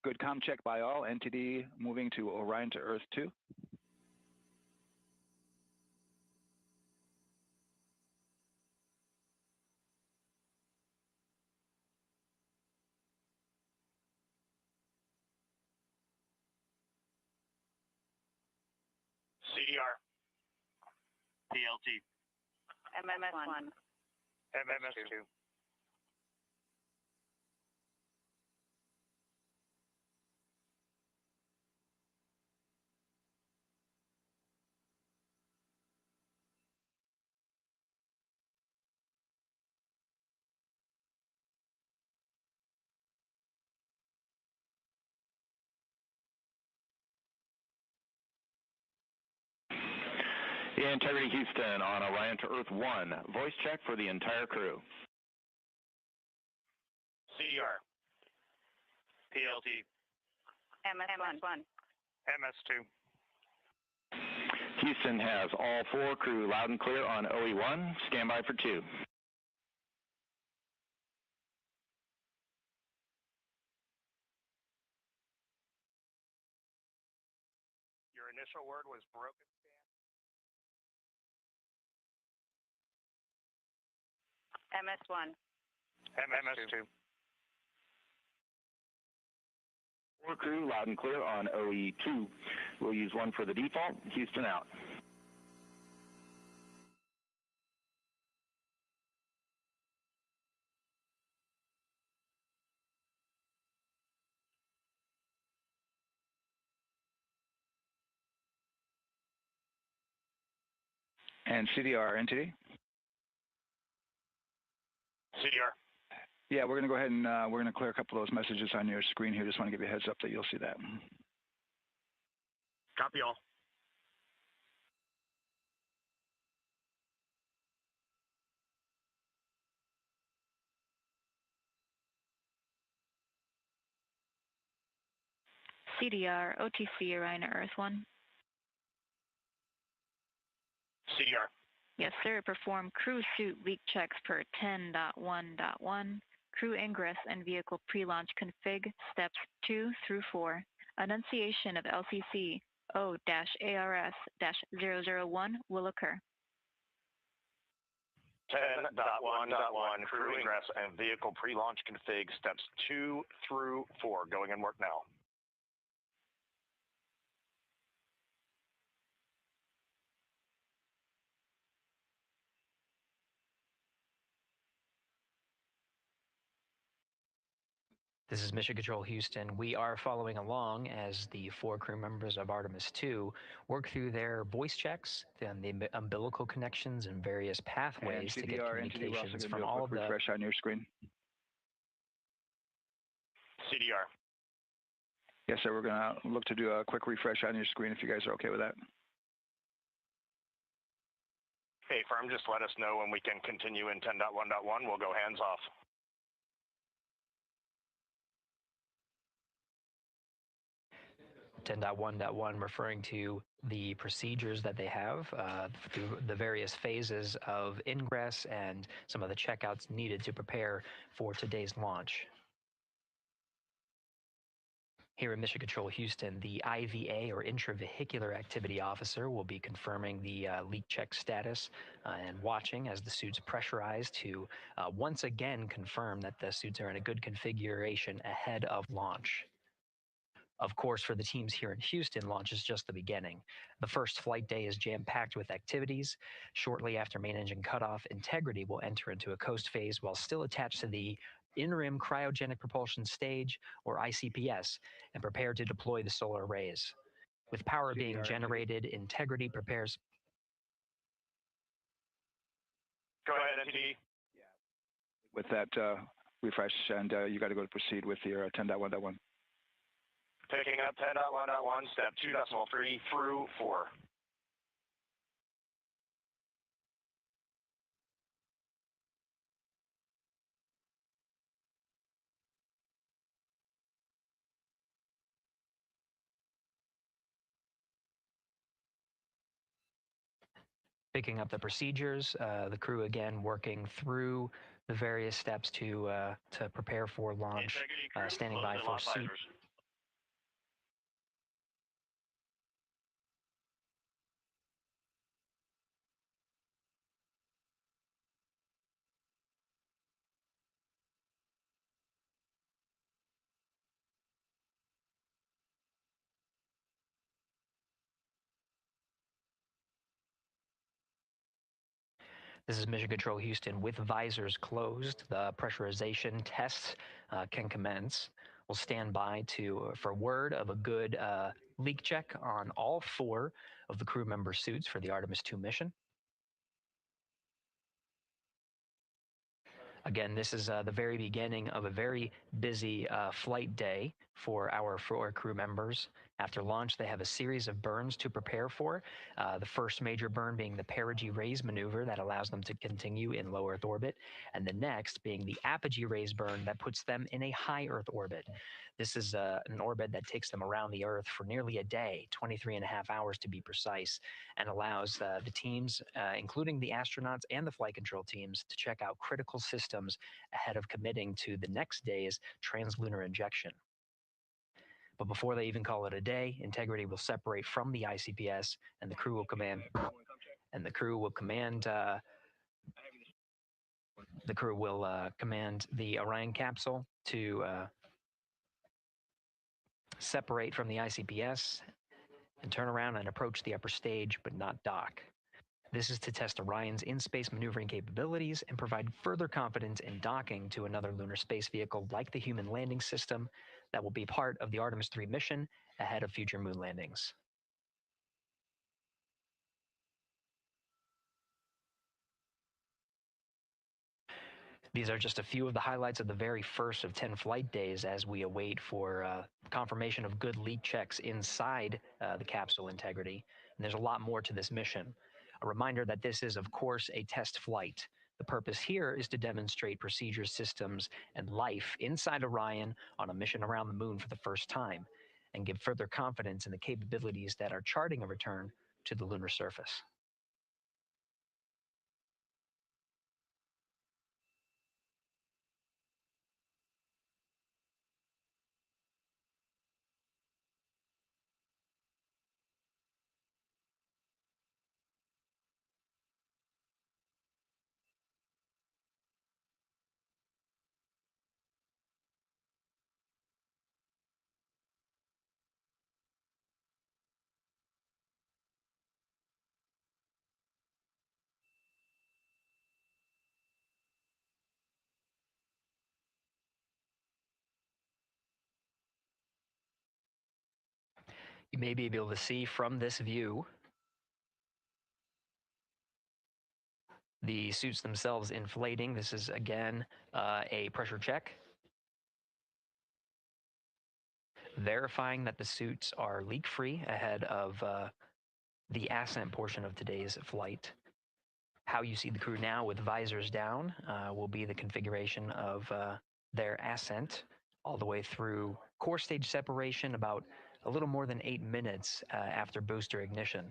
Good comm check by all. NTD moving to Orion to Earth 2. CDR. PLT. MS1. MS2. Integrity Houston on Orion to Earth 1. Voice check for the entire crew. CDR. PLT. MS1. MS2. Houston has all 4 crew loud and clear on OE1. Stand by for 2. Your initial word was broken. MS1. MS2. 4 crew loud and clear on OE2. We'll use 1 for the default. Houston out. And CDR, NTD? CDR. Yeah, we're going to go ahead and we're going to clear a couple of those messages on your screen here. Just want to give you a heads up that you'll see that. Copy all. CDR, OTC, Orion to Earth 1. CDR. Yes, sir. Perform crew suit leak checks per 10.1.1. Crew ingress and vehicle pre-launch config steps 2 through 4. Annunciation of LCC O-ARS-001 will occur. 10.1.1 crew ingress and vehicle pre-launch config steps 2 through 4. Going in work now. This is Mission Control Houston. We are following along as the 4 crew members of Artemis 2 work through their voice checks, then the umbilical connections and various pathways to get communications from all of the... refresh on your screen. CDR. Yes, sir. We're going to look to do a quick refresh on your screen if you guys are okay with that. Hey, firm, just let us know when we can continue in 10.1.1. We'll go hands off. .1.1 referring to the procedures that they have through the various phases of ingress and some of the checkouts needed to prepare for today's launch. Here in Mission Control Houston, the IVA or Intravehicular Activity Officer will be confirming the leak check status and watching as the suits pressurize to once again confirm that the suits are in a good configuration ahead of launch. Of course, for the teams here in Houston, launch is just the beginning. The first flight day is jam-packed with activities. Shortly after main engine cutoff, Integrity will enter into a coast phase while still attached to the in-rim cryogenic propulsion stage, or ICPS, and prepare to deploy the solar arrays. With power being generated, Integrity prepares... Go ahead, NTD. With that refresh, and you got to go to proceed with your 10.1.1. Picking up 10.1.1, step 2.3 through 4. Picking up the procedures, the crew again working through the various steps to prepare for launch, standing by for suit. This is Mission Control Houston. With visors closed, the pressurization tests can commence. We'll stand by for word of a good leak check on all 4 of the crew member suits for the Artemis 2 mission. Again, this is the very beginning of a very busy flight day for our 4 crew members. After launch, they have a series of burns to prepare for. The first major burn being the perigee raise maneuver that allows them to continue in low Earth orbit, and the next being the apogee raise burn that puts them in a high Earth orbit. This is an orbit that takes them around the Earth for nearly a day, 23.5 hours to be precise, and allows the teams, including the astronauts and the flight control teams, to check out critical systems ahead of committing to the next day's translunar injection. But before they even call it a day, Integrity will separate from the ICPS, and the crew will command. Command the Orion capsule to separate from the ICPS and turn around and approach the upper stage, but not dock. This is to test Orion's in-space maneuvering capabilities and provide further confidence in docking to another lunar space vehicle like the Human Landing System that will be part of the Artemis 3 mission ahead of future moon landings. These are just a few of the highlights of the very first of 10 flight days as we await for confirmation of good leak checks inside the capsule integrity. And there's a lot more to this mission. A reminder that this is, of course, a test flight. The purpose here is to demonstrate procedures, systems, and life inside Orion on a mission around the moon for the first time, and give further confidence in the capabilities that are charting a return to the lunar surface. You may be able to see from this view the suits themselves inflating. This is, again, a pressure check, verifying that the suits are leak-free ahead of the ascent portion of today's flight. How you see the crew now with visors down will be the configuration of their ascent all the way through core stage separation about a little more than 8 minutes after booster ignition.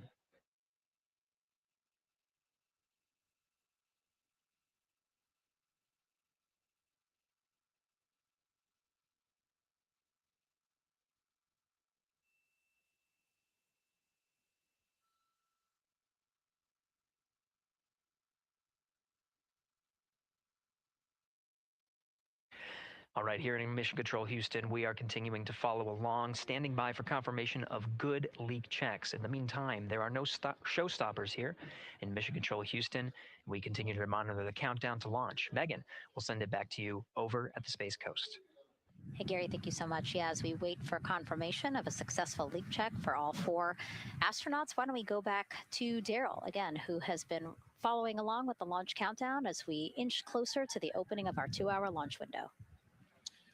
All right, here in Mission Control Houston, we are continuing to follow along, standing by for confirmation of good leak checks. In the meantime, there are no showstoppers here in Mission Control Houston. We continue to monitor the countdown to launch. Megan, we'll send it back to you over at the Space Coast. Hey, Gary, thank you so much. Yeah, as we wait for confirmation of a successful leak check for all 4 astronauts, why don't we go back to Daryl, again, who has been following along with the launch countdown as we inch closer to the opening of our 2-hour launch window.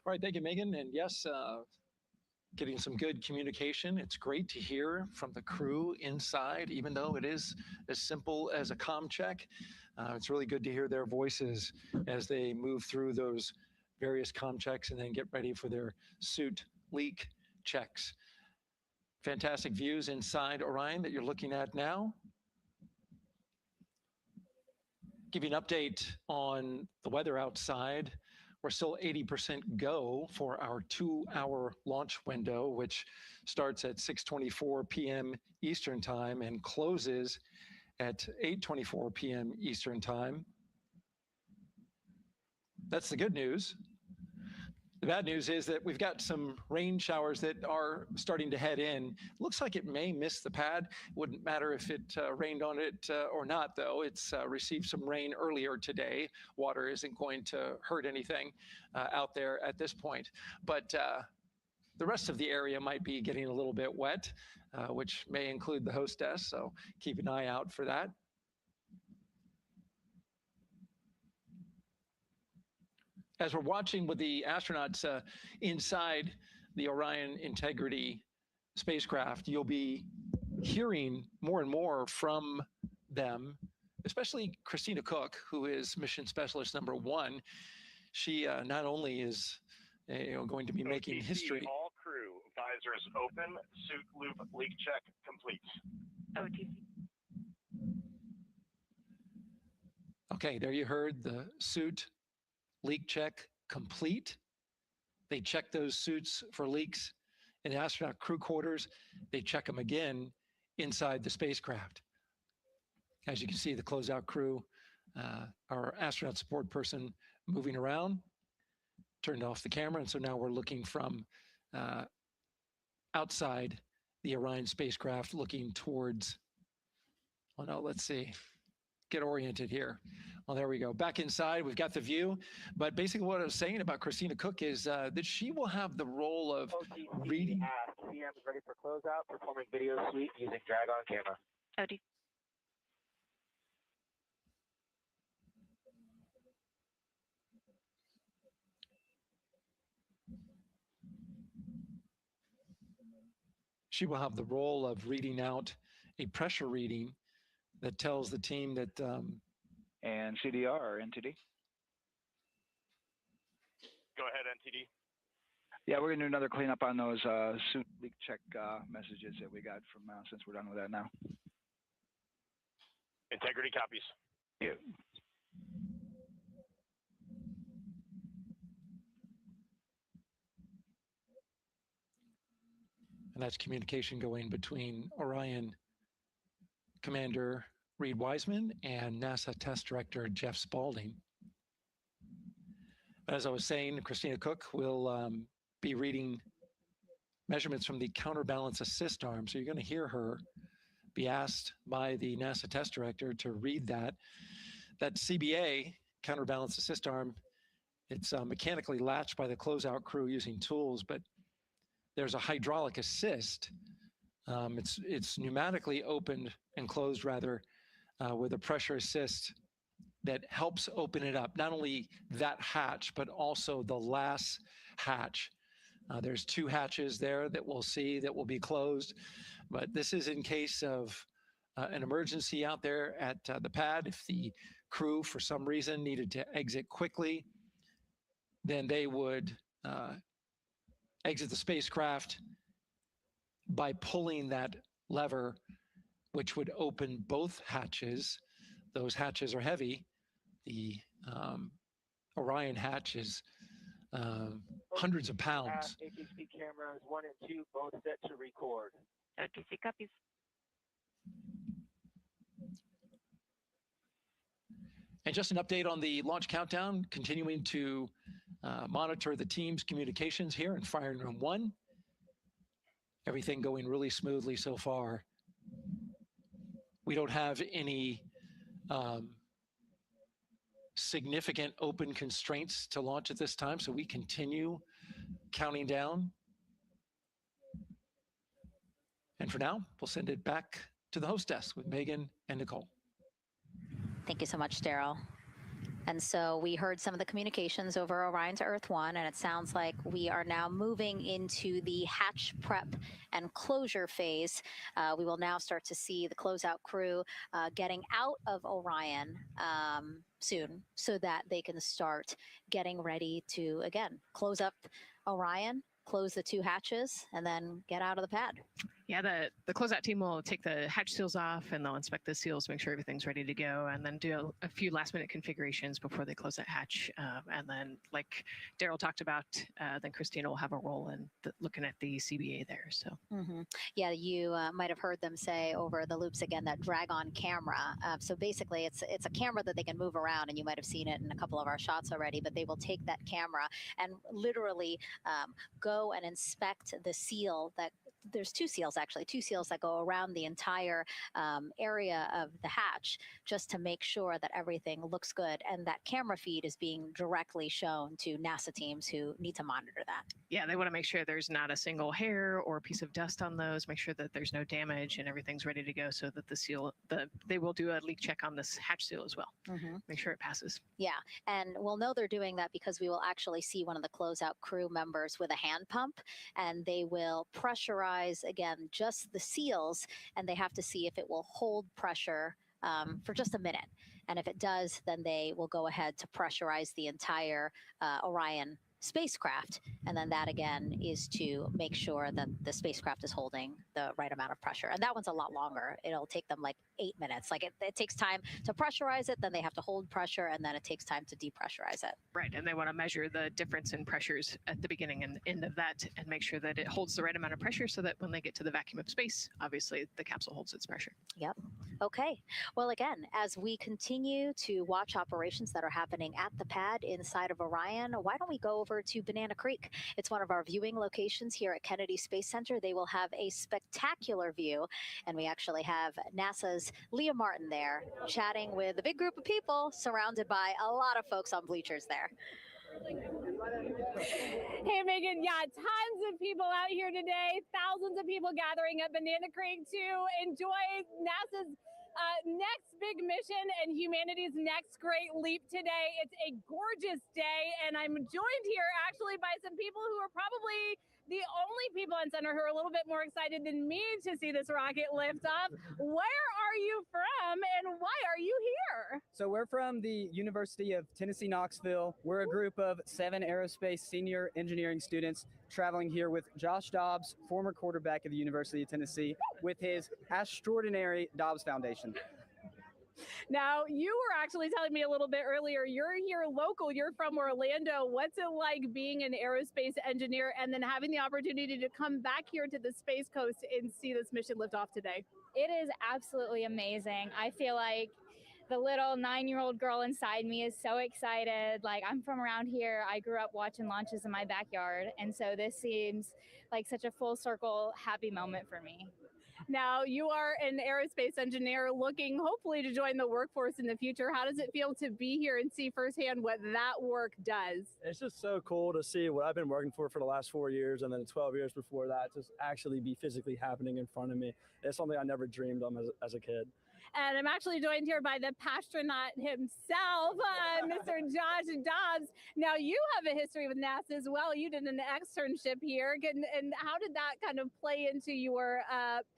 All right, thank you, Megan. And yes, getting some good communication. It's great to hear from the crew inside, even though it is as simple as a comm check. It's really good to hear their voices as they move through those various comm checks and then get ready for their suit leak checks. Fantastic views inside Orion that you're looking at now. Give you an update on the weather outside. We're still 80% go for our 2-hour launch window, which starts at 6:24 p.m. Eastern Time and closes at 8:24 p.m. Eastern Time. That's the good news. The bad news is that we've got some rain showers that are starting to head in. Looks like it may miss the pad. Wouldn't matter if it rained on it or not, though. It's received some rain earlier today. Water isn't going to hurt anything out there at this point. But the rest of the area might be getting a little bit wet, which may include the hostess, so keep an eye out for that. As we're watching with the astronauts inside the Orion Integrity spacecraft, you'll be hearing more and more from them, especially Christina Cook, who is mission specialist number 1. She not only is going to be making history. All crew, visors open, suit loop leak check complete. OTC. Okay, there you heard the suit leak check complete. They check those suits for leaks in the astronaut crew quarters. They check them again inside the spacecraft. As you can see, the closeout crew, our astronaut support person moving around, turned off the camera. And so now we're looking from outside the Orion spacecraft, looking towards, oh no, let's see, get oriented here. Well, there we go. Back inside, we've got the view. But basically what I was saying about Christina Cook is that she will have the role of reading. CM is ready for closeout, performing video sweep using drag on camera. OT. she will have the role of reading out a pressure reading that tells the team that. And CDR or NTD? Go ahead, NTD. Yeah, we're going to do another cleanup on those suit leak check messages that we got from since we're done with that now. Integrity copies. Yeah. And that's communication going between Orion Commander Reed Wiseman and NASA Test Director Jeff Spaulding. As I was saying, Christina Cook will be reading measurements from the counterbalance assist arm. So you're going to hear her be asked by the NASA Test Director to read that. That CBA, counterbalance assist arm, it's mechanically latched by the closeout crew using tools, but there's a hydraulic assist. It's pneumatically opened and closed rather with a pressure assist that helps open it up. Not only that hatch, but also the last hatch. There's 2 hatches there that we'll see that will be closed, but this is in case of an emergency out there at the pad. If the crew, for some reason, needed to exit quickly, then they would exit the spacecraft by pulling that lever, which would open both hatches. Those hatches are heavy. The Orion hatch is hundreds of pounds. ATC cameras 1 and 2 both set to record. ATC copies. And just an update on the launch countdown, continuing to monitor the team's communications here in Firing Room 1. Everything going really smoothly so far. We don't have any significant open constraints to launch at this time, so we continue counting down. And for now, we'll send it back to the host desk with Megan and Nicole. Thank you so much, Daryl. And so we heard some of the communications over Orion to Earth 1, and it sounds like we are now moving into the hatch prep and closure phase. We will now start to see the closeout crew getting out of Orion soon so that they can start getting ready to, again, close up Orion, close the 2 hatches, and then get out of the pad. Yeah, the closeout team will take the hatch seals off and they'll inspect the seals, make sure everything's ready to go, and then do a few last minute configurations before they close that hatch. And then, like Daryl talked about, then Christina will have a role in looking at the CBA there. So yeah, you might have heard them say over the loops again that drag-on camera. So basically, it's a camera that they can move around, and you might have seen it in a couple of our shots already. But they will take that camera and literally go and inspect the seal that. There's 2 seals, actually, 2 seals that go around the entire area of the hatch just to make sure that everything looks good. And that camera feed is being directly shown to NASA teams who need to monitor that. Yeah, they want to make sure there's not a single hair or piece of dust on those, make sure that there's no damage and everything's ready to go so that the seal, they will do a leak check on this hatch seal as well. Make sure it passes. Yeah, and we'll know they're doing that because we will actually see one of the closeout crew members with a hand pump, and they will pressurize, again, just the seals, and they have to see if it will hold pressure for just a minute. And if it does, then they will go ahead to pressurize the entire Orion spacecraft. And then that again is to make sure that the spacecraft is holding the right amount of pressure. And that one's a lot longer. It'll take them like 8 minutes. Like it takes time to pressurize it, then they have to hold pressure, and then it takes time to depressurize it. Right, and they want to measure the difference in pressures at the beginning and end of that and make sure that it holds the right amount of pressure so that when they get to the vacuum of space, obviously the capsule holds its pressure. Yep. Okay. Well, again, as we continue to watch operations that are happening at the pad inside of Orion, why don't we go over to Banana Creek? It's one of our viewing locations here at Kennedy Space Center. They will have a spectacular view, and we actually have NASA's Leah Martin there chatting with a big group of people surrounded by a lot of folks on bleachers there. Hey, Megan, yeah, tons of people out here today, thousands of people gathering at Banana Creek to enjoy NASA's Next big mission and humanity's next great leap today. It's a gorgeous day, and I'm joined here actually by some people who are probably the only people on center who are a little bit more excited than me to see this rocket lift off. Where are you from, and why are you here? So we're from the University of Tennessee, Knoxville. We're a group of 7 aerospace senior engineering students traveling here with Josh Dobbs, former quarterback of the University of Tennessee, with his extraordinary Dobbs Foundation. Now, you were actually telling me a little bit earlier, you're here local, you're from Orlando. What's it like being an aerospace engineer and then having the opportunity to come back here to the Space Coast and see this mission lift off today? It is absolutely amazing. I feel like the little 9-year-old girl inside me is so excited. Like, I'm from around here. I grew up watching launches in my backyard. And so this seems like such a full circle happy moment for me. Now, you are an aerospace engineer looking hopefully to join the workforce in the future. How does it feel to be here and see firsthand what that work does? It's just so cool to see what I've been working for the last 4 years, and then 12 years before that, just actually be physically happening in front of me. It's something I never dreamed of as a kid. And I'm actually joined here by the pastronaut himself, Mr. Josh Dobbs. Now, you have a history with NASA as well. You did an externship here. And how did that kind of play into your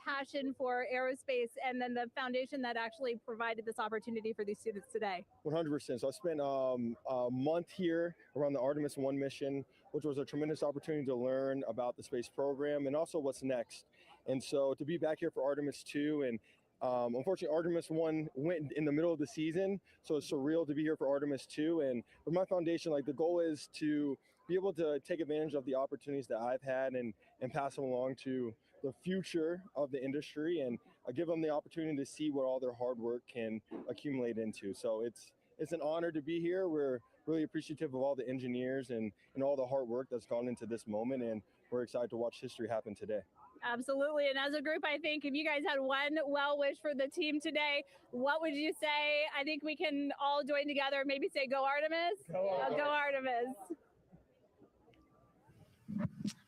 passion for aerospace and then the foundation that actually provided this opportunity for these students today? 100%. So I spent a month here around the Artemis 1 mission, which was a tremendous opportunity to learn about the space program and also what's next. And so to be back here for Artemis 2 and unfortunately, Artemis 1 went in the middle of the season, so it's surreal to be here for Artemis 2. And with my foundation, like the goal is to be able to take advantage of the opportunities that I've had and pass them along to the future of the industry and give them the opportunity to see what all their hard work can accumulate into. So it's an honor to be here. We're really appreciative of all the engineers and all the hard work that's gone into this moment, and we're excited to watch history happen today. Absolutely. And as a group, I think if you guys had one well wish for the team today, what would you say? I think we can all join together, maybe say, go Artemis. Go Artemis.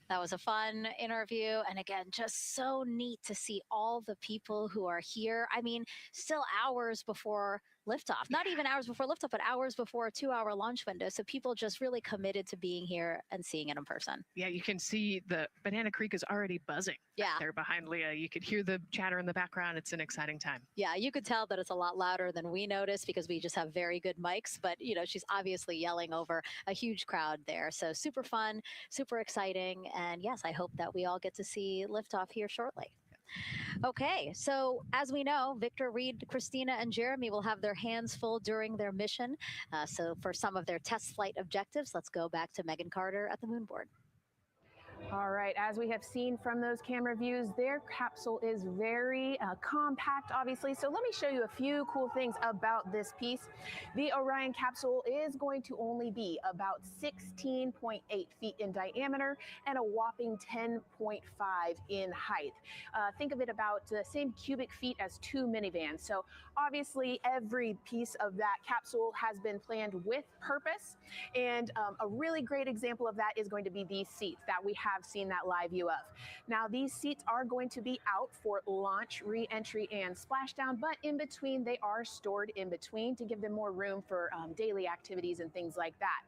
That was a fun interview. And again, just so neat to see all the people who are here. I mean, still hours before liftoff, not even hours before liftoff, but hours before a 2-hour launch window. So people just really committed to being here and seeing it in person. Yeah, you can see the Banana Creek is already buzzing. Yeah. There behind Leah. You could hear the chatter in the background. It's an exciting time. Yeah, you could tell that it's a lot louder than we noticed because we just have very good mics. But, you know, she's obviously yelling over a huge crowd there. So super fun, super exciting. And yes, I hope that we all get to see liftoff here shortly. Okay, so as we know, Victor, Reed, Christina, and Jeremy will have their hands full during their mission. So for some of their test flight objectives, let's go back to Megan Carter at the moon board. All right, as we have seen from those camera views, their capsule is very compact, obviously. So let me show you a few cool things about this piece. The Orion capsule is going to only be about 16.8 feet in diameter and a whopping 10.5 in height. Think of it about the same cubic feet as 2 minivans. So obviously every piece of that capsule has been planned with purpose. And a really great example of that is going to be these seats that we have seen that live view of. Now, these seats are going to be out for launch, re-entry, and splashdown, but in between, they are stored in between to give them more room for daily activities and things like that.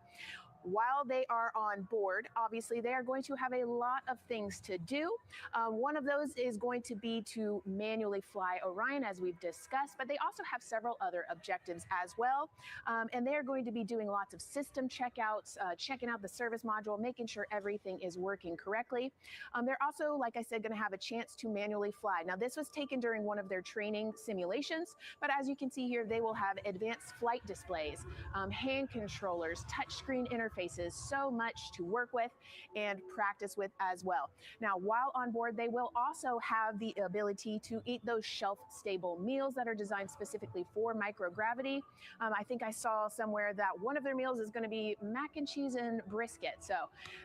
While they are on board, obviously they are going to have a lot of things to do. One of those is going to be to manually fly Orion, as we've discussed, but they also have several other objectives as well. And they're going to be doing lots of system checkouts, checking out the service module, making sure everything is working correctly. They're also, like I said, going to have a chance to manually fly. Now, this was taken during one of their training simulations, but as you can see here, they will have advanced flight displays, hand controllers, touchscreen interfaces, so much to work with and practice with as well. Now, while on board, they will also have the ability to eat those shelf-stable meals that are designed specifically for microgravity. I think I saw somewhere that one of their meals is going to be mac and cheese and brisket, so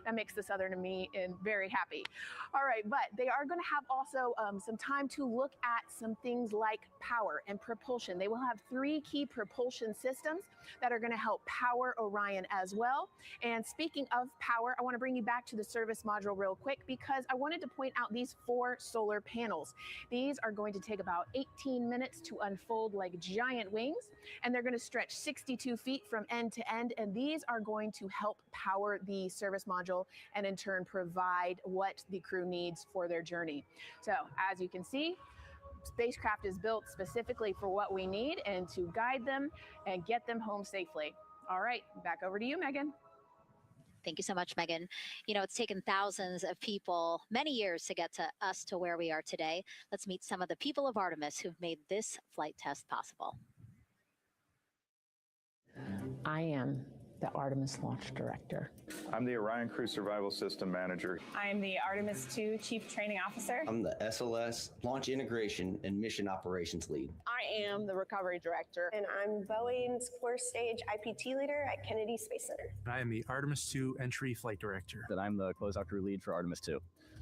that makes the Southern in me very happy. All right, but they are going to have also some time to look at some things like power and propulsion. They will have 3 key propulsion systems that are going to help power Orion as well. And speaking of power, I want to bring you back to the service module real quick because I wanted to point out these 4 solar panels. These are going to take about 18 minutes to unfold like giant wings, and they're going to stretch 62 feet from end to end, and these are going to help power the service module and in turn provide what the crew needs for their journey. So as you can see, spacecraft is built specifically for what we need and to guide them and get them home safely. All right, back over to you, Megan. Thank you so much, Megan. You know, it's taken thousands of people many years to get to us to where we are today. Let's meet some of the people of Artemis who've made this flight test possible. I am the Artemis launch director. I'm the Orion Crew Survival System Manager. I'm the Artemis II Chief Training Officer. I'm the SLS Launch Integration and Mission Operations Lead. I am the Recovery Director. And I'm Boeing's Core Stage IPT Leader at Kennedy Space Center. I am the Artemis II Entry Flight Director. And I'm the Closeout Crew Lead for Artemis II.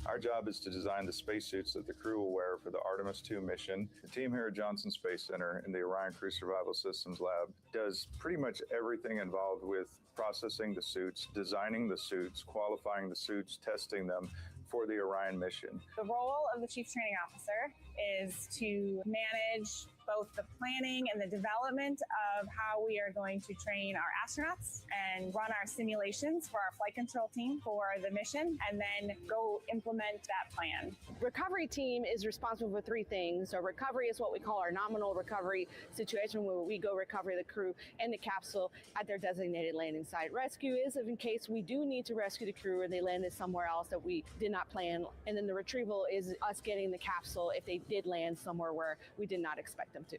Our job is to design the spacesuits that the crew will wear for the Artemis II mission. The team here at Johnson Space Center in the Orion Crew Survival Systems Lab does pretty much everything involved with processing the suits, designing the suits, qualifying the suits, testing them for the Orion mission. The role of the Chief Training Officer is to manage both the planning and the development of how we are going to train our astronauts and run our simulations for our flight control team for the mission, and then go implement that plan. Recovery team is responsible for 3 things. So recovery is what we call our nominal recovery situation, where we go recover the crew and the capsule at their designated landing site. Rescue is in case we do need to rescue the crew or they landed somewhere else that we did not plan. And then the retrieval is us getting the capsule if they did land somewhere where we did not expect them to.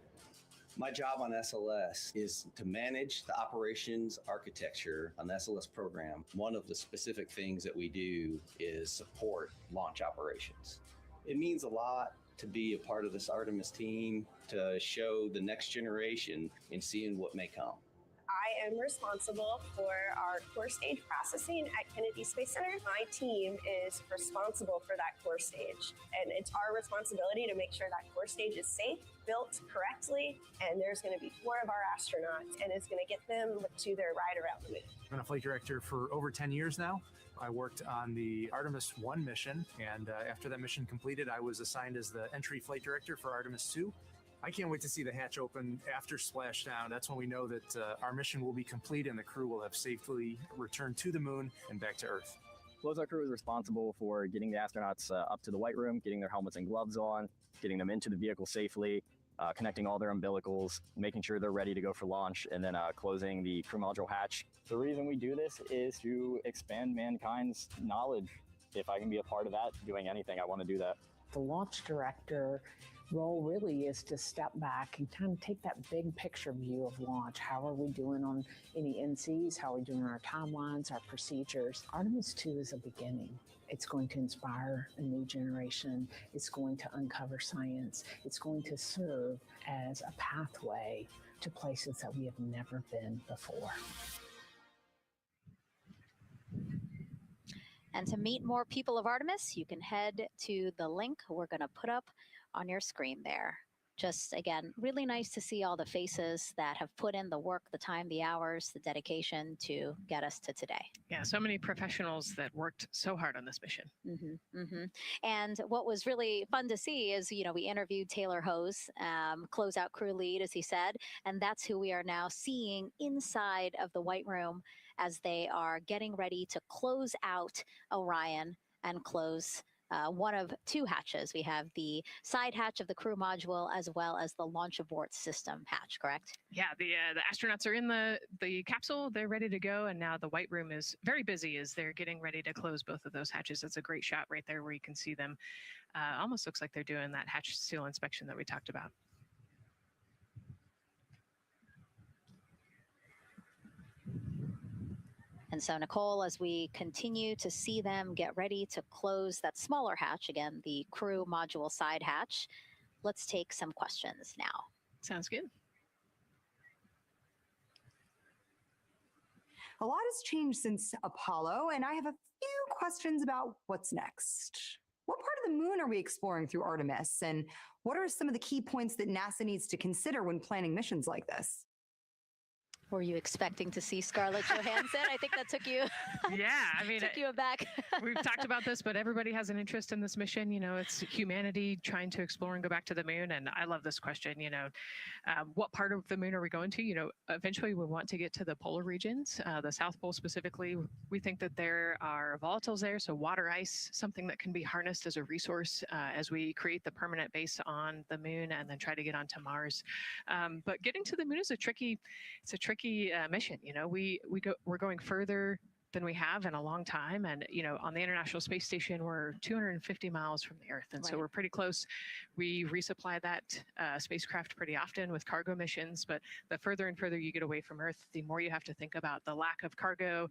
My job on SLS is to manage the operations architecture on the SLS program. One of the specific things that we do is support launch operations. It means a lot to be a part of this Artemis team, to show the next generation in seeing what may come. I am responsible for our core stage processing at Kennedy Space Center. My team is responsible for that core stage, and it's our responsibility to make sure that core stage is safe, built correctly, and there's going to be 4 of our astronauts, and it's going to get them to their ride around the moon. I've been a flight director for over 10 years now. I worked on the Artemis I mission, and after that mission completed, I was assigned as the entry flight director for Artemis II. I can't wait to see the hatch open after splashdown. That's when we know that our mission will be complete and the crew will have safely returned to the moon and back to Earth. Closeout Crew is responsible for getting the astronauts up to the white room, getting their helmets and gloves on, getting them into the vehicle safely, connecting all their umbilicals, making sure they're ready to go for launch, and then closing the crew module hatch. The reason we do this is to expand mankind's knowledge. If I can be a part of that, doing anything, I want to do that. The launch director role really is to step back and kind of take that big picture view of launch. How are we doing on any NCs? How are we doing on our timelines, our procedures? Artemis II is a beginning. It's going to inspire a new generation. It's going to uncover science. It's going to serve as a pathway to places that we have never been before. And to meet more people of Artemis, you can head to the link we're going to put up on your screen there. Just again, really nice to see all the faces that have put in the work, the time, the hours, the dedication to get us to today. Yeah, so many professionals that worked so hard on this mission. And what was really fun to see is, you know, we interviewed Taylor Hose, closeout crew lead, as he said, and that's who we are now seeing inside of the White Room as they are getting ready to close out Orion and close one of 2 hatches. We have the side hatch of the crew module as well as the launch abort system hatch, correct? Yeah, the astronauts are in the capsule. They're ready to go. And now the White Room is very busy as they're getting ready to close both of those hatches. It's a great shot right there where you can see them. Almost looks like they're doing that hatch seal inspection that we talked about. And so, Nicole, as we continue to see them get ready to close that smaller hatch, again, the crew module side hatch, let's take some questions now. Sounds good. A lot has changed since Apollo, and I have a few questions about what's next. What part of the moon are we exploring through Artemis, and what are some of the key points that NASA needs to consider when planning missions like this? Were you expecting to see Scarlett Johansson? I think that took you. Yeah, I mean, took you aback. We've talked about this, but everybody has an interest in this mission. You know, it's humanity trying to explore and go back to the moon. And I love this question. You know, what part of the moon are we going to? You know, eventually we want to get to the polar regions, the South Pole specifically. We think that there are volatiles there, so water ice, something that can be harnessed as a resource as we create the permanent base on the moon and then try to get onto Mars. But getting to the moon is a tricky mission. You know, we're going further than we have in a long time. And, you know, on the International Space Station, we're 250 miles from the Earth. And so we're pretty close. We resupply that spacecraft pretty often with cargo missions. But the further and further you get away from Earth, the more you have to think about the lack of cargo,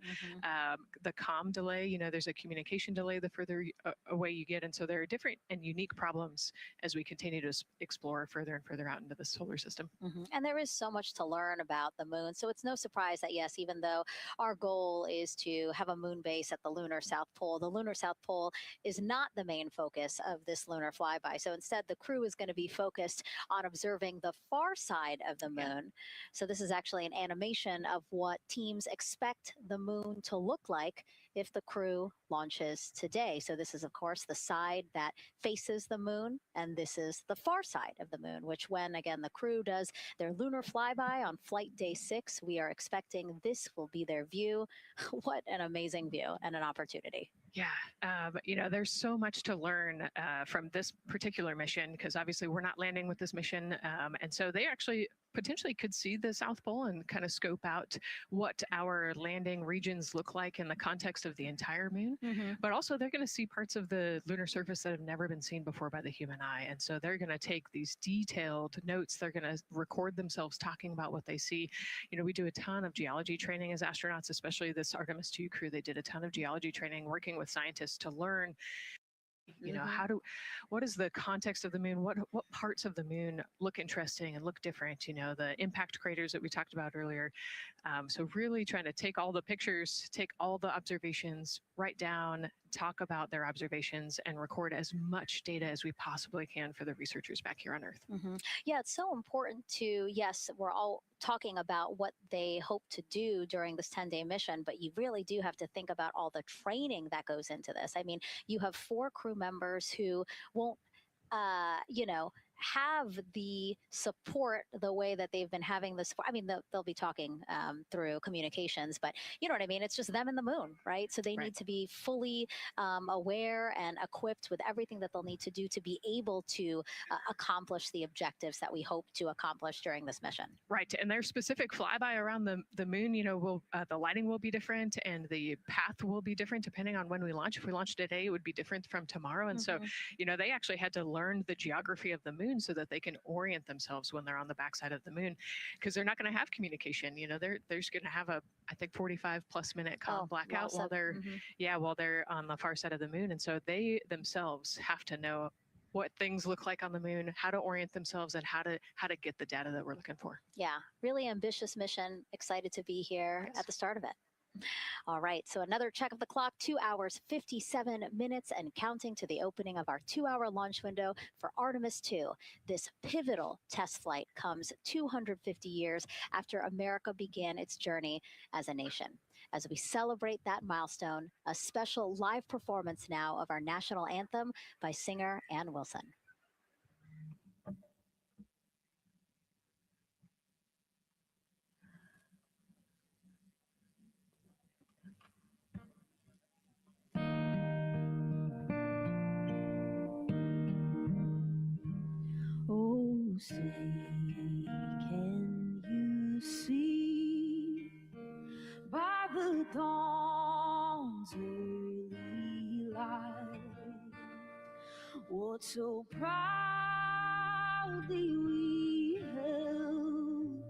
the comm delay. You know, there's a communication delay the further away you get. And so there are different and unique problems as we continue to explore further and further out into the solar system. And there is so much to learn about the moon. So it's no surprise that, yes, even though our goal is to have a moon base at the lunar South Pole, the lunar South Pole is not the main focus of this lunar flyby. So instead, the crew is going to be focused on observing the far side of the moon. So this is actually an animation of what teams expect the moon to look like if the crew launches today. So this is, of course, the side that faces the moon, and this is the far side of the moon, which when, again, the crew does their lunar flyby on flight day 6, we are expecting this will be their view. What an amazing view and an opportunity. Yeah, you know, there's so much to learn from this particular mission, because obviously we're not landing with this mission. And so they actually potentially could see the South Pole and kind of scope out what our landing regions look like in the context of the entire moon. But also they're going to see parts of the lunar surface that have never been seen before by the human eye. And so they're going to take these detailed notes. They're going to record themselves talking about what they see. You know, we do a ton of geology training as astronauts, especially this Artemis 2 crew. They did a ton of geology training working with scientists to learn, you know, what is the context of the moon? What parts of the moon look interesting and look different? You know, the impact craters that we talked about earlier. So really trying to take all the pictures, take all the observations, write down, talk about their observations, and record as much data as we possibly can for the researchers back here on Earth. Yeah, it's so important to, yes, we're all talking about what they hope to do during this 10-day mission, but you really do have to think about all the training that goes into this. I mean, you have 4 crew members who won't, you know, have the support the way that they've been having this. I mean, they'll be talking through communications, but you know what I mean? It's just them and the moon, right? So they need to be fully aware and equipped with everything that they'll need to do to be able to accomplish the objectives that we hope to accomplish during this mission. Right, and their specific flyby around the moon, you know, the lighting will be different and the path will be different depending on when we launch. If we launch today, it would be different from tomorrow. And so, you know, they actually had to learn the geography of the moon so that they can orient themselves when they're on the backside of the moon, because they're not going to have communication. You know, they're just going to have a, I think, 45+ minute blackout while they're while they're on the far side of the moon. And so they themselves have to know what things look like on the moon, how to orient themselves, and how to get the data that we're looking for. Yeah, really ambitious mission. Excited to be here at the start of it. All right, so another check of the clock, 2 hours, 57 minutes and counting to the opening of our 2-hour launch window for Artemis 2. This pivotal test flight comes 250 years after America began its journey as a nation. As we celebrate that milestone, a special live performance now of our national anthem by singer Ann Wilson. Oh, say, can you see by the dawn's early light what so proudly we held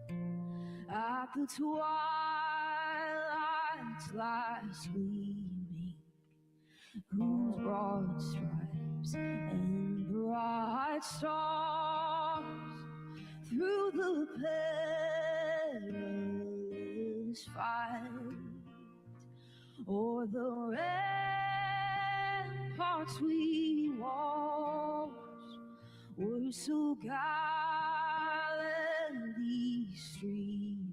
at the twilight's last gleaming, whose broad stripes and bright stars through the perilous fight o'er the ramparts we watched were so gallantly streaming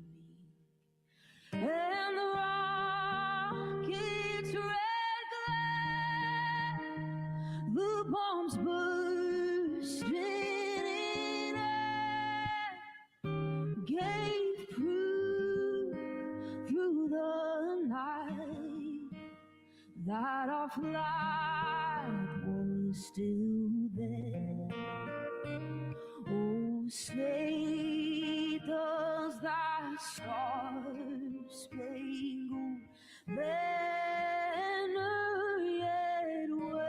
that our flight was still there. Oh, say does thy star-spangled banner yet wave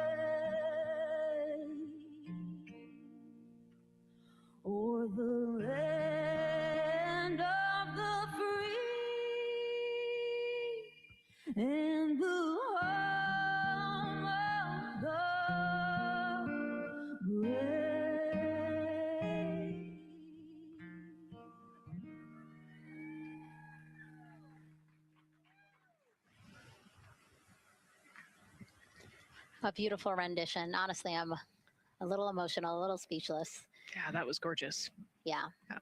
o'er the land of the free and the home of the brave. A beautiful rendition. Honestly, I'm a little emotional, a little speechless. Yeah, that was gorgeous. Yeah. Yeah.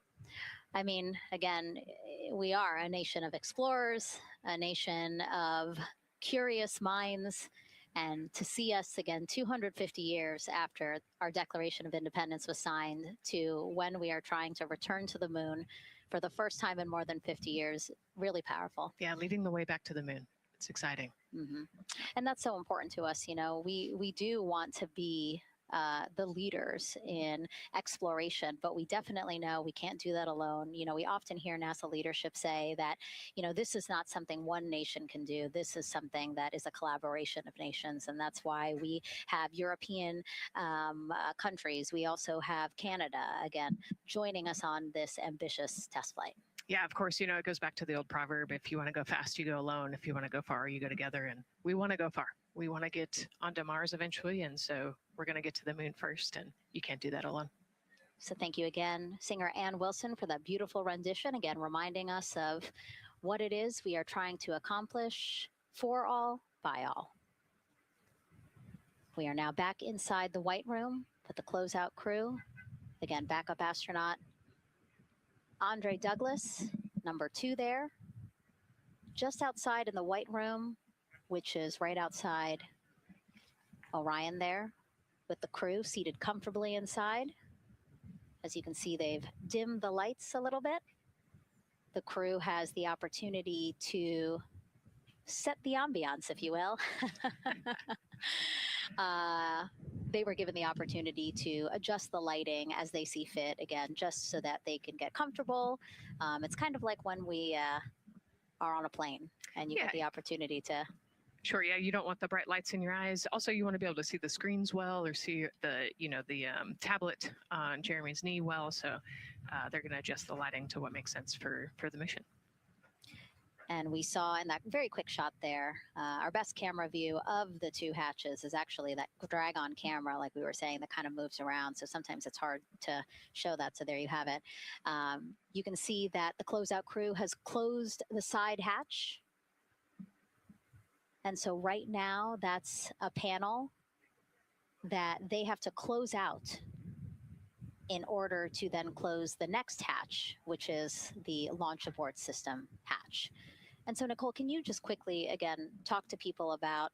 I mean, again, we are a nation of explorers, a nation of curious minds. And to see us again 250 years after our Declaration of Independence was signed to when we are trying to return to the moon for the first time in more than 50 years, really powerful. Yeah, leading the way back to the moon. It's exciting. Mm-hmm. And that's so important to us. You know, we do want to be the leaders in exploration, but we definitely know we can't do that alone. You know, we often hear NASA leadership say that, you know, this is not something one nation can do. This is something that is a collaboration of nations. And that's why we have European countries. We also have Canada, again, joining us on this ambitious test flight. Yeah, of course, you know, it goes back to the old proverb, if you want to go fast, you go alone. If you want to go far, you go together. And we want to go far. We want to get onto Mars eventually. And so we're going to get to the moon first. And you can't do that alone. So thank you again, singer Ann Wilson, for that beautiful rendition. Again, reminding us of what it is we are trying to accomplish for all, by all. We are now back inside the White Room with the closeout crew. Again, backup astronaut Andre Douglas, number 2 there, just outside in the White Room, which is right outside Orion there, with the crew seated comfortably inside. As you can see, they've dimmed the lights a little bit. The crew has the opportunity to set the ambiance, if you will. They were given the opportunity to adjust the lighting as they see fit, again, just so that they can get comfortable. It's kind of like when we are on a plane and you get the opportunity to... Sure, yeah, you don't want the bright lights in your eyes. Also, you want to be able to see the screens well or see the, you know, the tablet on Jeremy's knee well. So they're going to adjust the lighting to what makes sense for the mission. And we saw in that very quick shot there, our best camera view of the 2 hatches is actually that drag-on camera, like we were saying, that kind of moves around. So sometimes it's hard to show that. So there you have it. You can see that the closeout crew has closed the side hatch. And so right now, that's a panel that they have to close out in order to then close the next hatch, which is the launch abort system hatch. And so, Nicole, can you just quickly, again, talk to people about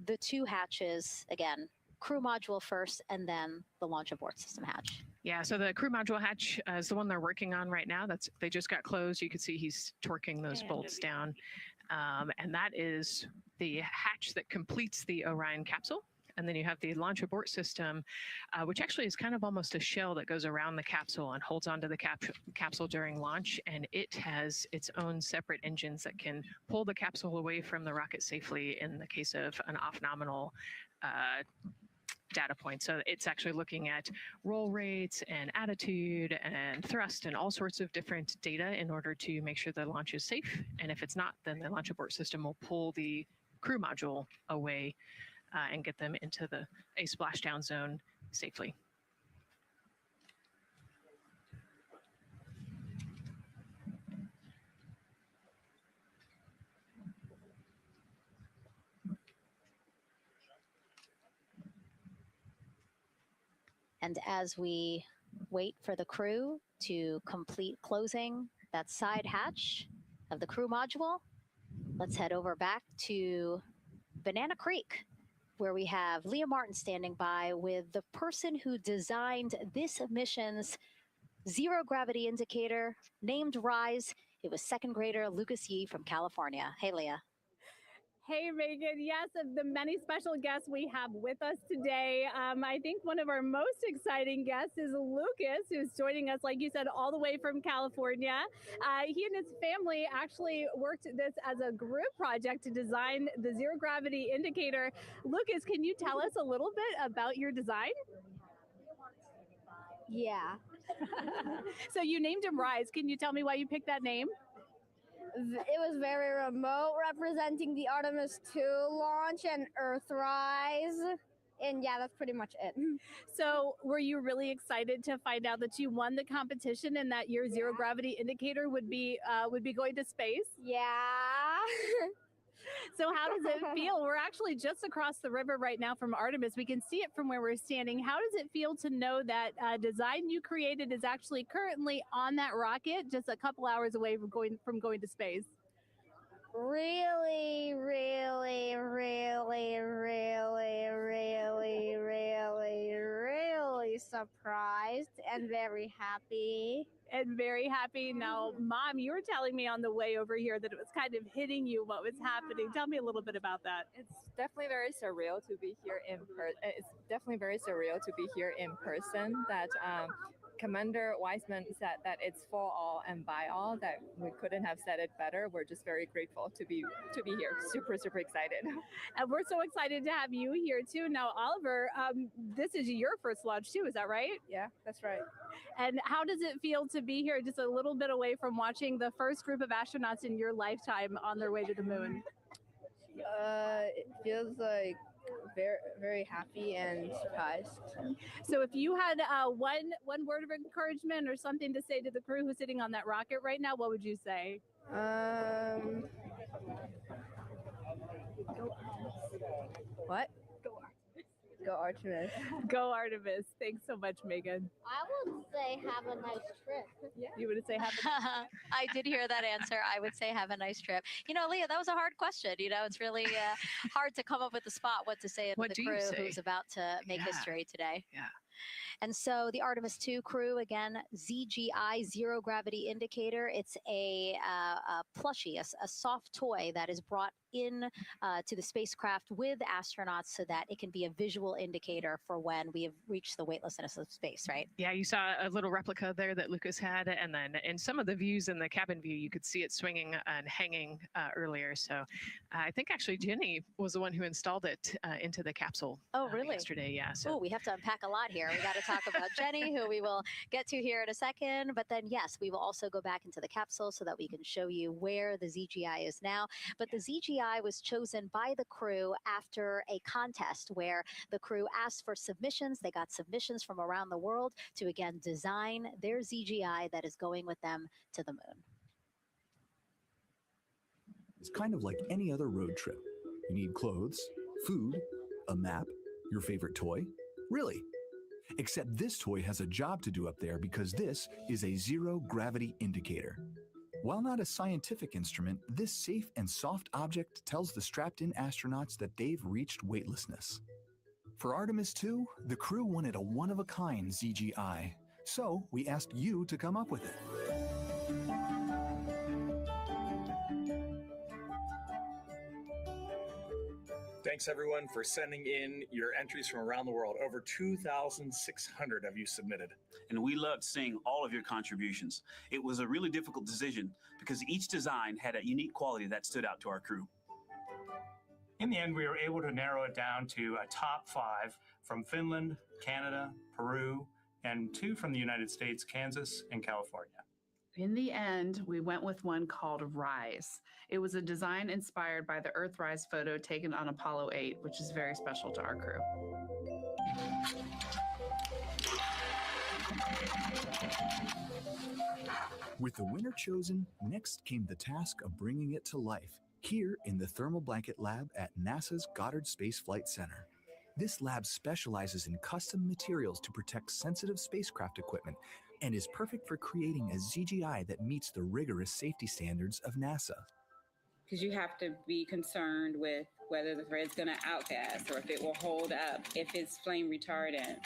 the 2 hatches, again, crew module first, and then the launch abort system hatch? Yeah, so the crew module hatch is the one they're working on right now. They just got closed. You can see he's torquing those bolts down. And that is the hatch that completes the Orion capsule. And then you have the launch abort system, which actually is kind of almost a shell that goes around the capsule and holds onto the capsule during launch. And it has its own separate engines that can pull the capsule away from the rocket safely in the case of an off-nominal data point. So it's actually looking at roll rates and attitude and thrust and all sorts of different data in order to make sure the launch is safe. And if it's not, then the launch abort system will pull the crew module away and get them into a splashdown zone safely. And as we wait for the crew to complete closing that side hatch of the crew module, let's head over back to Banana Creek, where we have Leah Martin standing by with the person who designed this mission's zero gravity indicator, named RISE. It was 2nd grader Lucas Yee from California. Hey, Leah. Hey, Megan. Yes, of the many special guests we have with us today, I think one of our most exciting guests is Lucas, who's joining us, like you said, all the way from California. He and his family actually worked this as a group project to design the zero gravity indicator. Lucas, can you tell us a little bit about your design? Yeah. So you named him Rise. Can you tell me why you picked that name? It was very remote, representing the Artemis 2 launch and Earthrise. And yeah, that's pretty much it. So were you really excited to find out that you won the competition and that your zero gravity indicator would be going to space? Yeah. So how does it feel? We're actually just across the river right now from Artemis. We can see it from where we're standing. How does it feel to know that design you created is actually currently on that rocket just a couple hours away from going to space? Really, really, really, really, really, really, really surprised and very happy. And very happy. Now, Mom, you were telling me on the way over here that it was kind of hitting you what was happening. Tell me a little bit about that. It's definitely very surreal to be here in person. It's definitely very surreal to be here in person. That Commander Weissman said that it's for all and by all, that we couldn't have said it better. We're just very grateful to be here. Super, super excited. And we're so excited to have you here too. Now, Oliver, this is your first launch too, is that right? Yeah, that's right. And how does it feel to be here just a little bit away from watching the first group of astronauts in your lifetime on their way to the moon? It feels like very, very happy and surprised. So if you had one word of encouragement or something to say to the crew who's sitting on that rocket right now, what would you say? What? Go Artemis. Go Artemis. Thanks so much, Megan. I would say have a nice trip. Yeah. You would say have a nice trip? I did hear that answer. I would say have a nice trip. You know, Leah, that was a hard question. You know, it's really hard to come up with the spot what to say to the crew who's about to make history today. Yeah. And so the Artemis 2 crew, again, ZGI, Zero Gravity Indicator. It's a plushie, a soft toy that is brought in to the spacecraft with astronauts so that it can be a visual indicator for when we have reached the weightlessness of space, right? Yeah, you saw a little replica there that Lucas had, and then in some of the views in the cabin view, you could see it swinging and hanging earlier. So I think actually Jenny was the one who installed it into the capsule. Oh, really? Yesterday, yeah. So we have to unpack a lot here. We got to talk about Jenny, who we will get to here in a second. But then, yes, we will also go back into the capsule so that we can show you where the ZGI is now. But the ZGI was chosen by the crew after a contest where the crew asked for submissions. They got submissions from around the world to, again, design their ZGI that is going with them to the moon. It's kind of like any other road trip. You need clothes, food, a map, your favorite toy. Really. Except this toy has a job to do up there because this is a zero gravity indicator. While not a scientific instrument, this safe and soft object tells the strapped-in astronauts that they've reached weightlessness. For Artemis 2, the crew wanted a one-of-a-kind ZGI, so we asked you to come up with it. Thanks everyone for sending in your entries from around the world. Over 2,600 of you submitted. And we loved seeing all of your contributions. It was a really difficult decision because each design had a unique quality that stood out to our crew. In the end, we were able to narrow it down to a top 5 from Finland, Canada, Peru, and 2 from the United States, Kansas and California. In the end, we went with one called Rise. It was a design inspired by the Earthrise photo taken on Apollo 8, which is very special to our crew. With the winner chosen, next came the task of bringing it to life here in the Thermal Blanket Lab at NASA's Goddard Space Flight Center. This lab specializes in custom materials to protect sensitive spacecraft equipment and is perfect for creating a ZGI that meets the rigorous safety standards of NASA. Because you have to be concerned with whether the thread's going to outgas or if it will hold up, if it's flame retardant.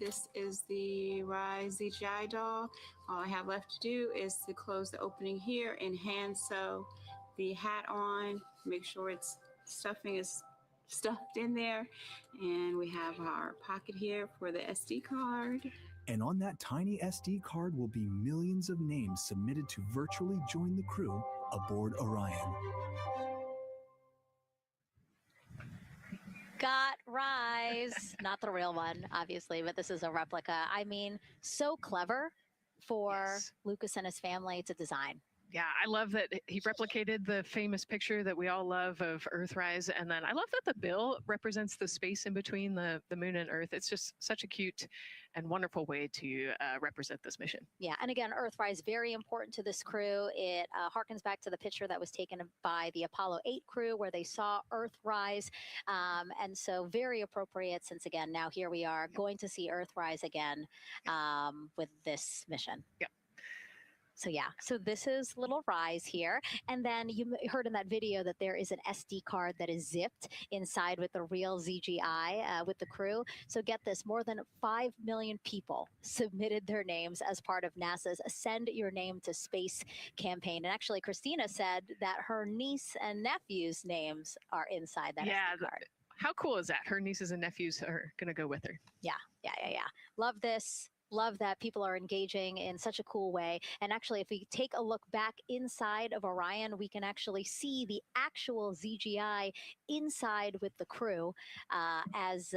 This is the Rise ZGI doll. All I have left to do is to close the opening here and hand sew the hat on, make sure it's stuffing is stuffed in there. And we have our pocket here for the SD card. And on that tiny SD card will be millions of names submitted to virtually join the crew aboard Orion. Got Rise. Not the real one, obviously, but this is a replica. I mean, so clever for Lucas and his family to design. Yeah, I love that he replicated the famous picture that we all love of Earthrise. And then I love that the bill represents the space in between the moon and Earth. It's just such a cute and wonderful way to represent this mission. Yeah, and again, Earthrise, very important to this crew. It harkens back to the picture that was taken by the Apollo 8 crew where they saw Earthrise. And so very appropriate since, again, now here we are going to see Earthrise again with this mission. Yep. So yeah, so this is little Rise here. And then you heard in that video that there is an SD card that is zipped inside with the real ZGI with the crew. So get this, more than 5 million people submitted their names as part of NASA's Send Your Name to Space campaign. And actually, Christina said that her niece and nephew's names are inside that SD card. How cool is that? Her nieces and nephews are going to go with her. Yeah. Love this. Love that people are engaging in such a cool way. And actually, if we take a look back inside of Orion, we can actually see the actual ZGI inside with the crew. As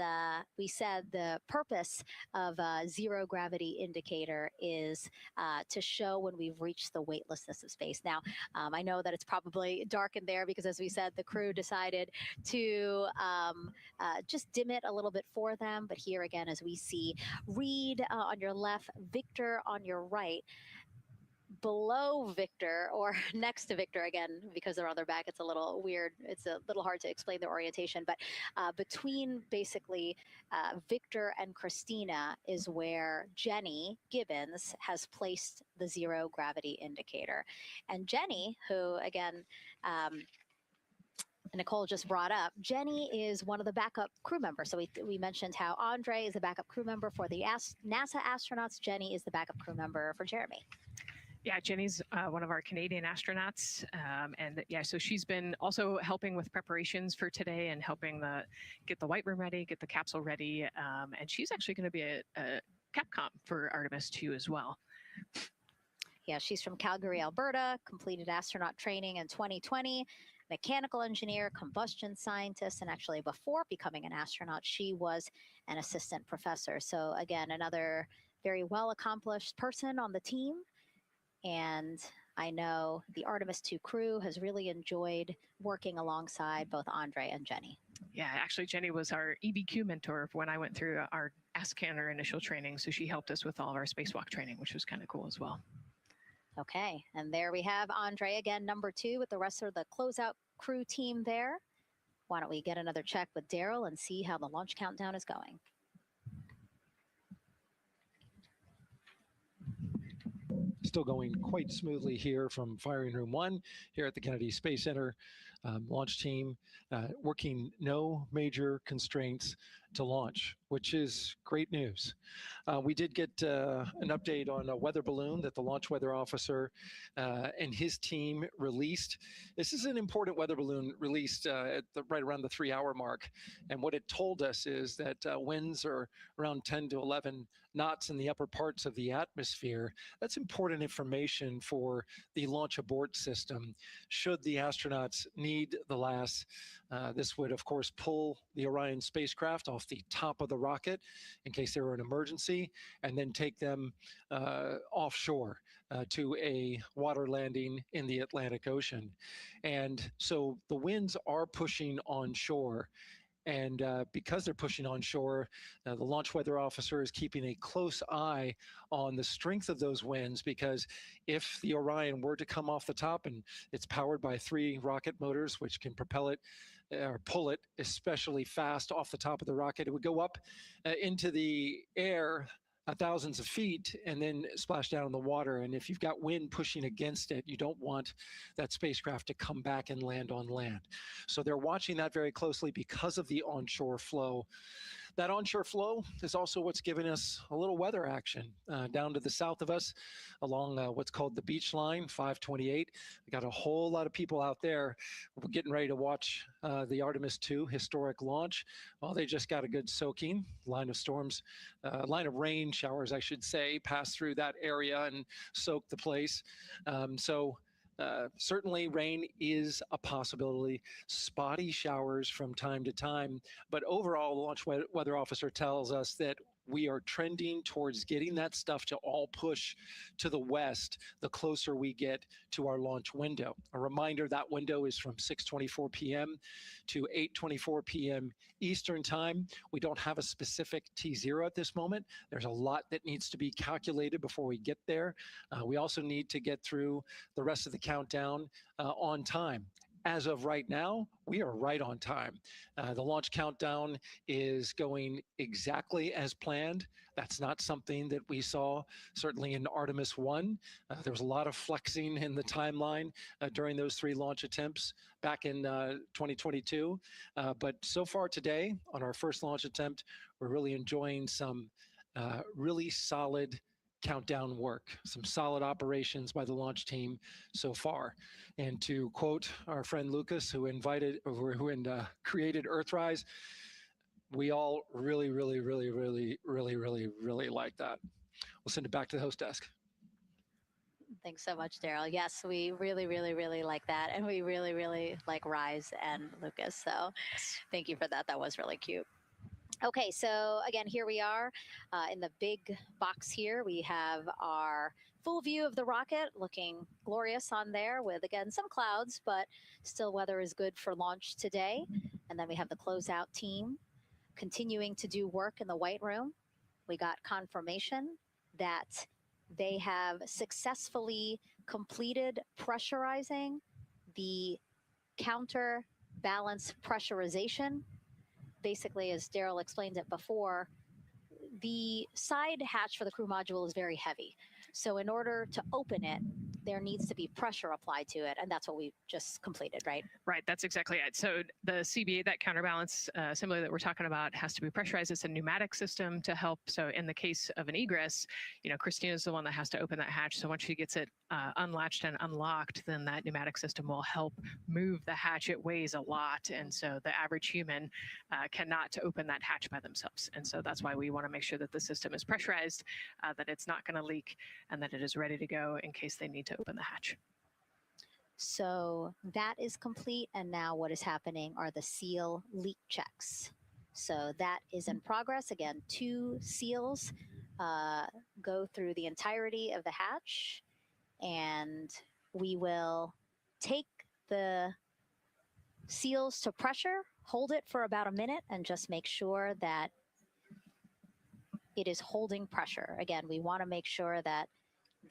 we said, the purpose of a zero gravity indicator is to show when we've reached the weightlessness of space. Now, I know that it's probably dark in there because, as we said, the crew decided to just dim it a little bit for them. But here again, as we see, Reed on your left, Victor on your right. Below Victor, or next to Victor, again, because they're on their back, it's a little weird. It's a little hard to explain their orientation. But between basically Victor and Christina is where Jenny Gibbons has placed the zero gravity indicator. And Jenny, who, again, Nicole just brought up, Jenny is one of the backup crew members. So we mentioned how Andre is the backup crew member for the NASA astronauts. Jenny is the backup crew member for Jeremy. Yeah, Jenny's one of our Canadian astronauts. And yeah, so she's been also helping with preparations for today and helping get the White Room ready, get the capsule ready. And she's actually going to be a Capcom for Artemis 2 as well. Yeah, she's from Calgary, Alberta, completed astronaut training in 2020. Mechanical engineer, combustion scientist, and actually before becoming an astronaut, she was an assistant professor. So again, another very well-accomplished person on the team. And I know the Artemis 2 crew has really enjoyed working alongside both Andre and Jenny. Yeah, actually, Jenny was our EBQ mentor when I went through our ASCANner initial training. So she helped us with all of our spacewalk training, which was kind of cool as well. Okay, and there we have Andre again, number 2, with the rest of the closeout crew team there. Why don't we get another check with Daryl and see how the launch countdown is going? Still going quite smoothly here from firing room 1 here at the Kennedy Space Center. Launch team working no major constraints to launch, which is great news. We did get an update on a weather balloon that the launch weather officer and his team released. This is an important weather balloon released right around the 3-hour mark. And what it told us is that winds are around 10 to 11 knots in the upper parts of the atmosphere. That's important information for the launch abort system. Should the astronauts need the LAS, this would, of course, pull the Orion spacecraft off the top of the rocket in case there were an emergency, and then take them offshore to a water landing in the Atlantic Ocean. And so the winds are pushing onshore. And because they're pushing onshore, the launch weather officer is keeping a close eye on the strength of those winds, because if the Orion were to come off the top, and it's powered by 3 rocket motors, which can propel it or pull it especially fast off the top of the rocket, it would go up into the air thousands of feet and then splash down in the water. And if you've got wind pushing against it, you don't want that spacecraft to come back and land on land. So they're watching that very closely because of the onshore flow. That onshore flow is also what's giving us a little weather action down to the south of us along what's called the beach line, 528. We got a whole lot of people out there getting ready to watch the Artemis 2 historic launch. Well, they just got a good soaking. Line of rain showers, I should say, passed through that area and soaked the place. Certainly rain is a possibility, spotty showers from time to time, but overall the launch weather officer tells us that we are trending towards getting that stuff to all push to the west the closer we get to our launch window. A reminder, that window is from 6:24 p.m. to 8:24 p.m. Eastern time. We don't have a specific T0 at this moment. There's a lot that needs to be calculated before we get there. We also need to get through the rest of the countdown on time. As of right now, we are right on time. The launch countdown is going exactly as planned. That's not something that we saw certainly in Artemis 1. There was a lot of flexing in the timeline during those 3 launch attempts back in 2022. But so far today, on our first launch attempt, we're really enjoying some really solid countdown work, some solid operations by the launch team so far. And to quote our friend Lucas, who created Earthrise, we all really like that. We'll send it back to the host desk. Thanks so much, Daryl. Yes, we really like that. And we really like Rise and Lucas. So thank you for that. That was really cute. Okay, so again, here we are in the big box here. We have our full view of the rocket looking glorious on there with, again, some clouds, but still weather is good for launch today. And then we have the closeout team continuing to do work in the White Room. We got confirmation that they have successfully completed pressurizing the counterbalance pressurization. Basically, as Daryl explained it before, the side hatch for the crew module is very heavy. So in order to open it, there needs to be pressure applied to it. And that's what we just completed, right? Right, that's exactly it. So the CBA, that counterbalance assembly that we're talking about, has to be pressurized. It's a pneumatic system to help. So in the case of an egress, Christina's the one that has to open that hatch. So once she gets it unlatched and unlocked, then that pneumatic system will help move the hatch. It weighs a lot. And so the average human cannot open that hatch by themselves. And so that's why we want to make sure that the system is pressurized, that it's not going to leak, and that it is ready to go in case they need to open the hatch. So that is complete, and now what is happening are the seal leak checks. So that is in progress. Again, 2 seals go through the entirety of the hatch, and we will take the seals to pressure, hold it for about a minute, and just make sure that it is holding pressure. Again, we want to make sure that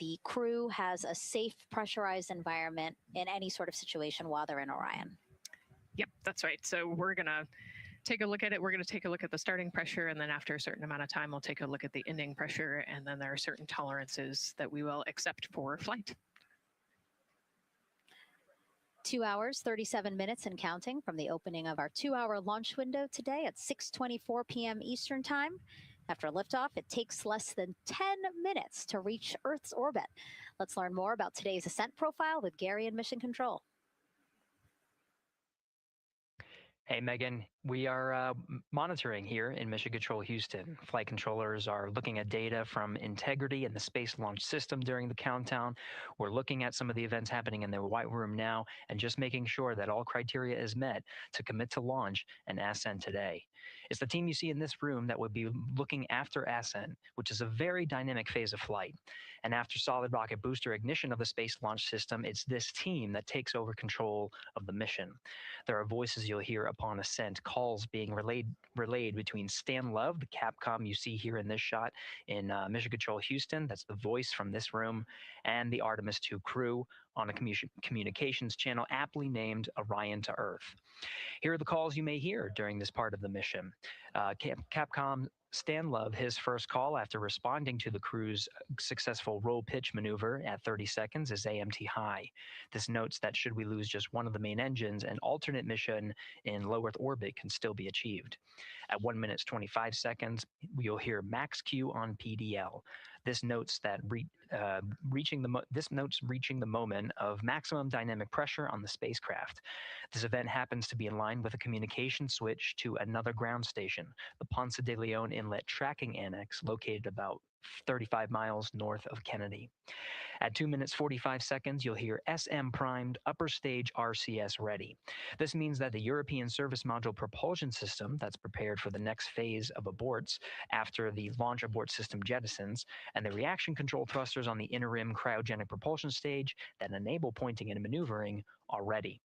the crew has a safe, pressurized environment in any sort of situation while they're in Orion. Yep, that's right. So we're going to take a look at it. We're going to take a look at the starting pressure, and then after a certain amount of time, we'll take a look at the ending pressure, and then there are certain tolerances that we will accept for flight. 2 hours, 37 minutes and counting from the opening of our 2-hour launch window today at 6:24 p.m. Eastern Time. After liftoff, it takes less than 10 minutes to reach Earth's orbit. Let's learn more about today's ascent profile with Gary in Mission Control. Hey, Megan, we are monitoring here in Mission Control Houston. Flight controllers are looking at data from integrity in the Space Launch System during the countdown. We're looking at some of the events happening in the White Room now and just making sure that all criteria is met to commit to launch and ascent today. It's the team you see in this room that would be looking after ascent, which is a very dynamic phase of flight. And after solid rocket booster ignition of the Space Launch System, it's this team that takes over control of the mission. There are voices you'll hear upon ascent, calls being relayed between Stan Love, the Capcom you see here in this shot in Mission Control Houston, that's the voice from this room, and the Artemis 2 crew on a communications channel aptly named Orion to Earth. Here are the calls you may hear during this part of the mission. Capcom Stan Love his first call after responding to the crew's successful roll pitch maneuver at 30 seconds is AMT high. This notes that should we lose just one of the main engines, an alternate mission in low Earth orbit can still be achieved. At 1 minute 25 seconds, you'll hear max Q on PDL. This notes that reaching the moment of maximum dynamic pressure on the spacecraft. This event happens to be in line with a communication switch to another ground station, the Ponce de Leon Inlet Tracking Annex, located about 35 miles north of Kennedy. At 2 minutes 45 seconds, you'll hear SM primed, upper stage RCS ready. This means that the European Service Module propulsion system that's prepared for the next phase of aborts after the launch abort system jettisons, and the reaction control thrusters on the inner rim cryogenic propulsion stage that enable pointing and maneuvering are ready.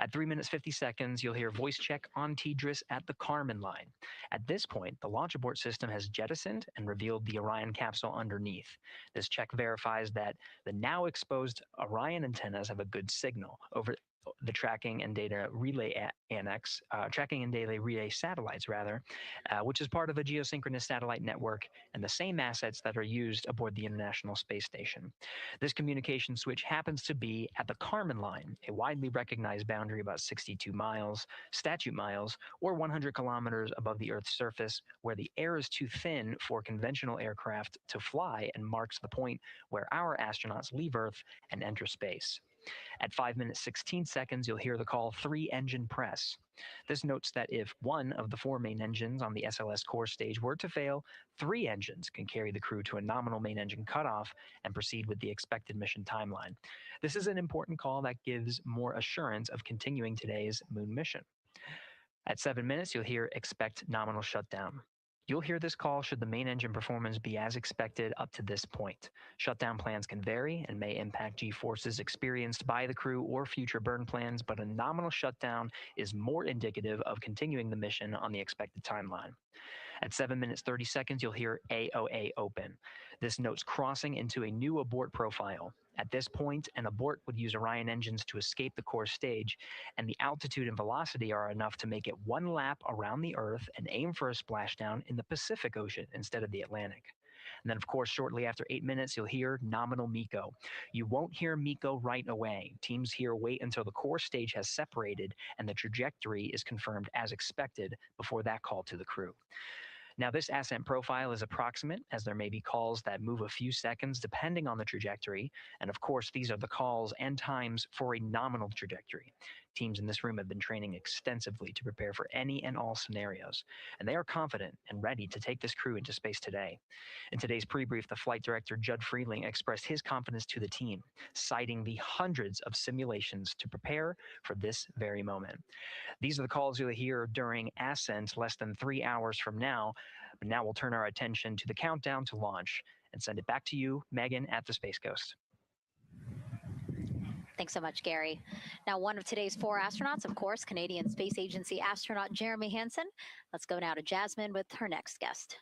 At 3 minutes 50 seconds, you'll hear voice check on TDRS at the Kármán line. At this point, the launch abort system has jettisoned and revealed the Orion capsule underneath. This check verifies that the now exposed Orion antennas have a good signal over the tracking and data relay tracking and data relay satellites, which is part of a geosynchronous satellite network and the same assets that are used aboard the International Space Station. This communication switch happens to be at the Kármán line, a widely recognized boundary about 62 miles, statute miles, or 100 kilometers above the Earth's surface, where the air is too thin for conventional aircraft to fly and marks the point where our astronauts leave Earth and enter space. At 5 minutes 16 seconds, you'll hear the call 3-engine press. This notes that if one of the 4 main engines on the SLS core stage were to fail, 3 engines can carry the crew to a nominal main engine cutoff and proceed with the expected mission timeline. This is an important call that gives more assurance of continuing today's moon mission. At 7 minutes, you'll hear expect nominal shutdown. You'll hear this call should the main engine performance be as expected up to this point. Shutdown plans can vary and may impact G-forces experienced by the crew or future burn plans, but a nominal shutdown is more indicative of continuing the mission on the expected timeline. At 7 minutes 30 seconds, you'll hear AOA open. This notes crossing into a new abort profile. At this point, an abort would use Orion engines to escape the core stage, and the altitude and velocity are enough to make it 1 lap around the Earth and aim for a splashdown in the Pacific Ocean instead of the Atlantic. And then, of course, shortly after 8 minutes, you'll hear nominal MECO. You won't hear MECO right away. Teams here wait until the core stage has separated and the trajectory is confirmed as expected before that call to the crew. Now, this ascent profile is approximate, as there may be calls that move a few seconds depending on the trajectory, and of course, these are the calls and times for a nominal trajectory. Teams in this room have been training extensively to prepare for any and all scenarios, and they are confident and ready to take this crew into space today. In today's pre-brief, the flight director, Judd Freeling, expressed his confidence to the team, citing the hundreds of simulations to prepare for this very moment. These are the calls you'll hear during ascent less than 3 hours from now, but now we'll turn our attention to the countdown to launch and send it back to you, Megan, at the Space Coast. Thanks so much, Gary. Now, one of today's 4 astronauts, of course, Canadian Space Agency astronaut Jeremy Hansen. Let's go now to Jasmine with her next guest.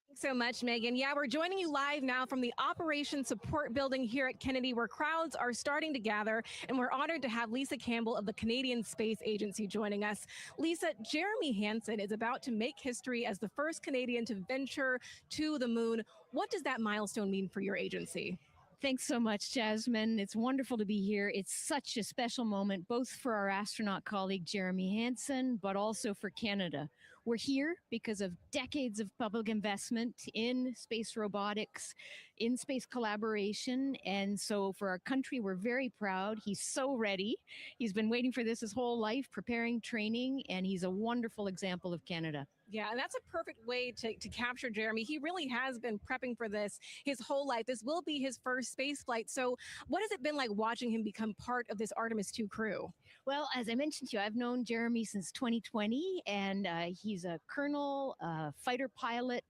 Thanks so much, Megan. Yeah, we're joining you live now from the Operations Support Building here at Kennedy, where crowds are starting to gather, and we're honored to have Lisa Campbell of the Canadian Space Agency joining us. Lisa, Jeremy Hansen is about to make history as the first Canadian to venture to the moon. What does that milestone mean for your agency? Thanks so much, Jasmine. It's wonderful to be here. It's such a special moment, both for our astronaut colleague, Jeremy Hansen, but also for Canada. We're here because of decades of public investment in space robotics, in space collaboration. And so for our country, we're very proud. He's so ready. He's been waiting for this his whole life, preparing, training, and he's a wonderful example of Canada. Yeah, and that's a perfect way to capture Jeremy. He really has been prepping for this his whole life. This will be his first space flight. So what has it been like watching him become part of this Artemis 2 crew? Well, as I mentioned to you, I've known Jeremy since 2020, and he's a colonel, a fighter pilot,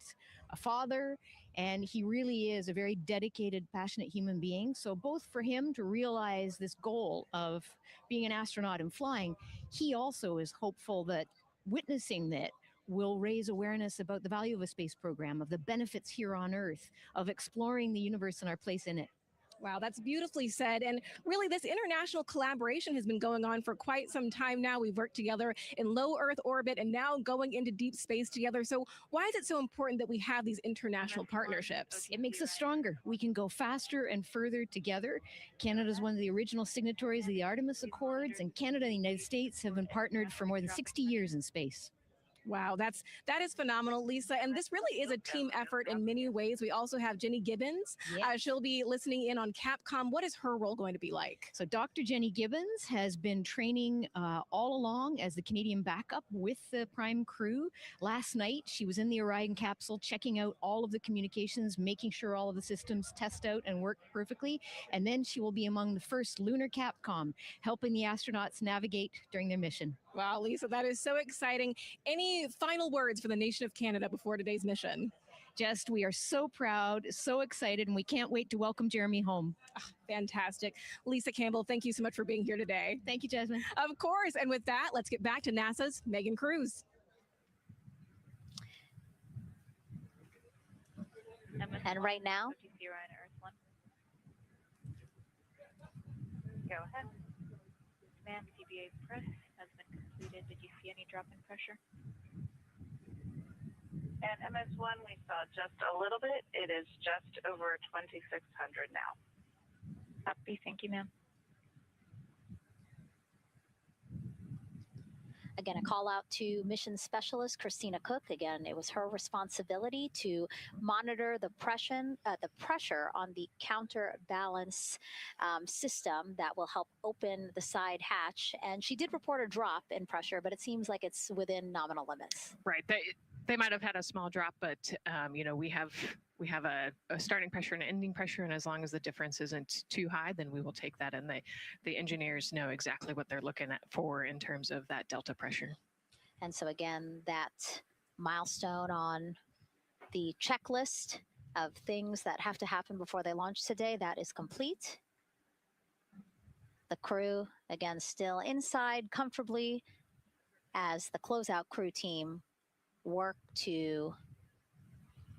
a father, and he really is a very dedicated, passionate human being. So both for him to realize this goal of being an astronaut and flying, he also is hopeful that witnessing that will raise awareness about the value of a space program, of the benefits here on Earth, of exploring the universe and our place in it. Wow, that's beautifully said. And really, this international collaboration has been going on for quite some time now. We've worked together in low Earth orbit and now going into deep space together. So why is it so important that we have these international partnerships? It makes us stronger. We can go faster and further together. Canada is one of the original signatories of the Artemis Accords, and Canada and the United States have been partnered for more than 60 years in space. Wow, that is phenomenal, Lisa. And this really is a team effort in many ways. We also have Jenny Gibbons. She'll be listening in on Capcom. What is her role going to be like? So Dr. Jenny Gibbons has been training all along as the Canadian backup with the Prime crew. Last night, she was in the Orion capsule checking out all of the communications, making sure all of the systems test out and work perfectly. And then she will be among the first lunar Capcom, helping the astronauts navigate during their mission. Wow, Lisa, that is so exciting. Any final words for the nation of Canada before today's mission? Just, we are so proud, so excited, and we can't wait to welcome Jeremy home. Fantastic. Lisa Campbell, thank you so much for being here today. Thank you, Jasmine. Of course. And with that, let's get back to NASA's Megan Cruz. And right now, Go ahead. Ma'am, CBA press has been completed. Did you see any drop in pressure? At MS1, we saw just a little bit. It is just over 2,600 now. Copy. Thank you, ma'am. again, a call out to mission specialist Christina Cook. Again, it was her responsibility to monitor the pressure on the counterbalance system that will help open the side hatch. And she did report a drop in pressure, but it seems like it's within nominal limits. Right. They might have had a small drop, but you know, we have a starting pressure and an ending pressure, and as long as the difference isn't too high, then we will take that. And the engineers know exactly what they're looking at for in terms of that delta pressure. And so again, that milestone on the checklist of things that have to happen before they launch today, that is complete. The crew, again, still inside comfortably as the closeout crew team work to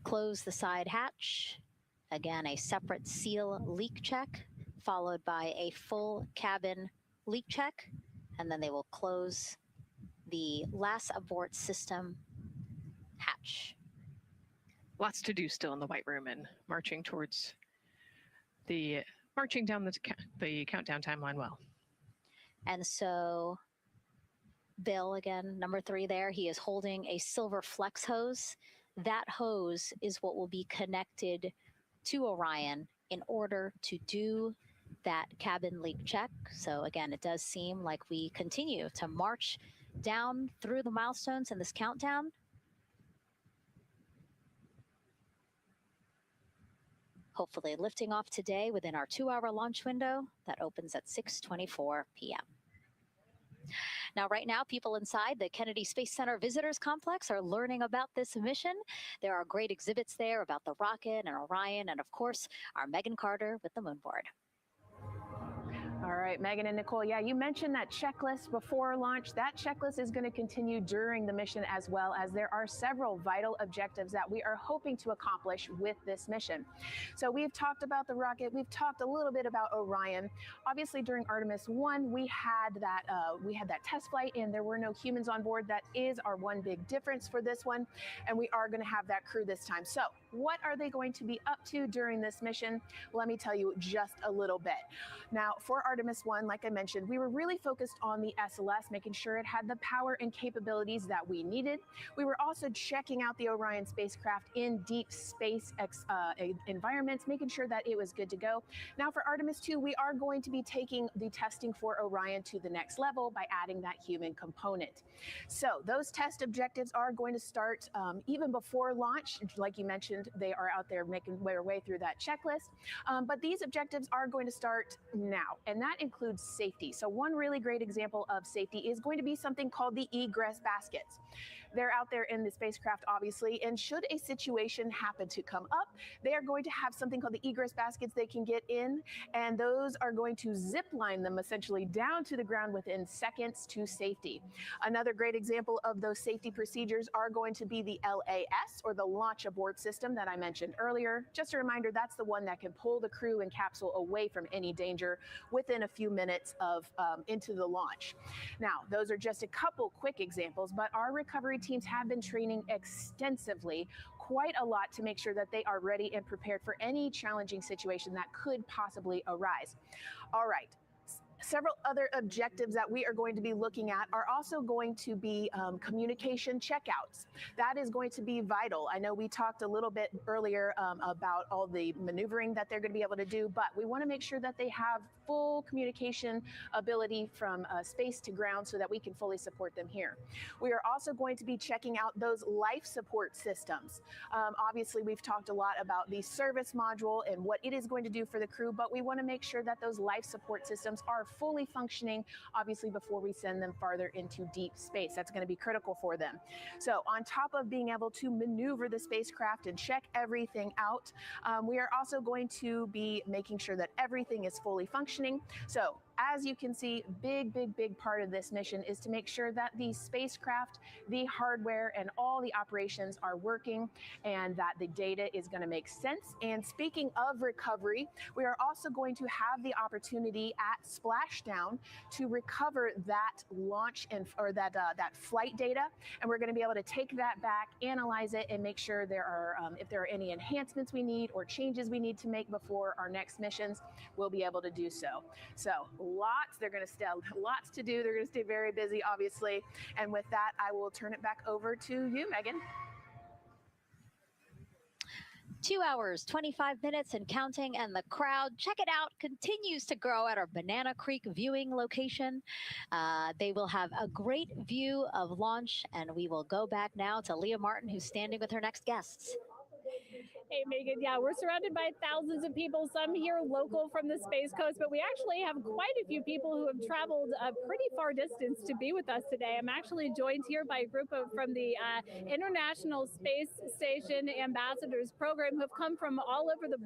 close the side hatch. Again, a separate seal leak check, followed by a full cabin leak check, and then they will close the last abort system hatch. Lots to do still in the White Room and marching down the countdown timeline well. And so Bill, again, number 3 there, he is holding a silver flex hose. That hose is what will be connected to Orion in order to do that cabin leak check. So again, it does seem like we continue to march down through the milestones in this countdown. Hopefully lifting off today within our 2-hour launch window that opens at 6:24 p.m. Now, right now, people inside the Kennedy Space Center Visitors Complex are learning about this mission. There are great exhibits there about the rocket and Orion, and of course, our Megan Carter with the moon board. All right, Megan and Nicole, yeah, you mentioned that checklist before launch. That checklist is going to continue during the mission, as well as there are several vital objectives that we are hoping to accomplish with this mission. So we've talked about the rocket. We've talked a little bit about Orion. Obviously, during Artemis 1, we had that test flight, and there were no humans on board. That is our one big difference for this one, and we are going to have that crew this time. So what are they going to be up to during this mission? Let me tell you just a little bit. Now, for Artemis 1, like I mentioned, we were really focused on the SLS, making sure it had the power and capabilities that we needed. We were also checking out the Orion spacecraft in deep space environments, making sure that it was good to go. Now for Artemis 2, we are going to be taking the testing for Orion to the next level by adding that human component. So those test objectives are going to start even before launch. Like you mentioned, they are out there making their way through that checklist. But these objectives are going to start now, and that includes safety. So one really great example of safety is going to be something called the egress baskets. They're out there in the spacecraft, obviously, and should a situation happen to come up, they are going to have something called the egress baskets they can get in, and those are going to zip line them essentially down to the ground within seconds to safety. Another great example of those safety procedures are going to be the LAS, or the Launch Abort System that I mentioned earlier. Just a reminder, that's the one that can pull the crew and capsule away from any danger within a few minutes of into the launch. Now, those are just a couple quick examples, but our recovery teams have been training extensively, quite a lot, to make sure that they are ready and prepared for any challenging situation that could possibly arise. All right. Several other objectives that we are going to be looking at are also going to be communication checkouts. That is going to be vital. I know we talked a little bit earlier about all the maneuvering that they're going to be able to do, but we want to make sure that they have full communication ability from space to ground so that we can fully support them here. We are also going to be checking out those life support systems. Obviously, we've talked a lot about the service module and what it is going to do for the crew, but we want to make sure that those life support systems are fully functioning, obviously, before we send them farther into deep space. That's going to be critical for them. So on top of being able to maneuver the spacecraft and check everything out, we are also going to be making sure that everything is fully functioning. So as you can see, big part of this mission is to make sure that the spacecraft, the hardware, and all the operations are working and that the data is going to make sense. And speaking of recovery, we are also going to have the opportunity at splashdown to recover that launch or that flight data, and we're going to be able to take that back, analyze it, and make sure there are if there are any enhancements we need or changes we need to make before our next missions, we'll be able to do so. So they're going to still lots to do. They're going to stay very busy, obviously. And with that, I will turn it back over to you, Megan. 2 hours, 25 minutes and counting, and the crowd, check it out, continues to grow at our Banana Creek viewing location. They will have a great view of launch, and we will go back now to Leah Martin, who's standing with her next guests. Hey, Megan. Yeah, we're surrounded by thousands of people, some here local from the Space Coast, but we actually have quite a few people who have traveled a pretty far distance to be with us today. I'm actually joined here by a group from the International Space Station Ambassadors Program who have come from all over the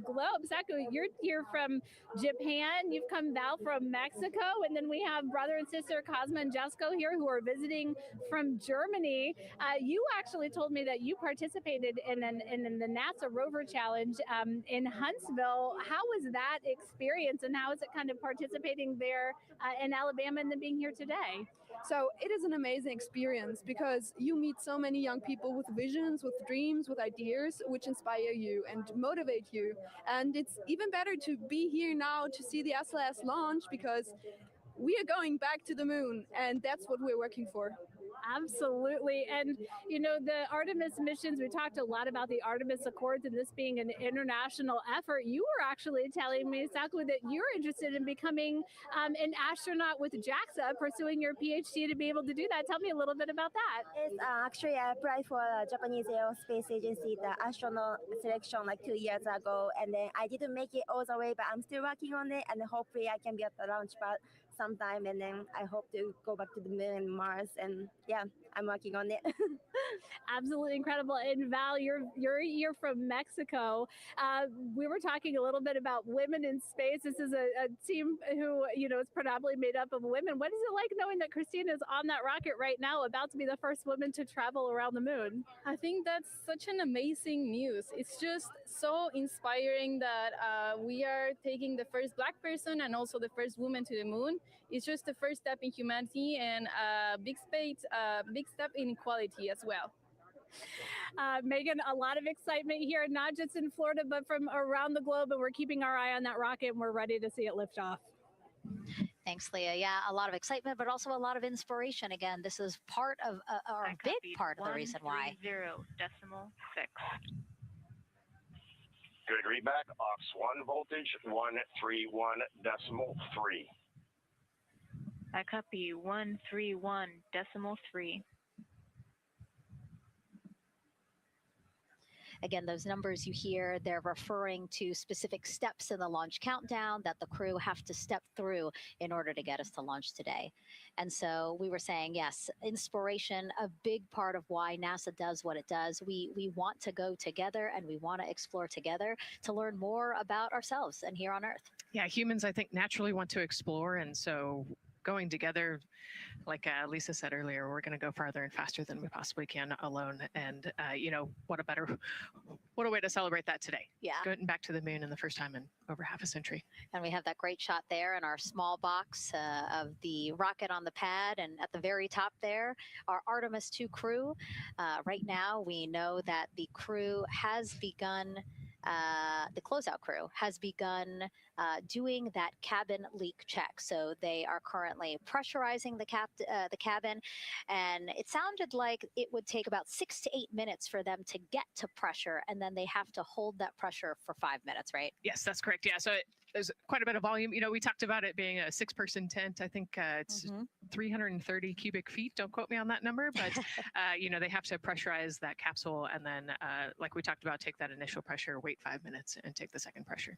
globe. Saku, you're here from Japan. You've come, Val, from Mexico, and then we have brother and sister Cosma and Jesco here who are visiting from Germany. You actually told me that you participated in the NASA Rover Challenge in Huntsville. How was that experience, and how is it kind of participating there in Alabama and then being here today? So it is an amazing experience because you meet so many young people with visions, with dreams, with ideas, which inspire you and motivate you. And it's even better to be here now to see the SLS launch because we are going back to the moon, and that's what we're working for. Absolutely. And, you know, the Artemis missions, we talked a lot about the Artemis Accords and this being an international effort. You were actually telling me, Saku, that you're interested in becoming an astronaut with JAXA, pursuing your PhD to be able to do that. Tell me a little bit about that. Yes, actually, I applied for Japanese Aerospace Agency, the astronaut selection like 2 years ago, and then I didn't make it all the way, but I'm still working on it, and hopefully I can be at the launch pad sometime, and then I hope to go back to the moon and Mars, and yeah, I'm working on it. Absolutely incredible. And Val, you're from Mexico. We were talking a little bit about women in space. This is a team who, you know, is predominantly made up of women. What is it like knowing that Christina is on that rocket right now, about to be the first woman to travel around the moon? I think that's such an amazing news. It's just so inspiring that we are taking the first Black person and also the first woman to the moon. It's just the first step in humanity and a big step in equality as well. Megan, a lot of excitement here, not just in Florida, but from around the globe. And we're keeping our eye on that rocket, and we're ready to see it lift off. Thanks, Leah. Yeah, a lot of excitement, but also a lot of inspiration. Again, this is part of, or a big part of the reason why. 130.6. Good readback, aux 1 voltage, 131.3. I copy 131.3. Again, those numbers you hear, they're referring to specific steps in the launch countdown that the crew have to step through in order to get us to launch today. And so we were saying, yes, inspiration, a big part of why NASA does what it does. We want to go together and we want to explore together to learn more about ourselves and here on Earth. Yeah, humans, I think, naturally want to explore. And so going together, like Lisa said earlier, we're going to go farther and faster than we possibly can alone. And, you know, what a way to celebrate that today. Yeah. Going back to the moon in the first time in over half a century. And we have that great shot there in our small box of the rocket on the pad. And at the very top there, our Artemis 2 crew. Right now, we know that the crew has begun, the closeout crew has begun doing that cabin leak check. So they are currently pressurizing the cabin. And it sounded like it would take about 6 to 8 minutes for them to get to pressure. And then they have to hold that pressure for 5 minutes, right? Yes, that's correct. Yeah, so there's quite a bit of volume. You know, we talked about it being a 6-person tent. I think it's 330 cubic feet. Don't quote me on that number, but you know, they have to pressurize that capsule and then, like we talked about, take that initial pressure, wait 5 minutes, and take the second pressure.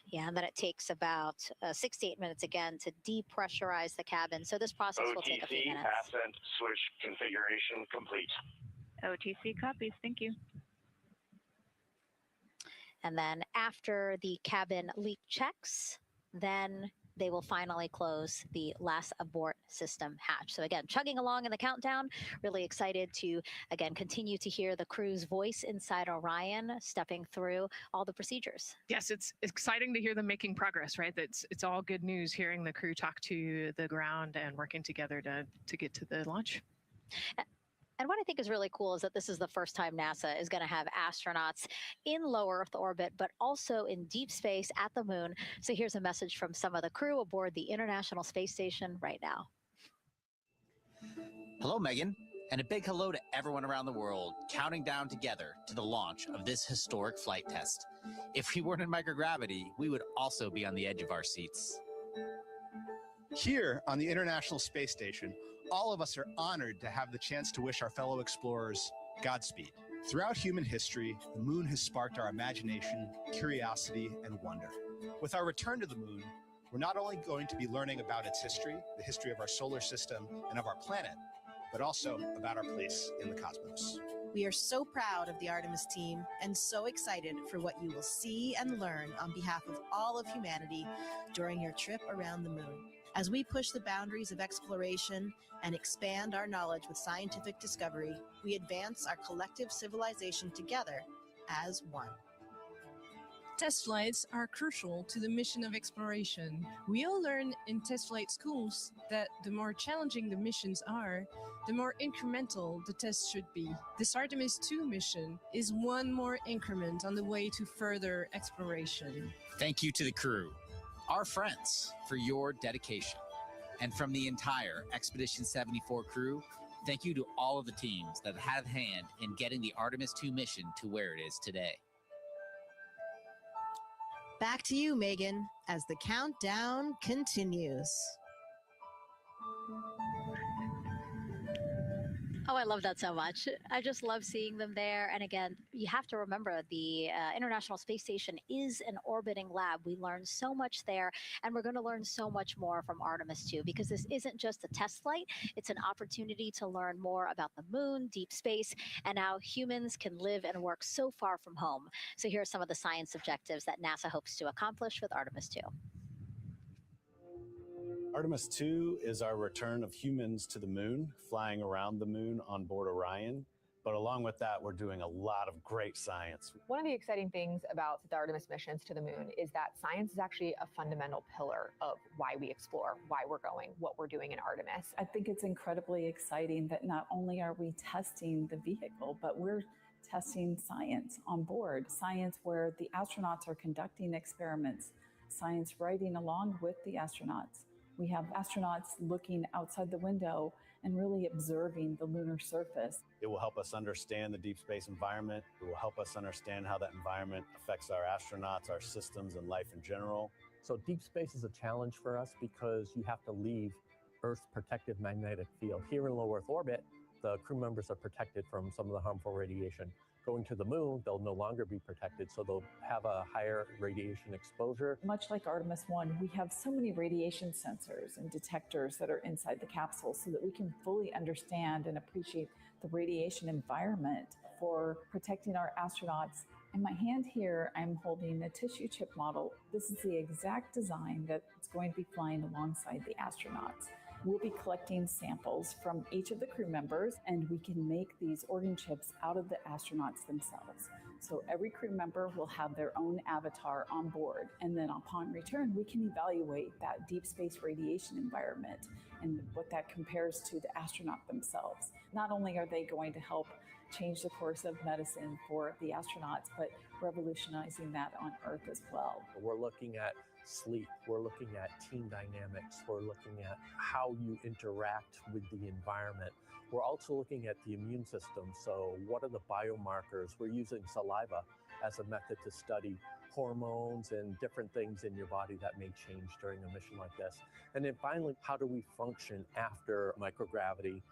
Yeah, and then it takes about 6 to 8 minutes again to depressurize the cabin. So this process will take a few OTC minutes. ascent switch configuration complete. OTC copies. Thank you. And then after the cabin leak checks, then they will finally close the last abort system hatch. So again, chugging along in the countdown, really excited to, again, continue to hear the crew's voice inside Orion, stepping through all the procedures. Yes, it's exciting to hear them making progress, right? It's all good news hearing the crew talk to the ground and working together to get to the launch. And what I think is really cool is that this is the first time NASA is going to have astronauts in low Earth orbit, but also in deep space at the moon. So here's a message from some of the crew aboard the International Space Station right now. Hello, Megan, and a big hello to everyone around the world counting down together to the launch of this historic flight test. If we weren't in microgravity, we would also be on the edge of our seats. Here on the International Space Station, all of us are honored to have the chance to wish our fellow explorers Godspeed. Throughout human history, the moon has sparked our imagination, curiosity, and wonder. With our return to the moon, we're not only going to be learning about its history, the history of our solar system and of our planet, but also about our place in the cosmos. We are so proud of the Artemis team and so excited for what you will see and learn on behalf of all of humanity during your trip around the moon. As we push the boundaries of exploration and expand our knowledge with scientific discovery, we advance our collective civilization together as one. Test flights are crucial to the mission of exploration. We all learn in test flight schools that the more challenging the missions are, the more incremental the tests should be. This Artemis 2 mission is one more increment on the way to further exploration. Thank you to the crew, our friends, for your dedication. And from the entire Expedition 74 crew, thank you to all of the teams that had a hand in getting the Artemis 2 mission to where it is today. Back to you, Megan, as the countdown continues. Oh, I love that so much. I just love seeing them there. And again, you have to remember the International Space Station is an orbiting lab. We learn so much there, and we're going to learn so much more from Artemis 2, because this isn't just a test flight. It's an opportunity to learn more about the moon, deep space, and how humans can live and work so far from home. So here are some of the science objectives that NASA hopes to accomplish with Artemis 2. Artemis 2 is our return of humans to the moon, flying around the moon on board Orion. But along with that, we're doing a lot of great science. One of the exciting things about the Artemis missions to the moon is that science is actually a fundamental pillar of why we explore, why we're going, what we're doing in Artemis. I think it's incredibly exciting that not only are we testing the vehicle, but we're testing science on board. Science where the astronauts are conducting experiments, science riding along with the astronauts. We have astronauts looking outside the window and really observing the lunar surface. It will help us understand the deep space environment. It will help us understand how that environment affects our astronauts, our systems, and life in general. So deep space is a challenge for us because you have to leave Earth's protective magnetic field. Here in low Earth orbit, the crew members are protected from some of the harmful radiation. going to the moon, they'll no longer be protected, so they'll have a higher radiation exposure. Much like Artemis 1, we have so many radiation sensors and detectors that are inside the capsule so that we can fully understand and appreciate the radiation environment for protecting our astronauts. In my hand here, I'm holding a tissue chip model. This is the exact design that's going to be flying alongside the astronauts. We'll be collecting samples from each of the crew members, and we can make these organ chips out of the astronauts themselves. So every crew member will have their own avatar on board, and then upon return, we can evaluate that deep space radiation environment and what that compares to the astronaut themselves. Not only are they going to help change the course of medicine for the astronauts, but revolutionizing that on Earth as well. We're looking at sleep, we're looking at team dynamics, we're looking at how you interact with the environment. We're also looking at the immune system. So what are the biomarkers? We're using saliva as a method to study hormones and different things in your body that may change during a mission like this. And then finally, how do we function after microgravity,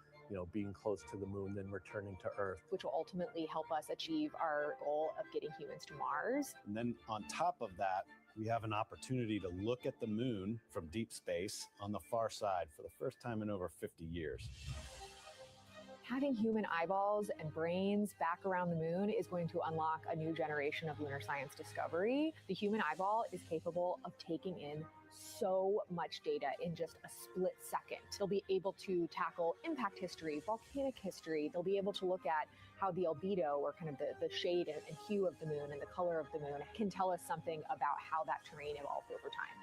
being close to the moon, then returning to Earth? Which will ultimately help us achieve our goal of getting humans to Mars. And then on top of that, we have an opportunity to look at the moon from deep space on the far side for the first time in over 50 years. Having human eyeballs and brains back around the moon is going to unlock a new generation of lunar science discovery. The human eyeball is capable of taking in so much data in just a split second. They'll be able to tackle impact history, volcanic history. They'll be able to look at how the albedo, or kind of the shade and hue of the moon and the color of the moon, can tell us something about how that terrain evolved over time.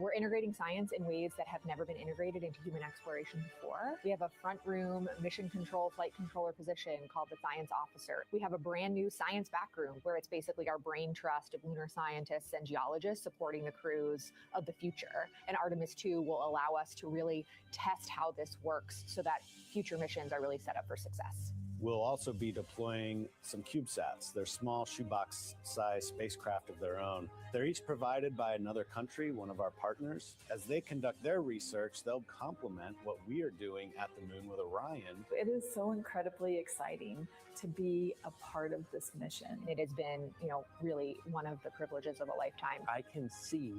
We're integrating science in ways that have never been integrated into human exploration before. We have a front room mission control flight controller position called the science officer. We have a brand new science back room where it's basically our brain trust of lunar scientists and geologists supporting the crews of the future. And Artemis 2 will allow us to really test how this works so that future missions are really set up for success. We'll also be deploying some CubeSats. They're small shoebox-sized spacecraft of their own. They're each provided by another country, one of our partners. As they conduct their research, they'll complement what we are doing at the moon with Orion. It is so incredibly exciting to be a part of this mission. It has been, really one of the privileges of a lifetime. I can see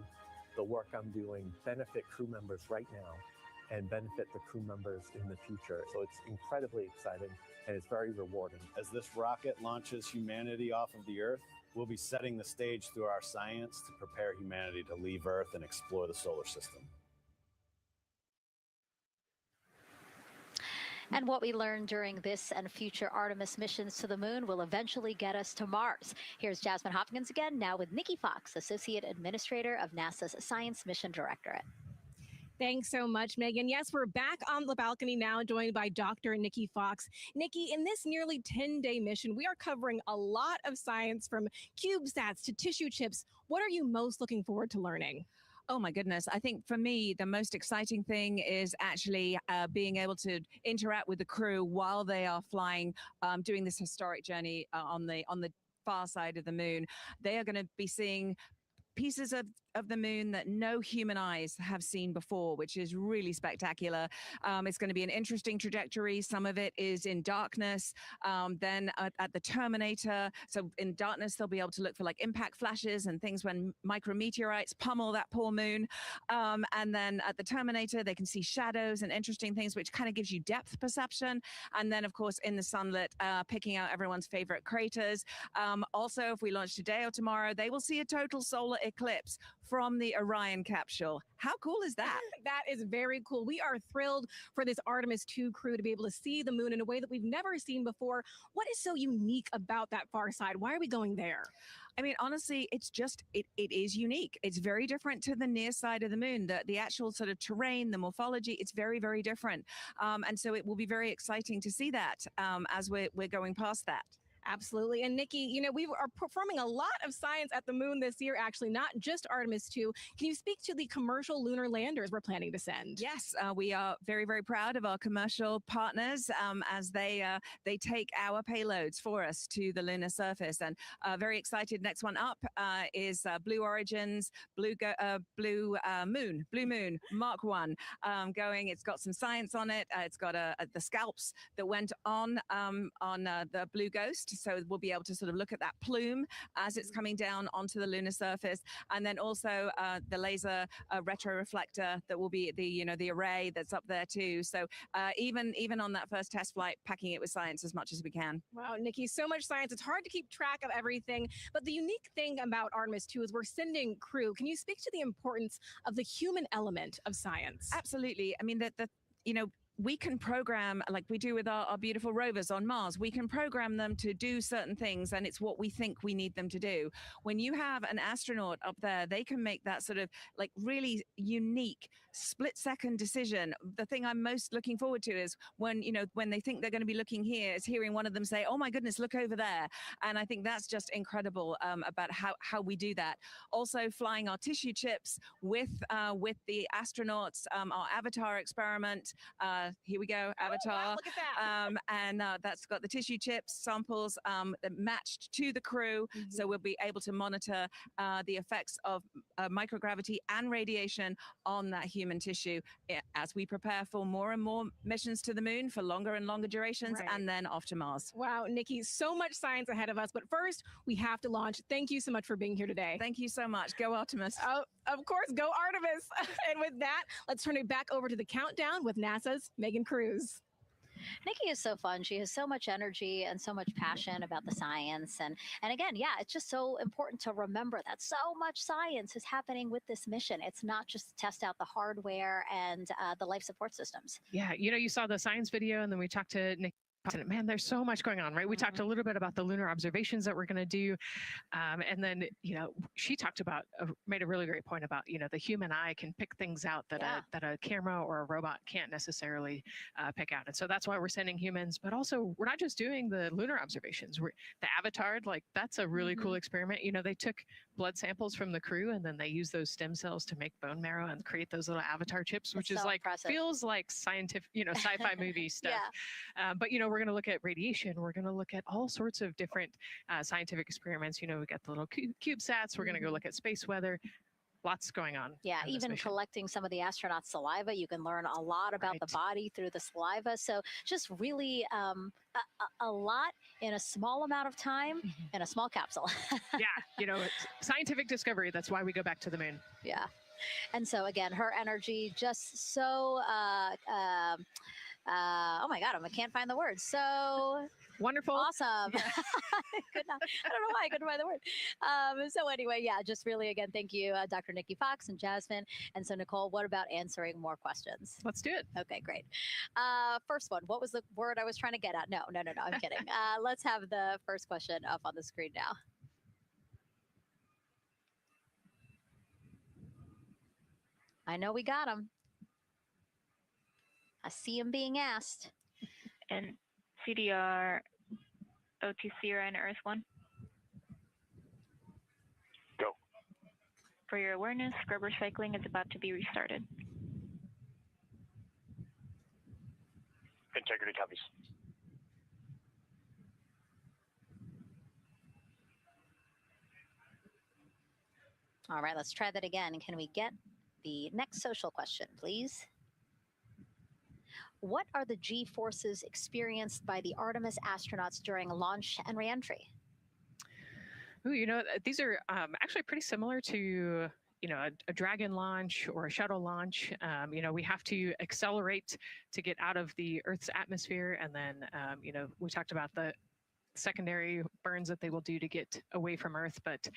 the work I'm doing benefit crew members right now and benefit the crew members in the future. So it's incredibly exciting. And it's very rewarding. As this rocket launches humanity off of the Earth, we'll be setting the stage through our science to prepare humanity to leave Earth and explore the solar system. And what we learned during this and future Artemis missions to the moon will eventually get us to Mars. Here's Jasmine Hopkins again, now with Nikki Fox, Associate Administrator of NASA's Science Mission Directorate. Thanks so much, Megan. Yes, we're back on the balcony now, joined by Dr. Nikki Fox. Nikki, in this nearly 10-day mission, we are covering a lot of science from CubeSats to tissue chips. What are you most looking forward to learning? Oh my goodness. I think for me, the most exciting thing is actually being able to interact with the crew while they are flying, doing this historic journey on the far side of the moon. They are going to be seeing pieces of the moon that no human eyes have seen before, which is really spectacular. It's going to be an interesting trajectory. Some of it is in darkness. Then at the terminator, so in darkness, they'll be able to look for like impact flashes and things when micrometeorites pummel that poor moon. And then at the terminator, they can see shadows and interesting things, which kind of gives you depth perception. And then, of course, in the sunlit, picking out everyone's favorite craters. Also, if we launch today or tomorrow, they will see a total solar eclipse from the Orion capsule. How cool is that? That is very cool. We are thrilled for this Artemis 2 crew to be able to see the moon in a way that we've never seen before. What is so unique about that far side? Why are we going there? I mean, honestly, it's just, it is unique. It's very different to the near side of the moon. The actual sort of terrain, the morphology, it's very, very different. And so it will be very exciting to see that as we're going past that. Absolutely. And Nikki, we are performing a lot of science at the moon this year, actually, not just Artemis 2. Can you speak to the commercial lunar landers we're planning to send? Yes, we are very, very proud of our commercial partners as they take our payloads for us to the lunar surface. And very excited. Next one up is Blue Origin's Blue Moon Mark 1 going. It's got some science on it. It's got the scalps that went on the Blue Ghost. so we'll be able to sort of look at that plume as it's coming down onto the lunar surface, and then also the laser retroreflector that will be the array that's up there too. So even on that first test flight, packing it with science as much as we can. Wow, Nikki, so much science. It's hard to keep track of everything. But the unique thing about Artemis 2 is we're sending crew. Can you speak to the importance of the human element of science? Absolutely. I mean, we can program, like we do with our beautiful rovers on Mars, we can program them to do certain things, and it's what we think we need them to do. When you have an astronaut up there, they can make that sort of like really unique split-second decision. The thing I'm most looking forward to is when they think they're going to be looking here, is hearing one of them say, "Oh my goodness, look over there." And I think that's just incredible about how we do that. Also, flying our tissue chips with the astronauts, our Avatar experiment. Here we go, Avatar. Oh, wow, look at that. And that's got the tissue chips samples matched to the crew, so we'll be able to monitor the effects of microgravity and radiation on that human tissue as we prepare for more and more missions to the moon for longer and longer durations, and then off to Mars. Wow, Nikki, so much science ahead of us, but first we have to launch. Thank you so much for being here today. Thank you so much. Go Artemis. Oh, of course, go Artemis. And with that, let's turn it back over to the countdown with NASA's Megan Cruz. Nikki is so fun. She has so much energy and so much passion about the science. And again, yeah, it's just so important to remember that so much science is happening with this mission. It's not just to test out the hardware and the life support systems. Yeah, you saw the science video, and then we talked to Nikki. Man, there's so much going on, right? We talked a little bit about the lunar observations that we're going to do. And then, she talked about, made a really great point about, the human eye can pick things out that a camera or a robot can't necessarily pick out. And so that's why we're sending humans, but also we're not just doing the lunar observations. The Avatar, that's a really cool experiment. They took blood samples from the crew, and then they used those stem cells to make bone marrow and create those little Avatar chips, which is so impressive. Feels like scientific, sci-fi movie stuff. But, we're going to look at radiation. We're going to look at all sorts of different scientific experiments. We got the little CubeSats. We're going to go look at space weather. Lots going on. Yeah, even collecting some of the astronauts' saliva, you can learn a lot about the body through the saliva. So just really a lot in a small amount of time in a small capsule. Yeah, it's scientific discovery. That's why we go back to the moon. Yeah. And so again, her energy just so oh my God, I can't find the word. So wonderful. Awesome. Yeah. I don't know why I couldn't find the word. So anyway, yeah, just really, again, thank you, Dr. Nikki Fox and Jasmine. And so Nicole, what about answering more questions? Let's do it. Okay, great. First one, what was the word I was trying to get at? No, I'm kidding. Let's have the first question up on the screen now. I know we got him. I see him being asked. And CDR OTC Orion Earth 1. Go. For your awareness, scrubber cycling is about to be restarted. Integrity copies. All right, let's try that again. Can we get the next social question, please? What are the G-forces experienced by the Artemis astronauts during launch and reentry? Ooh, these are actually pretty similar to a Dragon launch or a shuttle launch. We have to accelerate to get out of the Earth's atmosphere, and then we talked about the secondary burns that they will do to get away from Earth. But,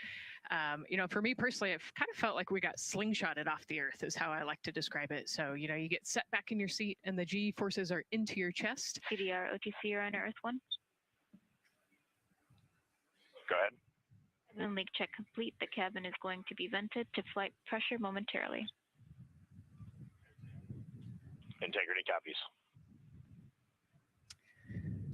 for me personally, it kind of felt like we got slingshotted off the Earth is how I like to describe it. So, you get set back in your seat and the G forces are into your chest. CDR OTC Orion Earth 1. Go ahead. Moon leak check complete. The cabin is going to be vented to flight pressure momentarily. Integrity copies.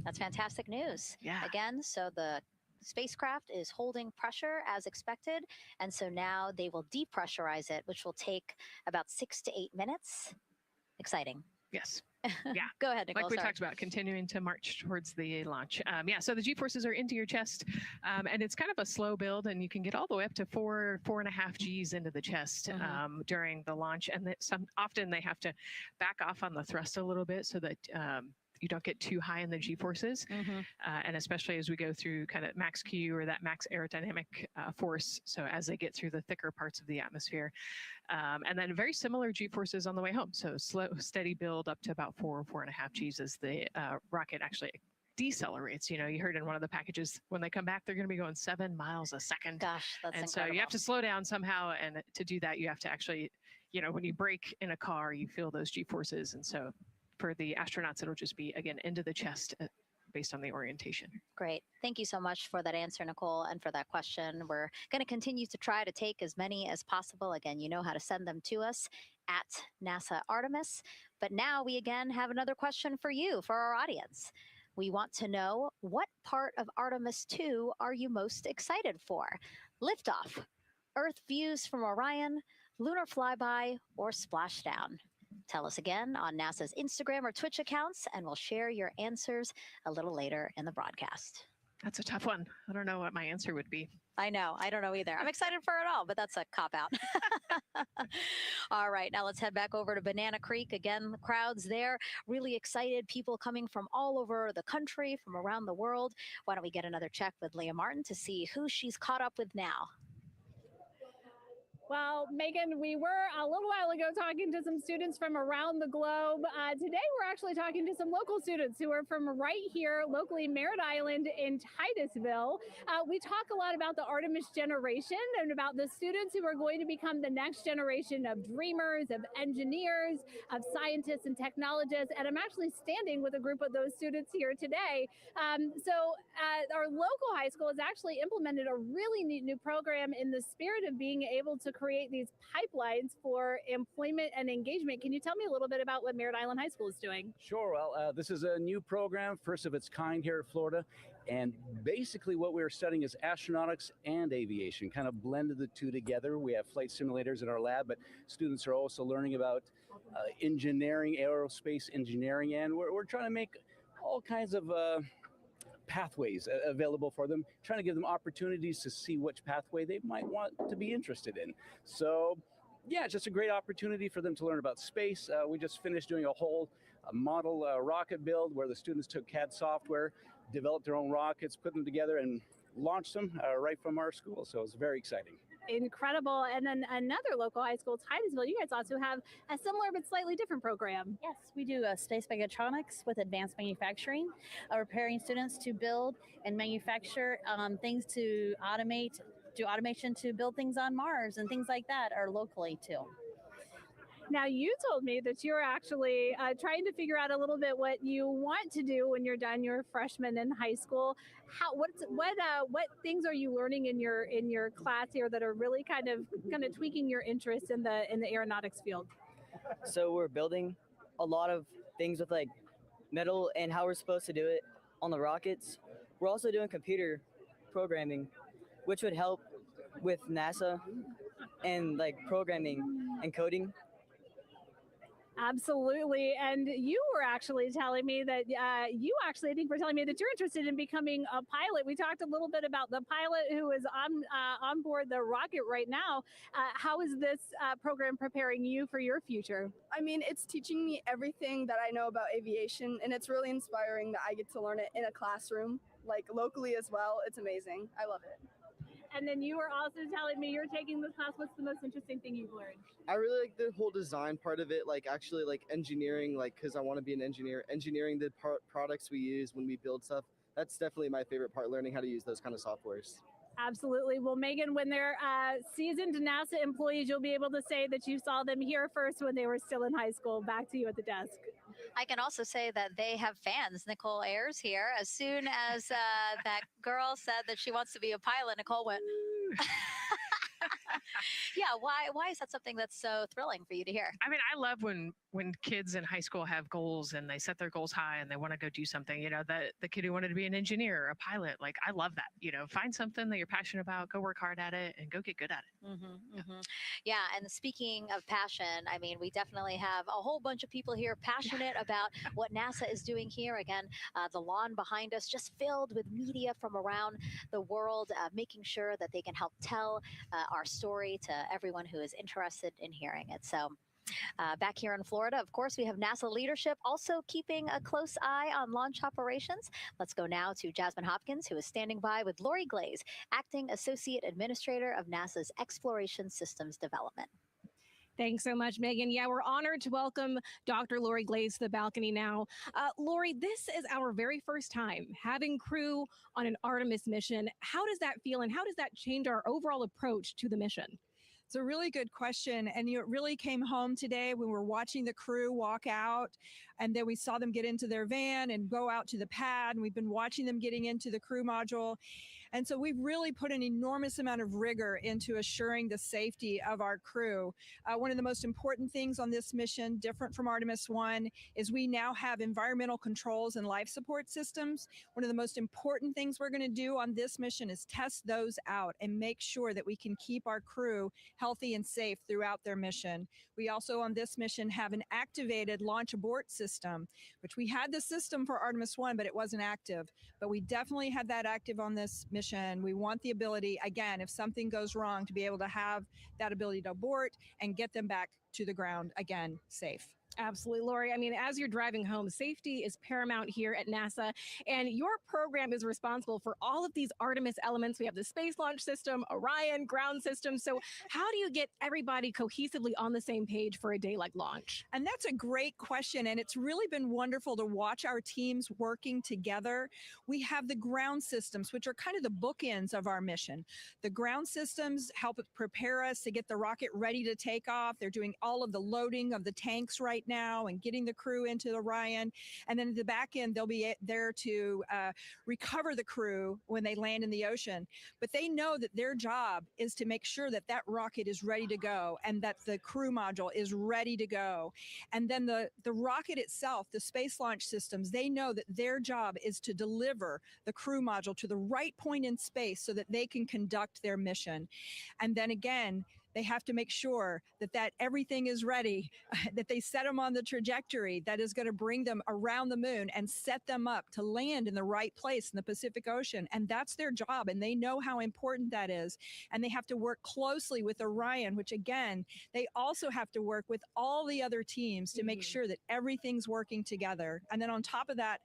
That's fantastic news. Yeah. Again, so the spacecraft is holding pressure as expected, and so now they will depressurize it, which will take about 6 to 8 minutes. Exciting. Yes. Yeah. Go ahead, Nicole. Like we talked about, continuing to march towards the launch. So the G-forces are into your chest, and it's kind of a slow build, and you can get all the way up to 4.5 Gs into the chest during the launch. And often they have to back off on the thrust a little bit so that you don't get too high in the G-forces. And especially as we go through kind of max Q or that max aerodynamic force. So as they get through the thicker parts of the atmosphere. And then very similar G-forces on the way home. So slow, steady build up to about 4.5 Gs as the rocket actually decelerates. You know, you heard in one of the packages, when they come back, they're going to be going 7 miles a second. Gosh, that's and incredible. So you have to slow down somehow. And to do that, you have to actually, you know, when you brake in a car, you feel those G-forces. And so for the astronauts, it'll just be, again, into the chest based on the orientation. Great. Thank you so much for that answer, Nicole, and for that question. We're going to continue to try to take as many as possible. Again, you know how to send them to us at NASA Artemis. But now we again have another question for you, for our audience. We want to know, what part of Artemis 2 are you most excited for? Liftoff, Earth views from Orion, lunar flyby, or splashdown? Tell us again on NASA's Instagram or Twitch accounts, and we'll share your answers a little later in the broadcast. That's a tough one. I don't know what my answer would be. I know. I don't know either. I'm excited for it all, but that's a cop-out. All right, now let's head back over to Banana Creek. Again, the crowds there, really excited. People coming from all over the country, from around the world. Why don't we get another check with Leah Martin to see who she's caught up with now? Well, Megan, we were a little while ago talking to some students from around the globe. Today, we're actually talking to some local students who are from right here, locally, Merritt Island in Titusville. We talk a lot about the Artemis generation and about the students who are going to become the next generation of dreamers, of engineers, of scientists and technologists. And I'm actually standing with a group of those students here today. Our local high school has actually implemented a really neat new program in the spirit of being able to create these pipelines for employment and engagement. Can you tell me a little bit about what Merritt Island High School is doing? Sure. Well, this is a new program, first of its kind here in Florida. And basically what we're studying is astronautics and aviation, kind of blended the two together. We have flight simulators in our lab, but students are also learning about engineering, aerospace engineering, and we're trying to make all kinds of pathways available for them, trying to give them opportunities to see which pathway they might want to be interested in. So yeah, it's just a great opportunity for them to learn about space. We just finished doing a whole model rocket build where the students took CAD software, developed their own rockets, put them together and launched them right from our school. So it's very exciting. Incredible. And then another local high school, Titusville, you guys also have a similar but slightly different program. Yes, we do space mechatronics with advanced manufacturing, preparing students to build and manufacture things to automate, do automation to build things on Mars and things like that, or locally too. Now, you told me that you're actually trying to figure out a little bit what you want to do when you're done your freshman in high school. What things are you learning in your class here that are really kind of tweaking your interest in the aeronautics field? So we're building a lot of things with like metal and how we're supposed to do it on the rockets. We're also doing computer programming, which would help with NASA and like programming and coding. Absolutely. And you were actually telling me that I think were telling me that you're interested in becoming a pilot. We talked a little bit about the pilot who is on board the rocket right now. How is this program preparing you for your future? I mean, it's teaching me everything that I know about aviation, and it's really inspiring that I get to learn it in a classroom, like locally as well. It's amazing. I love it. And then you were also telling me you're taking this class. What's the most interesting thing you've learned? I really like the whole design part of it, like actually like engineering, like because I want to be an engineer. Engineering the products we use when we build stuff. That's definitely my favorite part, learning how to use those kind of softwares. Absolutely. Well, Megan, when they're seasoned NASA employees, you'll be able to say that you saw them here first when they were still in high school. Back to you at the desk. I can also say that they have fans. Nicole Ayers here. As soon as that girl said that she wants to be a pilot, Nicole went, yeah, why is that something that's so thrilling for you to hear? I mean, I love when kids in high school have goals and they set their goals high and they want to go do something. You know, the kid who wanted to be an engineer or a pilot, like, I love that. You know, find something that you're passionate about, go work hard at it, and go get good at it. Yeah, and speaking of passion, I mean, we definitely have a whole bunch of people here passionate about what NASA is doing here. Again, the lawn behind us just filled with media from around the world, making sure that they can help tell our story to everyone who is interested in hearing it. So Back here in Florida, of course, we have NASA leadership also keeping a close eye on launch operations. Let's go now to Jasmine Hopkins, who is standing by with Lori Glaze, Acting Associate Administrator of NASA's Exploration Systems Development. Thanks so much, Megan. Yeah, we're honored to welcome Dr. Lori Glaze to the balcony now. Lori, this is our very first time having crew on an Artemis mission. How does that feel, and how does that change our overall approach to the mission? It's a really good question. And it really came home today when we were watching the crew walk out, and then we saw them get into their van and go out to the pad. And we've been watching them getting into the crew module. And so we've really put an enormous amount of rigor into assuring the safety of our crew. One of the most important things on this mission, different from Artemis 1, is we now have environmental controls and life support systems. One of the most important things we're going to do on this mission is test those out and make sure that we can keep our crew healthy and safe throughout their mission. We also on this mission have an activated launch abort system, which we had the system for Artemis 1, but it wasn't active. But we definitely had that active on this mission. We want the ability, again, if something goes wrong, to be able to have that ability to abort and get them back to the ground again, safe. Absolutely, Lori. I mean, as you're driving home, safety is paramount here at NASA, and your program is responsible for all of these Artemis elements. We have the Space Launch System, Orion, ground system. So how do you get everybody cohesively on the same page for a day like launch? And that's a great question, and it's really been wonderful to watch our teams working together. We have the ground systems, which are kind of the bookends of our mission. The ground systems help prepare us to get the rocket ready to take off. They're doing all of the loading of the tanks right now and getting the crew into the Orion. And then at the back end, they'll be there to recover the crew when they land in the ocean. But they know that their job is to make sure that that rocket is ready to go and that the crew module is ready to go. And then the rocket itself, the space launch systems, they know that their job is to deliver the crew module to the right point in space so that they can conduct their mission. And then again, they have to make sure that everything is ready, that they set them on the trajectory that is going to bring them around the moon and set them up to land in the right place in the Pacific Ocean. And that's their job, and they know how important that is. And they have to work closely with Orion, which again, they also have to work with all the other teams to make sure that everything's working together. And then on top of that,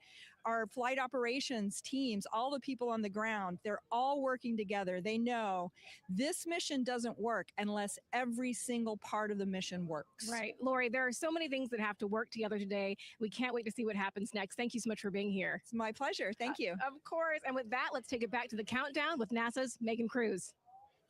our flight operations teams, all the people on the ground, they're all working together. They know this mission doesn't work unless every single part of the mission works. Right. Lori, there are so many things that have to work together today. We can't wait to see what happens next. Thank you so much for being here. It's my pleasure. Thank you. Of course. And with that, let's take it back to the countdown with NASA's Megan Cruz.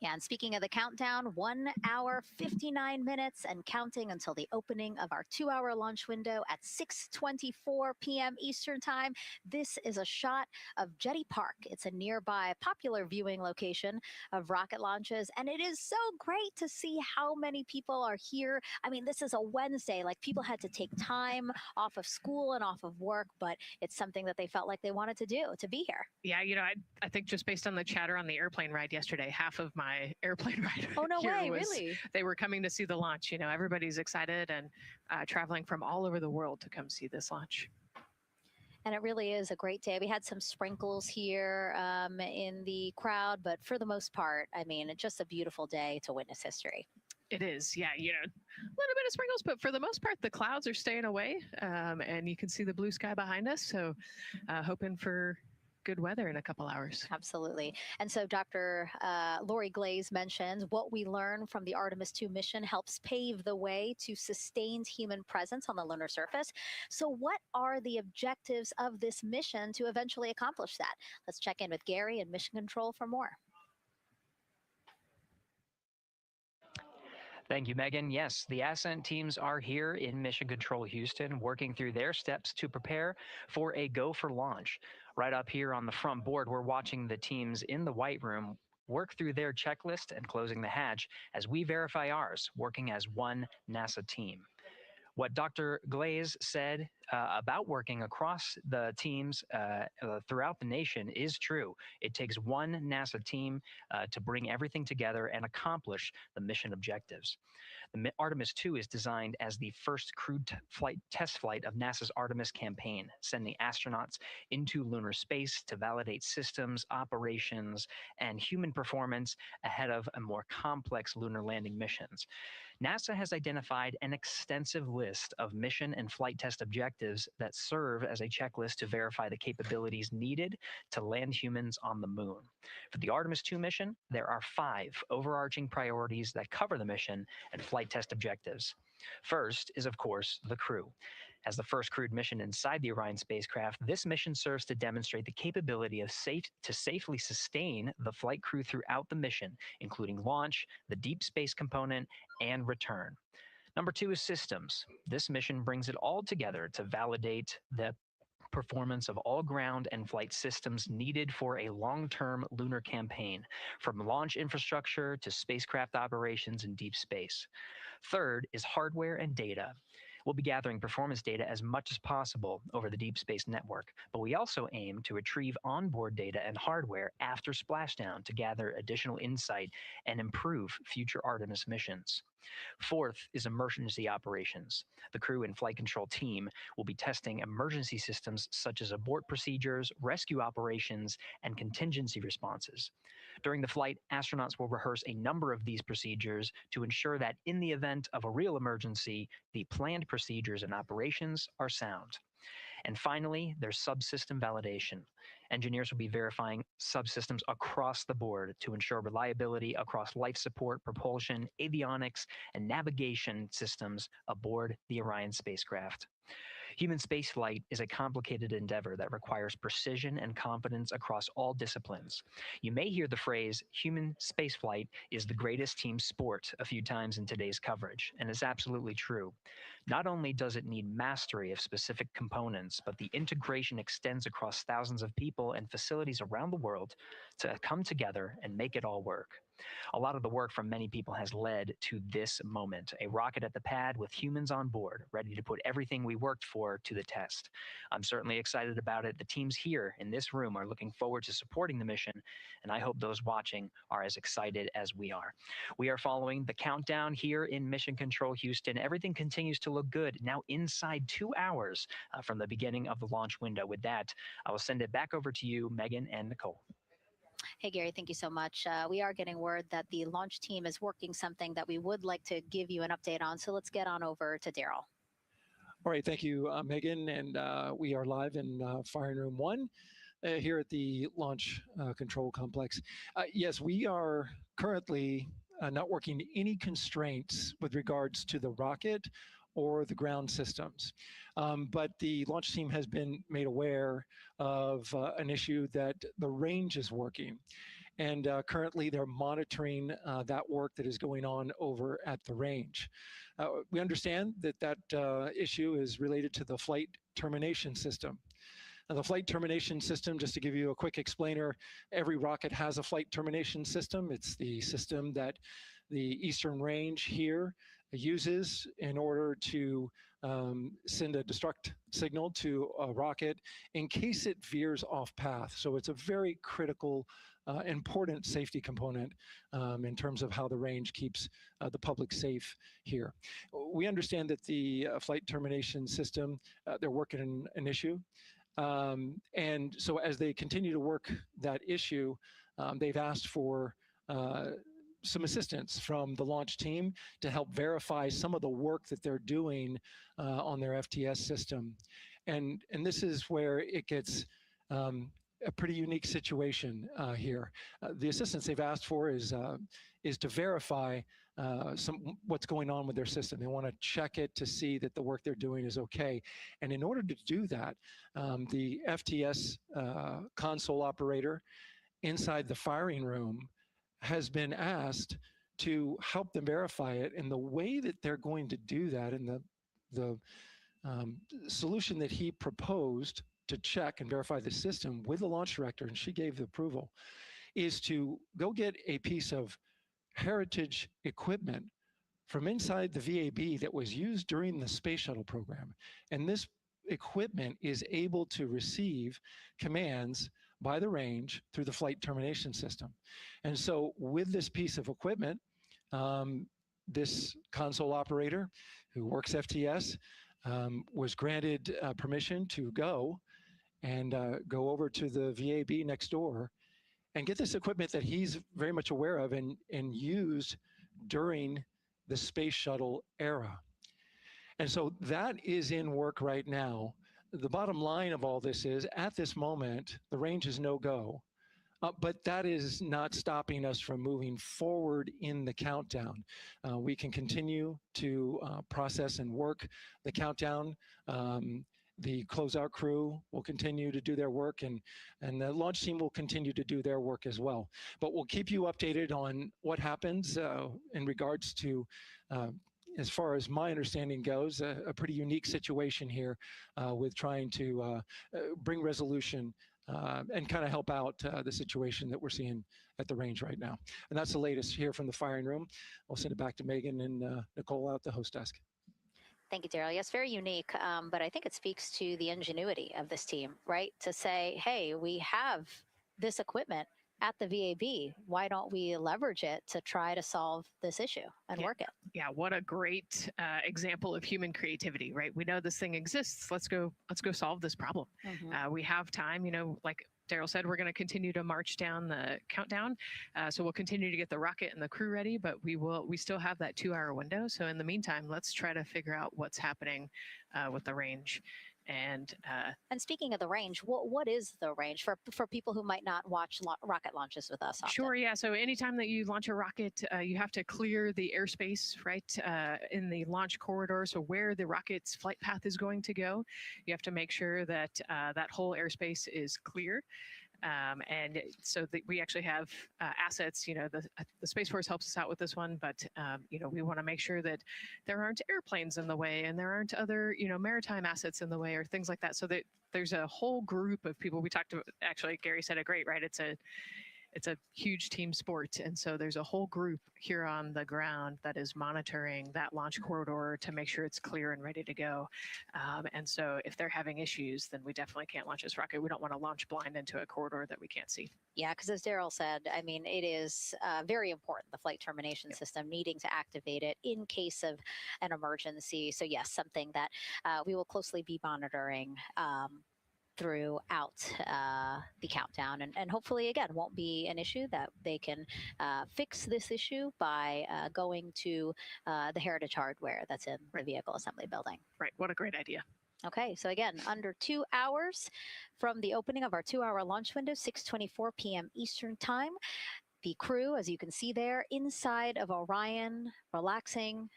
Yeah, and speaking of the countdown, 1 hour, 59 minutes and counting until the opening of our 2-hour launch window at 6:24 p.m. Eastern Time. This is a shot of Jetty Park. It's a nearby popular viewing location of rocket launches, and it is so great to see how many people are here. I mean, this is a Wednesday. Like, people had to take time off of school and off of work, but it's something that they felt like they wanted to do, to be here. Yeah, you know, I think just based on the chatter on the airplane ride yesterday, half of my airplane ride oh, no here way, was, really? They were coming to see the launch. You know, everybody's excited and traveling from all over the world to come see this launch. And it really is a great day. We had some sprinkles here in the crowd, but for the most part, I mean, it's just a beautiful day to witness history. It is, yeah, you know, a little bit of sprinkles, but for the most part, the clouds are staying away, and you can see the blue sky behind us. So hoping for good weather in a couple hours. Absolutely. And so Dr. Lori Glaze mentioned what we learned from the Artemis 2 mission helps pave the way to sustained human presence on the lunar surface. So what are the objectives of this mission to eventually accomplish that? Let's check in with Gary in Mission Control for more. Thank you, Megan. Yes, the Ascent teams are here in Mission Control Houston, working through their steps to prepare for a go for launch. Right up here on the front board, we're watching the teams in the White Room work through their checklist and closing the hatch as we verify ours, working as one NASA team. What Dr. Glaze said about working across the teams throughout the nation is true. It takes one NASA team to bring everything together and accomplish the mission objectives. The Artemis 2 is designed as the first crewed test flight of NASA's Artemis campaign, sending astronauts into lunar space to validate systems, operations, and human performance ahead of a more complex lunar landing missions. NASA has identified an extensive list of mission and flight test objectives that serve as a checklist to verify the capabilities needed to land humans on the moon. For the Artemis 2 mission, there are 5 overarching priorities that cover the mission and flight test objectives. First is, of course, the crew. As the first crewed mission inside the Orion spacecraft, this mission serves to demonstrate the capability of safely sustain the flight crew throughout the mission, including launch, the deep space component, and return. Number 2 is systems. This mission brings it all together to validate the performance of all ground and flight systems needed for a long-term lunar campaign, from launch infrastructure to spacecraft operations in deep space. Third is hardware and data. We'll be gathering performance data as much as possible over the deep space network, but we also aim to retrieve onboard data and hardware after splashdown to gather additional insight and improve future Artemis missions. Fourth is emergency operations. The crew and flight control team will be testing emergency systems such as abort procedures, rescue operations, and contingency responses. During the flight, astronauts will rehearse a number of these procedures to ensure that in the event of a real emergency, the planned procedures and operations are sound. And finally, there's subsystem validation. Engineers will be verifying subsystems across the board to ensure reliability across life support, propulsion, avionics, and navigation systems aboard the Orion spacecraft. Human spaceflight is a complicated endeavor that requires precision and confidence across all disciplines. You may hear the phrase, human spaceflight is the greatest team sport, a few times in today's coverage, and it's absolutely true. Not only does it need mastery of specific components, but the integration extends across thousands of people and facilities around the world to come together and make it all work. A lot of the work from many people has led to this moment, a rocket at the pad with humans on board, ready to put everything we worked for to the test. I'm certainly excited about it. The teams here in this room are looking forward to supporting the mission, and I hope those watching are as excited as we are. We are following the countdown here in Mission Control Houston. Everything continues to look good, now inside 2 hours from the beginning of the launch window. With that, I will send it back over to you, Megan and Nicole. Hey, Gary, thank you so much. We are getting word that the launch team is working something that we would like to give you an update on. So let's get on over to Daryl. All right, thank you, Megan. And we are live in Firing Room 1 here at the Launch Control Complex. Yes, we are currently not working any constraints with regards to the rocket or the ground systems. But the launch team has been made aware of an issue that the range is working. And currently they're monitoring that work that is going on over at the range. We understand that that issue is related to the flight termination system. Now, the flight termination system, just to give you a quick explainer, every rocket has a flight termination system. It's the system that the Eastern Range here uses in order to send a destruct signal to a rocket in case it veers off path. So it's a very critical, important safety component in terms of how the range keeps the public safe here. We understand that the flight termination system, they're working an issue. And so as they continue to work that issue, they've asked for some assistance from the launch team to help verify some of the work that they're doing on their FTS system. And this is where it gets a pretty unique situation here. The assistance they've asked for is to verify what's going on with their system. They want to check it to see that the work they're doing is okay. And in order to do that, the FTS console operator inside the firing room has been asked to help them verify it. And the way that they're going to do that, and the solution that he proposed to check and verify the system with the launch director, and she gave the approval, is to go get a piece of heritage equipment from inside the VAB that was used during the space shuttle program. And this equipment is able to receive commands by the range through the flight termination system. And so with this piece of equipment, this console operator who works FTS was granted permission to go over to the VAB next door and get this equipment that he's very much aware of and used during the space shuttle era. And so that is in work right now. The bottom line of all this is, at this moment, the range is no-go. But that is not stopping us from moving forward in the countdown. We can continue to process and work the countdown. The closeout crew will continue to do their work, and the launch team will continue to do their work as well. But we'll keep you updated on what happens in regards to, as far as my understanding goes, a pretty unique situation here with trying to bring resolution and kind of help out the situation that we're seeing at the range right now. And that's the latest here from the firing room. I'll send it back to Megan and Nicole out the host desk. Thank you, Daryl. Yes, very unique, but I think it speaks to the ingenuity of this team, right? To say, hey, we have this equipment at the VAB. Why don't we leverage it to try to solve this issue and work it? Yeah, what a great example of human creativity, right? We know this thing exists. Let's go solve this problem. We have time, you know, like Daryl said, we're going to continue to march down the countdown. So we'll continue to get the rocket and the crew ready, but we still have that 2-hour window. So in the meantime, let's try to figure out what's happening with the range. And speaking of the range, what is the range for people who might not watch rocket launches with us often? Sure, yeah. So anytime that you launch a rocket, you have to clear the airspace, right, in the launch corridor. So where the rocket's flight path is going to go, you have to make sure that that whole airspace is clear. And so we actually have assets, you know, the Space Force helps us out with this one, but, you know, we want to make sure that there aren't airplanes in the way and there aren't other, you know, maritime assets in the way or things like that. So that there's a whole group of people. We talked to, actually, Gary said it great, right? It's a huge team sport. And so there's a whole group here on the ground that is monitoring that launch corridor to make sure it's clear and ready to go. And so if they're having issues, then we definitely can't launch this rocket. We don't want to launch blind into a corridor that we can't see. Yeah, because as Daryl said, I mean, it is very important, the flight termination system, needing to activate it in case of an emergency. So yes, something that we will closely be monitoring throughout the countdown, and hopefully again won't be an issue, that they can fix this issue by going to the Heritage Hardware that's in the vehicle assembly building. Right, what a great idea. Okay, so again, under 2 hours from the opening of our 2-hour launch window, 6:24 p.m. Eastern Time. The crew, as you can see there, inside of Orion, relaxing,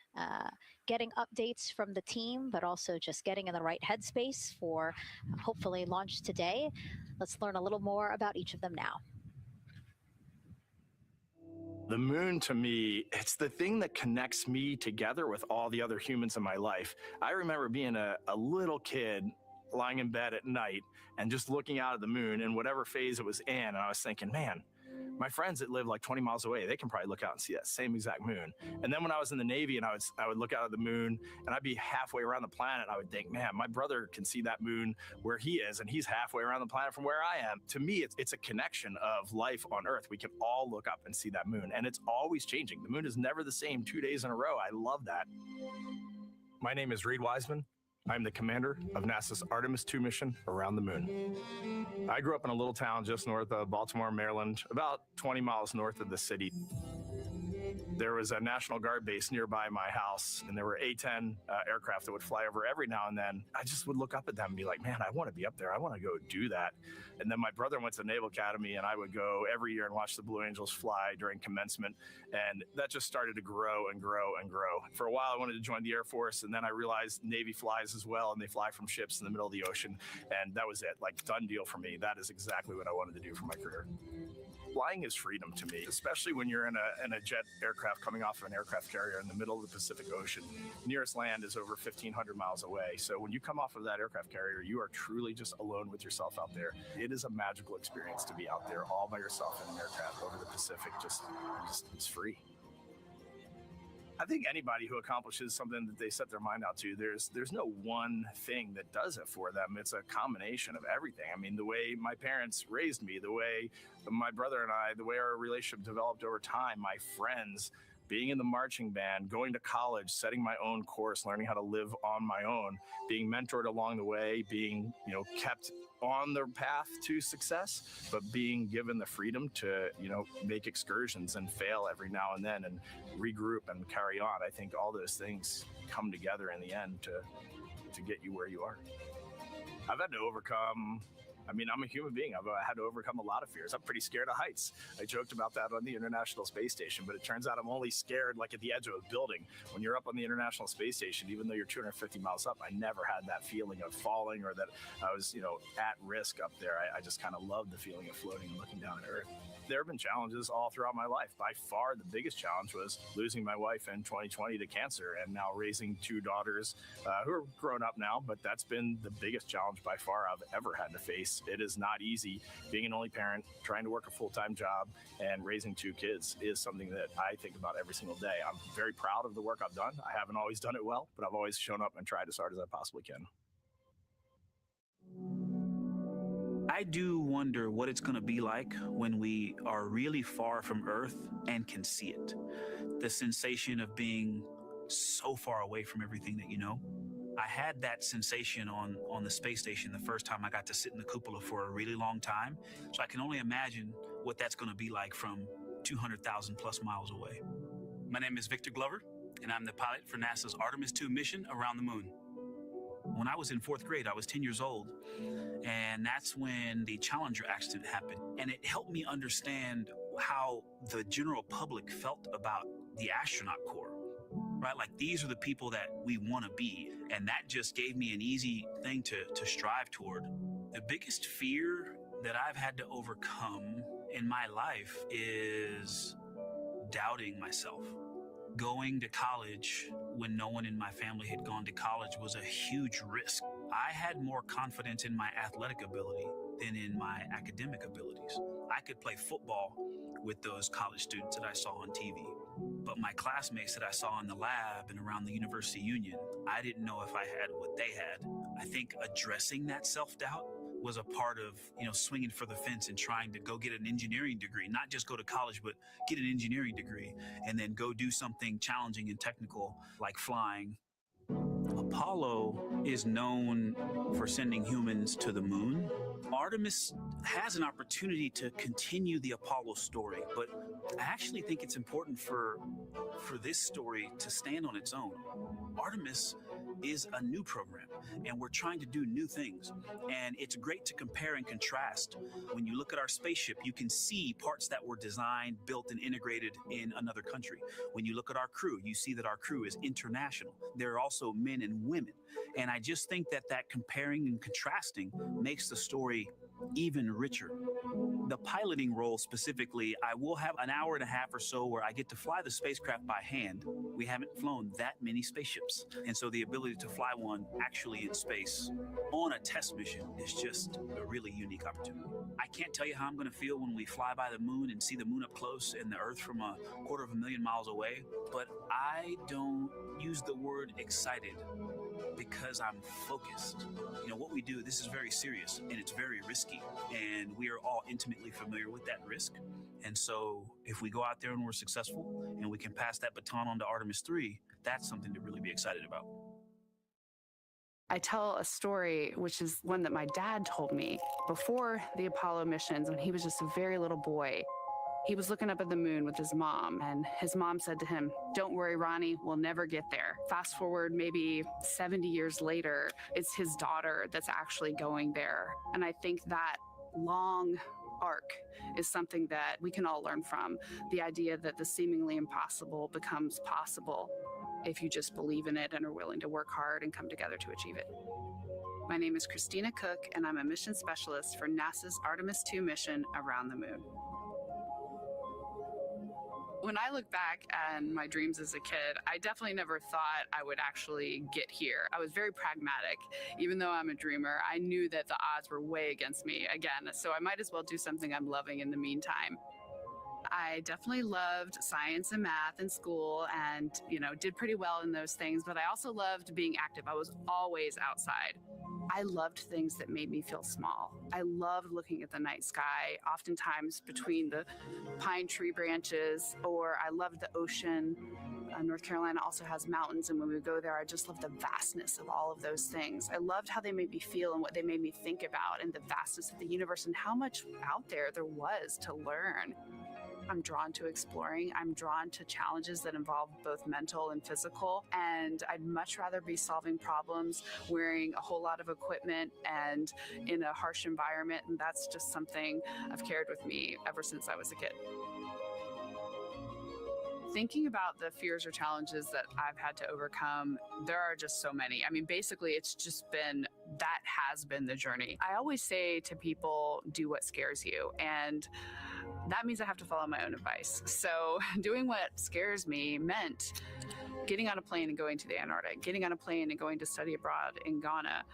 getting updates from the team, but also just getting in the right headspace for hopefully launch today. Let's learn a little more about each of them now. The moon, to me, it's the thing that connects me together with all the other humans in my life. I remember being a little kid lying in bed at night and just looking out at the moon in whatever phase it was in, and I was thinking, man, my friends that live like 20 miles away, they can probably look out and see that same exact moon. And then when I was in the Navy and I would look out at the moon and I'd be halfway around the planet, I would think, man, my brother can see that moon where he is, and he's halfway around the planet from where I am. To me, it's a connection of life on Earth. We can all look up and see that moon, and it's always changing. The moon is never the same 2 days in a row. I love that. My name is Reed Wiseman. I'm the commander of NASA's Artemis 2 mission around the moon. I grew up in a little town just north of Baltimore, Maryland, about 20 miles north of the city. There was a National Guard base nearby my house, and there were A-10 aircraft that would fly over every now and then. I just would look up at them and be like, man, I want to be up there. I want to go do that. And then my brother went to the Naval Academy, and I would go every year and watch the Blue Angels fly during commencement. And that just started to grow and grow and grow. For a while, I wanted to join the Air Force, and then I realized Navy flies as well, and they fly from ships in the middle of the ocean. And that was it, like, done deal for me. That is exactly what I wanted to do for my career. Flying is freedom to me, especially when you're in a jet aircraft coming off of an aircraft carrier in the middle of the Pacific Ocean. Nearest land is over 1,500 miles away. So when you come off of that aircraft carrier, you are truly just alone with yourself out there. It is a magical experience to be out there all by yourself in an aircraft over the Pacific. Just it's free. I think anybody who accomplishes something that they set their mind out to, there's no one thing that does it for them. It's a combination of everything. I mean, the way my parents raised me, the way my brother and I, the way our relationship developed over time, my friends, being in the marching band, going to college, setting my own course, learning how to live on my own, being mentored along the way, being, kept on the path to success, but being given the freedom to, make excursions and fail every now and then and regroup and carry on. I think all those things come together in the end to get you where you are. I've had to overcome, I'm a human being. I've had to overcome a lot of fears. I'm pretty scared of heights. I joked about that on the International Space Station, but it turns out I'm only scared like at the edge of a building. When you're up on the International Space Station, even though you're 250 miles up, I never had that feeling of falling or that I was, at risk up there. I just kind of loved the feeling of floating and looking down at Earth. There have been challenges all throughout my life. By far, the biggest challenge was losing my wife in 2020 to cancer and now raising two daughters who are grown up now, but that's been the biggest challenge by far I've ever had to face. It is not easy. Being an only parent, trying to work a full-time job, and raising two kids is something that I think about every single day. I'm very proud of the work I've done. I haven't always done it well, but I've always shown up and tried as hard as I possibly can. I do wonder what it's going to be like when we are really far from Earth and can see it. The sensation of being so far away from everything that you know. I had that sensation on the space station the first time I got to sit in the cupola for a really long time. So I can only imagine what that's going to be like from 200,000 plus miles away. My name is Victor Glover, and I'm the pilot for NASA's Artemis II mission around the moon. When I was in fourth grade, I was 10 years old, and that's when the Challenger accident happened. And it helped me understand how the general public felt about the astronaut corps, right? Like, these are the people that we want to be. And that just gave me an easy thing to strive toward. The biggest fear that I've had to overcome in my life is doubting myself. Going to college when no one in my family had gone to college was a huge risk. I had more confidence in my athletic ability than in my academic abilities. I could play football with those college students that I saw on TV. But my classmates that I saw in the lab and around the University Union, I didn't know if I had what they had. I think addressing that self-doubt was a part of, swinging for the fence and trying to go get an engineering degree, not just go to college, but get an engineering degree and then go do something challenging and technical like flying. Apollo is known for sending humans to the moon. Artemis has an opportunity to continue the Apollo story, but I actually think it's important for this story to stand on its own. Artemis is a new program, and we're trying to do new things. And it's great to compare and contrast. When you look at our spaceship, you can see parts that were designed, built, and integrated in another country. When you look at our crew, you see that our crew is international. There are also men and women. And I just think that comparing and contrasting makes the story even richer. The piloting role specifically, I will have an hour and a half or so where I get to fly the spacecraft by hand. We haven't flown that many spaceships. And so the ability to fly one actually in space on a test mission is just a really unique opportunity. I can't tell you how I'm going to feel when we fly by the moon and see the moon up close and the Earth from 250,000 miles away, but I don't use the word excited because I'm focused. What we do, this is very serious and it's very risky, and we are all intimately familiar with that risk. And so if we go out there and we're successful and we can pass that baton on to Artemis 3, that's something to really be excited about. I tell a story, which is one that my dad told me before the Apollo missions when he was just a very little boy. He was looking up at the moon with his mom, and his mom said to him, "Don't worry, Ronnie, we'll never get there." Fast forward maybe 70 years later, it's his daughter that's actually going there. And I think that long arc is something that we can all learn from. The idea that the seemingly impossible becomes possible if you just believe in it and are willing to work hard and come together to achieve it. My name is Christina Cook, and I'm a mission specialist for NASA's Artemis II mission around the moon. When I look back at my dreams as a kid, I definitely never thought I would actually get here. I was very pragmatic. Even though I'm a dreamer, I knew that the odds were way against me again, so I might as well do something I'm loving in the meantime. I definitely loved science and math in school and, did pretty well in those things, but I also loved being active. I was always outside. I loved things that made me feel small. I loved looking at the night sky, oftentimes between the pine tree branches, or I loved the ocean. North Carolina also has mountains, and when we go there, I just love the vastness of all of those things. I loved how they made me feel and what they made me think about, and the vastness of the universe and how much out there was to learn. I'm drawn to exploring. I'm drawn to challenges that involve both mental and physical, and I'd much rather be solving problems wearing a whole lot of equipment and in a harsh environment, and that's just something I've carried with me ever since I was a kid. Thinking about the fears or challenges that I've had to overcome, there are just so many. I mean, basically, that has been the journey. I always say to people, do what scares you. And that means I have to follow my own advice. So doing what scares me meant getting on a plane and going to the Antarctic, getting on a plane and going to study abroad in Ghana,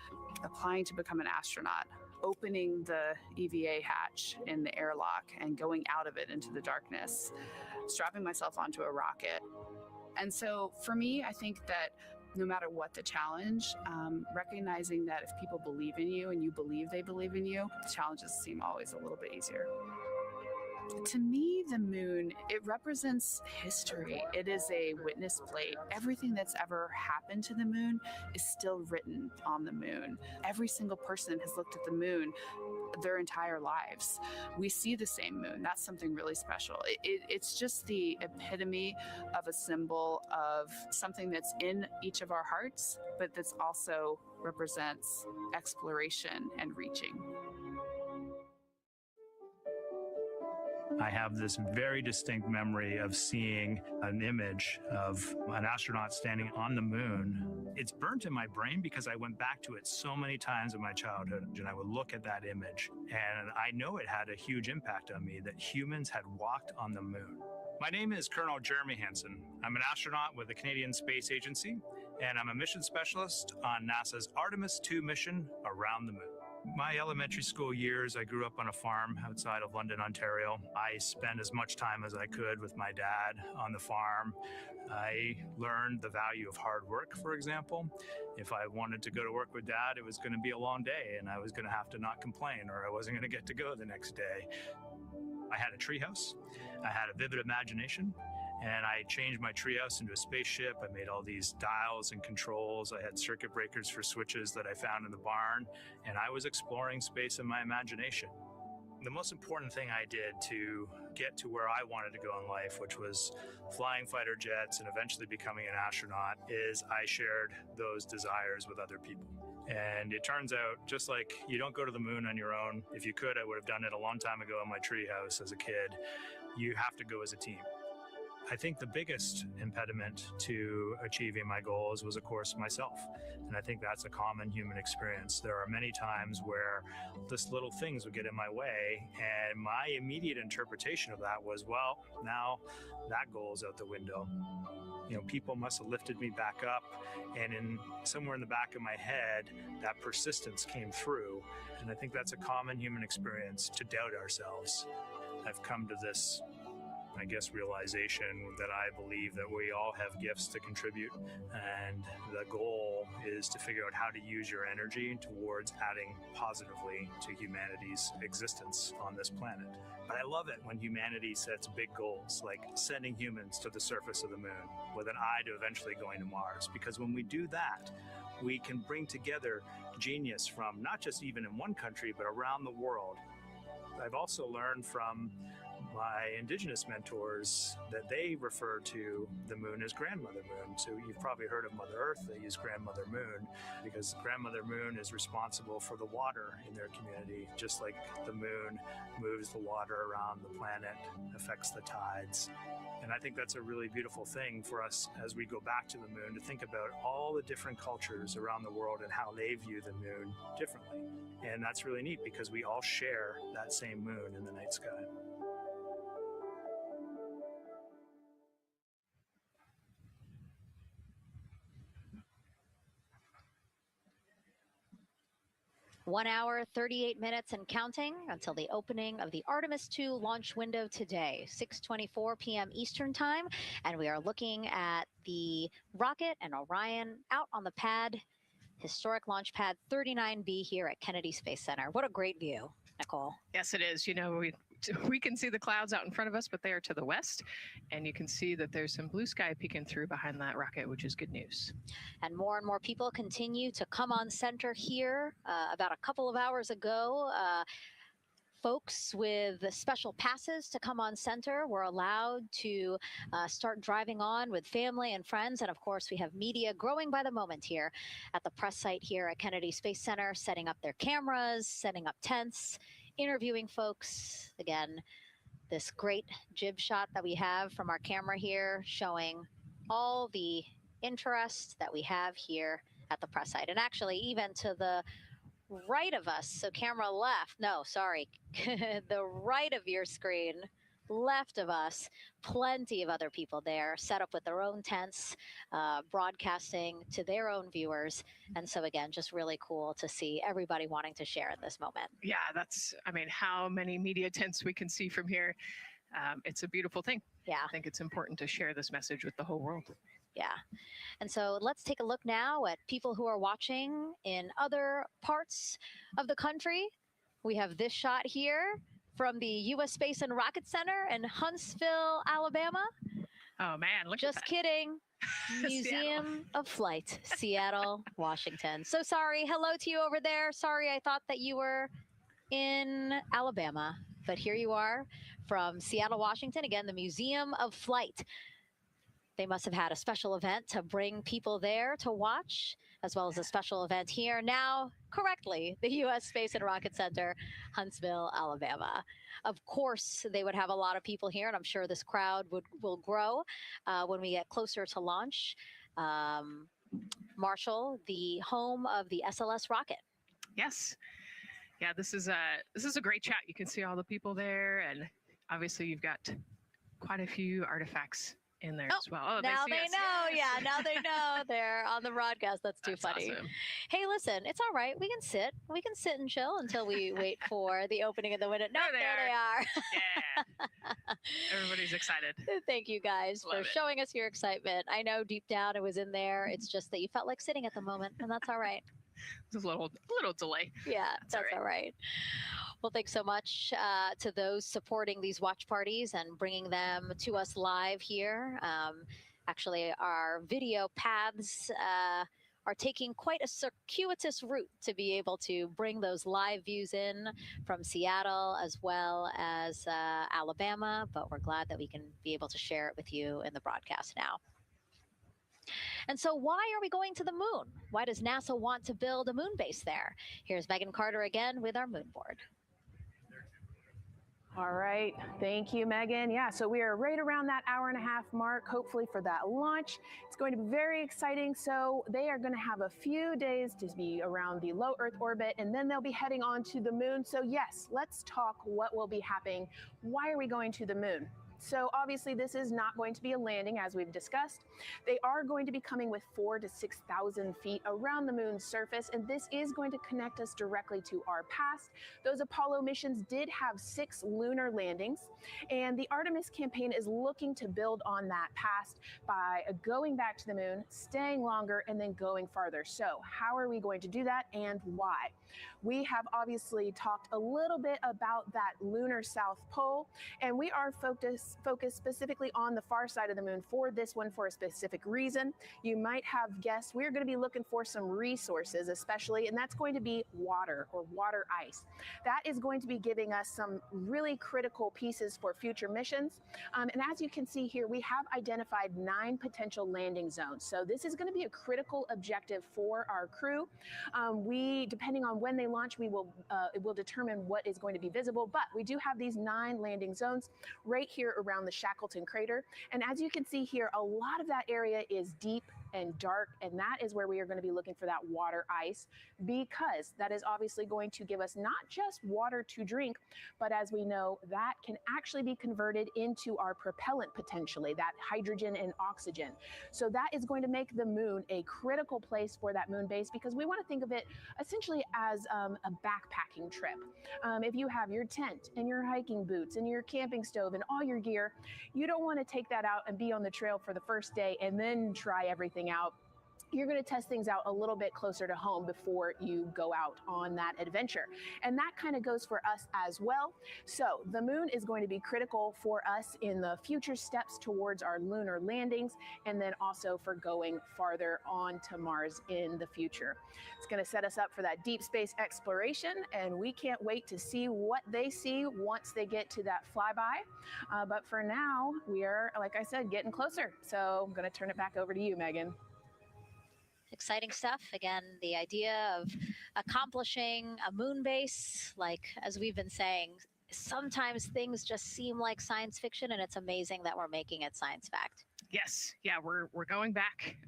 applying to become an astronaut, opening the EVA hatch in the airlock and going out of it into the darkness, strapping myself onto a rocket. And so for me, I think that no matter what the challenge, recognizing that if people believe in you and you believe they believe in you, the challenges seem always a little bit easier. To me, the moon, it represents history. It is a witness plate. Everything that's ever happened to the moon is still written on the moon. Every single person has looked at the moon their entire lives. We see the same moon. That's something really special. It's just the epitome of a symbol of something that's in each of our hearts, but that's also represents exploration and reaching. I have this very distinct memory of seeing an image of an astronaut standing on the moon. It's burnt in my brain because I went back to it so many times in my childhood, and I would look at that image, and I know it had a huge impact on me that humans had walked on the moon. My name is Colonel Jeremy Hansen. I'm an astronaut with the Canadian Space Agency, and I'm a mission specialist on NASA's Artemis 2 mission around the moon. My elementary school years, I grew up on a farm outside of London, Ontario. I spent as much time as I could with my dad on the farm. I learned the value of hard work, for example. If I wanted to go to work with Dad, it was going to be a long day, and I was going to have to not complain, or I wasn't going to get to go the next day. I had a treehouse. I had a vivid imagination. And I changed my treehouse into a spaceship. I made all these dials and controls. I had circuit breakers for switches that I found in the barn. And I was exploring space in my imagination. The most important thing I did to get to where I wanted to go in life, which was flying fighter jets and eventually becoming an astronaut, is I shared those desires with other people. And it turns out, just like you don't go to the moon on your own, if you could, I would have done it a long time ago in my treehouse as a kid. You have to go as a team. I think the biggest impediment to achieving my goals was, of course, myself. And I think that's a common human experience. There are many times where just little things would get in my way, and my immediate interpretation of that was, well, now that goal is out the window. People must have lifted me back up, and somewhere in the back of my head, that persistence came through. And I think that's a common human experience, to doubt ourselves. I've come to this realization that I believe that we all have gifts to contribute, and the goal is to figure out how to use your energy towards adding positively to humanity's existence on this planet. But I love it when humanity sets big goals, like sending humans to the surface of the moon with an eye to eventually going to Mars, because when we do that, we can bring together genius from not just even in one country, but around the world. I've also learned from my indigenous mentors that they refer to the moon as Grandmother Moon. So you've probably heard of Mother Earth. They use Grandmother Moon because Grandmother Moon is responsible for the water in their community, just like the moon moves the water around the planet, affects the tides. And I think that's a really beautiful thing for us as we go back to the moon, to think about all the different cultures around the world and how they view the moon differently. And that's really neat because we all share that same moon in the night sky. 1 hour, 38 minutes and counting until the opening of the Artemis 2 launch window today, 6:24 p.m. Eastern Time. And we are looking at the rocket and Orion out on the pad, historic launch pad 39B here at Kennedy Space Center. What a great view, Nicole. Yes, it is. You know, we can see the clouds out in front of us, but they are to the west. And you can see that there's some blue sky peeking through behind that rocket, which is good news. And more people continue to come on center here. About a couple of hours ago, folks with special passes to come on center were allowed to start driving on with family and friends. And of course, we have media growing by the moment here at the press site here at Kennedy Space Center, setting up their cameras, setting up tents, interviewing folks. Again, this great jib shot that we have from our camera here showing all the interest that we have here at the press site. And actually, even to the right of us, so camera left, no, sorry, the right of your screen, left of us, plenty of other people there set up with their own tents, broadcasting to their own viewers. And so again, just really cool to see everybody wanting to share in this moment. Yeah, that's, I mean, how many media tents we can see from here. It's a beautiful thing. Yeah. I think it's important to share this message with the whole world. Yeah. And so let's take a look now at people who are watching in other parts of the country. We have this shot here from the U.S. Space and Rocket Center in Huntsville, Alabama. Oh, man, look Just at that. kidding. Museum of Flight, Seattle, Washington. So sorry. Hello to you over there. Sorry, I thought that you were in Alabama. But here you are from Seattle, Washington. Again, the Museum of Flight. They must have had a special event to bring people there to watch, as well as a special event here. Now, correctly, the U.S. Space and Rocket Center, Huntsville, Alabama. Of course, they would have a lot of people here, and I'm sure this crowd will grow when we get closer to launch. Marshall, the home of the SLS rocket. Yes. Yeah, this is a great chat. You can see all the people there, and obviously you've got quite a few artifacts in there as well. Oh, now they us. know. Yes. Yeah, now they know. They're on the broadcast. That's too funny. Awesome. Hey, listen, it's all right. We can sit. We can sit and chill until we wait for the opening of the window. No, there they are. Yeah. Everybody's excited. Thank you guys Love for it. showing us your excitement. I know deep down it was in there. It's just that you felt like sitting at the moment, and that's all right. There's a little delay. Yeah, that's all right. Well, thanks so much to those supporting these watch parties and bringing them to us live here. Actually, our video paths are taking quite a circuitous route to be able to bring those live views in from Seattle as well as Alabama, but we're glad that we can be able to share it with you in the broadcast now. And so why are we going to the moon? Why does NASA want to build a moon base there? Here's Megan Carter again with our moon board. All right. Thank you, Megan. Yeah, so we are right around that hour-and-a-half mark, hopefully for that launch. It's going to be very exciting. So they are going to have a few days to be around the low Earth orbit, and then they'll be heading on to the moon. So yes, let's talk what will be happening. Why are we going to the moon? So obviously this is not going to be a landing, as we've discussed. They are going to be coming with 4,000 to 6,000 feet around the moon's surface, and this is going to connect us directly to our past. Those Apollo missions did have 6 lunar landings, and the Artemis campaign is looking to build on that past by going back to the moon, staying longer, and then going farther. So how are we going to do that, and why? We have obviously talked a little bit about that lunar South Pole, and we are focused specifically on the far side of the moon for this one for a specific reason. You might have guessed we're going to be looking for some resources, especially, and that's going to be water or water ice. That is going to be giving us some really critical pieces for future missions. And as you can see here, we have identified 9 potential landing zones. So this is going to be a critical objective for our crew. Depending on when they launch, it will determine what is going to be visible, but we do have these 9 landing zones right here around the Shackleton crater. And as you can see here, a lot of that area is deep and dark, and that is where we are going to be looking for that water ice, because that is obviously going to give us not just water to drink, but as we know, that can actually be converted into our propellant potentially, that hydrogen and oxygen. So that is going to make the moon a critical place for that moon base, because we want to think of it essentially as a backpacking trip. If you have your tent and your hiking boots and your camping stove and all your gear, you don't want to take that out and be on the trail for the first day and then try everything out. You're going to test things out a little bit closer to home before you go out on that adventure. And that kind of goes for us as well. So the moon is going to be critical for us in the future steps towards our lunar landings, and then also for going farther on to Mars in the future. It's going to set us up for that deep space exploration, and we can't wait to see what they see once they get to that flyby. But for now, we are, like I said, getting closer. So I'm going to turn it back over to you, Megan. Exciting stuff. Again, the idea of accomplishing a moon base, like as we've been saying, sometimes things just seem like science fiction, and it's amazing that we're making it science fact. Yes, yeah, we're going back.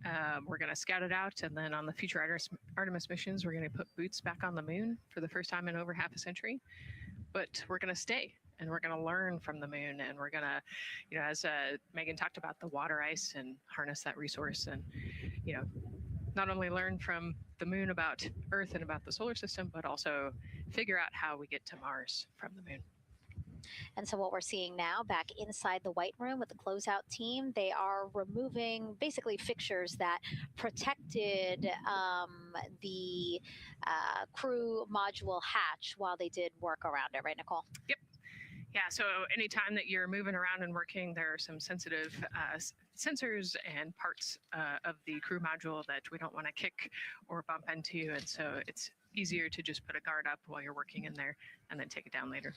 We're going to scout it out, and then on the future Artemis missions, we're going to put boots back on the moon for the first time in over half a century. But we're going to stay, and we're going to learn from the moon, and we're going to, you know, as Megan talked about, the water ice, and harness that resource, and, you know, not only learn from the moon about Earth and about the solar system, but also figure out how we get to Mars from the moon. And so what we're seeing now back inside the White Room with the closeout team, they are removing basically fixtures that protected the crew module hatch while they did work around it, right, Nicole? Yep. Yeah, so anytime that you're moving around and working, there are some sensitive sensors and parts of the crew module that we don't want to kick or bump into, and so it's easier to just put a guard up while you're working in there and then take it down later.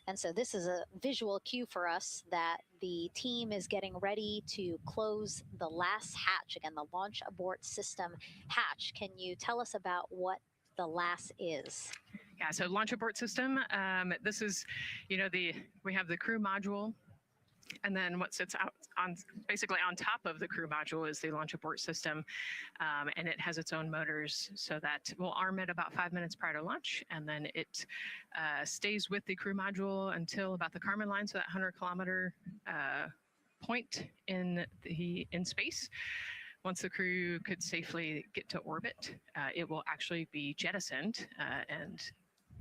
And so this is a visual cue for us that the team is getting ready to close the last hatch, again, the launch abort system hatch. Can you tell us about what the LAS is? Yeah, so launch abort system, this is, you know, we have the crew module, and then what sits out on basically on top of the crew module is the launch abort system, and it has its own motors, so that we'll arm it about 5 minutes prior to launch, and then it stays with the crew module until about the Kármán line, so that 100-kilometer point in space. Once the crew could safely get to orbit, it will actually be jettisoned, and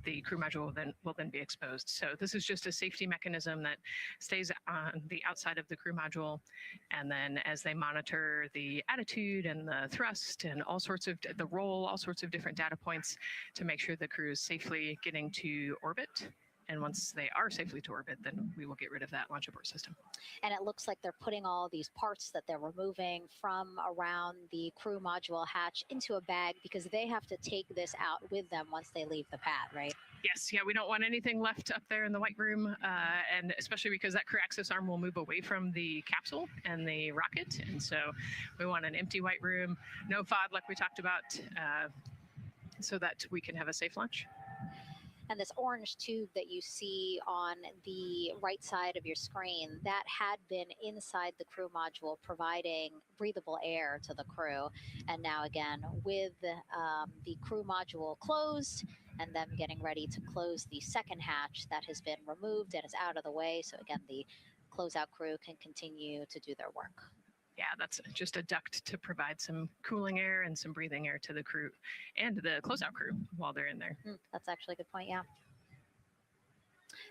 the crew module will then be exposed. So this is just a safety mechanism that stays on the outside of the crew module, and then as they monitor the attitude and the thrust and all sorts of the roll, all sorts of different data points to make sure the crew is safely getting to orbit. And once they are safely to orbit, then we will get rid of that launch abort system. And it looks like they're putting all these parts that they're removing from around the crew module hatch into a bag, because they have to take this out with them once they leave the pad, right? Yes, yeah, we don't want anything left up there in the White Room, and especially because that crew access arm will move away from the capsule and the rocket, and so we want an empty White Room, no FOD like we talked about, so that we can have a safe launch. And this orange tube that you see on the right side of your screen, that had been inside the crew module providing breathable air to the crew. And now again, with the crew module closed and them getting ready to close the second hatch that has been removed and is out of the way. So again, the closeout crew can continue to do their work. Yeah, that's just a duct to provide some cooling air and some breathing air to the crew and the closeout crew while they're in there. That's actually a good point, yeah.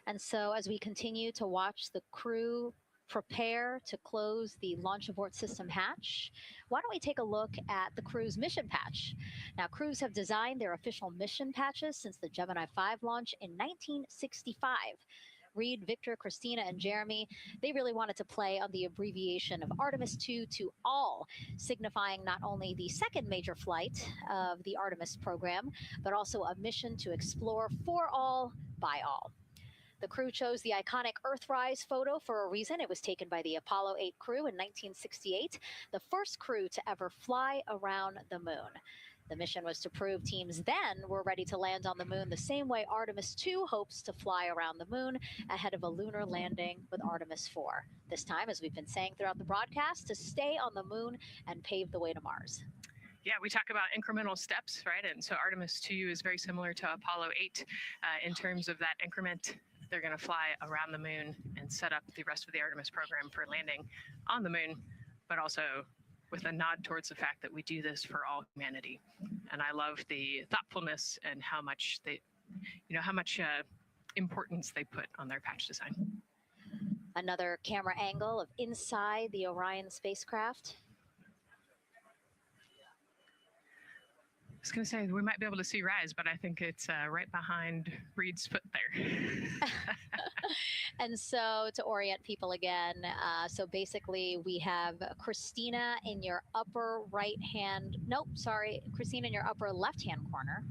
And so as we continue to watch the crew prepare to close the launch abort system hatch, why don't we take a look at the crew's mission patch? Now, crews have designed their official mission patches since the Gemini 5 launch in 1965. Reed, Victor, Christina, and Jeremy, they really wanted to play on the abbreviation of Artemis 2 to all, signifying not only the second major flight of the Artemis program, but also a mission to explore for all, by all. The crew chose the iconic Earthrise photo for a reason. It was taken by the Apollo 8 crew in 1968, the first crew to ever fly around the moon. The mission was to prove teams then were ready to land on the moon the same way Artemis 2 hopes to fly around the moon ahead of a lunar landing with Artemis 4. This time, as we've been saying throughout the broadcast, to stay on the moon and pave the way to Mars. Yeah, we talk about incremental steps, right? And so Artemis 2 is very similar to Apollo 8 in terms of that increment. They're going to fly around the moon and set up the rest of the Artemis program for landing on the moon, but also with a nod towards the fact that we do this for all humanity. And I love the thoughtfulness and how much importance they put on their patch design. Another camera angle of inside the Orion spacecraft. I was going to say, we might be able to see Rise, but I think it's right behind Reed's foot there. And so to orient people again, so basically we have Christina in your upper Christina in your upper left-hand corner.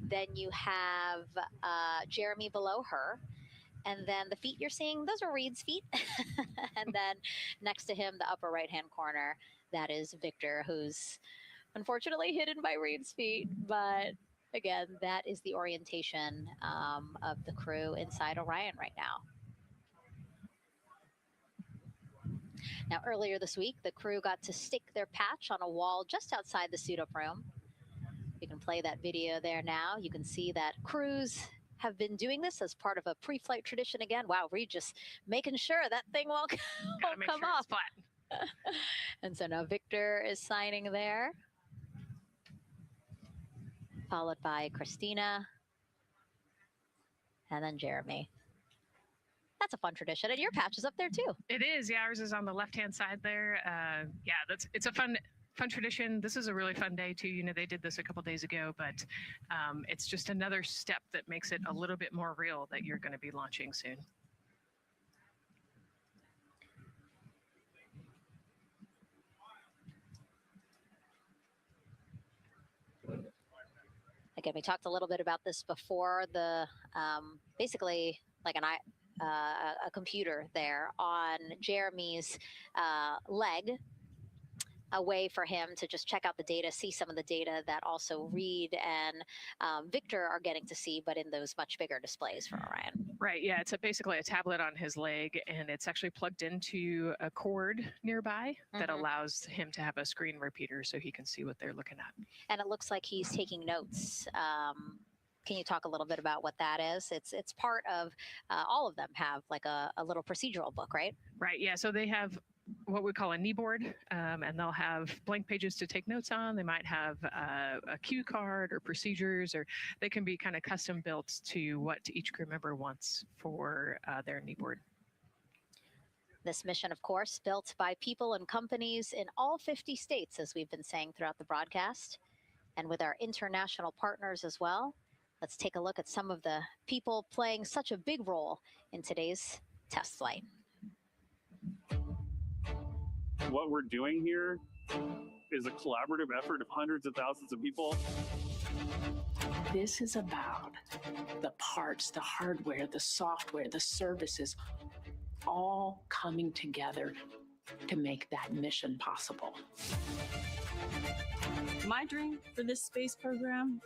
Then you have Jeremy below her. And then the feet you're seeing, those are Reed's feet. And then next to him, the upper right-hand corner, that is Victor, who's unfortunately hidden by Reed's feet. But again, that is the orientation of the crew inside Orion right now. Now, earlier this week, the crew got to stick their patch on a wall just outside the suit-up room. You can play that video there now. You can see that crews have been doing this as part of a pre-flight tradition again. Wow, Reed just making sure that thing won't come off. Flat. And so now Victor is signing there, followed by Christina, and then Jeremy. That's a fun tradition, and your patch is up there too. It is, yeah. Ours is on the left-hand side there. It's a fun tradition. This is a really fun day too. You know, they did this a couple days ago, but it's just another step that makes it a little bit more real that you're going to be launching soon. Again, we talked a little bit about this before. The basically like a computer there on Jeremy's leg, a way for him to just check out the data, see some of the data that also Reed and Victor are getting to see, but in those much bigger displays for Orion. Right, yeah, it's basically a tablet on his leg, and it's actually plugged into a cord nearby that allows him to have a screen repeater so he can see what they're looking at. And it looks like he's taking notes. Can you talk a little bit about what that is? It's part of, all of them have like a little procedural book, right? Right, yeah, so they have what we call a knee board, and they'll have blank pages to take notes on. They might have a cue card or procedures, or they can be kind of custom built to what each crew member wants for their knee board. This mission, of course, built by people and companies in all 50 states, as we've been saying throughout the broadcast, and with our international partners as well. Let's take a look at some of the people playing such a big role in today's test flight. What we're doing here is a collaborative effort of hundreds of thousands of people. This is about the parts, the hardware, the software, the services, all coming together to make that mission possible. My dream for this space program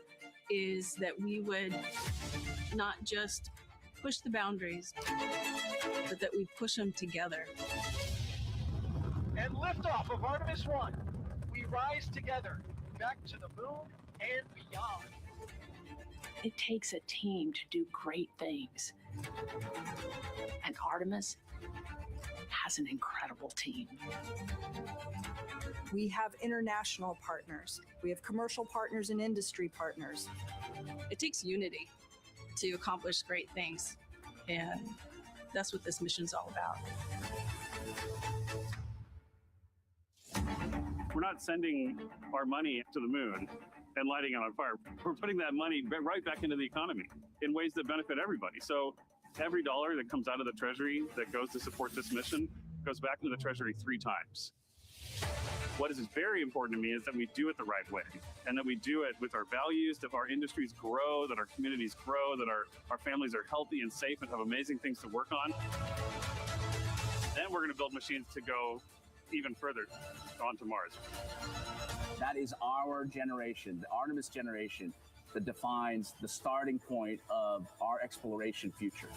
is that we would not just push the boundaries, but that we push them together. And liftoff of Artemis 1. We rise together, back to the moon and beyond. It takes a team to do great things. And Artemis has an incredible team. We have international partners. We have commercial partners and industry partners. It takes unity to accomplish great things. And that's what this mission's all about. We're not sending our money to the moon and lighting it on fire. We're putting that money right back into the economy in ways that benefit everybody. So every dollar that comes out of the Treasury that goes to support this mission goes back into the Treasury 3 times. What is very important to me is that we do it the right way, and that we do it with our values, that our industries grow, that our communities grow, that our families are healthy and safe and have amazing things to work on. Then we're going to build machines to go even further onto Mars. That is our generation, the Artemis generation, that defines the starting point of our exploration future.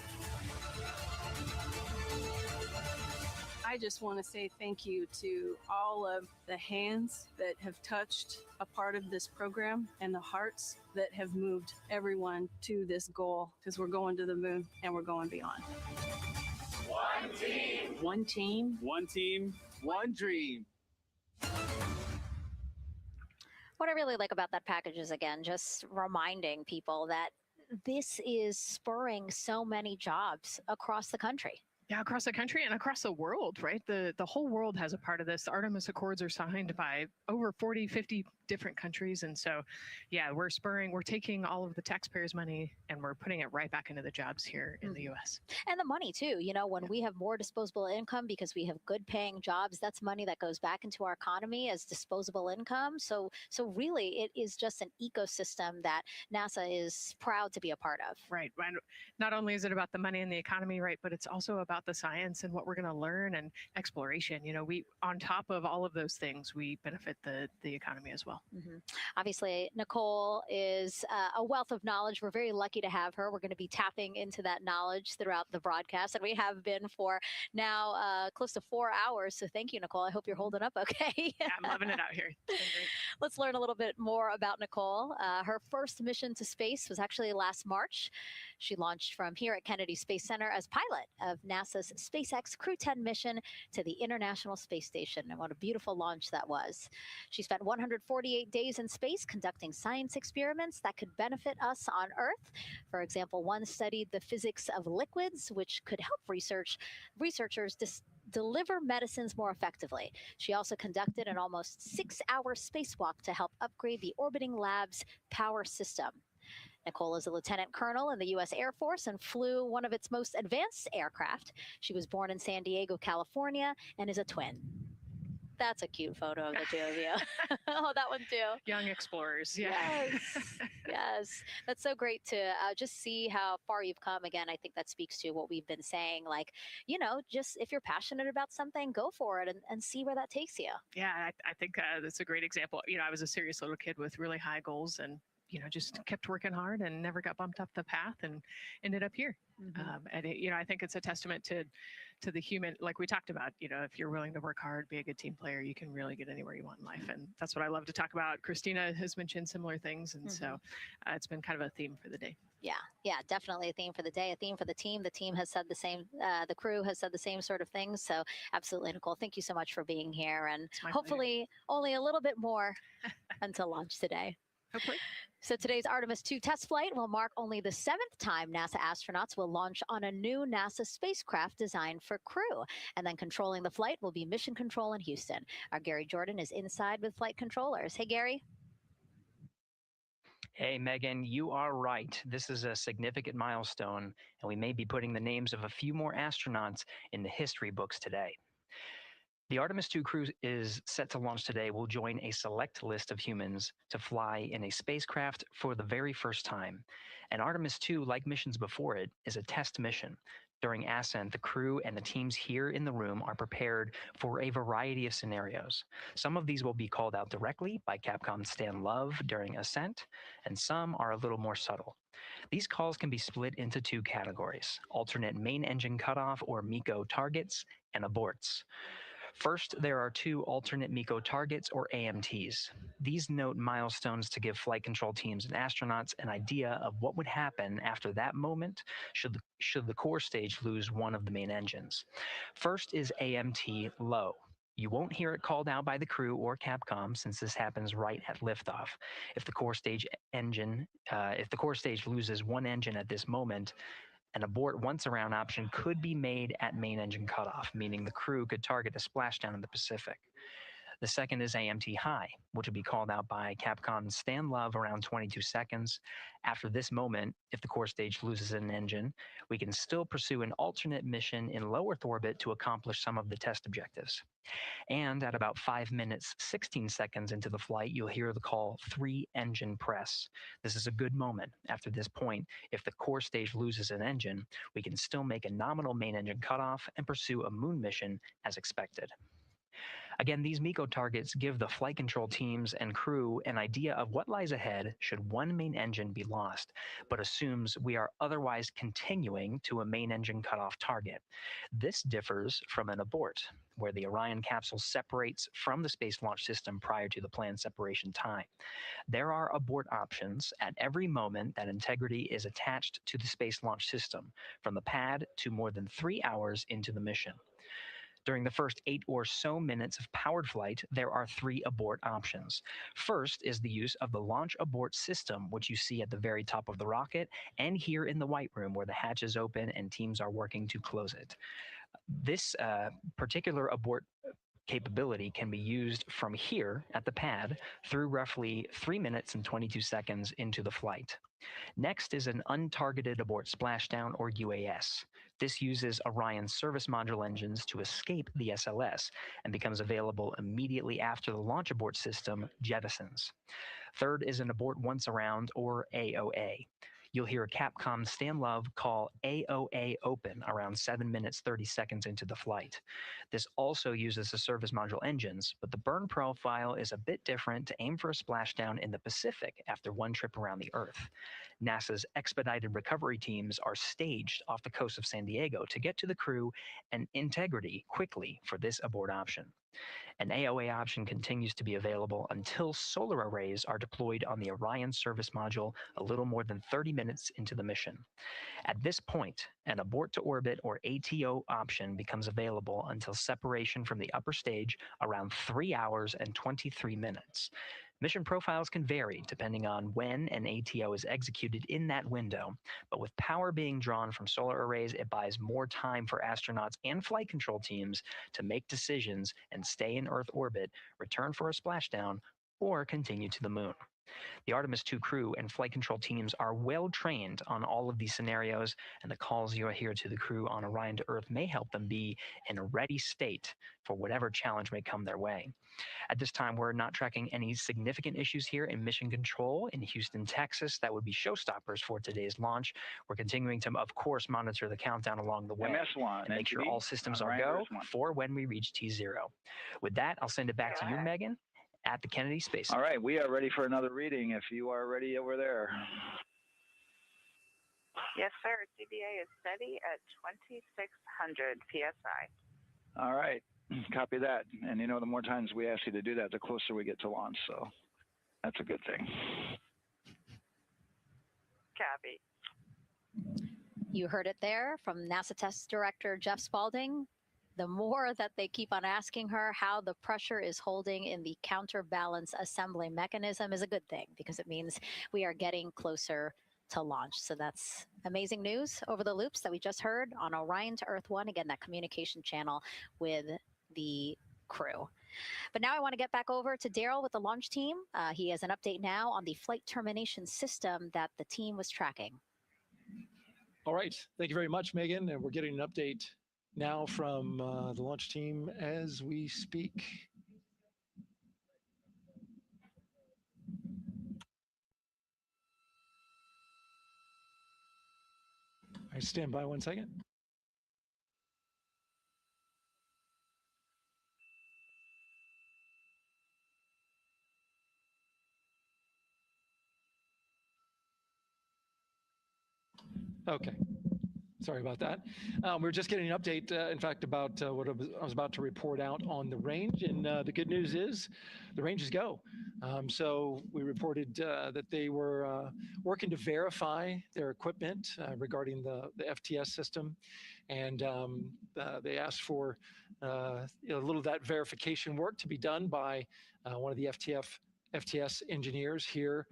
I just want to say thank you to all of the hands that have touched a part of this program and the hearts that have moved everyone to this goal, because we're going to the moon and we're going beyond. One team. One team. One team, one dream. What I really like about that package is, again, just reminding people that this is spurring so many jobs across the country. Yeah, across the country and across the world, right? The whole world has a part of this. The Artemis Accords are signed by over 40, 50 different countries. And so, yeah, we're taking all of the taxpayers' money and we're putting it right back into the jobs here in the U.S. And the money too, you know, when we have more disposable income because we have good paying jobs, that's money that goes back into our economy as disposable income. So really it is just an ecosystem that NASA is proud to be a part of. Right. And not only is it about the money and the economy, right, but it's also about the science and what we're going to learn and exploration. You know, on top of all of those things, we benefit the economy as well. Obviously, Nicole is a wealth of knowledge. We're very lucky to have her. We're going to be tapping into that knowledge throughout the broadcast, and we have been for now close to 4 hours. So thank you, Nicole. I hope you're holding up okay. Yeah, I'm loving it out here. It's been great. Let's learn a little bit more about Nicole. Her first mission to space was actually last March. She launched from here at Kennedy Space Center as pilot of NASA's SpaceX Crew 10 mission to the International Space Station. And what a beautiful launch that was. She spent 148 days in space conducting science experiments that could benefit us on Earth. For example, one studied the physics of liquids, which could help researchers deliver medicines more effectively. She also conducted an almost 6-hour spacewalk to help upgrade the orbiting lab's power system. Nicole is a lieutenant colonel in the U.S. Air Force and flew one of its most advanced aircraft. She was born in San Diego, California, and is a twin. That's a cute photo of the two of you. Oh, that one too. Young explorers. Yeah. Yes. Yes. That's so great to just see how far you've come. Again, I think that speaks to what we've been saying. Like, you know, just if you're passionate about something, go for it and see where that takes you. Yeah, I think that's a great example. You know, I was a serious little kid with really high goals and, you know, just kept working hard and never got bumped up the path and ended up here. And it, you know, I think it's a testament to the human, like we talked about, you know, if you're willing to work hard, be a good team player, you can really get anywhere you want in life. And that's what I love to talk about. Christina has mentioned similar things. And so it's been kind of a theme for the day. Yeah, definitely a theme for the day, a theme for the team. The team has said the same, the crew has said the same sort of things. So absolutely, Nicole, thank you so much for being here. And hopefully only a little bit more until launch today. Hopefully. So today's Artemis 2 test flight will mark only the 7th time NASA astronauts will launch on a new NASA spacecraft designed for crew. And then controlling the flight will be Mission Control in Houston. Our Gary Jordan is inside with flight controllers. Hey, Gary. Hey, Megan, you are right. This is a significant milestone, and we may be putting the names of a few more astronauts in the history books today. The Artemis 2 crew is set to launch today will join a select list of humans to fly in a spacecraft for the very first time. And Artemis 2, like missions before it, is a test mission. During ascent, the crew and the teams here in the room are prepared for a variety of scenarios. Some of these will be called out directly by Capcom's Stan Love during ascent, and some are a little more subtle. These calls can be split into 2 categories: alternate main engine cutoff or MECO targets and aborts. First, there are 2 alternate MECO targets, or AMTs. These note milestones to give flight control teams and astronauts an idea of what would happen after that moment should the core stage lose one of the main engines. First is AMT low. You won't hear it called out by the crew or Capcom since this happens right at liftoff. If the core stage loses one engine at this moment, an abort once around option could be made at main engine cutoff, meaning the crew could target a splashdown in the Pacific. The second is AMT high, which will be called out by Capcom's Stan Love around 22 seconds. After this moment, if the core stage loses an engine, we can still pursue an alternate mission in low Earth orbit to accomplish some of the test objectives. And at about 5 minutes, 16 seconds into the flight, you'll hear the call 3-engine press. This is a good moment. After this point, if the core stage loses an engine, we can still make a nominal main engine cutoff and pursue a moon mission as expected. Again, these MECO targets give the flight control teams and crew an idea of what lies ahead should one main engine be lost, but assumes we are otherwise continuing to a main engine cutoff target. This differs from an abort, where the Orion capsule separates from the Space Launch System prior to the planned separation time. There are abort options at every moment that integrity is attached to the Space Launch System, from the pad to more than 3 hours into the mission. During the first 8 or so minutes of powered flight, there are 3 abort options. First is the use of the launch abort system, which you see at the very top of the rocket and here in the White Room where the hatch is open and teams are working to close it. This particular abort capability can be used from here at the pad through roughly 3 minutes and 22 seconds into the flight. Next is an untargeted abort splashdown, or UAS. This uses Orion service module engines to escape the SLS and becomes available immediately after the launch abort system jettisons. Third is an abort once around, or AOA. You'll hear Capcom Stan Love call AOA open around 7 minutes 30 seconds into the flight. This also uses the service module engines, but the burn profile is a bit different to aim for a splashdown in the Pacific after one trip around the Earth. NASA's expedited recovery teams are staged off the coast of San Diego to get to the crew and integrity quickly for this abort option. An AOA option continues to be available until solar arrays are deployed on the Orion service module a little more than 30 minutes into the mission. At this point, an abort to orbit, or ATO option, becomes available until separation from the upper stage around 3 hours and 23 minutes. Mission profiles can vary depending on when an ATO is executed in that window, but with power being drawn from solar arrays, it buys more time for astronauts and flight control teams to make decisions and stay in Earth orbit, return for a splashdown, or continue to the moon. The Artemis II crew and flight control teams are well trained on all of these scenarios, and the calls you hear to the crew on Orion to Earth may help them be in a ready state for whatever challenge may come their way. At this time, we're not tracking any significant issues here in mission control in Houston, Texas. That would be showstoppers for today's launch. We're continuing to, of course, monitor the countdown along the way MS1, and make sure all systems are go for when we reach T0. With that, I'll send it back to you, Megan, at the Kennedy Space Center. All right, we are ready for another reading if you are ready over there. Yes, sir. CBA is steady at 2,600 PSI. All right, copy that. And you know, the more times we ask you to do that, the closer we get to launch. So that's a good thing. Copy. You heard it there from NASA Test Director Jeff Spaulding. The more that they keep on asking her how the pressure is holding in the counterbalance assembly mechanism is a good thing, because it means we are getting closer to launch. So that's amazing news over the loops that we just heard on Orion to Earth 1. Again, that communication channel with the crew. But now I want to get back over to Daryl with the launch team. He has an update now on the flight termination system that the team was tracking. All right. Thank you very much, Megan. And we're getting an update now from the launch team as we speak. I stand by 1 second. Okay. Sorry about that. We're just getting an update, in fact, about what I was about to report out on the range. And the good news is the range is go. So we reported that they were working to verify their equipment regarding the FTS system. And they asked for a little of that verification work to be done by one of the FTS engineers here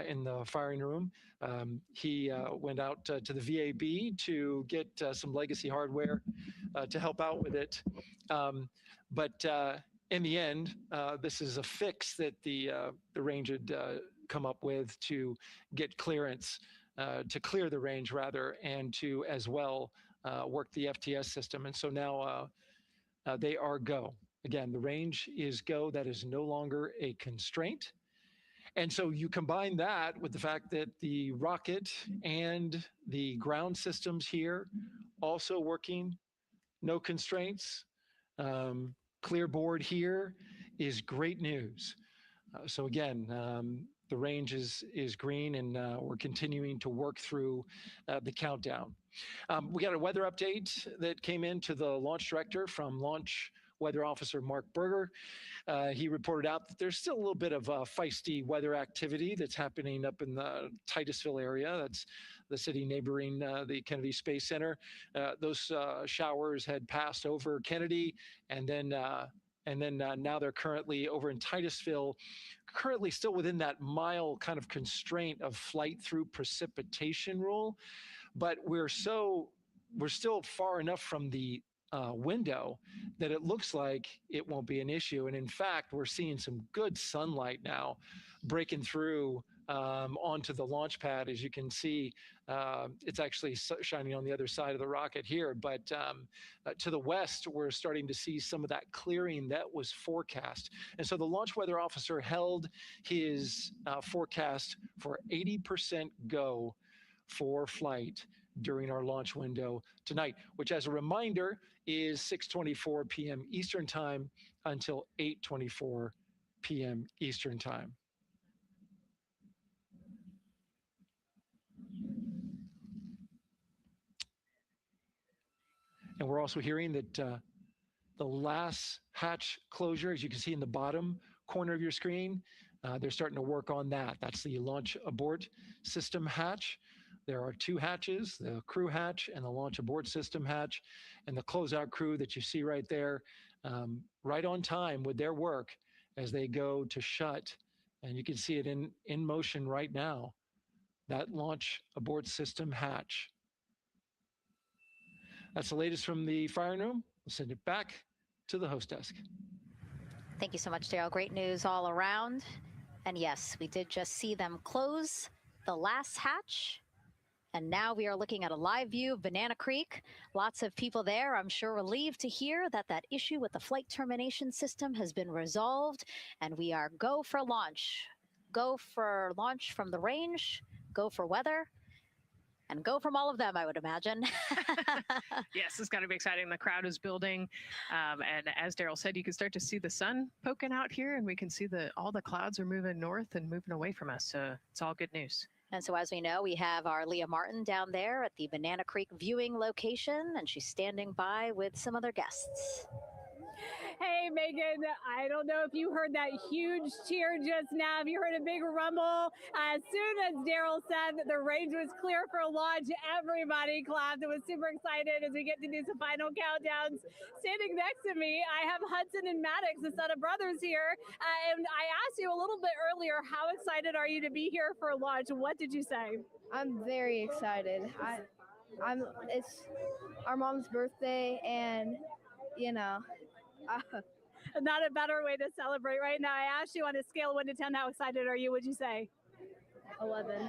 in the firing room. He went out to the VAB to get some legacy hardware to help out with it. But in the end, this is a fix that the range had come up with to get clearance, to clear the range rather, and to as well work the FTS system. And so now they are go. Again, the range is go. That is no longer a constraint. And so you combine that with the fact that the rocket and the ground systems here also working, no constraints. clear board here is great news. So again, the range is green, and we're continuing to work through the countdown. We got a weather update that came in to the launch director from Launch Weather Officer Mark Berger. He reported out that there's still a little bit of feisty weather activity that's happening up in the Titusville area. That's the city neighboring the Kennedy Space Center. Those showers had passed over Kennedy, and then now they're currently over in Titusville, currently still within that mile kind of constraint of flight through precipitation rule. But we're still far enough from the window that it looks like it won't be an issue. And in fact, we're seeing some good sunlight now breaking through onto the launch pad. As you can see, it's actually shining on the other side of the rocket here. But to the west, we're starting to see some of that clearing that was forecast. And so the launch weather officer held his forecast for 80% go for flight during our launch window tonight, which, as a reminder, is 6:24 p.m. Eastern Time until 8:24 p.m. Eastern Time. And we're also hearing that the last hatch closure, as you can see in the bottom corner of your screen, they're starting to work on that. That's the launch abort system hatch. There are two hatches, the crew hatch and the launch abort system hatch, and the closeout crew that you see right there, right on time with their work as they go to shut. And you can see it in motion right now, that launch abort system hatch. That's the latest from the firing room. We'll send it back to the host desk. Thank you so much, Daryl. Great news all around. And yes, we did just see them close the last hatch. And now we are looking at a live view of Banana Creek. Lots of people there, I'm sure, relieved to hear that that issue with the flight termination system has been resolved. And we are go for launch. Go for launch from the range, go for weather, and go from all of them, I would imagine. Yes, it's got to be exciting. The crowd is building. And as Daryl said, you can start to see the sun poking out here, and we can see all the clouds are moving north and moving away from us. So it's all good news. And so, as we know, we have our Leah Martin down there at the Banana Creek viewing location, and she's standing by with some other guests. Hey, Megan, I don't know if you heard that huge cheer just now. If you heard a big rumble, as soon as Daryl said that the range was clear for launch, everybody clapped. It was super excited as we get to do some final countdowns. Standing next to me, I have Hudson and Maddox, the son of brothers here. And I asked you a little bit earlier, how excited are you to be here for launch? What did you say? I'm very excited. It's our mom's birthday, and you know, not a better way to celebrate right now. I asked you on a scale of 1 to 10, how excited are you? Would you say? 11.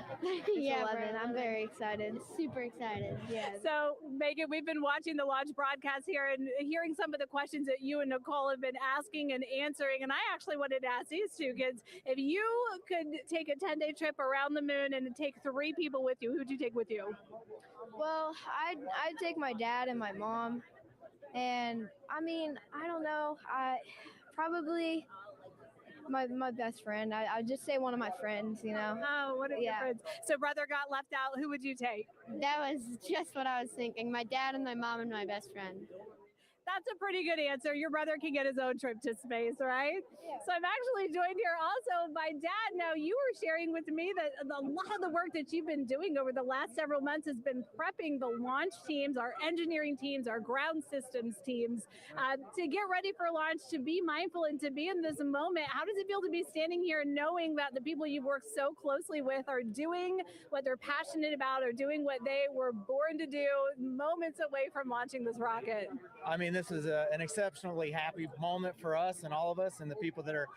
Yeah, 11. I'm very excited. Super excited. Yeah. So, Megan, we've been watching the launch broadcast here and hearing some of the questions that you and Nicole have been asking and answering. And I actually wanted to ask these two kids, if you could take a 10-day trip around the moon and take 3 people with you, who'd you take with you? Well, I'd take my dad and my mom. And I mean, I don't know. Probably my best friend. I'd just say one of my friends, you know. Oh, one of your friends. So brother got left out. Who would you take? That was just what I was thinking. My dad and my mom and my best friend. That's a pretty good answer. Your brother can get his own trip to space, right? Yeah. So I'm actually joined here also by Dad. Now, you were sharing with me that a lot of the work that you've been doing over the last several months has been prepping the launch teams, our engineering teams, our ground systems teams to get ready for launch, to be mindful and to be in this moment. How does it feel to be standing here knowing that the people you've worked so closely with are doing what they're passionate about, or doing what they were born to do, moments away from launching this rocket? I mean, this is an exceptionally happy moment for us and all of us and the people that are,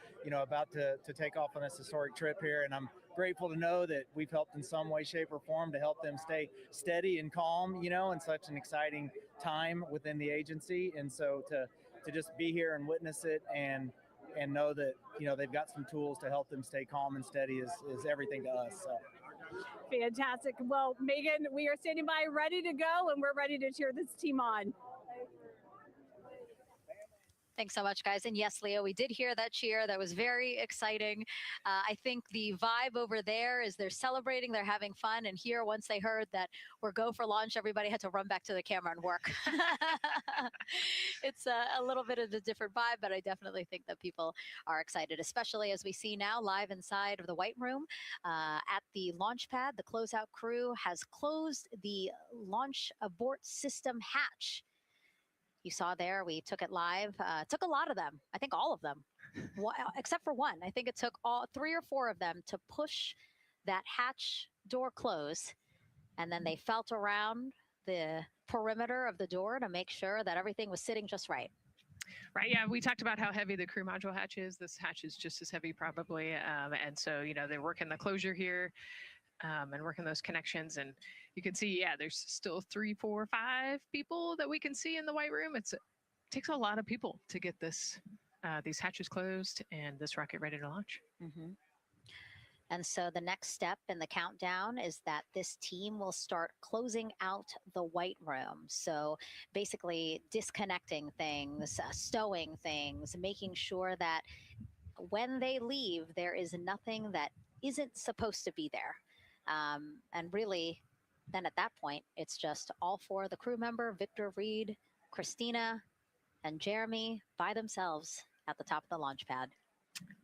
about to take off on this historic trip here. And I'm grateful to know that we've helped in some way, shape, or form to help them stay steady and calm, in such an exciting time within the agency. And so to just be here and witness it and know that, they've got some tools to help them stay calm and steady is everything to us. So. Fantastic. Well, Megan, we are standing by ready to go, and we're ready to cheer this team on. Thanks so much, guys. And yes, Leo, we did hear that cheer. That was very exciting. I think the vibe over there is they're celebrating, they're having fun. And here, once they heard that we're go for launch, everybody had to run back to the camera and work. It's a little bit of a different vibe, but I definitely think that people are excited, especially as we see now live inside of the White Room at the launch pad. The closeout crew has closed the launch abort system hatch. You saw there, we took it live. Took a lot of them. I think all of them, except for one. I think it took all 3 or 4 of them to push that hatch door close. And then they felt around the perimeter of the door to make sure that everything was sitting just right. Right. Yeah. We talked about how heavy the crew module hatch is. This hatch is just as heavy probably. And so, you know, they're working the closure here and working those connections. And you can see, yeah, there's still 3, 4, 5 people that we can see in the White Room. It takes a lot of people to get this, these hatches closed and this rocket ready to launch. Mm-hmm. And so the next step in the countdown is that this team will start closing out the White Room. So basically disconnecting things, stowing things, making sure that when they leave, there is nothing that isn't supposed to be there. And really, then at that point, it's just all 4 of the crew member, Victor, Reed, Christina, and Jeremy by themselves at the top of the launch pad.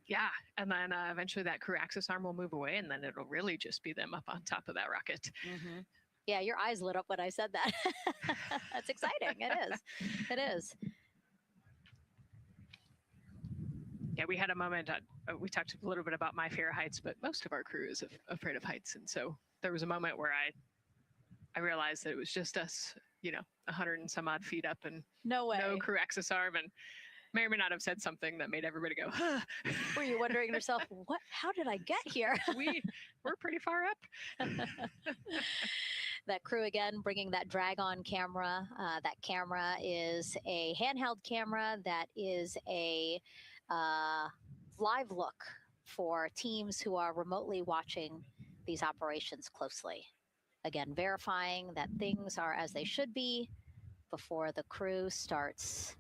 Yeah, and then eventually that crew access arm will move away, and then it'll really just be them up on top of that rocket. Mm-hmm. Yeah, your eyes lit up when I said that. That's exciting. It is. It is. Yeah, we had a moment, we talked a little bit about my fear of heights, but most of our crew is afraid of heights. And so there was a moment where I realized that it was just us, you know, 100 and some odd feet up and no crew access arm. And may or may not have said something that made everybody go, huh. Were you wondering to yourself, how did I get here? We're pretty far up. That crew again, bringing that drag-on camera. That camera is a handheld camera that is a live look for teams who are remotely watching these operations closely. Again, verifying that things are as they should be before the crew starts,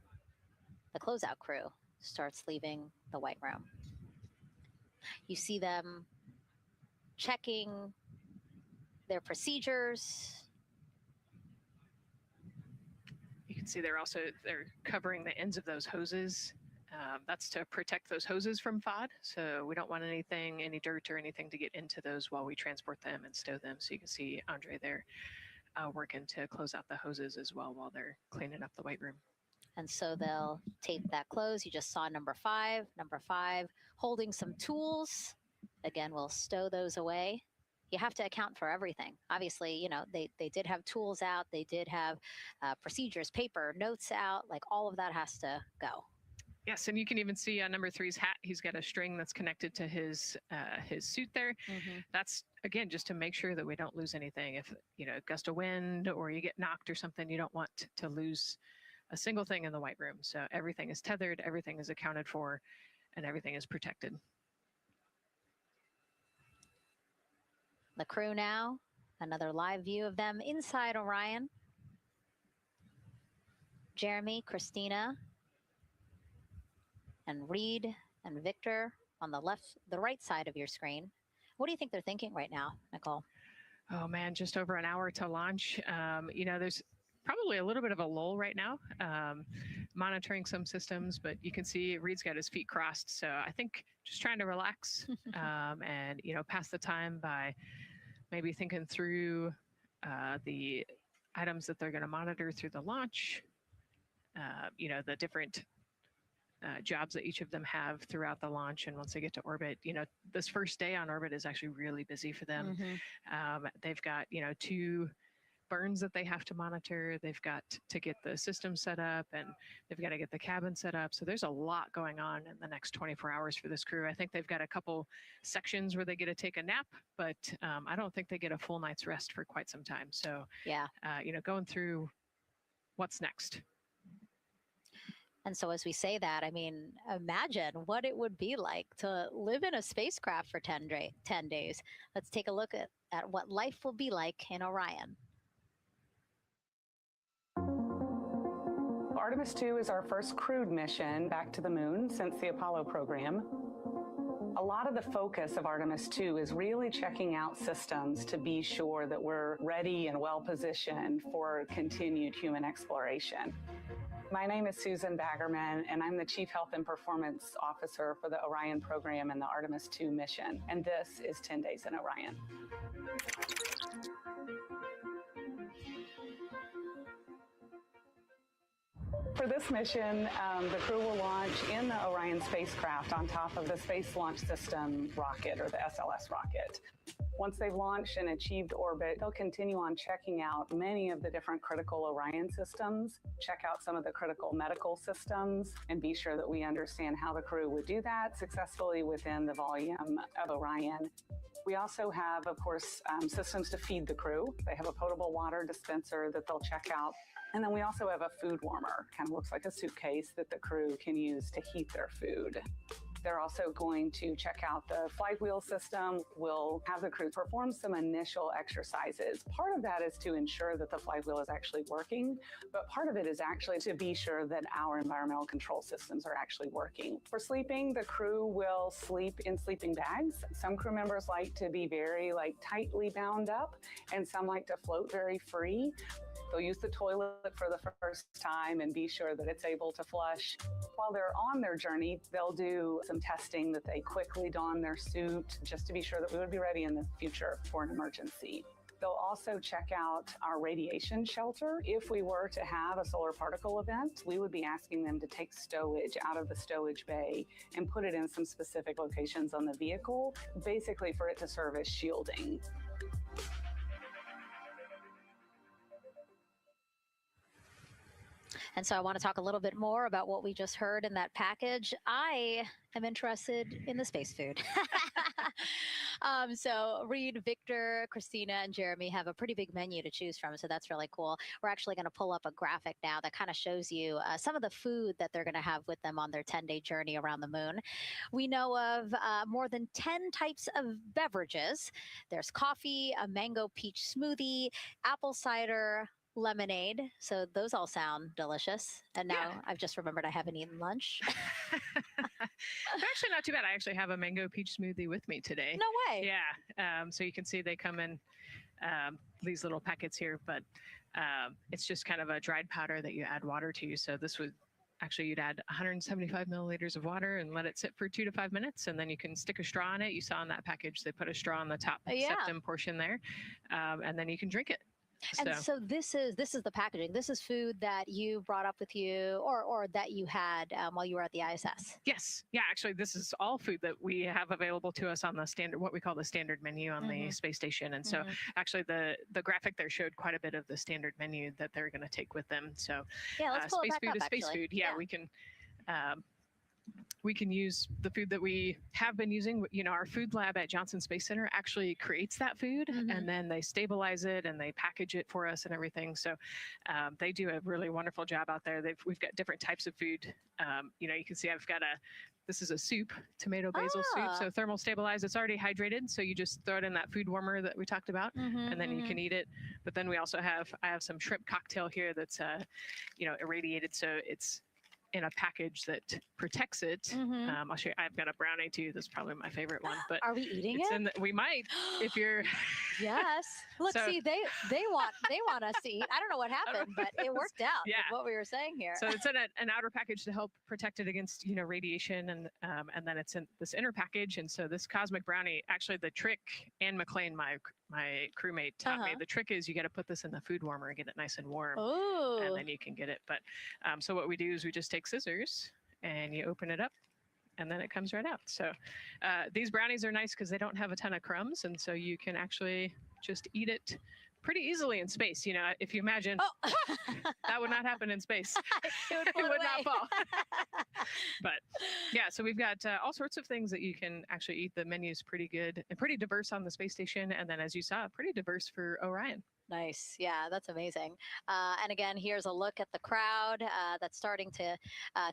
the closeout crew starts leaving the White Room. You see them checking their procedures. You can see they're covering the ends of those hoses. That's to protect those hoses from FOD. So we don't want any dirt or anything to get into those while we transport them and stow them. So you can see Andre there working to close out the hoses as well while they're cleaning up the White Room. And so they'll tape that close. You just saw number 5 holding some tools. Again, we'll stow those away. You have to account for everything. Obviously, you know, they did have tools out. They did have procedures, paper, notes out. Like all of that has to go. Yes, and you can even see on number 3's hat, he's got a string that's connected to his suit there. Mm-hmm. That's, again, just to make sure that we don't lose anything. If, you know, a gust of wind or you get knocked or something, you don't want to lose a single thing in the White Room. So everything is tethered, everything is accounted for, and everything is protected. The crew now, another live view of them inside Orion. Jeremy, Christina, and Reed and Victor on the right side of your screen. What do you think they're thinking right now, Nicole? Oh man, just over an hour to launch. You know, there's probably a little bit of a lull right now, monitoring some systems, but you can see Reed's got his feet crossed. So I think just trying to relax and, you know, pass the time by maybe thinking through the items that they're going to monitor through the launch, you know, the different jobs that each of them have throughout the launch. And once they get to orbit, you know, this first day on orbit is actually really busy for them. Mm-hmm. They've got, you know, 2 burns that they have to monitor. They've got to get the system set up and they've got to get the cabin set up. So there's a lot going on in the next 24 hours for this crew. I think they've got a couple sections where they get to take a nap, but I don't think they get a full night's rest for quite some time. So, yeah, you know, going through what's next. And so as we say that, I mean, imagine what it would be like to live in a spacecraft for 10 days. Let's take a look at what life will be like in Orion. Artemis 2 is our first crewed mission back to the moon since the Apollo program. A lot of the focus of Artemis 2 is really checking out systems to be sure that we're ready and well positioned for continued human exploration. My name is Susan Baggerman, and I'm the Chief Health and Performance Officer for the Orion program and the Artemis 2 mission. And this is 10 Days in Orion. For this mission, the crew will launch in the Orion spacecraft on top of the Space Launch System rocket, or the SLS rocket. Once they've launched and achieved orbit, they'll continue on checking out many of the different critical Orion systems, check out some of the critical medical systems, and be sure that we understand how the crew would do that successfully within the volume of Orion. We also have, of course, systems to feed the crew. They have a potable water dispenser that they'll check out. And then we also have a food warmer, kind of looks like a suitcase that the crew can use to heat their food. They're also going to check out the flight wheel system. We'll have the crew perform some initial exercises. Part of that is to ensure that the flight wheel is actually working, but part of it is actually to be sure that our environmental control systems are actually working. For sleeping, the crew will sleep in sleeping bags. Some crew members like to be very tightly bound up, and some like to float very free. They'll use the toilet for the first time and be sure that it's able to flush. While they're on their journey, they'll do some testing that they quickly don their suit just to be sure that we would be ready in the future for an emergency. They'll also check out our radiation shelter. If we were to have a solar particle event, we would be asking them to take stowage out of the stowage bay and put it in some specific locations on the vehicle, basically for it to serve as shielding. And so I want to talk a little bit more about what we just heard in that package. I am interested in the space food. So Reed, Victor, Christina, and Jeremy have a pretty big menu to choose from, so that's really cool. We're actually going to pull up a graphic now that kind of shows you some of the food that they're going to have with them on their 10-day journey around the moon. We know of more than 10 types of beverages. There's coffee, a mango peach smoothie, apple cider, lemonade. So those all sound delicious. And now I've just remembered I haven't eaten lunch. They're actually not too bad. I actually have a mango peach smoothie with me today. No way. Yeah. So you can see they come in these little packets here, but it's just kind of a dried powder that you add water to. So this would actually, you'd add 175 milliliters of water and let it sit for 2 to 5 minutes. And then you can stick a straw in it. You saw in that package, they put a straw on the top septum portion there. And then you can drink it. And so this is the packaging. This is food that you brought up with you or that you had while you were at the ISS. Yes. Yeah, actually, this is all food that we have available to us on the standard, what we call the standard menu on the space station. And so actually the graphic there showed quite a bit of the standard menu that they're going to take with them. So yeah, let's pull space it back food up, is space actually. food. Yeah, we can use the food that we have been using. You know, our food lab at Johnson Space Center actually creates that food and then they stabilize it and they package it for us and everything. So they do a really wonderful job out there. We've got different types of food. You know, you can see I've got this is a soup, tomato basil soup. So thermal stabilized, it's already hydrated. So you just throw it in that food warmer that we talked about and then you can eat it. But then we also I have some shrimp cocktail here that's, you know, irradiated. So it's in a package that protects it. I'll show you. I've got a brownie too. That's probably my favorite one. But are we eating it? We might, if you're. Yes. Look, see, they want us to eat. I don't know what happened, but it worked out. Yeah. With what we were saying here. So it's in an outer package to help protect it against, you know, radiation, and then it's in this inner package. And so this cosmic brownie, actually, the trick, Anne McLean, my crewmate, taught me. The trick is you got to put this in the food warmer and get it nice and warm, and then you can get it. But so what we do is we just take scissors and you open it up and then it comes right out. So these brownies are nice because they don't have a ton of crumbs, and so you can actually just eat it pretty easily in space. You know, if you imagine, that would not happen in space. It would not fall. But yeah, so we've got all sorts of things that you can actually eat. The menu's pretty good and pretty diverse on the space station. And then, as you saw, pretty diverse for Orion. Nice. Yeah, that's amazing. And again, here's a look at the crowd that's starting to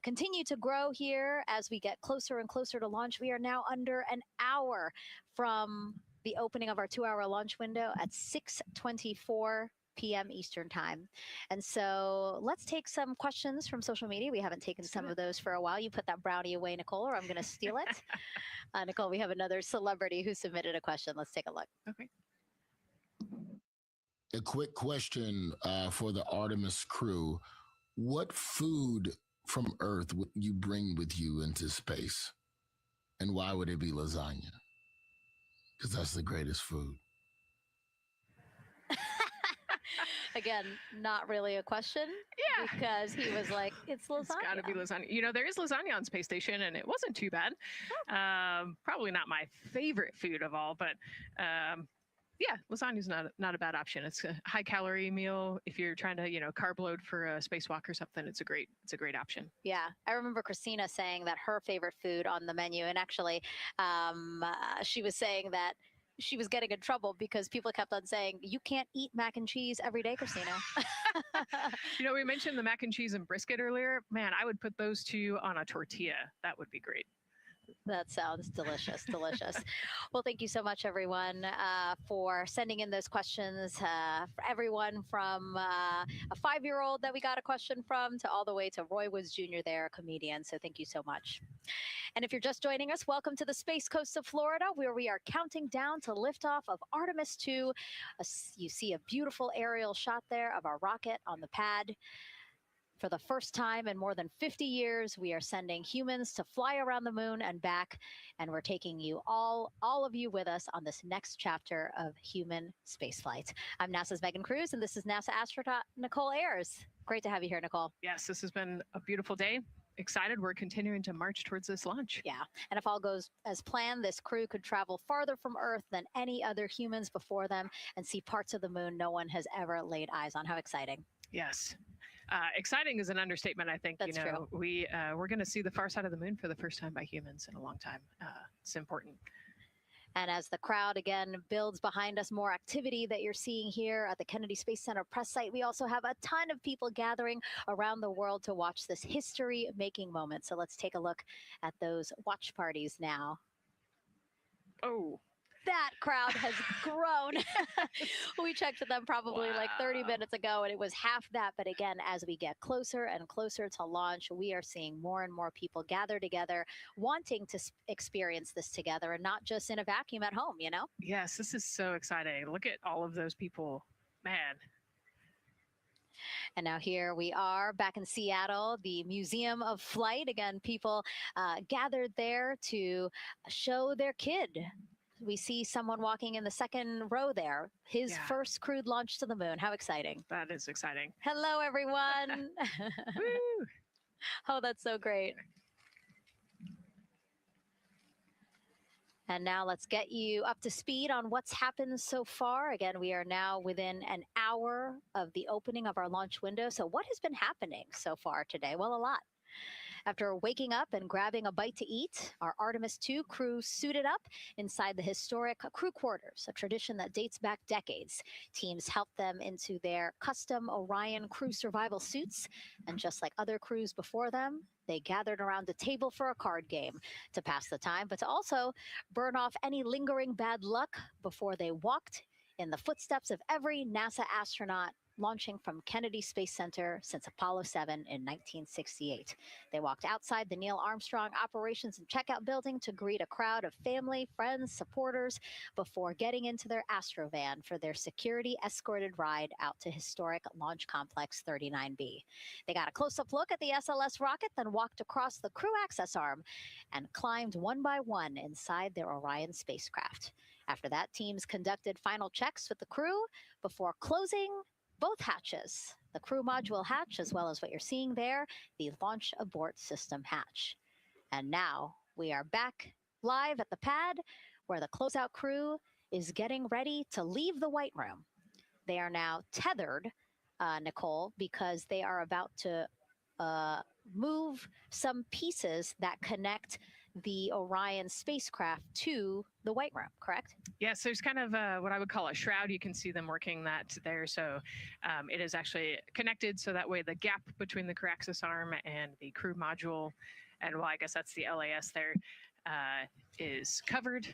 continue to grow here as we get closer and closer to launch. We are now under an hour from the opening of our 2-hour launch window at 6:24 p.m. Eastern Time. And so let's take some questions from social media. We haven't taken some of those for a while. You put that brownie away, Nicole, or I'm going to steal it. Nicole, we have another celebrity who submitted a question. Let's take a look. Okay. A quick question for the Artemis crew. What food from Earth would you bring with you into space? And why would it be lasagna? Because that's the greatest food. Again, not really a question. Yeah. Because he was like, it's lasagna. It's got to be lasagna. You know, there is lasagna on Space Station, and it wasn't too bad. Probably not my favorite food of all, but yeah, lasagna is not a bad option. It's a high calorie meal. If you're trying to, carb load for a spacewalk or something, it's a great option. Yeah, I remember Christina saying that her favorite food on the menu, and actually, she was saying that she was getting in trouble because people kept on saying, you can't eat mac and cheese every day, Christina. We mentioned the mac and cheese and brisket earlier. Man, I would put those two on a tortilla. That would be great. That sounds delicious, delicious. Well, thank you so much, everyone, for sending in those questions. For everyone from a 5-year-old that we got a question from to all the way to Roy Woods Jr. there, a comedian. So thank you so much. And if you're just joining us, welcome to the Space Coast of Florida, where we are counting down to liftoff of Artemis 2. You see a beautiful aerial shot there of our rocket on the pad. For the first time in more than 50 years, we are sending humans to fly around the moon and back, and we're taking you all of you with us on this next chapter of human spaceflight. I'm NASA's Megan Cruz, and this is NASA astronaut Nicole Ayers. Great to have you here, Nicole. Yes, this has been a beautiful day. Excited. We're continuing to march towards this launch. Yeah, and if all goes as planned, this crew could travel farther from Earth than any other humans before them and see parts of the moon no one has ever laid eyes on. How exciting. Yes. Exciting is an understatement, I think. That's true. We're going to see the far side of the moon for the first time by humans in a long time. It's important. And as the crowd again builds behind us, more activity that you're seeing here at the Kennedy Space Center press site. We also have a ton of people gathering around the world to watch this history-making moment. So let's take a look at those watch parties now. Oh. That crowd has grown. We checked with them probably like 30 minutes ago, and it was half that. But again, as we get closer and closer to launch, we are seeing more and more people gather together, wanting to experience this together and not just in a vacuum at home, Yes, this is so exciting. Look at all of those people. Man. And now here we are back in Seattle, the Museum of Flight. Again, people gathered there to show their kid. We see someone walking in the second row there. His first crewed launch to the moon. How exciting. That is exciting. Hello, everyone. Woo! Oh, that's so great. And now let's get you up to speed on what's happened so far. Again, we are now within an hour of the opening of our launch window. So what has been happening so far today? Well, a lot. After waking up and grabbing a bite to eat, our Artemis 2 crew suited up inside the historic crew quarters, a tradition that dates back decades. Teams helped them into their custom Orion crew survival suits, and just like other crews before them, they gathered around a table for a card game to pass the time, but to also burn off any lingering bad luck before they walked in the footsteps of every NASA astronaut launching from Kennedy Space Center since Apollo 7 in 1968. They walked outside the Neil Armstrong Operations and Checkout Building to greet a crowd of family, friends, supporters before getting into their Astrovan for their security-escorted ride out to historic Launch Complex 39B. They got a close-up look at the SLS rocket, then walked across the crew access arm and climbed one by one inside their Orion spacecraft. After that, teams conducted final checks with the crew before closing both hatches, the crew module hatch, as well as what you're seeing there, the launch abort system hatch. And now we are back live at the pad where the closeout crew is getting ready to leave the White Room. They are now tethered, Nicole, because they are about to move some pieces that connect the Orion spacecraft to the White Room, correct? Yes, there's kind of what I would call a shroud. You can see them working that there. So it is actually connected, so that way the gap between the crew access arm and the crew module, and well, I guess that's the LAS there, is covered.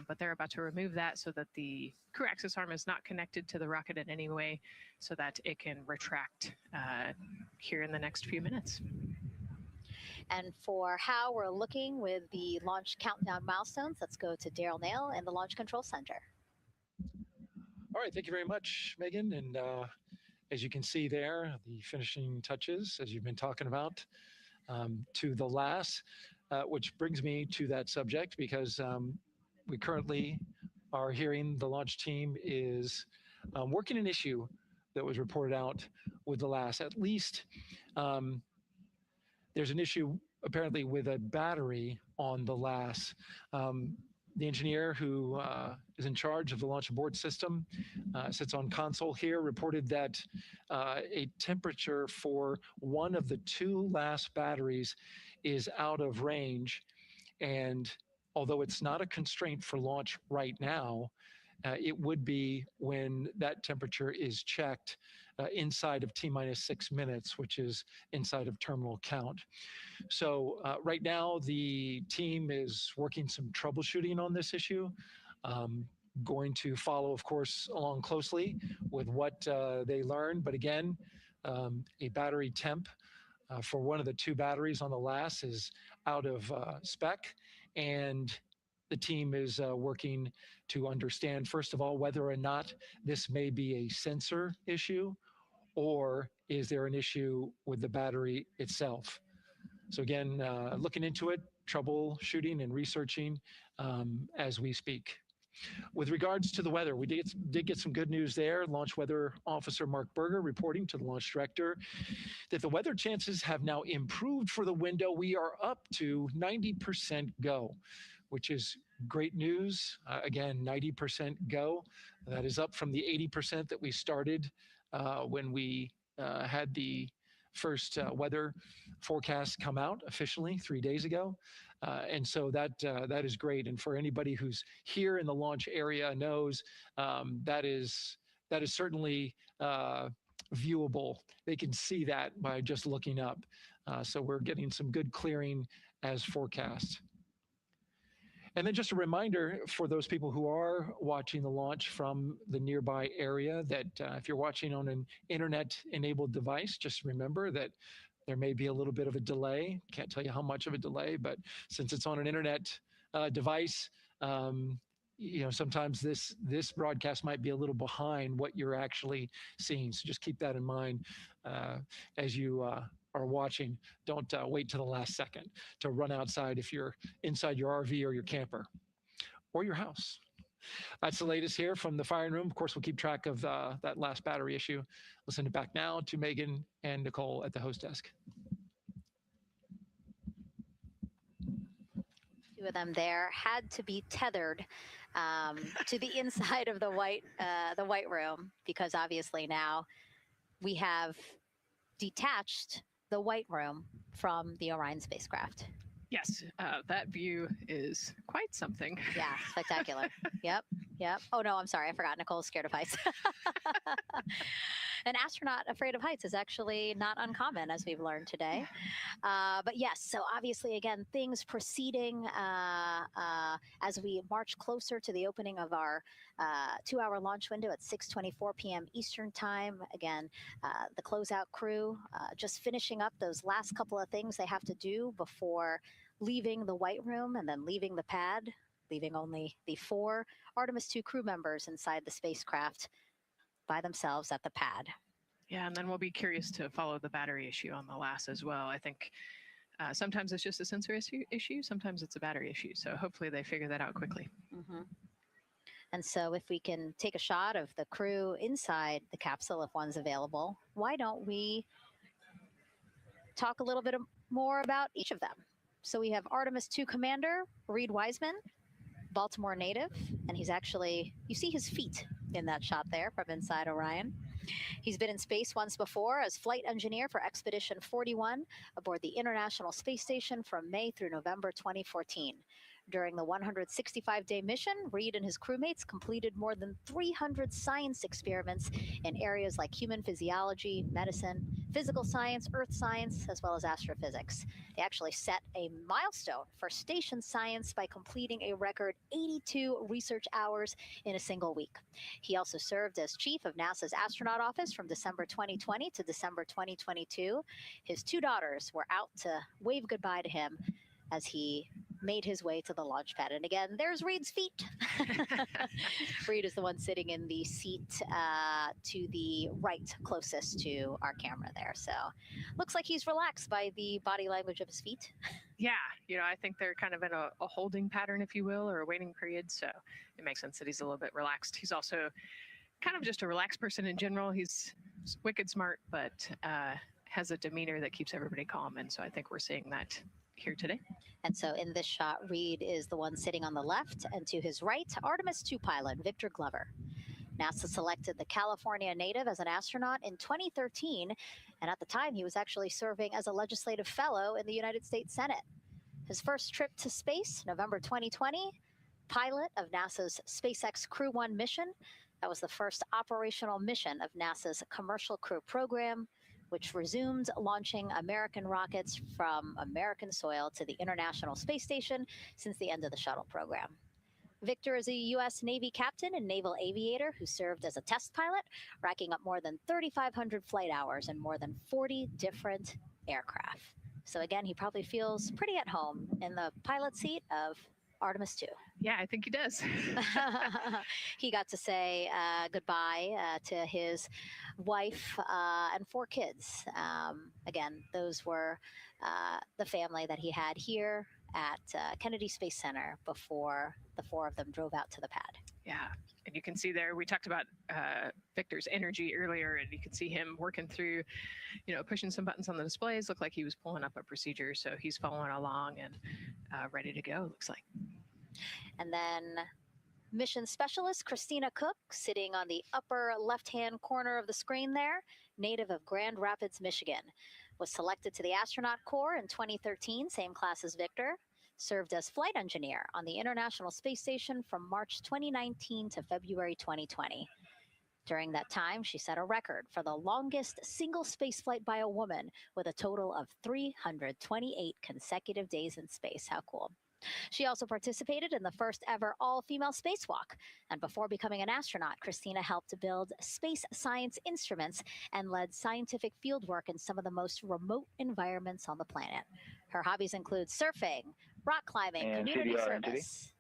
but they're about to remove that so that the crew access arm is not connected to the rocket in any way, so that it can retract here in the next few minutes. And for how we're looking with the launch countdown milestones, let's go to Daryl Nail in the Launch Control Center. All right, thank you very much, Megan. And as you can see there, the finishing touches, as you've been talking about, to the LAS, which brings me to that subject, because we currently are hearing the launch team is working an issue that was reported out with the LAS. At least there's an issue apparently with a battery on the LAS. The engineer who is in charge of the launch abort system, sits on console here, reported that a temperature for one of the two LAS batteries is out of range. And although it's not a constraint for launch right now, it would be when that temperature is checked inside of T-minus 6 minutes, which is inside of terminal count. So right now, the team is working some troubleshooting on this issue. Going to follow, of course, along closely with what they learn. But again, a battery temp for one of the two batteries on the LAS is out of spec. And the team is working to understand, first of all, whether or not this may be a sensor issue, or is there an issue with the battery itself. So again, looking into it, troubleshooting and researching as we speak. With regards to the weather, we did get some good news there. Launch Weather Officer Mark Berger reporting to the launch director that the weather chances have now improved for the window. We are up to 90% go, which is great news. Again, 90% go. That is up from the 80% that we started when we had the first weather forecast come out officially 3 days ago. And so that is great. And for anybody who's here in the launch area knows that is certainly viewable. They can see that by just looking up. So we're getting some good clearing as forecast. And then just a reminder for those people who are watching the launch from the nearby area that if you're watching on an internet-enabled device, just remember that there may be a little bit of a delay. Can't tell you how much of a delay, but since it's on an internet device, sometimes this broadcast might be a little behind what you're actually seeing. So just keep that in mind as you are watching. Don't wait to the last second to run outside if you're inside your RV or your camper or your house. That's the latest here from the firing room. Of course, we'll keep track of that last battery issue. We'll send it back now to Megan and Nicole at the host desk. Two of them there had to be tethered to the inside of the white room, because obviously now we have detached the white room from the Orion spacecraft. Yes, that view is quite something. Yeah, spectacular. Yep. Oh, no, I'm sorry. I forgot. Nicole's scared of heights. An astronaut afraid of heights is actually not uncommon, as we've learned today. But yes, so obviously, again, things proceeding as we march closer to the opening of our 2-hour launch window at 6:24 p.m. Eastern Time. Again, the closeout crew just finishing up those last couple of things they have to do before leaving the white room and then leaving the pad, leaving only the 4 Artemis 2 crew members inside the spacecraft by themselves at the pad. Yeah, and then we'll be curious to follow the battery issue on the LAS as well. I think sometimes it's just a sensor issue, sometimes it's a battery issue. So hopefully they figure that out quickly. Mm-hmm. And so if we can take a shot of the crew inside the capsule, if one's available, why don't we talk a little bit more about each of them? So we have Artemis 2 Commander Reed Wiseman, Baltimore native, and he's actually, you see his feet in that shot there from inside Orion. He's been in space once before as flight engineer for Expedition 41 aboard the International Space Station from May through November 2014. During the 165-day mission, Reed and his crewmates completed more than 300 science experiments in areas like human physiology, medicine, physical science, earth science, as well as astrophysics. They actually set a milestone for station science by completing a record 82 research hours in a single week. He also served as chief of NASA's astronaut office from December 2020 to December 2022. His two daughters were out to wave goodbye to him as he made his way to the launch pad. And again, there's Reed's feet. Reed is the one sitting in the seat to the right, closest to our camera there. So looks like he's relaxed by the body language of his feet. Yeah, I think they're kind of in a holding pattern, if you will, or a waiting period. So it makes sense that he's a little bit relaxed. He's also kind of just a relaxed person in general. He's wicked smart, but has a demeanor that keeps everybody calm. And so I think we're seeing that here today. And so in this shot, Reed is the one sitting on the left, and to his right, Artemis II pilot Victor Glover. NASA selected the California native as an astronaut in 2013, and at the time he was actually serving as a legislative fellow in the United States Senate. His first trip to space, November 2020, pilot of NASA's SpaceX Crew 1 mission. That was the first operational mission of NASA's Commercial Crew program, which resumed launching American rockets from American soil to the International Space Station since the end of the shuttle program. Victor is a U.S. Navy captain and naval aviator who served as a test pilot, racking up more than 3,500 flight hours in more than 40 different aircraft. So again, he probably feels pretty at home in the pilot seat of Artemis II. Yeah, I think he does. He got to say goodbye to his wife and 4 kids. Again, those were the family that he had here at Kennedy Space Center before the 4 of them drove out to the pad. Yeah, and you can see there, we talked about Victor's energy earlier, and you can see him working through, pushing some buttons on the displays. Looked like he was pulling up a procedure, so he's following along and ready to go, looks like. And then mission specialist Christina Cook, sitting on the upper left-hand corner of the screen there, native of Grand Rapids, Michigan, was selected to the Astronaut Corps in 2013, same class as Victor, served as flight engineer on the International Space Station from March 2019 to February 2020. During that time, she set a record for the longest single spaceflight by a woman with a total of 328 consecutive days in space. How cool. She also participated in the first ever all-female spacewalk. And before becoming an astronaut, Christina helped to build space science instruments and led scientific fieldwork in some of the most remote environments on the planet. Her hobbies include surfing, rock climbing, and community CDR, service,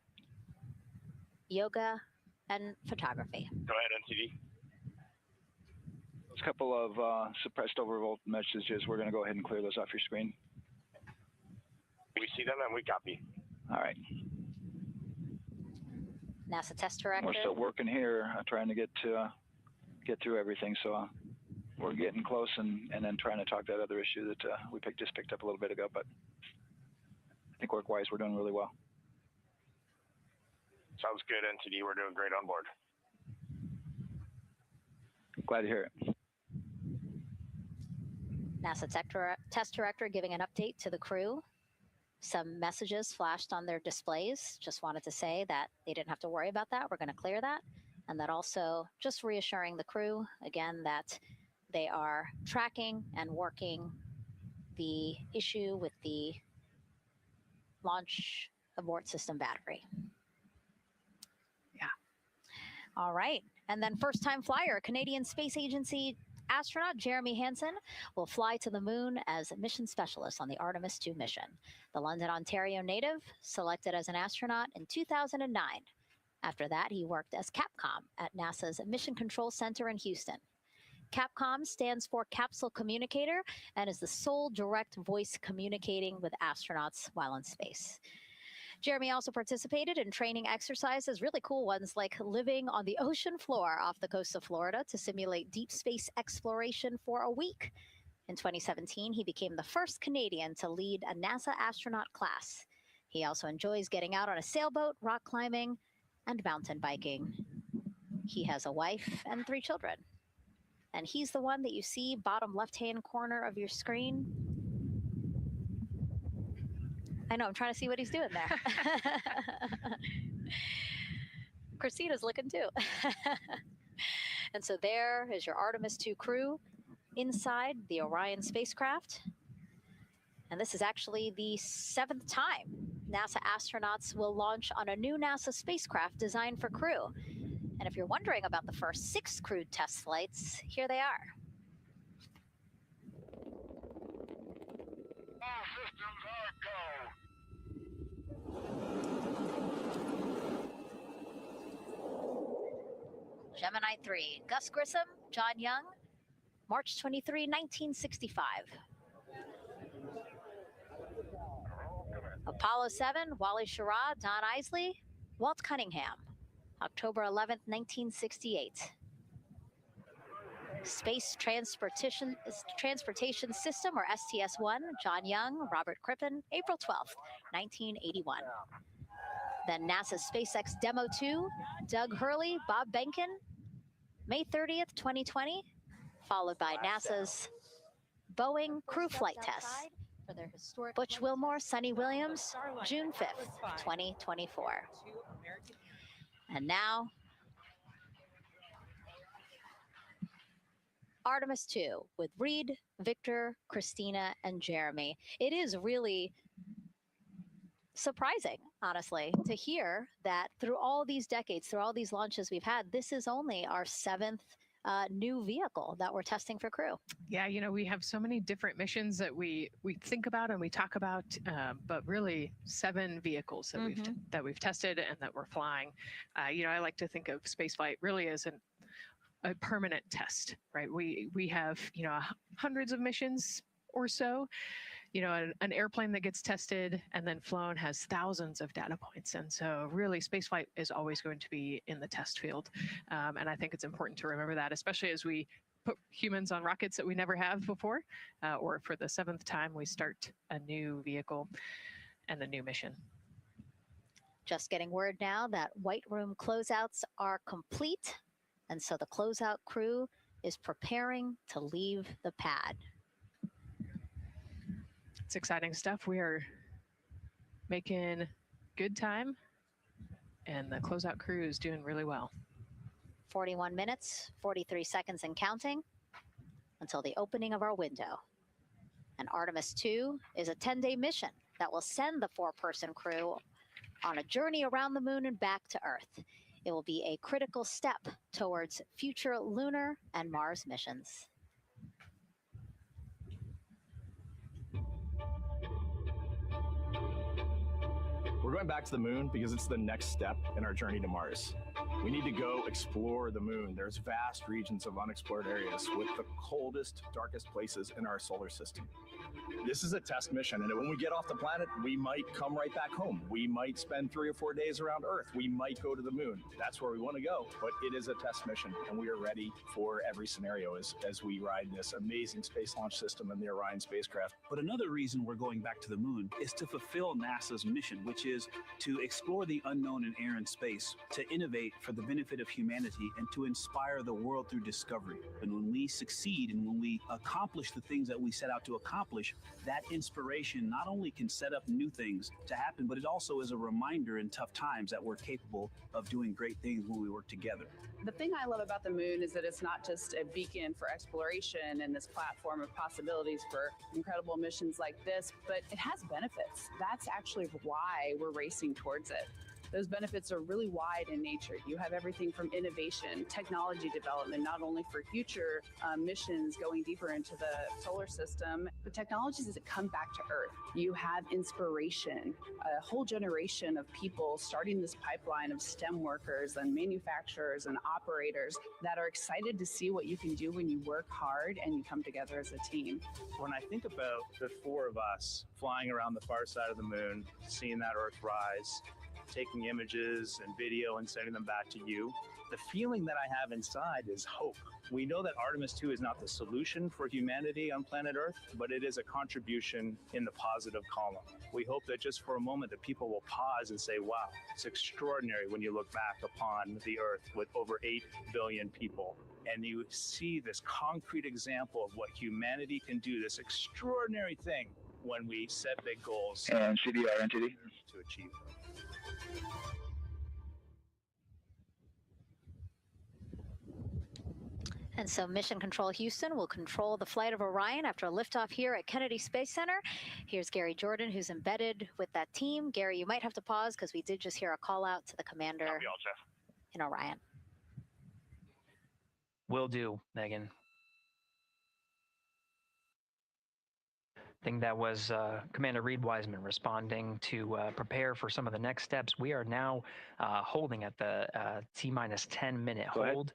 yoga, and photography. Go ahead, NTD. Those couple of suppressed overvolt messages, we're going to go ahead and clear those off your screen. We see them and we copy. All right. NASA test director. We're still working here, trying to get through everything. So we're getting close, and then trying to talk that other issue that we just picked up a little bit ago. But I think work-wise, we're doing really well. Sounds good, NTD. We're doing great on board. Glad to hear it. NASA test director giving an update to the crew. Some messages flashed on their displays. Just wanted to say that they didn't have to worry about that. We're going to clear that. And that also just reassuring the crew, again, that they are tracking and working the issue with the launch abort system battery. Yeah. All right. And then first-time flyer, Canadian Space Agency astronaut Jeremy Hansen will fly to the moon as a mission specialist on the Artemis II mission. The London, Ontario native, selected as an astronaut in 2009. After that, he worked as Capcom at NASA's Mission Control Center in Houston. Capcom stands for Capsule Communicator and is the sole direct voice communicating with astronauts while in space. Jeremy also participated in training exercises, really cool ones, like living on the ocean floor off the coast of Florida to simulate deep space exploration for a week. In 2017, he became the first Canadian to lead a NASA astronaut class. He also enjoys getting out on a sailboat, rock climbing, and mountain biking. He has a wife and 3 children. And he's the one that you see bottom left-hand corner of your screen. I know, I'm trying to see what he's doing there. Christina's looking too. And so there is your Artemis II crew inside the Orion spacecraft. And this is actually the 7th time NASA astronauts will launch on a new NASA spacecraft designed for crew. And if you're wondering about the first 6 crewed test flights, here they are. All systems are go. Gemini 3, Gus Grissom, John Young, March 23, 1965. Apollo 7, Wally Schirra, Don Isley, Walt Cunningham, October 11, 1968. Space Transportation System, or STS-1, John Young, Robert Crippen, April 12, 1981. Then NASA SpaceX Demo 2, Doug Hurley, Bob Behnken, May 30th, 2020, followed by NASA's Boeing crew flight tests. Butch Wilmore, Sonny Williams, June 5th, 2024. And now, Artemis 2 with Reed, Victor, Christina, and Jeremy. It is really surprising, honestly, to hear that through all these decades, through all these launches we've had, this is only our 7th new vehicle that we're testing for crew. Yeah, you know, we have so many different missions that we think about and we talk about, but really 7 vehicles that we've tested and that we're flying. You know, I like to think of spaceflight really as a permanent test, right? We have, you know, hundreds of missions or so. You know, an airplane that gets tested and then flown has thousands of data points. And so really spaceflight is always going to be in the test field. And I think it's important to remember that, especially as we put humans on rockets that we never have before, or for the 7th time we start a new vehicle and a new mission. Just getting word now that White Room closeouts are complete. And so the closeout crew is preparing to leave the pad. It's exciting stuff. We are making good time, and the closeout crew is doing really well. 41 minutes, 43 seconds and counting until the opening of our window. And Artemis 2 is a 10-day mission that will send the 4-person crew on a journey around the moon and back to Earth. It will be a critical step towards future lunar and Mars missions. We're going back to the moon because it's the next step in our journey to Mars. We need to go explore the moon. There's vast regions of unexplored areas with the coldest, darkest places in our solar system. This is a test mission, and when we get off the planet, we might come right back home. We might spend 3 or 4 days around Earth. We might go to the moon. That's where we want to go, but it is a test mission, and we are ready for every scenario as we ride this amazing space launch system in the Orion spacecraft. But another reason we're going back to the moon is to fulfill NASA's mission, which is to explore the unknown in air and space, to innovate for the benefit of humanity, and to inspire the world through discovery. And when we succeed and when we accomplish the things that we set out to accomplish, that inspiration not only can set up new things to happen, but it also is a reminder in tough times that we're capable of doing great things when we work together. The thing I love about the moon is that it's not just a beacon for exploration and this platform of possibilities for incredible missions like this, but it has benefits. That's actually why we're racing towards it. Those benefits are really wide in nature. You have everything from innovation, technology development, not only for future missions going deeper into the solar system, but technologies that come back to Earth. You have inspiration, a whole generation of people starting this pipeline of STEM workers and manufacturers and operators that are excited to see what you can do when you work hard and you come together as a team. When I think about the 4 of us flying around the far side of the moon, seeing that Earth rise, taking images and video and sending them back to you, the feeling that I have inside is hope. We know that Artemis 2 is not the solution for humanity on planet Earth, but it is a contribution in the positive column. We hope that just for a moment that people will pause and say, wow, it's extraordinary when you look back upon the Earth with over 8 billion people. And you see this concrete example of what humanity can do, this extraordinary thing when we set big goals And CDR NTD to achieve them. And so Mission Control Houston will control the flight of Orion after a liftoff here at Kennedy Space Center. Here's Gary Jordan, who's embedded with that team. Gary, you might have to pause because we did just hear a call out to the commander Copy all, Jeff. in Orion. Will do, Megan. I think that was Commander Reed Wiseman responding to prepare for some of the next steps. We are now holding at the T-minus 10-minute hold,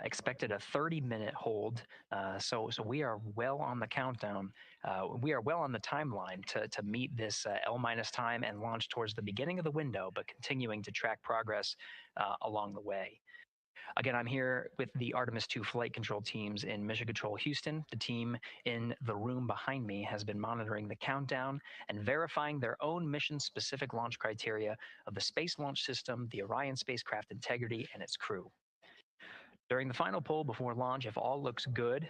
expected a 30-minute hold. So we are well on the countdown. We are well on the timeline to meet this L-minus time and launch towards the beginning of the window, but continuing to track progress along the way. Again, I'm here with the Artemis 2 flight control teams in Mission Control Houston. The team in the room behind me has been monitoring the countdown and verifying their own mission-specific launch criteria of the Space Launch System, the Orion spacecraft integrity, and its crew. During the final poll before launch, if all looks good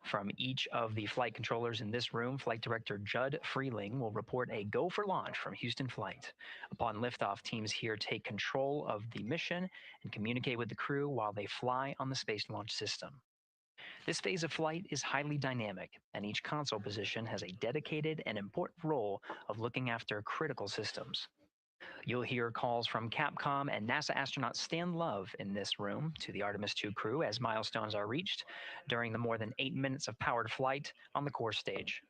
from each of the flight controllers in this room, Flight Director Judd Freeling will report a go for launch from Houston Flight. Upon liftoff, teams here take control of the mission and communicate with the crew while they fly on the Space Launch System. This phase of flight is highly dynamic, and each console position has a dedicated and important role of looking after critical systems. You'll hear calls from Capcom and NASA astronaut Stan Love in this room to the Artemis 2 crew as milestones are reached during the more than 8 minutes of powered flight on the core stage.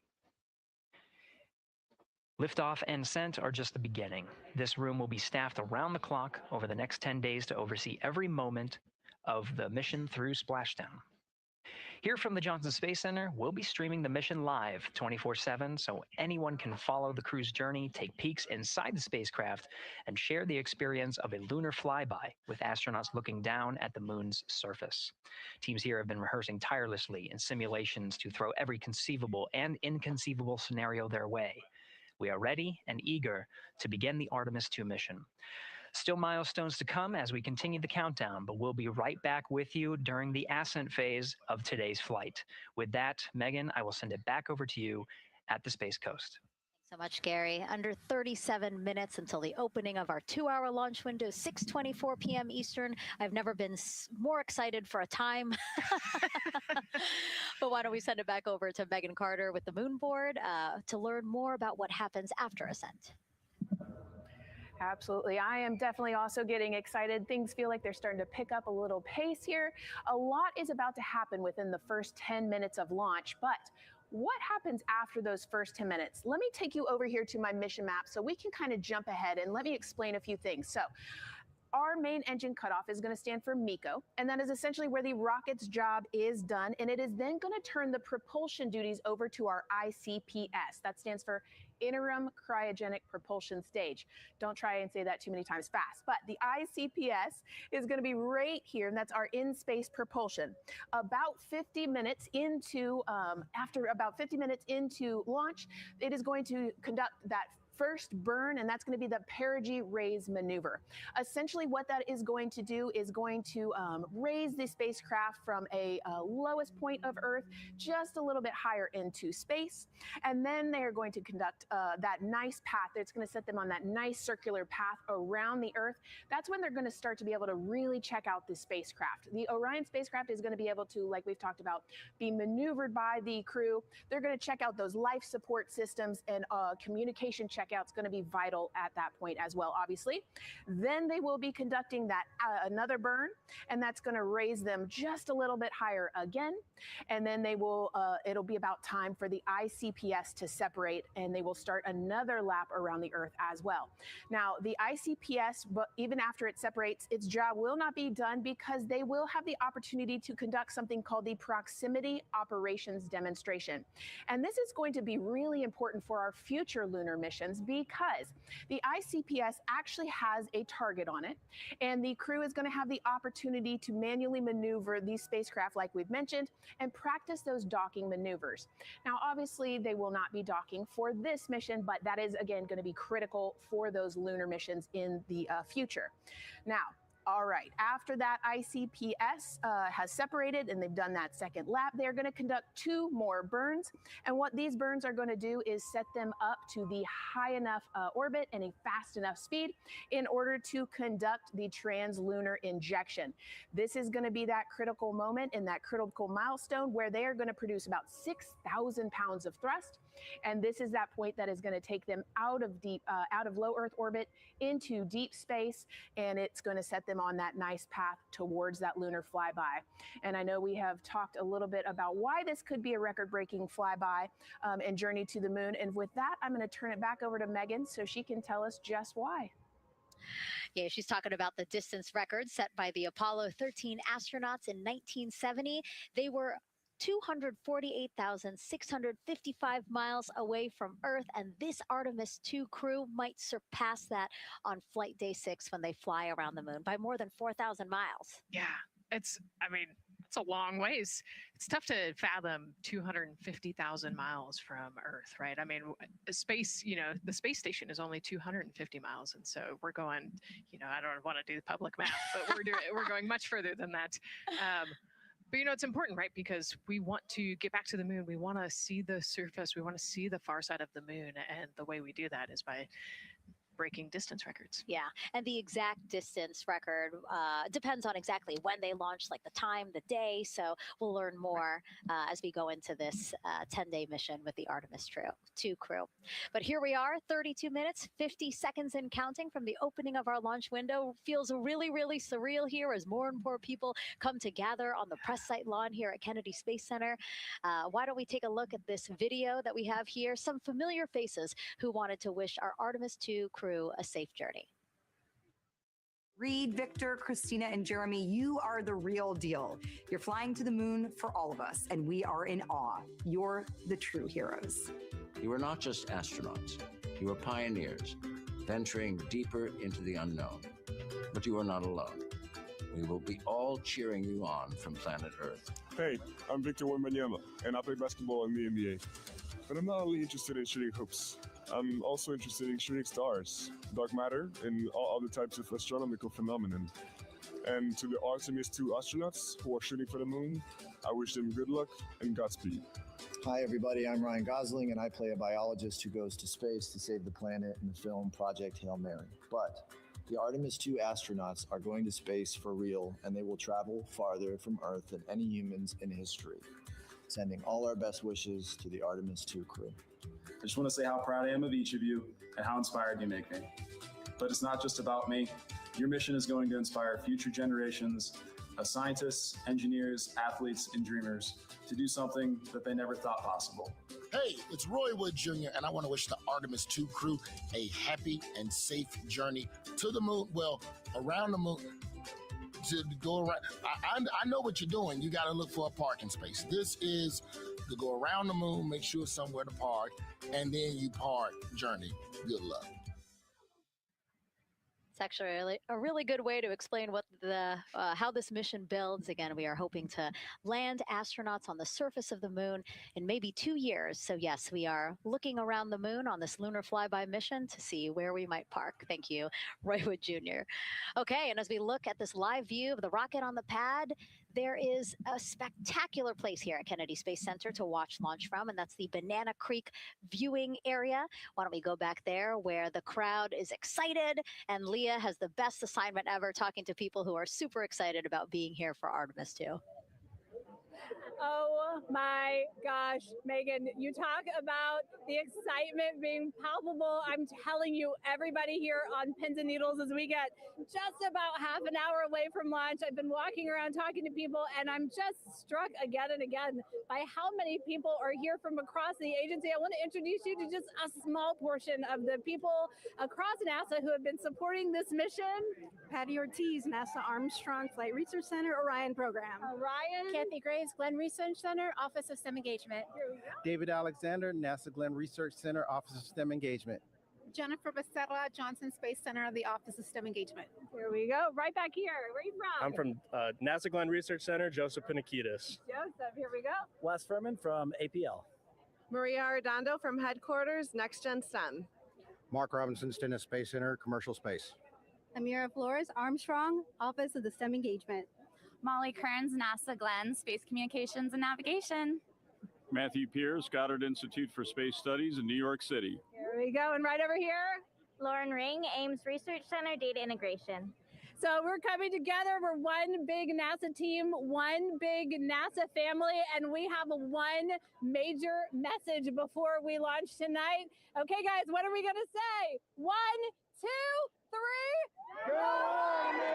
Liftoff and ascent are just the beginning. This room will be staffed around the clock over the next 10 days to oversee every moment of the mission through splashdown. Here from the Johnson Space Center, we'll be streaming the mission live 24/7 so anyone can follow the crew's journey, take peeks inside the spacecraft, and share the experience of a lunar flyby with astronauts looking down at the moon's surface. Teams here have been rehearsing tirelessly in simulations to throw every conceivable and inconceivable scenario their way. We are ready and eager to begin the Artemis 2 mission. Still milestones to come as we continue the countdown, but we'll be right back with you during the ascent phase of today's flight. With that, Megan, I will send it back over to you at the Space Coast. Thanks so much, Gary. Under 37 minutes until the opening of our 2-hour launch window, 6:24 p.m. Eastern. I've never been more excited for a time. But why don't we send it back over to Megan Carter with the moon board to learn more about what happens after ascent. Absolutely. I am definitely also getting excited. Things feel like they're starting to pick up a little pace here. A lot is about to happen within the first 10 minutes of launch, but what happens after those first 10 minutes? Let me take you over here to my mission map so we can kind of jump ahead and let me explain a few things. So our main engine cutoff is going to stand for MECO, and that is essentially where the rocket's job is done, and it is then going to turn the propulsion duties over to our ICPS. That stands for Interim Cryogenic Propulsion Stage. Don't try and say that too many times fast, but the ICPS is going to be right here, and that's our in-space propulsion. About 50 minutes into, after about 50 minutes into launch, it is going to conduct that first burn, and that's going to be the perigee raise maneuver. Essentially what that is going to do is going to raise the spacecraft from a lowest point of Earth just a little bit higher into space, and then they are going to conduct that nice path that's going to set them on that nice circular path around the Earth. That's when they're going to start to be able to really check out the spacecraft. The Orion spacecraft is going to be able to, like we've talked about, be maneuvered by the crew. They're going to check out those life support systems, and communication checkout's going to be vital at that point as well, obviously. Then they will be conducting that another burn, and that's going to raise them just a little bit higher again. And then they will, it'll be about time for the ICPS to separate, and they will start another lap around the Earth as well. Now, the ICPS, but even after it separates, its job will not be done because they will have the opportunity to conduct something called the Proximity Operations Demonstration. And this is going to be really important for our future lunar missions because the ICPS actually has a target on it, and the crew is going to have the opportunity to manually maneuver these spacecraft like we've mentioned and practice those docking maneuvers. Now, obviously, they will not be docking for this mission, but that is, again, going to be critical for those lunar missions in the future. Now, All right, after that ICPS has separated and they've done that second lap, they're going to conduct 2 more burns. And what these burns are going to do is set them up to the high enough orbit and a fast enough speed in order to conduct the translunar injection. This is going to be that critical moment and that critical milestone where they are going to produce about 6,000 pounds of thrust. And this is that point that is going to take them out of low Earth orbit into deep space, and it's going to set them on that nice path towards that lunar flyby. And I know we have talked a little bit about why this could be a record-breaking flyby and journey to the moon. And with that, I'm going to turn it back over to Megan so she can tell us just why. Yeah, she's talking about the distance record set by the Apollo 13 astronauts in 1970. They were 248,655 miles away from Earth, and this Artemis 2 crew might surpass that on flight day 6 when they fly around the moon by more than 4,000 miles. Yeah, it's a long ways. It's tough to fathom 250,000 miles from Earth, right? I mean, space, the space station is only 250 miles. And so we're going, I don't want to do the public math, but we're going much further than that. But it's important, right? Because we want to get back to the moon. We want to see the surface. We want to see the far side of the moon. And the way we do that is by breaking distance records. Yeah, and the exact distance record depends on exactly when they launched, like the time, the day. So we'll learn more as we go into this 10-day mission with the Artemis 2 crew. But here we are, 32 minutes, 50 seconds and counting from the opening of our launch window. Feels really, really surreal here as more and more people come to gather on the press site lawn here at Kennedy Space Center. Why don't we take a look at this video that we have here? Some familiar faces who wanted to wish our Artemis 2 crew a safe journey. Reed, Victor, Christina, and Jeremy, you are the real deal. You're flying to the moon for all of us, and we are in awe. You're the true heroes. You are not just astronauts. You are pioneers, venturing deeper into the unknown. But you are not alone. We will be all cheering you on from planet Earth. Hey, I'm Victor Wembanyama, and I play basketball in the NBA. But I'm not only interested in shooting hoops. I'm also interested in shooting stars, dark matter, and all other types of astronomical phenomenon. And to the Artemis 2 astronauts who are shooting for the moon, I wish them good luck and Godspeed. Hi, everybody. I'm Ryan Gosling, and I play a biologist who goes to space to save the planet in the film Project Hail Mary. But the Artemis 2 astronauts are going to space for real, and they will travel farther from Earth than any humans in history. Sending all our best wishes to the Artemis 2 crew. I just want to say how proud I am of each of you and how inspired you make me. But it's not just about me. Your mission is going to inspire future generations of scientists, engineers, athletes, and dreamers to do something that they never thought possible. Hey, it's Roy Wood Jr., and I want to wish the Artemis 2 crew a happy and safe journey to the moon, well, around the moon. To go around, I know what you're doing. You got to look for a parking space. This is to go around the moon, make sure somewhere to park, and then you park journey. Good luck. It's actually a really good way to explain what how this mission builds. Again, we are hoping to land astronauts on the surface of the moon in maybe 2 years. So yes, we are looking around the moon on this lunar flyby mission to see where we might park. Thank you, Roy Wood Jr. Okay, and as we look at this live view of the rocket on the pad, there is a spectacular place here at Kennedy Space Center to watch launch from, and that's the Banana Creek viewing area. Why don't we go back there where the crowd is excited, and Leah has the best assignment ever talking to people who are super excited about being here for Artemis 2. Oh my gosh, Megan, you talk about the excitement being palpable. I'm telling you, everybody here on pins and needles as we get just about half an hour away from launch. I've been walking around talking to people, and I'm just struck again and again by how many people are here from across the agency. I want to introduce you to just a small portion of the people across NASA who have been supporting this mission. Patty Ortiz, NASA Armstrong Flight Research Center, Orion program. Orion. Kathy Graves, Glenn Research Center, Office of STEM Engagement. David Alexander, NASA Glenn Research Center, Office of STEM Engagement. Jennifer Becerra, Johnson Space Center, the Office of STEM Engagement. Here we go, right back here. Where are you from? I'm from NASA Glenn Research Center, Joseph Pinakides. Joseph, here we go. Wes Furman from APL. Maria Arredondo from Headquarters, Next Gen STEM. Mark Robinson, Stennis Space Center, Commercial Space. Amira Flores, Armstrong, Office of the STEM Engagement. Molly Kearns, NASA Glenn, Space Communications and Navigation. Matthew Pierce, Goddard Institute for Space Studies in New York City. Here we go, and right over here. Lauren Ring, Ames Research Center, Data Integration. So we're coming together. We're one big NASA team, one big NASA family, and we have one major message before we launch tonight. Okay, guys, what are we going to say? 1, 2, 3. Go Artemis!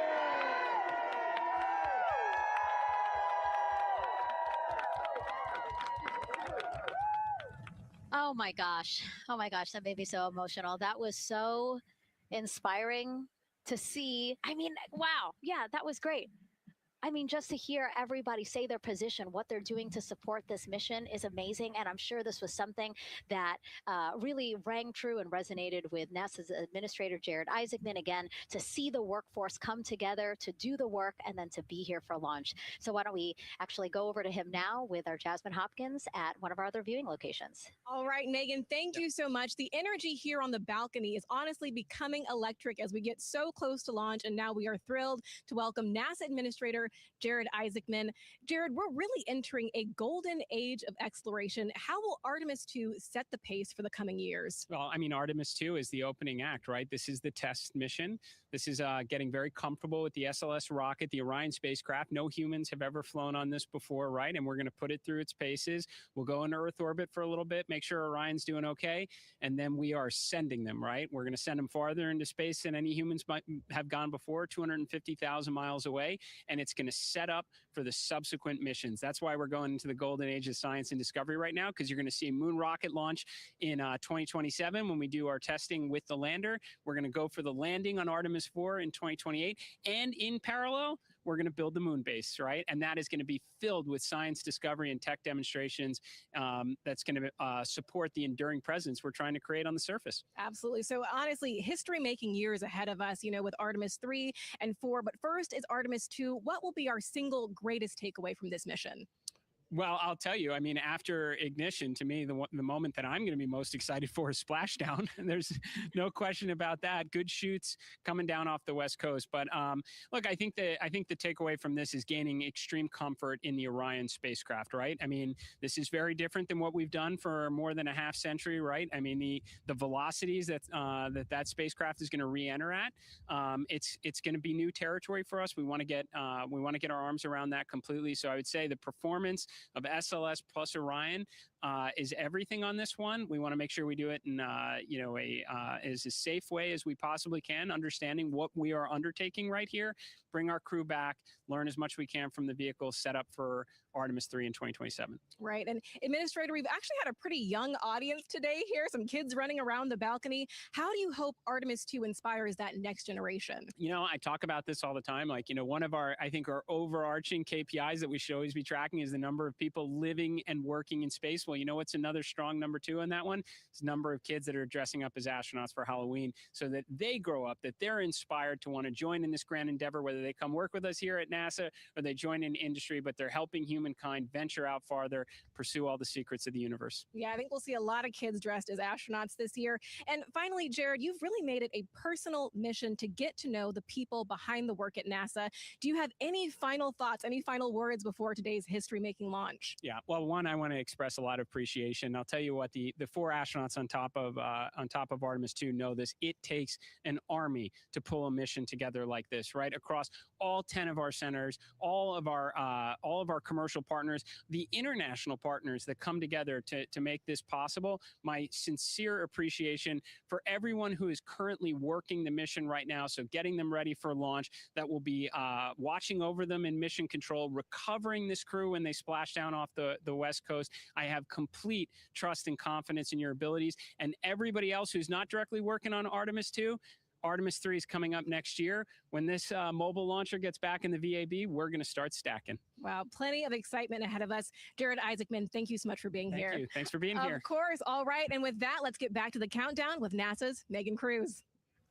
Oh my gosh. Oh my gosh. That made me so emotional. That was so inspiring to see. I mean, wow. Yeah, that was great. I mean, just to hear everybody say their position, what they're doing to support this mission is amazing. And I'm sure this was something that really rang true and resonated with NASA's Administrator Jared Isaacman, again, to see the workforce come together to do the work and then to be here for launch. So why don't we actually go over to him now with our Jasmine Hopkins at one of our other viewing locations. All right, Megan, thank you so much. The energy here on the balcony is honestly becoming electric as we get so close to launch. And now we are thrilled to welcome NASA Administrator Jared Isaacman. Jared, we're really entering a golden age of exploration. How will Artemis 2 set the pace for the coming years? Well, I mean, Artemis 2 is the opening act, right? This is the test mission. This is getting very comfortable with the SLS rocket, the Orion spacecraft. No humans have ever flown on this before, right? And we're going to put it through its paces. We'll go into Earth orbit for a little bit, make sure Orion's doing okay. And then we are sending them, right? We're going to send them farther into space than any humans might have gone before, 250,000 miles away. And it's going to set up for the subsequent missions. That's why we're going into the golden age of science and discovery right now, because you're going to see a moon rocket launch in 2027 when we do our testing with the lander. We're going to go for the landing on Artemis 4 in 2028. And in parallel, we're going to build the moon base, right? And that is going to be filled with science discovery and tech demonstrations that's going to support the enduring presence we're trying to create on the surface. Absolutely. So honestly, history-making years ahead of us, you know, with Artemis 3 and 4. But first is Artemis 2. What will be our single greatest takeaway from this mission? Well, I'll tell you, I mean, after ignition, to me, the moment that I'm going to be most excited for is splashdown. There's no question about that. Good shoots coming down off the West Coast. But look, I think the takeaway from this is gaining extreme comfort in the Orion spacecraft, right? I mean, this is very different than what we've done for more than a half century, right? I mean, the velocities that spacecraft is going to re-enter at, it's going to be new territory for us. We want to get our arms around that completely. So I would say the performance of SLS plus Orion is everything on this one. We want to make sure we do it in as a safe way as we possibly can, understanding what we are undertaking right here, bring our crew back, learn as much we can from the vehicle, set up for Artemis 3 in 2027. Right. And Administrator, we've actually had a pretty young audience today here, some kids running around the balcony. How do you hope Artemis 2 inspires that next generation? You know, I talk about this all the time. Like, you know, one of our overarching KPIs that we should always be tracking is the number of people living and working in space. Well, you know what's another strong number 2 on that one? It's the number of kids that are dressing up as astronauts for Halloween, so that they grow up, that they're inspired to want to join in this grand endeavor, whether they come work with us here at NASA or they join in industry, but they're helping humankind venture out farther, pursue all the secrets of the universe. Yeah, I think we'll see a lot of kids dressed as astronauts this year. And finally, Jared, you've really made it a personal mission to get to know the people behind the work at NASA. Do you have any final thoughts, any final words before today's history-making launch? Yeah, well, one, I want to express a lot of appreciation. I'll tell you what, the 4 astronauts on top of Artemis 2 know this. It takes an army to pull a mission together like this, right? Across all 10 of our centers, all of our commercial partners, the international partners that come together to make this possible. My sincere appreciation for everyone who is currently working the mission right now. So getting them ready for launch, that will be watching over them in mission control, recovering this crew when they splash down off the West Coast. I have complete trust and confidence in your abilities. And everybody else who's not directly working on Artemis 2, Artemis 3 is coming up next year. When this mobile launcher gets back in the VAB, we're going to start stacking. Wow, plenty of excitement ahead of us. Jared Isaacman, thank you so much for being here. Thank you. Thanks for being here. Of course. All right. And with that, let's get back to the countdown with NASA's Megan Cruz.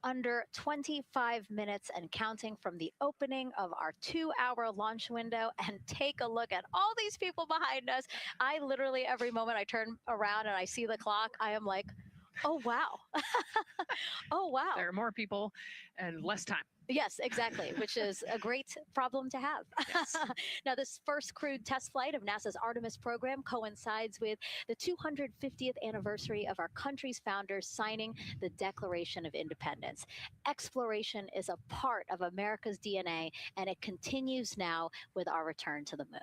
Under 25 minutes and counting from the opening of our 2-hour launch window, and take a look at all these people behind us. I literally, every moment I turn around and I see the clock, I am like, Oh, wow. Oh, wow. There are more people and less time. Yes, exactly, which is a great problem to have. Yes. Now, this first crewed test flight of NASA's Artemis program coincides with the 250th anniversary of our country's founders signing the Declaration of Independence. Exploration is a part of America's DNA, and it continues now with our return to the moon.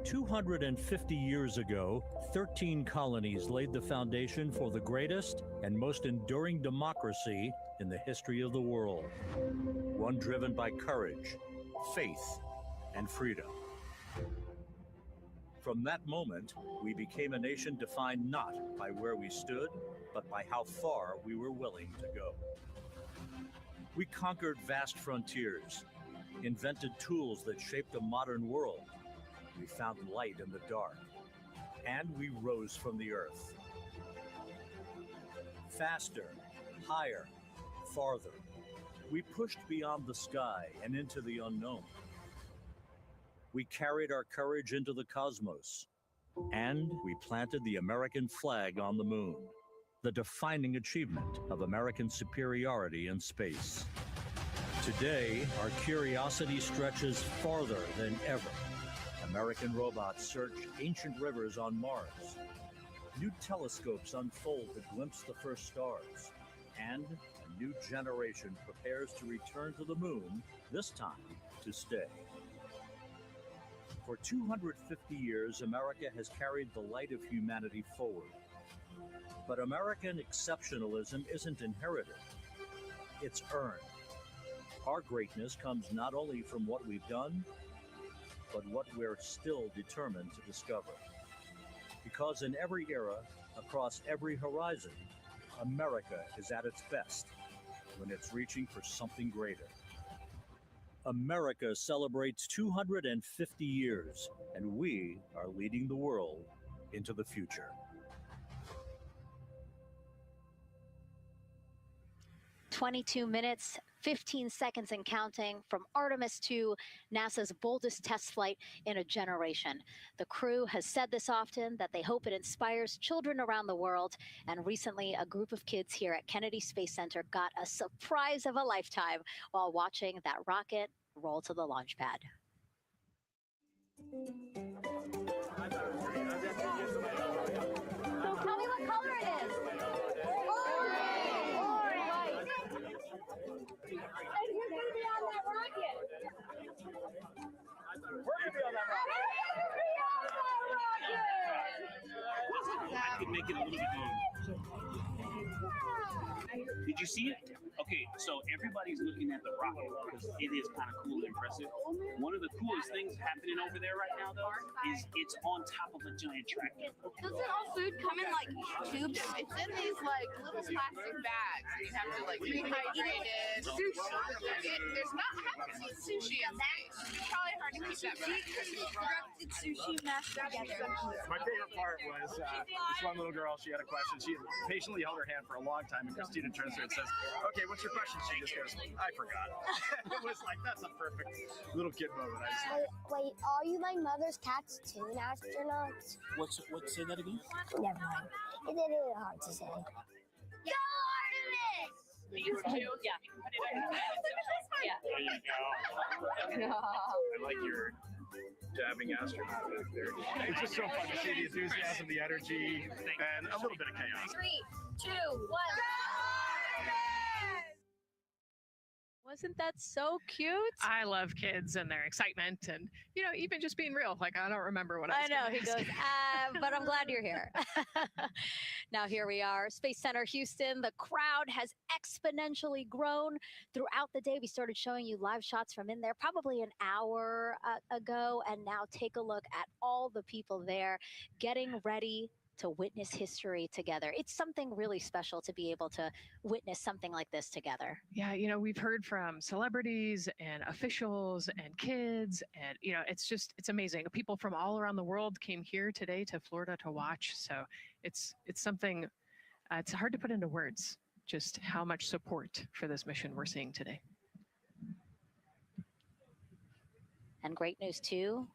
250 years ago, 13 colonies laid the foundation for the greatest and most enduring democracy in the history of the world. One driven by courage, faith, and freedom. From that moment, we became a nation defined not by where we stood, but by how far we were willing to go. We conquered vast frontiers, invented tools that shaped a modern world. We found light in the dark, and we rose from the earth. Faster, higher, farther. We pushed beyond the sky and into the unknown. We carried our courage into the cosmos, and we planted the American flag on the moon, the defining achievement of American superiority in space. Today, our curiosity stretches farther than ever. American robots search ancient rivers on Mars. New telescopes unfold to glimpse the first stars. And a new generation prepares to return to the moon, this time to stay. For 250 years, America has carried the light of humanity forward. But American exceptionalism isn't inherited, it's earned. Our greatness comes not only from what we've done, but what we're still determined to discover. Because in every era, across every horizon, America is at its best when it's reaching for something greater. America celebrates 250 years, and we are leading the world into the future. 22 minutes, 15 seconds and counting from Artemis 2, NASA's boldest test flight in a generation. The crew has said this often, that they hope it inspires children around the world. And recently, a group of kids here at Kennedy Space Center got a surprise of a lifetime while watching that rocket roll to the launch pad. So tell me what color it is. And you're going to be on that rocket. We're going to be on that rocket. I could make it a little bit longer. Did you see it? Okay, so everybody's looking at the rocket because it is kind of cool and impressive. One of the coolest things happening over there right now, though, is it's on top of a giant tractor. Doesn't all food come in like tubes? It's in these like little plastic bags. You have to like rehydrate it. Sushi. There's not haven't seen sushi in space. It's probably hard to keep that back. Constructed sushi mashed together. My favorite part was this one little girl. She had a question. She patiently held her hand for a long time, and Christina turns to her and says, "Okay, what's your question?" She just goes, "I forgot." It was like, that's a perfect little kid moment. I just Wait, are you my mother's cats too, astronauts? What's say that again? Never mind. It's really hard to say. Go Artemis! These two? Yeah. Yeah. There you go. I like your dabbing astronaut back there. It's just so fun to see the enthusiasm, the energy, and a little bit of chaos. 3, 2, 1. Wasn't that so cute? I love kids and their excitement and, you know, even just being real. Like, I don't remember what I was know, gonna he ask. goes, but I'm glad you're here. Now, here we are, Space Center Houston. The crowd has exponentially grown throughout the day. We started showing you live shots from in there probably an hour ago. And now take a look at all the people there getting ready to witness history together. It's something really special to be able to witness something like this together. Yeah, you know, we've heard from celebrities and officials and kids, and, you know, it's amazing. People from all around the world came here today to Florida to watch. So it's something, it's hard to put into words, just how much support for this mission we're seeing today. And great news too,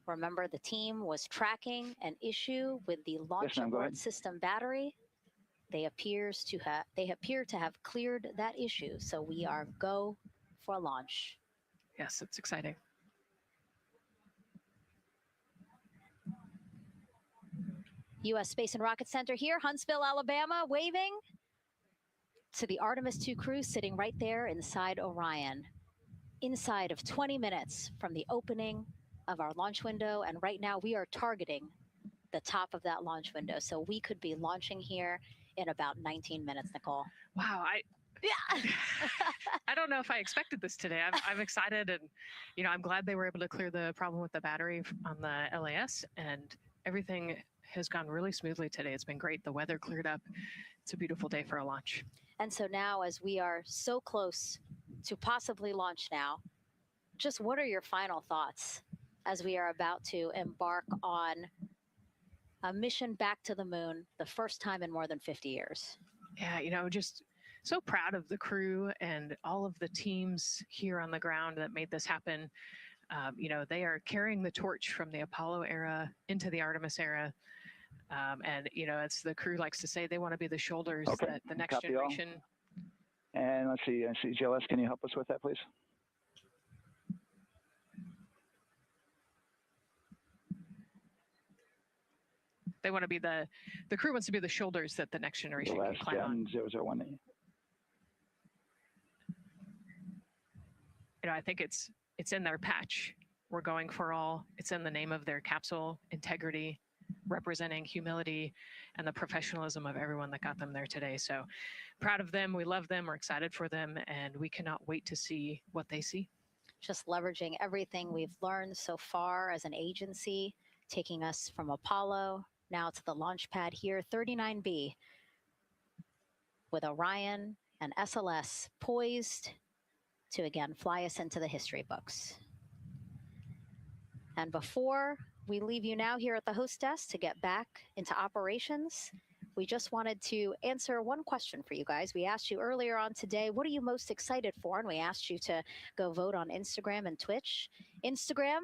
Remember, the team was tracking an issue with the launch ma'am, go abort ahead. system battery. They appear to have cleared that issue. So we are go for launch. Yes, it's exciting. U.S. Space and Rocket Center here, Huntsville, Alabama, waving to the Artemis 2 crew sitting right there inside Orion. Inside of 20 minutes from the opening of our launch window. And right now we are targeting the top of that launch window. So we could be launching here in about 19 minutes, Nicole. Wow, I don't know if I expected this today. I'm excited, and I'm glad they were able to clear the problem with the battery on the LAS, and everything has gone really smoothly today. It's been great. The weather cleared up. It's a beautiful day for a launch. And so now, as we are so close to possibly launch now, just what are your final thoughts as we are about to embark on a mission back to the moon, the first time in more than 50 years? Yeah, just so proud of the crew and all of the teams here on the ground that made this happen. They are carrying the torch from the Apollo era into the Artemis era. And, as the crew likes to say, they want to be the shoulders that the next Copy all. generation. And let's see, JLS, can you help us with that, please? They want to be the crew wants to be the shoulders that the next generation can climb on. 001. I think it's in their patch. We're going for all. It's in the name of their capsule, integrity, representing humility and the professionalism of everyone that got them there today. So proud of them. We love them. We're excited for them. And we cannot wait to see what they see. Just leveraging everything we've learned so far as an agency, taking us from Apollo now to the launch pad here, 39B, with Orion and SLS poised to again fly us into the history books. And before we leave you now here at the host desk to get back into operations, we just wanted to answer one question for you guys. We asked you earlier on today, what are you most excited for? And we asked you to go vote on Instagram and Twitch. Instagram,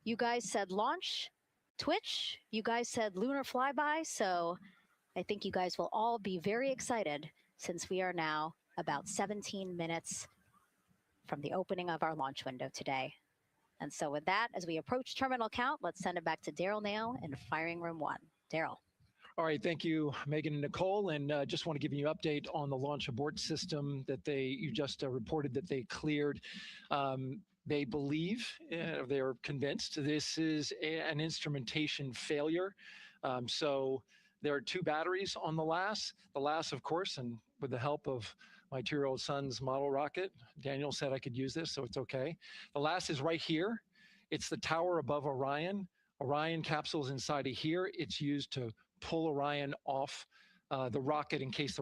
you guys said launch. Twitch, you guys said lunar flyby. So I think you guys will all be very excited since we are now about 17 minutes from the opening of our launch window today. And so with that, as we approach terminal count, let's send it back to Daryl Nail in firing room 1. Daryl. All right, thank you, Megan and Nicole. And just want to give you an update on the launch abort system that you just reported that they cleared. They believe, they're convinced this is an instrumentation failure. So there are 2 batteries on the LAS. The LAS, of course, and with the help of my 2-year-old son's model rocket, Daniel said I could use this, so it's okay. The LAS is right here. It's the tower above Orion. Orion capsule is inside of here. It's used to pull Orion off the rocket in case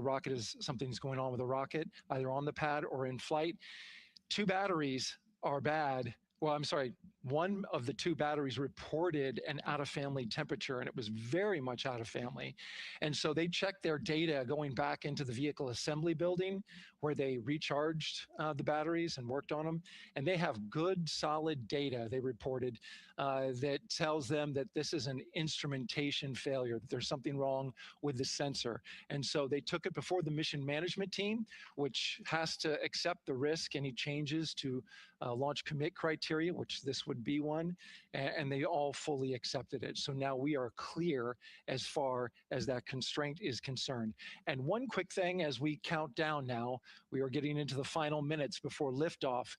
something's going on with the rocket, either on the pad or in flight. 2 batteries are bad. Well, I'm sorry, one of the 2 batteries reported an out-of-family temperature, and it was very much out of family. And so they checked their data going back into the vehicle assembly building where they recharged the batteries and worked on them. And they have good, solid data, they reported, that tells them that this is an instrumentation failure, that there's something wrong with the sensor. And so they took it before the mission management team, which has to accept the risk, any changes to launch commit criteria, which this would be one, and they all fully accepted it. So now we are clear as far as that constraint is concerned. And one quick thing as we count down now, we are getting into the final minutes before liftoff.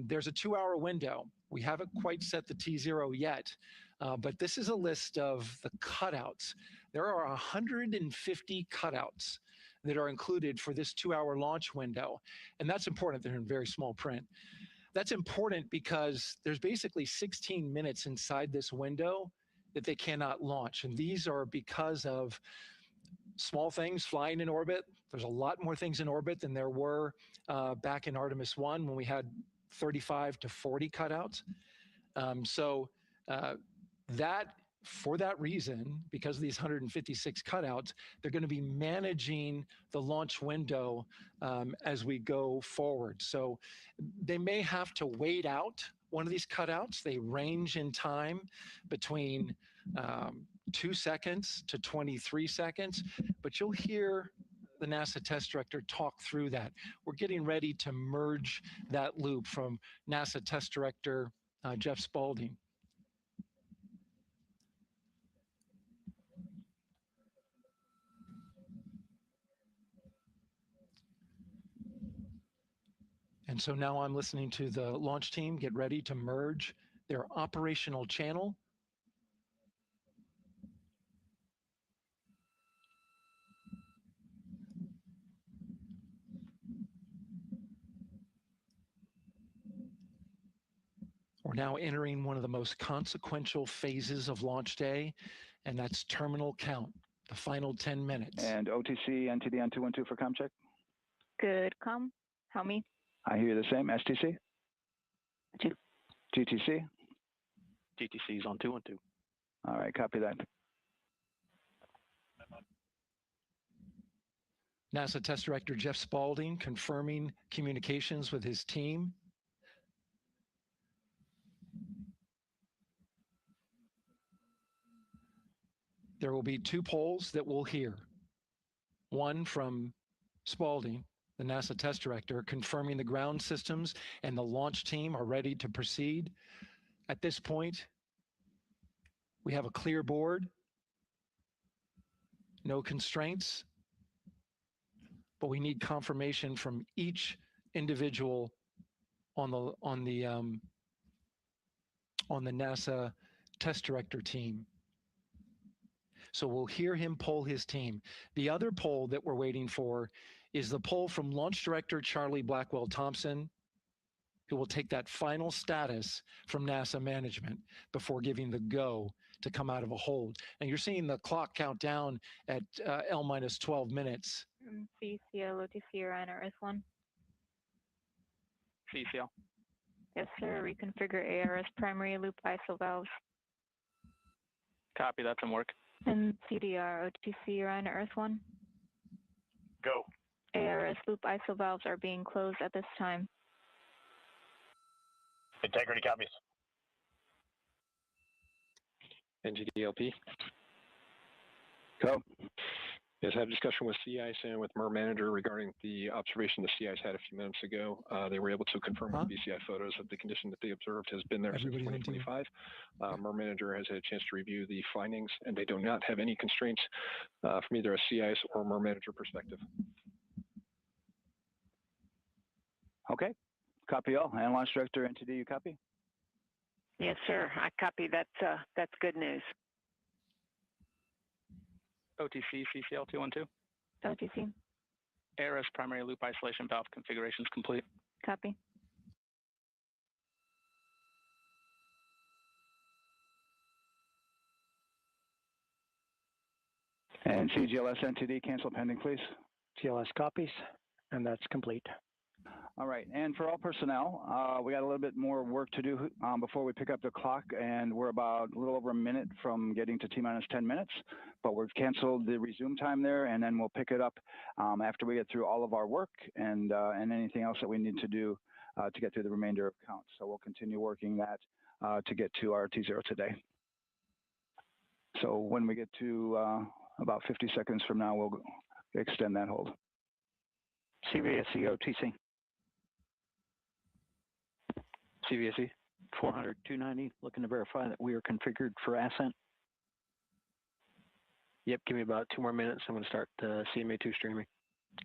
There's a 2-hour window. We haven't quite set the T0 yet, but this is a list of the cutouts. There are 150 cutouts that are included for this 2-hour launch window. And that's important. They're in very small print. That's important because there's basically 16 minutes inside this window that they cannot launch. And these are because of small things flying in orbit. There's a lot more things in orbit than there were back in Artemis 1 when we had 35 to 40 cutouts. For that reason, because of these 156 cutouts, they're going to be managing the launch window as we go forward. So they may have to wait out one of these cutouts. They range in time between 2 seconds to 23 seconds, but you'll hear the NASA test director talk through that. We're getting ready to merge that loop from NASA test director Jeff Spaulding. And so now I'm listening to the launch team get ready to merge their operational channel. We're now entering one of the most consequential phases of launch day, and that's terminal count, the final 10 minutes. And OTC, NTD on 212 for comm check. Good comm. How me? I hear the same. STC? GTC? GTC is on 212. All right, copy that. NASA Test Director Jeff Spaulding confirming communications with his team. There will be 2 polls that we'll hear. One from Spaulding, the NASA Test Director, confirming the ground systems and the launch team are ready to proceed. At this point, we have a clear board, no constraints, but we need confirmation from each individual on the NASA Test Director team. So we'll hear him poll his team. The other poll that we're waiting for is the poll from Launch Director Charlie Blackwell Thompson, who will take that final status from NASA management before giving the go to come out of a hold. And you're seeing the clock count down at L-12 minutes. CCL, OTC, Orion, RS1. CCL. Yes, sir. Reconfigure ARS primary loop ISO valves. Copy, that's in work. And CDR, OTC, Orion, RS1. Go. ARS loop ISO valves are being closed at this time. Integrity copies. NGDLP. Go. Yes, I had a discussion with sea ice and with MER manager regarding the observation the sea ice had a few minutes ago. They were able to confirm with BCI photos that the condition that they observed has been there since 2025. MER manager has had a chance to review the findings, and they do not have any constraints from either a sea ice or MER manager perspective. Okay, copy all. And Launch Director NTD, you copy? Yes, sir. I copy. That's good news. OTC, CCL 212. OTC. ARS primary loop isolation valve configuration is complete. Copy. And CGLS NTD, cancel pending, please. GLS copies, and that's complete. All right, and for all personnel, we got a little bit more work to do before we pick up the clock, and we're about a little over a minute from getting to T-minus 10 minutes, but we've canceled the resume time there, and then we'll pick it up after we get through all of our work and anything else that we need to do to get through the remainder of counts. So we'll continue working that to get to our T0 today. So when we get to about 50 seconds from now, we'll extend that hold. CVSE OTC. CVSE 400, 290, looking to verify that we are configured for ascent. Yep, give me about 2 more minutes. I'm going to start CMA2 streaming.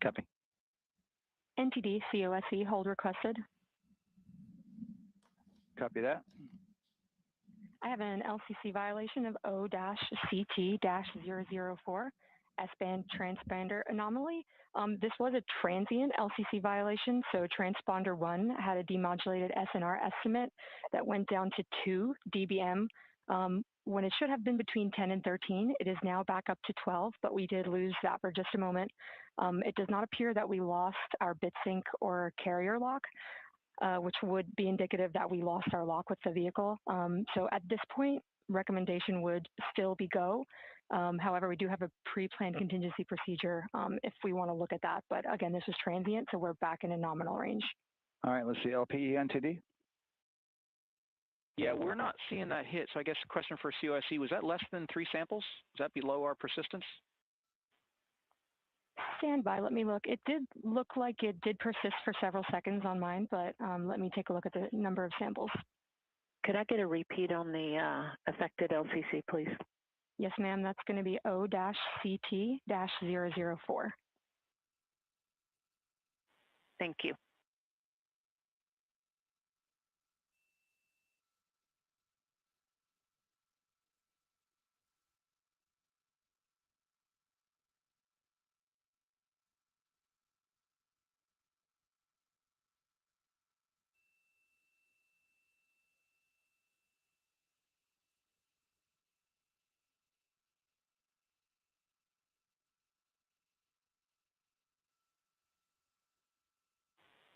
Copy. NTD, COSE, hold requested. Copy that. I have an LCC violation of O-CT-004, S-band transponder anomaly. This was a transient LCC violation, so transponder 1 had a demodulated SNR estimate that went down to 2 dBm when it should have been between 10 and 13. It is now back up to 12, but we did lose that for just a moment. It does not appear that we lost our bit sync or carrier lock, which would be indicative that we lost our lock with the vehicle. So at this point, recommendation would still be go. However, we do have a pre-planned contingency procedure if we want to look at that. But again, this is transient, so we're back in a nominal range. All right, let's see, LPE NTD. Yeah, we're not seeing that hit. So I guess the question for COSE, was that less than 3 samples? Is that below our persistence? Stand by, let me look. It did look like it did persist for several seconds on mine, but let me take a look at the number of samples. Could I get a repeat on the affected LCC, please? Yes, ma'am, that's going to be O-CT-004. Thank you.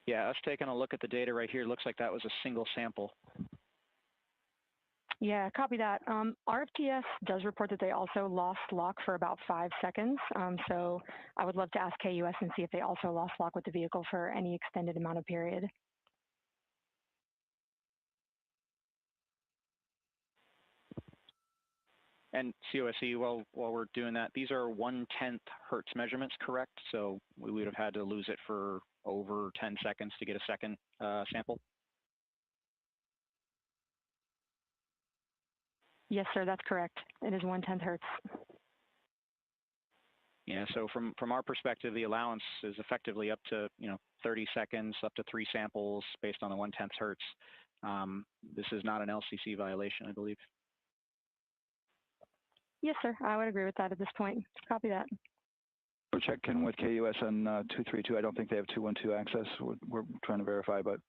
Yeah, us taking a look at the data right here, looks like that was a single sample. Yeah, copy that. RFTS does report that they also lost lock for about 5 seconds. So I would love to ask KUS and see if they also lost lock with the vehicle for any extended amount of period. And COSE, while we're doing that, these are 1/10 hertz measurements, correct? So we would have had to lose it for over 10 seconds to get a second sample? Yes, sir, that's correct. It is 1/10 hertz. Yeah, so from our perspective, the allowance is effectively up to 30 seconds, up to 3 samples based on the 1/10 hertz. This is not an LCC violation, I believe. Yes, sir, I would agree with that at this point. Copy that. We're checking with KUS on 232. I don't think they have 212 access. We're trying to verify, but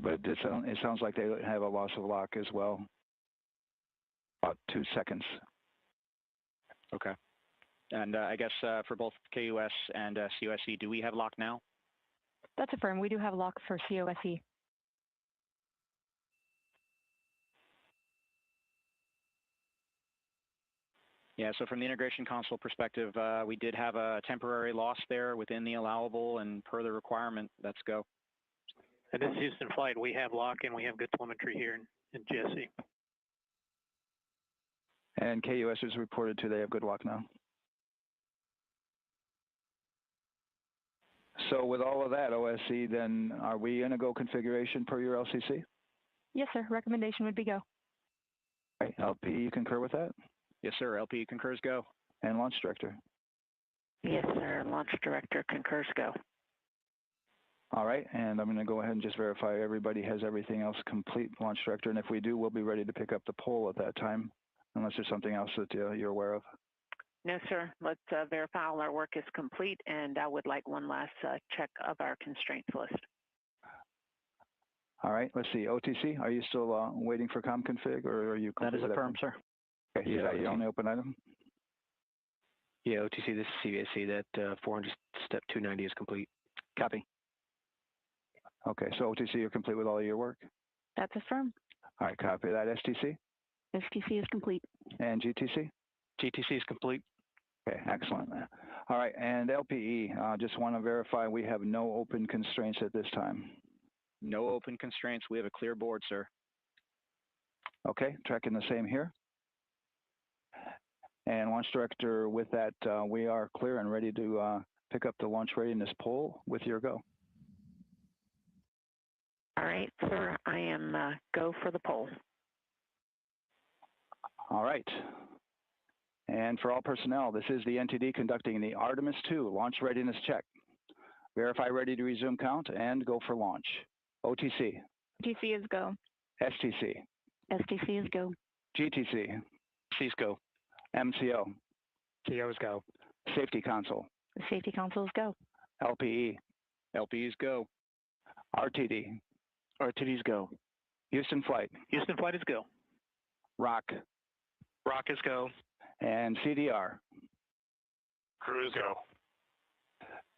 it sounds like they have a loss of lock as well. About 2 seconds. Okay. And I guess for both KUS and COSE, do we have lock now? That's affirmed. We do have lock for COSE. Yeah, so from the integration console perspective, we did have a temporary loss there within the allowable, and per the requirement, let's go. And this is Houston Flight. We have lock and we have good telemetry here in GSE. And KUS is reported to they have good lock now. So with all of that, OSC, then are we in a go configuration per your LCC? Yes, sir. Recommendation would be go. Right. LP, you concur with that? Yes, sir. LP concurs go. And Launch Director? Yes, sir. Launch Director concurs go. All right, and I'm going to go ahead and just verify everybody has everything else complete, Launch Director, and if we do, we'll be ready to pick up the poll at that time, unless there's something else that you're aware of. No, sir. Let's verify all our work is complete, and I would like one last check of our constraints list. All right, let's see. OTC, are you still waiting for ComConfig, or are you? That is affirmed, sir. Okay, yeah, you only open item? Yeah, OTC, this is CVSC. That 400 step 290 is complete. Copy. Okay, so OTC, you're complete with all of your work? That's affirmed. All right, copy that. STC? STC is complete. And GTC? GTC is complete. Okay, excellent. All right, and LPE, just want to verify we have no open constraints at this time. No open constraints. We have a clear board, sir. Okay, tracking the same here. And Launch Director, with that, we are clear and ready to pick up the launch readiness poll with your go. All right, sir, I am go for the poll. All right. And for all personnel, this is the NTD conducting the Artemis 2 launch readiness check. Verify ready to resume count and go for launch. OTC. GTC is go. STC. STC is go. GTC. C's go. MCO. CO's go. Safety Console. The Safety Console is go. LPE. LPE's go. RTD. RTD's go. Houston Flight. Houston Flight is go. ROC. ROC is go. And CDR. Crew is go.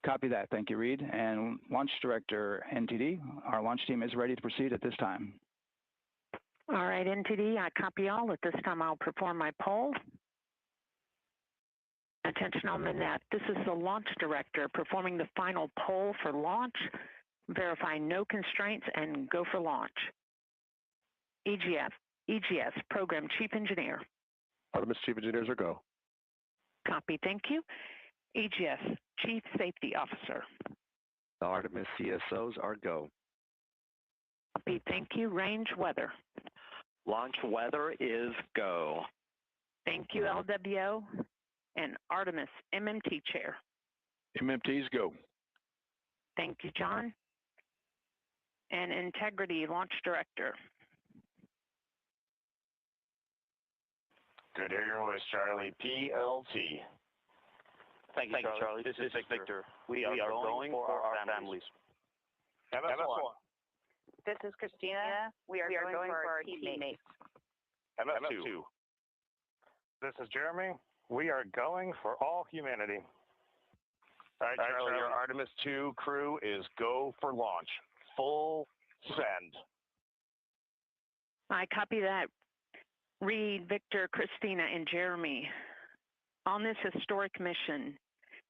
Copy that. Thank you, Reed. And Launch Director, NTD, our launch team is ready to proceed at this time. All right, NTD, I copy all. At this time, I'll perform my poll. Attention on the net. This is the Launch Director performing the final poll for launch. Verify no constraints and go for launch. EGS, Program Chief Engineer. Artemis Chief Engineers are go. Copy, thank you. EGS, Chief Safety Officer. The Artemis CSOs are go. Copy, thank you. Range weather. Launch weather is go. Thank you, LWO. And Artemis MMT Chair. MMTs go. Thank you, John. And Integrity Launch Director. Good to hear your voice, Charlie. PLT. Thank you, Charlie. This is Victor. We are going for our families. MS1. This is Christina. We are going for our teammates. MS2. This is Jeremy. We are going for all humanity. All right, Charlie, your Artemis 2 crew is go for launch. Full send. I copy that. Reed, Victor, Christina, and Jeremy. On this historic mission,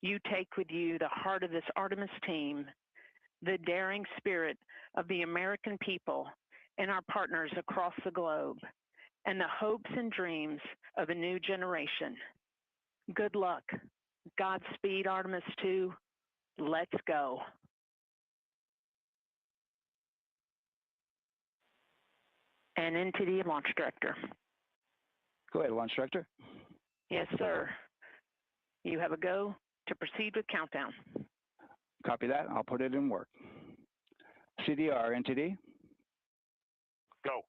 you take with you the heart of this Artemis team, the daring spirit of the American people and our partners across the globe, and the hopes and dreams of a new generation. Good luck. Godspeed, Artemis 2. Let's go. And NTD Launch Director. Go ahead, Launch Director. Yes, sir. You have a go to proceed with countdown. Copy that. I'll put it in work. CDR, NTD. Go.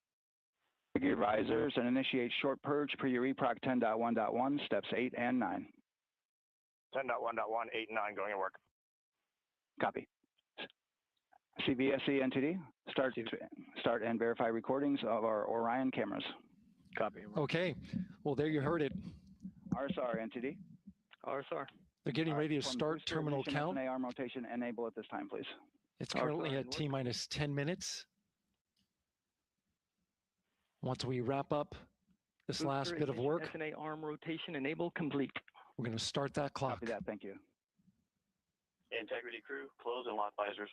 Gear risers and initiate short purge per your EPROC 10.1.1, steps 8 and 9. 10.1.1, 8 and 9 going to work. Copy. CVSE NTD, start and verify recordings of our Orion cameras. Copy. Okay. Well, there you heard it. RSR NTD. RSR. They're getting ready to start terminal count. arm rotation enable at this time, please. It's currently at T-minus 10 minutes. Once we wrap up this last bit of work, SNA arm rotation enable complete. we're going to start that clock. Copy that. Thank you. Integrity crew, close and lock visors.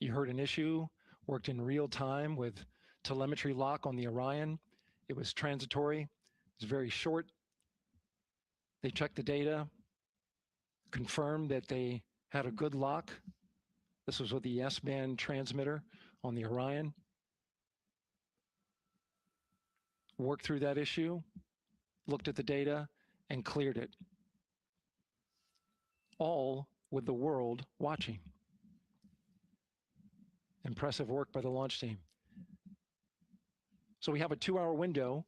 You heard an issue, worked in real time with telemetry lock on the Orion. It was transitory. It was very short. They checked the data, confirmed that they had a good lock. This was with the S-band transmitter on the Orion. Worked through that issue, looked at the data, and cleared it. All with the world watching. Impressive work by the launch team. So we have a 2-hour window,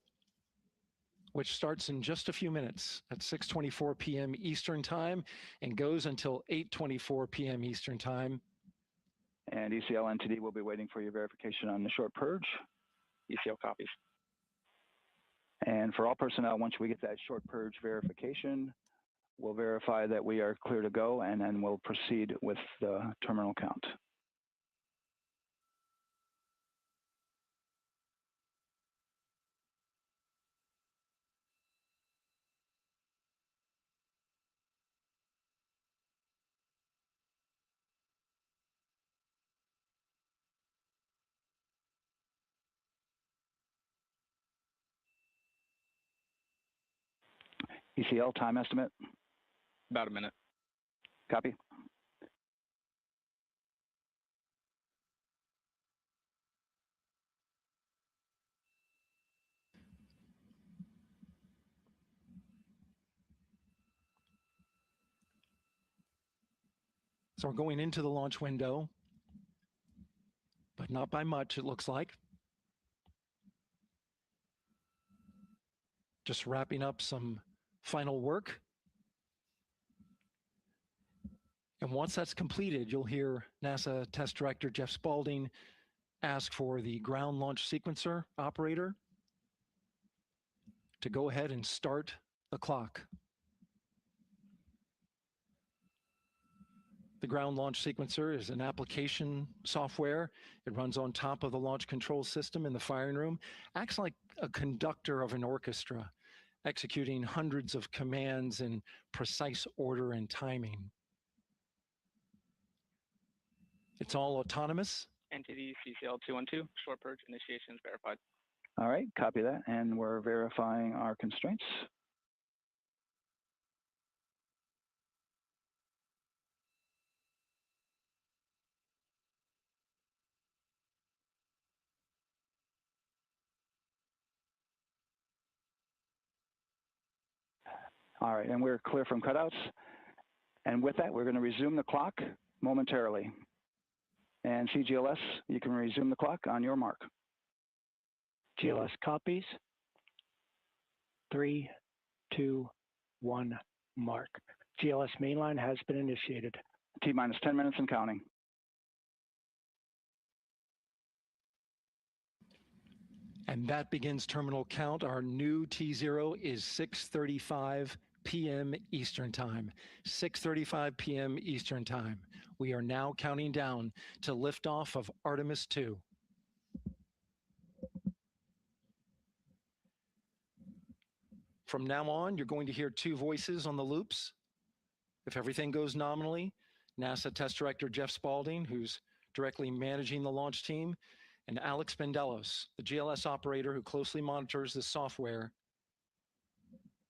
which starts in just a few minutes at 6:24 p.m. Eastern Time and goes until 8:24 p.m. Eastern Time. And ECL NTD will be waiting for your verification on the short purge. ECL copies. And for all personnel, once we get that short purge verification, we'll verify that we are clear to go, and then we'll proceed with the terminal count. ECL time estimate? About a minute. Copy. So we're going into the launch window, but not by much, it looks like. Just wrapping up some final work. And once that's completed, you'll hear NASA Test Director Jeff Spaulding ask for the ground launch sequencer operator to go ahead and start the clock. The ground launch sequencer is an application software. It runs on top of the launch control system in the firing room, acts like a conductor of an orchestra, executing hundreds of commands in precise order and timing. It's all autonomous. NTD CCL212, short purge initiations verified. All right, copy that, and we're verifying our constraints. All right, and we're clear from cutouts. And with that, we're going to resume the clock momentarily. And CGLS, you can resume the clock on your mark. GLS copies. 3, 2, 1, mark. GLS mainline has been initiated. T-minus 10 minutes and counting. And that begins terminal count. Our new T0 is 6:35 p.m. Eastern Time. 6:35 p.m. Eastern Time. We are now counting down to liftoff of Artemis 2. From now on, you're going to hear two voices on the loops. If everything goes nominally, NASA Test Director Jeff Spaulding, who's directly managing the launch team, and Alex Bendelos, the GLS operator who closely monitors the software.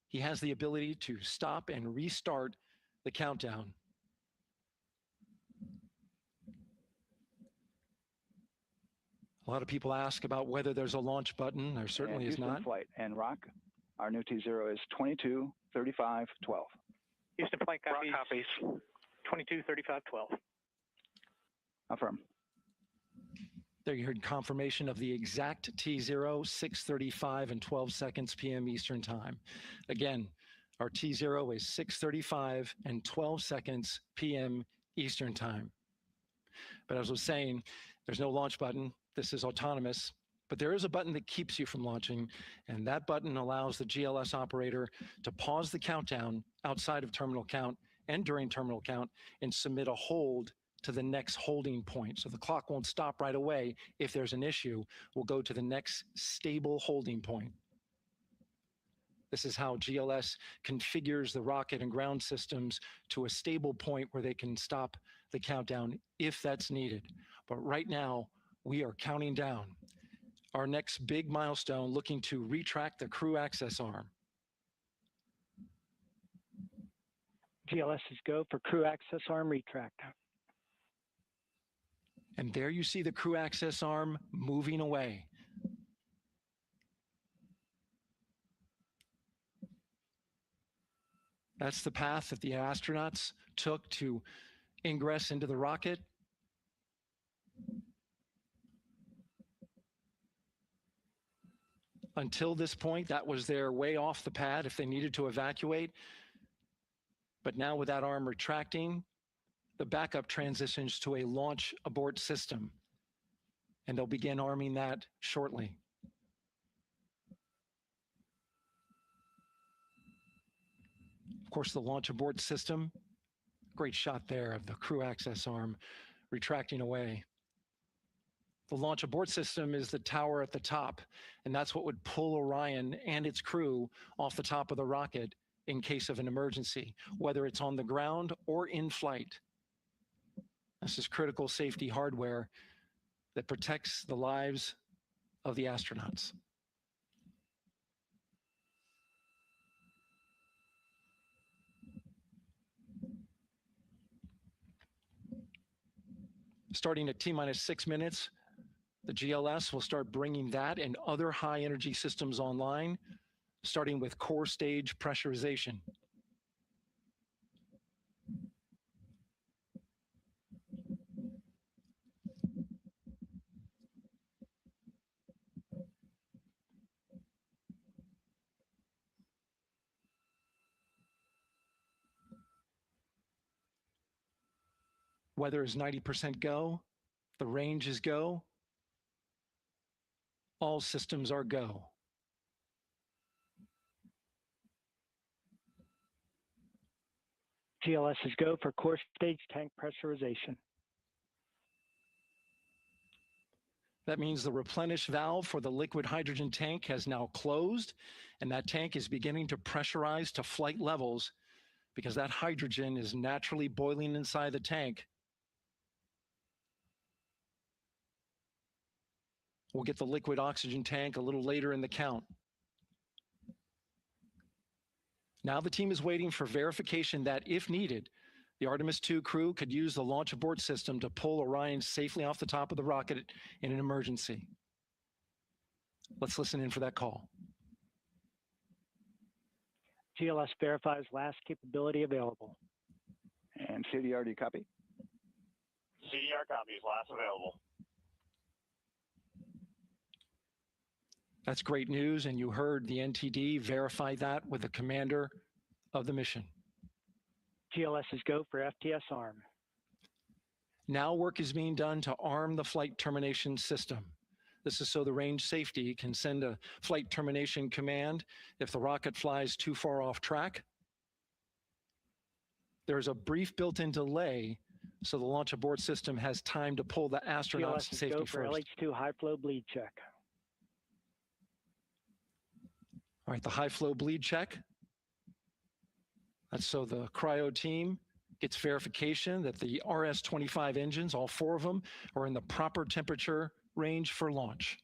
He has the ability to stop and restart the countdown. A lot of people ask about whether there's a launch button. There certainly is not. Flight and Rock, our new T0 is 22:35:12. Houston flight copies. 22:35:12. Affirm. There you heard confirmation of the exact T0, 6:35 and 12 seconds p.m. Eastern Time. Again, our T0 is 6:35 and 12 seconds p.m. Eastern Time. But as I was saying, there's no launch button. This is autonomous. But there is a button that keeps you from launching, and that button allows the GLS operator to pause the countdown outside of terminal count and during terminal count and submit a hold to the next holding point. So the clock won't stop right away. If there's an issue, we'll go to the next stable holding point. This is how GLS configures the rocket and ground systems to a stable point where they can stop the countdown if that's needed. But right now, we are counting down. Our next big milestone, looking to retract the crew access arm. GLS is go for crew access arm retract. And there you see the crew access arm moving away. That's the path that the astronauts took to ingress into the rocket. Until this point, that was their way off the pad if they needed to evacuate. But now with that arm retracting, the backup transitions to a launch abort system, and they'll begin arming that shortly. Of course, the launch abort system, great shot there of the crew access arm retracting away. The launch abort system is the tower at the top, and that's what would pull Orion and its crew off the top of the rocket in case of an emergency, whether it's on the ground or in flight. This is critical safety hardware that protects the lives of the astronauts. Starting at T-minus 6 minutes, the GLS will start bringing that and other high energy systems online, starting with core stage pressurization. Weather is 90% go, the range is go, all systems are go. GLS is go for core stage tank pressurization. That means the replenish valve for the liquid hydrogen tank has now closed, and that tank is beginning to pressurize to flight levels because that hydrogen is naturally boiling inside the tank. We'll get the liquid oxygen tank a little later in the count. Now the team is waiting for verification that, if needed, the Artemis 2 crew could use the launch abort system to pull Orion safely off the top of the rocket in an emergency. Let's listen in for that call. GLS verifies last capability available. And CDR, do you copy? CDR copies, last available. That's great news, and you heard the NTD verify that with the commander of the mission. GLS is go for FTS arm. Now work is being done to arm the flight termination system. This is so the range safety can send a flight termination command if the rocket flies too far off track. There's a brief built-in delay, so the launch abort system has time to pull the astronauts to safety first. GLS is go for LH2 high flow bleed check. All right, the high flow bleed check. That's so the cryo team gets verification that the RS-25 engines, all 4 of them, are in the proper temperature range for launch.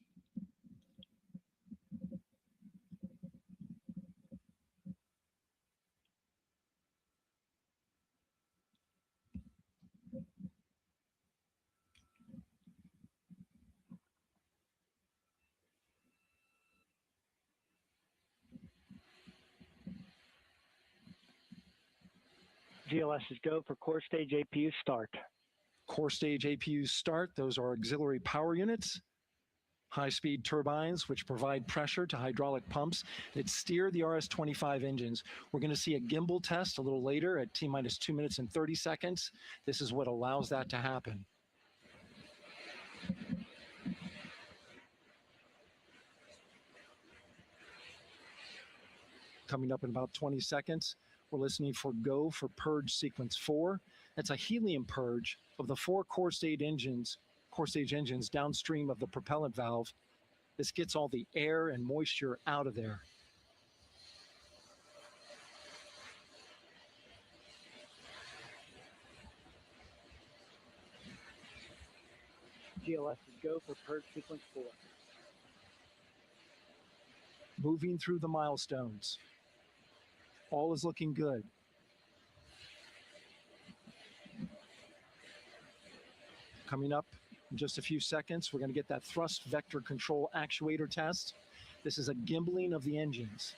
GLS is go for core stage APU start. Core stage APUs start. Those are auxiliary power units, high-speed turbines, which provide pressure to hydraulic pumps that steer the RS-25 engines. We're going to see a gimbal test a little later at T-minus 2 minutes and 30 seconds. This is what allows that to happen. Coming up in about 20 seconds, we're listening for go for purge sequence 4. That's a helium purge of the 4 core stage engines downstream of the propellant valve. This gets all the air and moisture out of there. GLS is go for purge sequence 4. Moving through the milestones. All is looking good. Coming up in just a few seconds, we're going to get that thrust vector control actuator test. This is a gimbaling of the engines.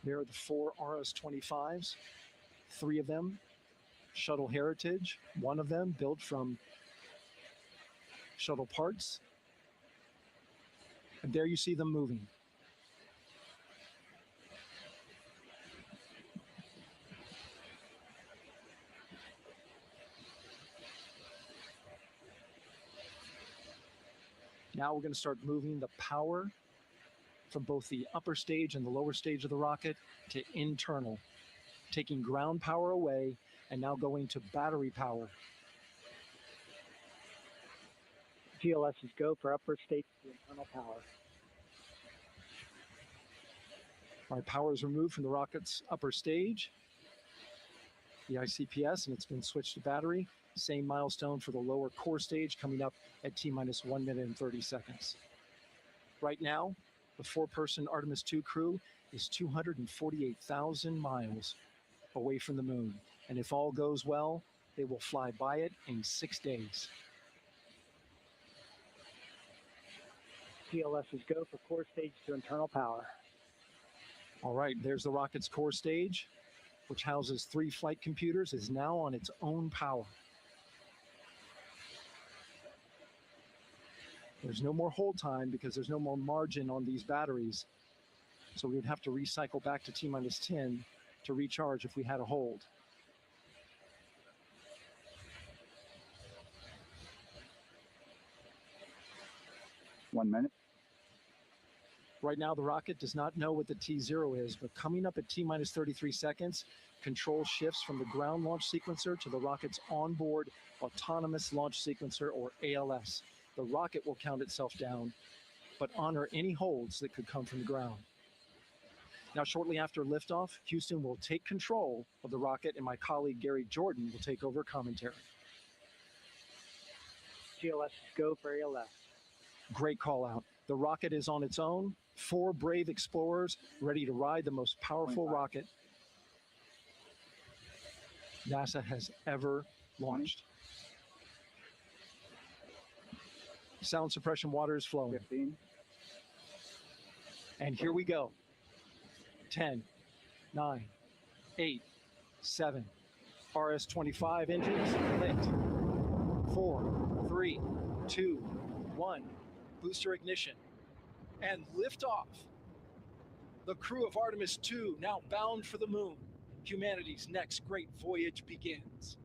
There are the 4 RS-25s, 3 of them Shuttle Heritage, 1 of them built from shuttle parts. And there you see them moving. Now we're going to start moving the power from both the upper stage and the lower stage of the rocket to internal, taking ground power away and now going to battery power. GLS is go for upper stage to internal power. Our power is removed from the rocket's upper stage, the ICPS, and it's been switched to battery. Same milestone for the lower core stage coming up at T-minus 1 minute and 30 seconds. Right now, the 4-person Artemis 2 crew is 248,000 miles away from the moon. And if all goes well, they will fly by it in 6 days. GLS is go for core stage to internal power. All right, there's the rocket's core stage, which houses 3 flight computers, is now on its own power. There's no more hold time because there's no more margin on these batteries. So we would have to recycle back to T-minus 10 to recharge if we had a hold. One minute. Right now, the rocket does not know what the T0 is, but coming up at T-minus 33 seconds, control shifts from the ground launch sequencer to the rocket's onboard autonomous launch sequencer, or ALS. The rocket will count itself down, but honor any holds that could come from the ground. Now, shortly after liftoff, Houston will take control of the rocket, and my colleague Gary Jordan will take over commentary. GLS is go for ALS. Great call out. The rocket is on its own. 4 brave explorers ready to ride the most powerful rocket NASA has ever launched. Sound suppression water is flowing. 15. And here we go. 10, 9, 8, 7. RS-25 engines lit. 4, 3, 2, 1. Booster ignition. And liftoff. The crew of Artemis 2 now bound for the moon. Humanity's next great voyage begins.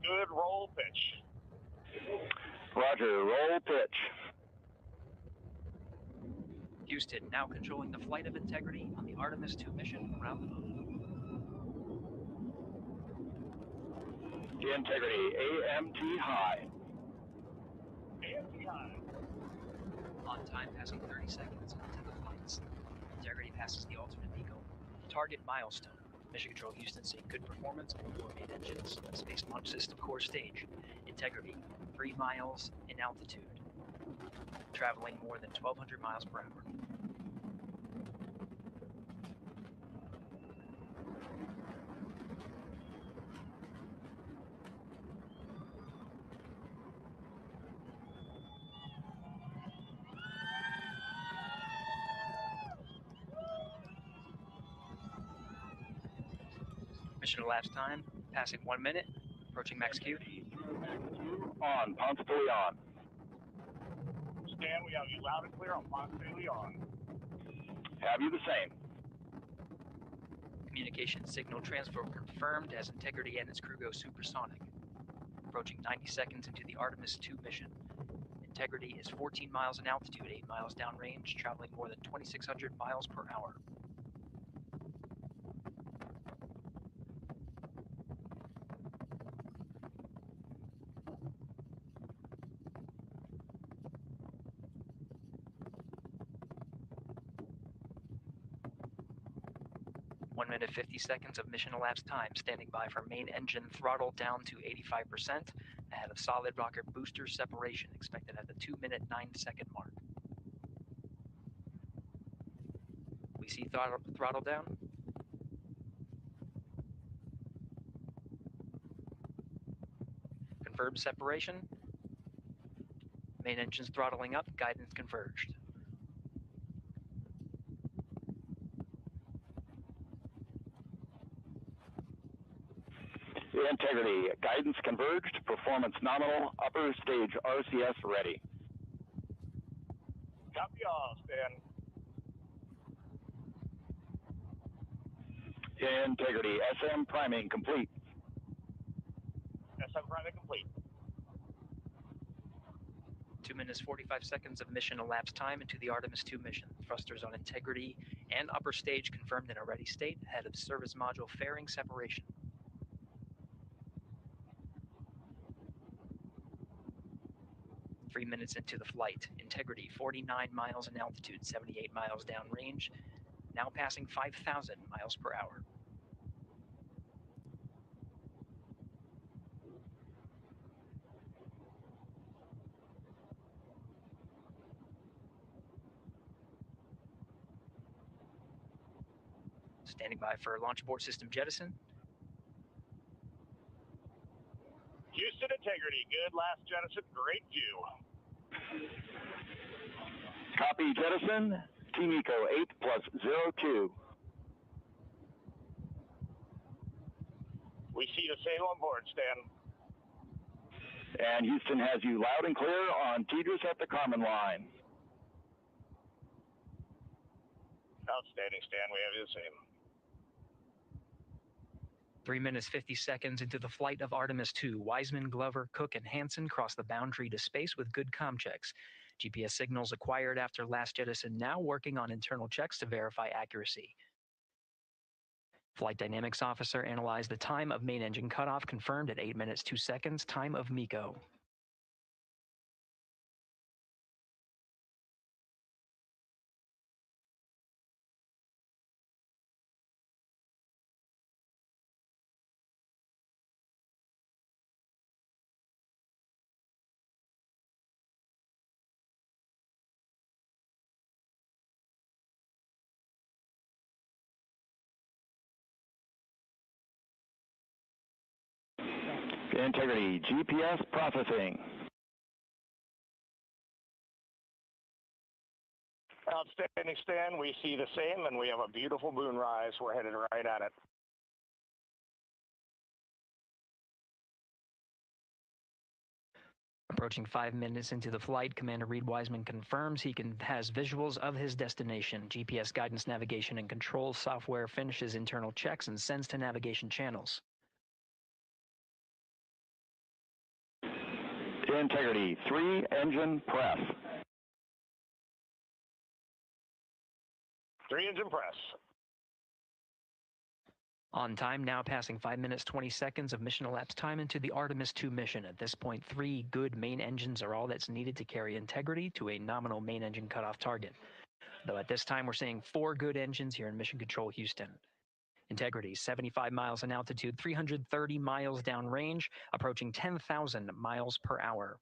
Good roll pitch. Roger, roll pitch. Houston now controlling the flight of Integrity on the Artemis 2 mission around the moon. Integrity, AMT high. AMT high. On time passing 30 seconds into the flights. Integrity passes the alternate beacon. Target milestone. Mission Control Houston seeing good performance on the 4 main engines. Space Launch System core stage. Integrity, 3 miles in altitude. Traveling more than 1,200 miles per hour. Mission elapsed time, passing 1 minute, approaching max Q. On, Ponce de Leon. Stan, we have you loud and clear on Ponce de Leon. Have you the same. Communication signal transfer confirmed as Integrity and its crew go supersonic. Approaching 90 seconds into the Artemis 2 mission. Integrity is 14 miles in altitude, 8 miles downrange, traveling more than 2,600 miles per hour. One minute 50 seconds of mission elapsed time, standing by for main engine throttle down to 85%, ahead of solid rocket booster separation, expected at the 2-minute 9-second mark. We see throttle down. Confirmed separation. Main engine's throttling up, guidance converged. Integrity, guidance converged, performance nominal, upper stage RCS ready. Copy all, Stan. Integrity, SM priming complete. SM priming complete. 2 minutes 45 seconds of mission elapsed time into the Artemis 2 mission. Thrusters on Integrity and upper stage confirmed in a ready state, ahead of service module fairing separation. Three minutes into the flight, Integrity 49 miles in altitude, 78 miles downrange, now passing 5,000 miles per hour. Standing by for launch abort system jettison. Houston Integrity, good last jettison, great view. Copy jettison, Team Eco 8+02. We see the same on board, Stan. And Houston has you loud and clear on TDRS at the Kármán line. Outstanding, Stan, we have you the same. 3 minutes 50 seconds into the flight of Artemis 2, Wiseman, Glover, Cook, and Hansen crossed the boundary to space with good comm checks. GPS signals acquired after last jettison now working on internal checks to verify accuracy. Flight Dynamics Officer analyzed the time of main engine cutoff, confirmed at 8 minutes 2 seconds, time of MECO. Integrity, GPS processing. Outstanding, Stan. We see the same, and we have a beautiful moonrise. We're headed right at it. Approaching 5 minutes into the flight, Commander Reed Wiseman confirms he has visuals of his destination. GPS guidance, navigation, and control software finishes internal checks and sends to navigation channels. Integrity, 3 engine press. 3 engine press. On time, now passing 5 minutes 20 seconds of mission elapsed time into the Artemis 2 mission. At this point, 3 good main engines are all that's needed to carry Integrity to a nominal main engine cutoff target. Though at this time, we're seeing 4 good engines here in Mission Control Houston. Integrity, 75 miles in altitude, 330 miles downrange, approaching 10,000 miles per hour.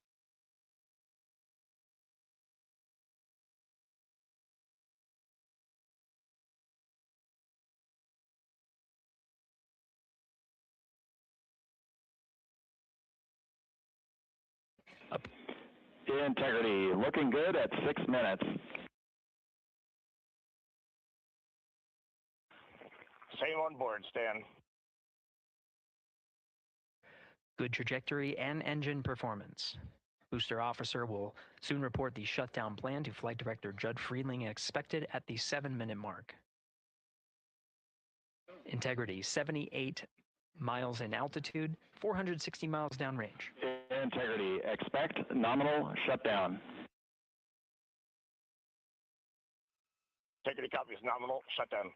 Integrity, looking good at 6 minutes. Same on board, Stan. Good trajectory and engine performance. Booster officer will soon report the shutdown plan to Flight Director Judd Friedling, expected at the 7-minute mark. Integrity, 78 miles in altitude, 460 miles downrange. Integrity, expect nominal shutdown. Integrity copies nominal shutdown.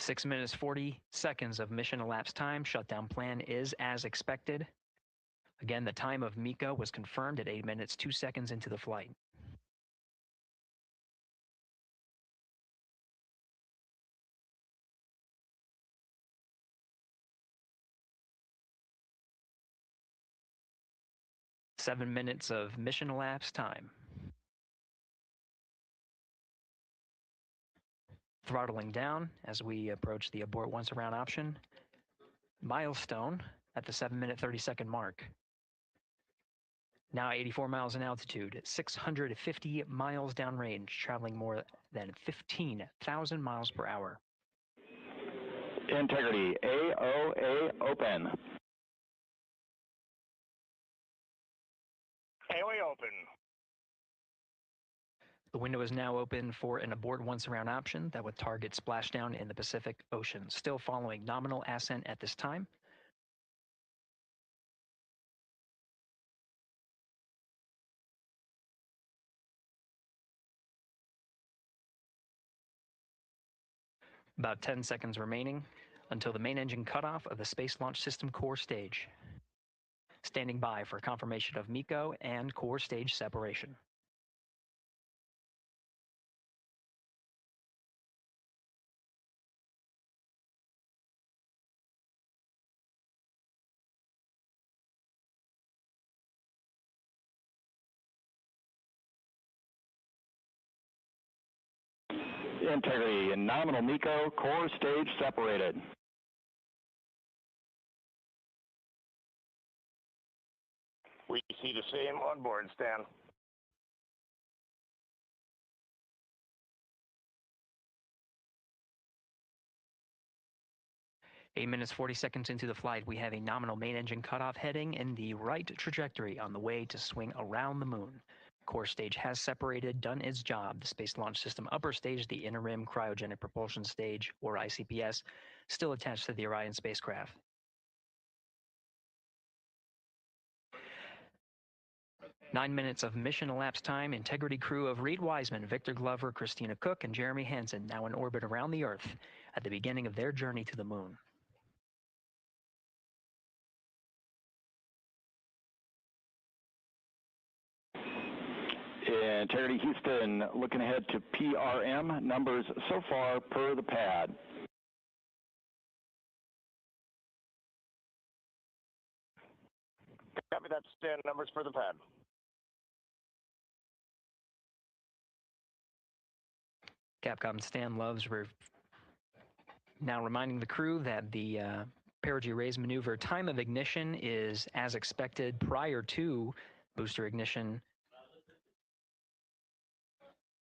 Six minutes 40 seconds of mission elapsed time. Shutdown plan is as expected. Again, the time of MECO was confirmed at 8 minutes 2 seconds into the flight. Seven minutes of mission elapsed time. Throttling down as we approach the abort once around option. Milestone at the 7-minute 30-second mark. Now 84 miles in altitude, 650 miles downrange, traveling more than 15,000 miles per hour. Integrity, AOA open. AOA open. The window is now open for an abort once around option that would target splashdown in the Pacific Ocean. Still following nominal ascent at this time. About 10 seconds remaining until the main engine cutoff of the Space Launch System core stage. Standing by for confirmation of MECO and core stage separation. Integrity, nominal MECO, core stage separated. We see the same on board, Stan. Eight minutes 40 seconds into the flight, we have a nominal main engine cutoff heading in the right trajectory on the way to swing around the moon. core stage has separated, done its job. The Space Launch System upper stage, the Inner Rim Cryogenic Propulsion Stage, or ICPS, still attached to the Orion spacecraft. Nine minutes of mission elapsed time. Integrity crew of Reed Wiseman, Victor Glover, Christina Cook, and Jeremy Hansen now in orbit around the Earth at the beginning of their journey to the Moon. Integrity Houston, looking ahead to PRM numbers so far per the pad. Copy that, Stan. Numbers for the pad. Capcom Stan Loves now reminding the crew that the perigee raise maneuver time of ignition is as expected prior to booster ignition.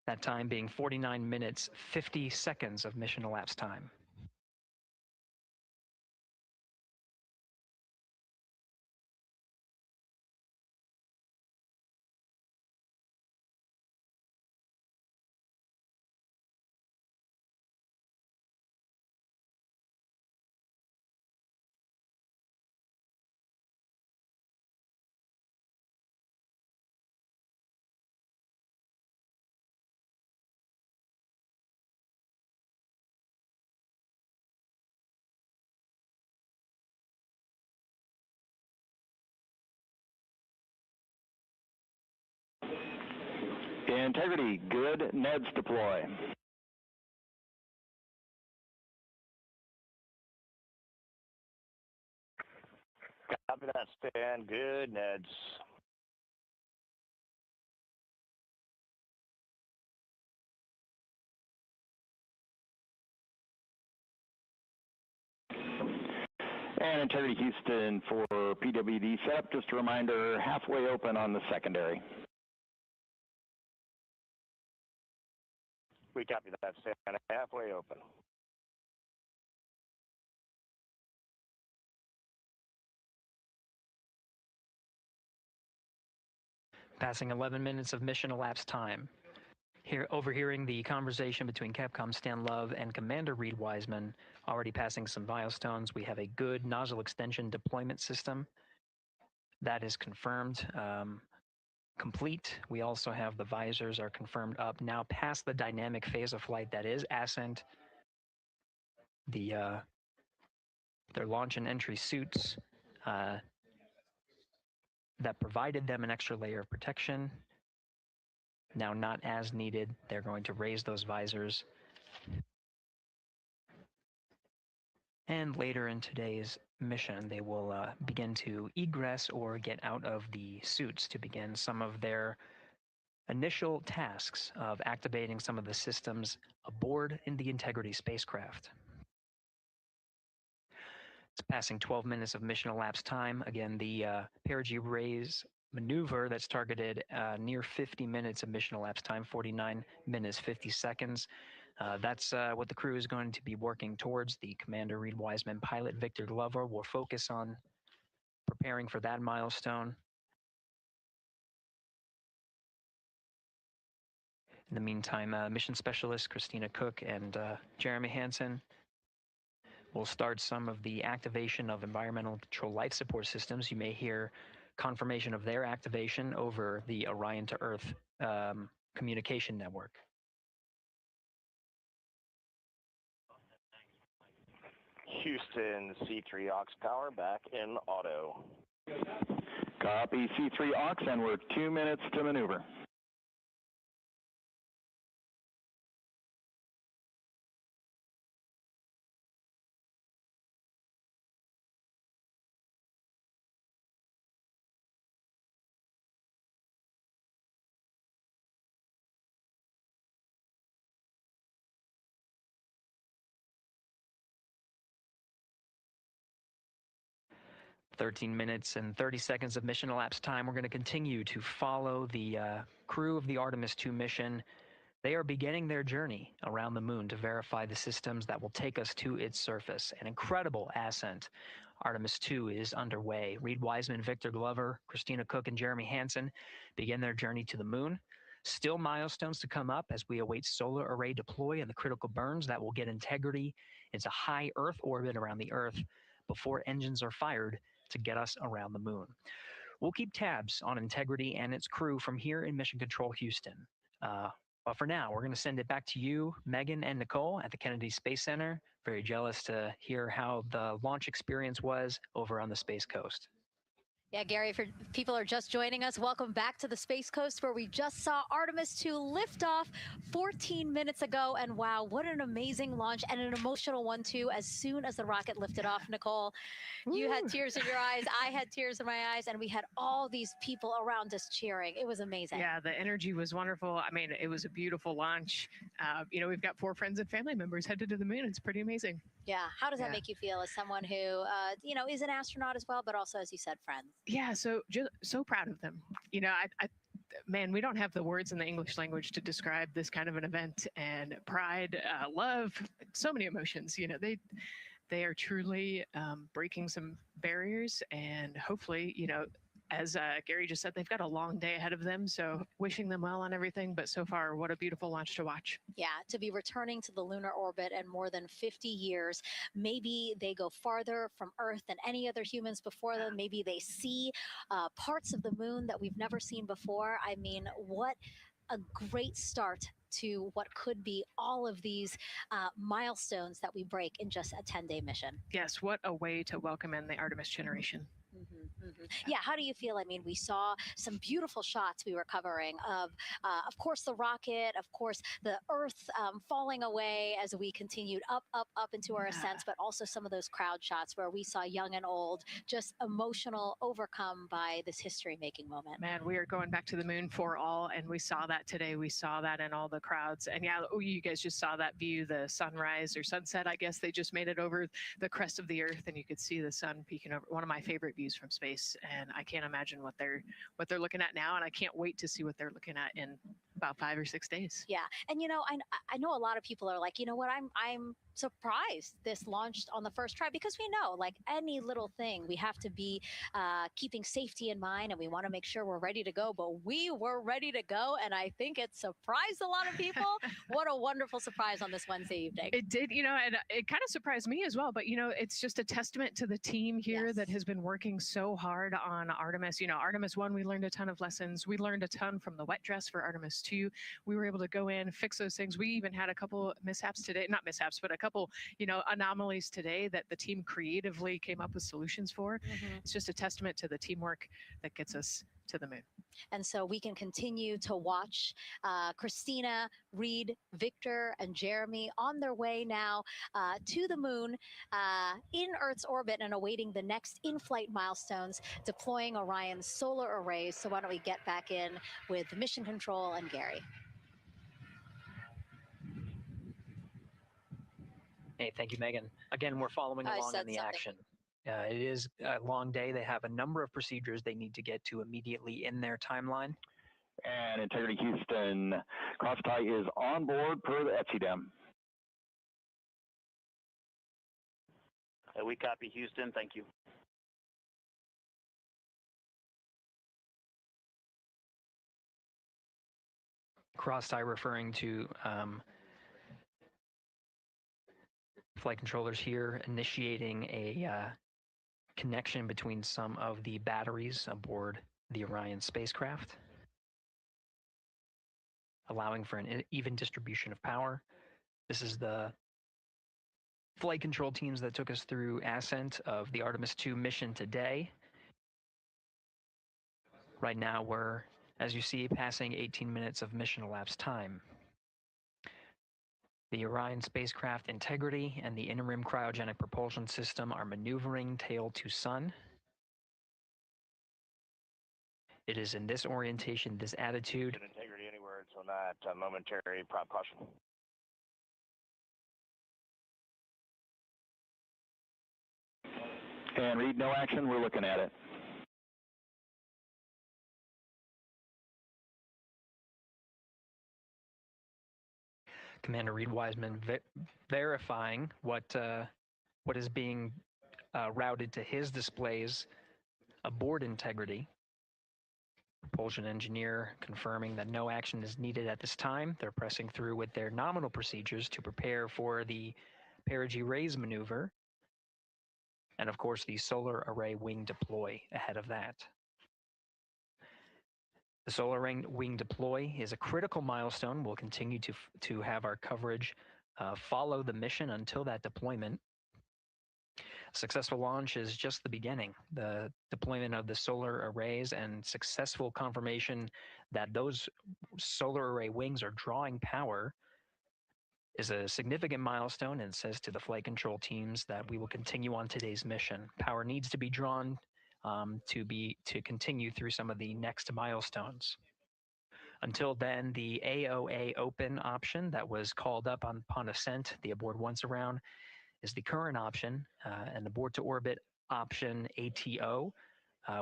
That time being 49 minutes, 50 seconds of mission elapsed time. Integrity, good. NEDS deploy. Copy that, Stan. Good, Neds. And Integrity Houston for PWD setup. Just a reminder, halfway open on the secondary. We copy that, Stan. Halfway open. Passing 11 minutes of mission elapsed time. Here, overhearing the conversation between Capcom Stan Love and Commander Reed Wiseman, already passing some milestones. We have a good nozzle extension deployment system. That is confirmed, complete. We also have the visors are confirmed up, now past the dynamic phase of flight, that is ascent. Their launch and entry suits that provided them an extra layer of protection. Now not as needed. They're going to raise those visors. And later in today's mission, they will begin to egress or get out of the suits to begin some of their initial tasks of activating some of the systems aboard in the Integrity spacecraft. It's passing 12 minutes of mission elapsed time. Again, the perigee raise maneuver that's targeted near 50 minutes of mission elapsed time, 49 minutes, 50 seconds. That's what the crew is going to be working towards. The Commander Reed Wiseman, pilot Victor Glover will focus on preparing for that milestone. In the meantime, mission specialist Christina Cook and Jeremy Hansen will start some of the activation of environmental control life support systems. You may hear confirmation of their activation over the Orion to Earth communication network. Houston, C3 aux power back in auto. Copy C3 aux, and we're 2 minutes to maneuver. "13 minutes and 30 seconds of mission elapsed time. We're going to continue to follow the crew of the Artemis 2 mission. They are beginning their journey around the moon to verify the systems that will take us to its surface. An incredible ascent. Artemis 2 is underway. Reed Wiseman, Victor Glover, Christina Cook, and Jeremy Hansen begin their journey to the moon. Still milestones to come up as we await solar array deploy and the critical burns that will get Integrity into high Earth orbit around the Earth before engines are fired to get us around the moon. We'll keep tabs on Integrity and its crew from here in Mission Control Houston. But for now, we're going to send it back to you, Megan and Nicole at the Kennedy Space Center. Very jealous to hear how the launch experience was over on the Space Coast. Yeah, Gary, if people are just joining us, welcome back to the Space Coast, where we just saw Artemis 2 lift off 14 minutes ago. And wow, what an amazing launch, and an emotional one, too, as soon as the rocket lifted off. Nicole, you had tears in your eyes, I had tears in my eyes, and we had all these people around us cheering. It was amazing. Yeah, the energy was wonderful. I mean, it was a beautiful launch. You know, we've got 4 friends and family members headed to the moon. It's pretty amazing. Yeah. How does that make you feel as someone who, you know, is an astronaut as well, but also, as you said, friends? Yeah, so proud of them. You know, man, we don't have the words in the English language to describe this kind of an event, and pride, love, so many emotions. You know, they are truly breaking some barriers, and hopefully, you know, as Gary just said, they've got a long day ahead of them. So wishing them well on everything. But so far, what a beautiful launch to watch. Yeah, to be returning to the lunar orbit in more than 50 years. Maybe they go farther from Earth than any other humans before them. Maybe they see parts of the moon that we've never seen before. I mean, what a great start to what could be all of these milestones that we break in just a 10-day mission. Yes, what a way to welcome in the Artemis generation. Yeah, how do you feel? I mean, we saw some beautiful shots we were covering of course, the rocket, of course, the Earth falling away as we continued up into our ascents, but also some of those crowd shots where we saw young and old, just emotional, overcome by this history-making moment. Man, we are going back to the moon for all, and we saw that today. We saw that in all the crowds. And yeah, you guys just saw that view, the sunrise or sunset, I guess. They just made it over the crest of the Earth, and you could see the sun peeking over. One of my favorite views from space, and I can't imagine what they're looking at now, and I can't wait to see what they're looking at in about 5 or 6 days. Yeah, and you know, I know a lot of people are like, you know what, I'm surprised this launched on the first try, because we know, like any little thing, we have to be keeping safety in mind, and we want to make sure we're ready to go. But we were ready to go, and I think it surprised a lot of people. What a wonderful surprise on this Wednesday evening. It did, you know, and it kind of surprised me as well. But you know, it's just a testament to the team here that has been working so hard on Artemis. You know, Artemis 1, we learned a ton of lessons. We learned a ton from the wet dress for Artemis 2. We were able to go in, fix those things. We even had a couple mishaps today, not mishaps, but a couple, you know, anomalies today that the team creatively came up with solutions for. It's just a testament to the teamwork that gets us to the moon. And so we can continue to watch Christina, Reed, Victor, and Jeremy on their way now to the moon in Earth's orbit, and awaiting the next in-flight milestones, deploying Orion's solar arrays. So why don't we get back in with Mission Control and Gary. Hey, thank you, Megan. Again, we're following along in the action. It is a long day. They have a number of procedures they need to get to immediately in their timeline. And Integrity Houston, crosstie is on board per the ETSI-DEM. We copy, Houston. Thank you. Crosstie referring to flight controllers here initiating a connection between some of the batteries aboard the Orion spacecraft, allowing for an even distribution of power. This is the flight control teams that took us through ascent of the Artemis 2 mission today. Right now we're, as you see, passing 18 minutes of mission elapsed time. The Orion spacecraft Integrity and the interim cryogenic propulsion system are maneuvering tail to sun. It is in this orientation, this attitude. Integrity anywhere until that momentary prop caution. And Reed, no action. We're looking at it. Commander Reed Wiseman verifying what is being routed to his displays aboard Integrity. Propulsion engineer confirming that no action is needed at this time. They're pressing through with their nominal procedures to prepare for the perigee raise maneuver. And of course, the solar array wing deploy ahead of that. The solar wing deploy is a critical milestone. We'll continue to have our coverage follow the mission until that deployment. Successful launch is just the beginning. The deployment of the solar arrays and successful confirmation that those solar array wings are drawing power is a significant milestone, and says to the flight control teams that we will continue on today's mission. Power needs to be drawn to continue through some of the next milestones. Until then, the AOA open option that was called up upon ascent, the aboard once around, is the current option, and the board to orbit option ATO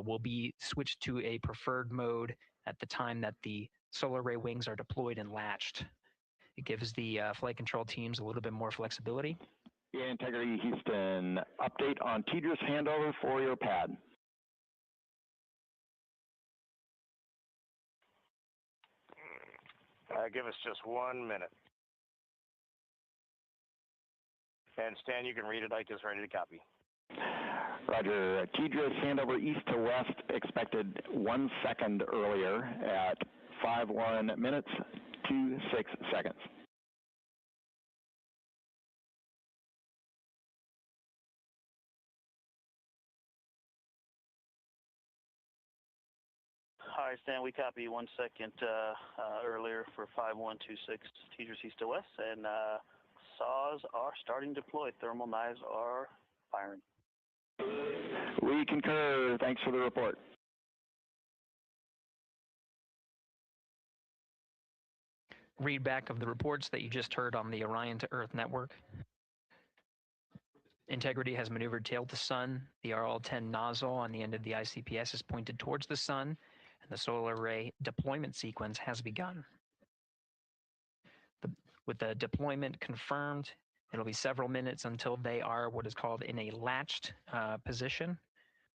will be switched to a preferred mode at the time that the solar array wings are deployed and latched. It gives the flight control teams a little bit more flexibility. Yeah, Integrity Houston, update on TDRS handover for your pad. Give us just 1 minute. And Stan, you can read it. Ike is ready to copy. Roger. TDRS handover east to west expected 1 second earlier at 5:1 minutes, 26 seconds. Hi, Stan. We copy 1 second earlier for 5126 TDRS east to west, and saws are starting to deploy. Thermal knives are firing. We concur. Thanks for the report. Read back of the reports that you just heard on the Orion to Earth network. Integrity has maneuvered tail to sun. The RL-10 nozzle on the end of the ICPS is pointed towards the sun, and the solar array deployment sequence has begun. With the deployment confirmed, it'll be several minutes until they are what is called in a latched position.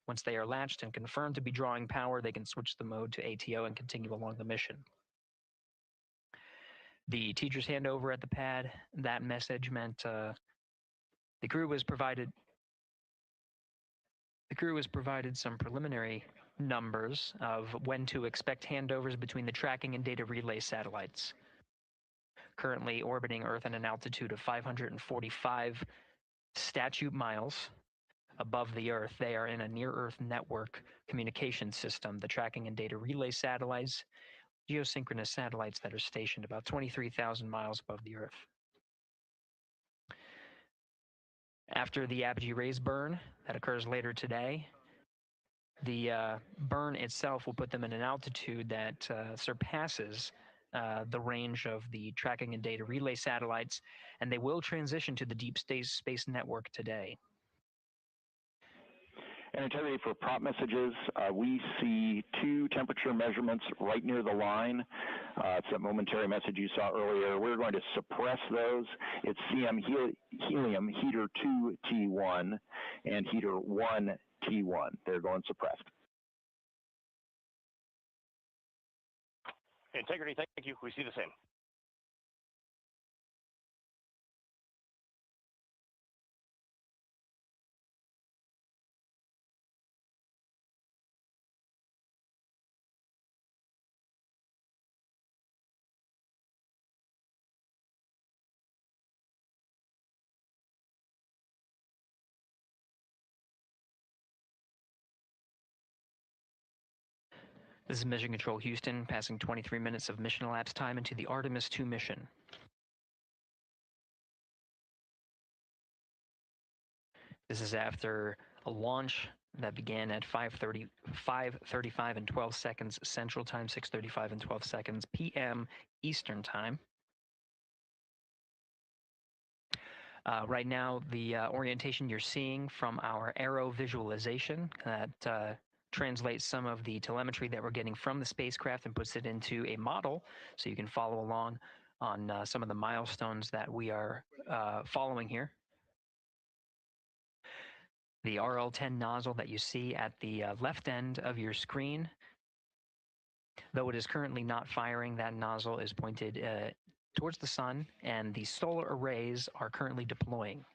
Once they are latched and confirmed to be drawing power, they can switch the mode to ATO and continue along the mission. The teacher's handover at the pad, that message meant the crew was provided some preliminary numbers of when to expect handovers between the tracking and data relay satellites. Currently orbiting Earth at an altitude of 545 statute miles above the Earth, they are in a near-Earth network communication system. The tracking and data relay satellites, geosynchronous satellites that are stationed about 23,000 miles above the Earth. After the apogee raise burn that occurs later today, the burn itself will put them in an altitude that surpasses the range of the tracking and data relay satellites, and they will transition to the deep space network today. And Integrity, for prop messages, we see 2 temperature measurements right near the line. It's that momentary message you saw earlier. We're going to suppress those. It's CM helium heater 2 T1 and heater 1 T1. They're going suppressed. Integrity, thank you. We see the same. This is Mission Control Houston, passing 23 minutes of mission elapsed time into the Artemis 2 mission. This is after a launch that began at 5:35 and 12 seconds Central Time, 6:35 and 12 seconds p.m. Eastern Time. Right now, the orientation you're seeing from our aero visualization that translates some of the telemetry that we're getting from the spacecraft and puts it into a model so you can follow along on some of the milestones that we are following here. The RL-10 nozzle that you see at the left end of your screen, though it is currently not firing, that nozzle is pointed towards the sun, and the solar arrays are currently deploying.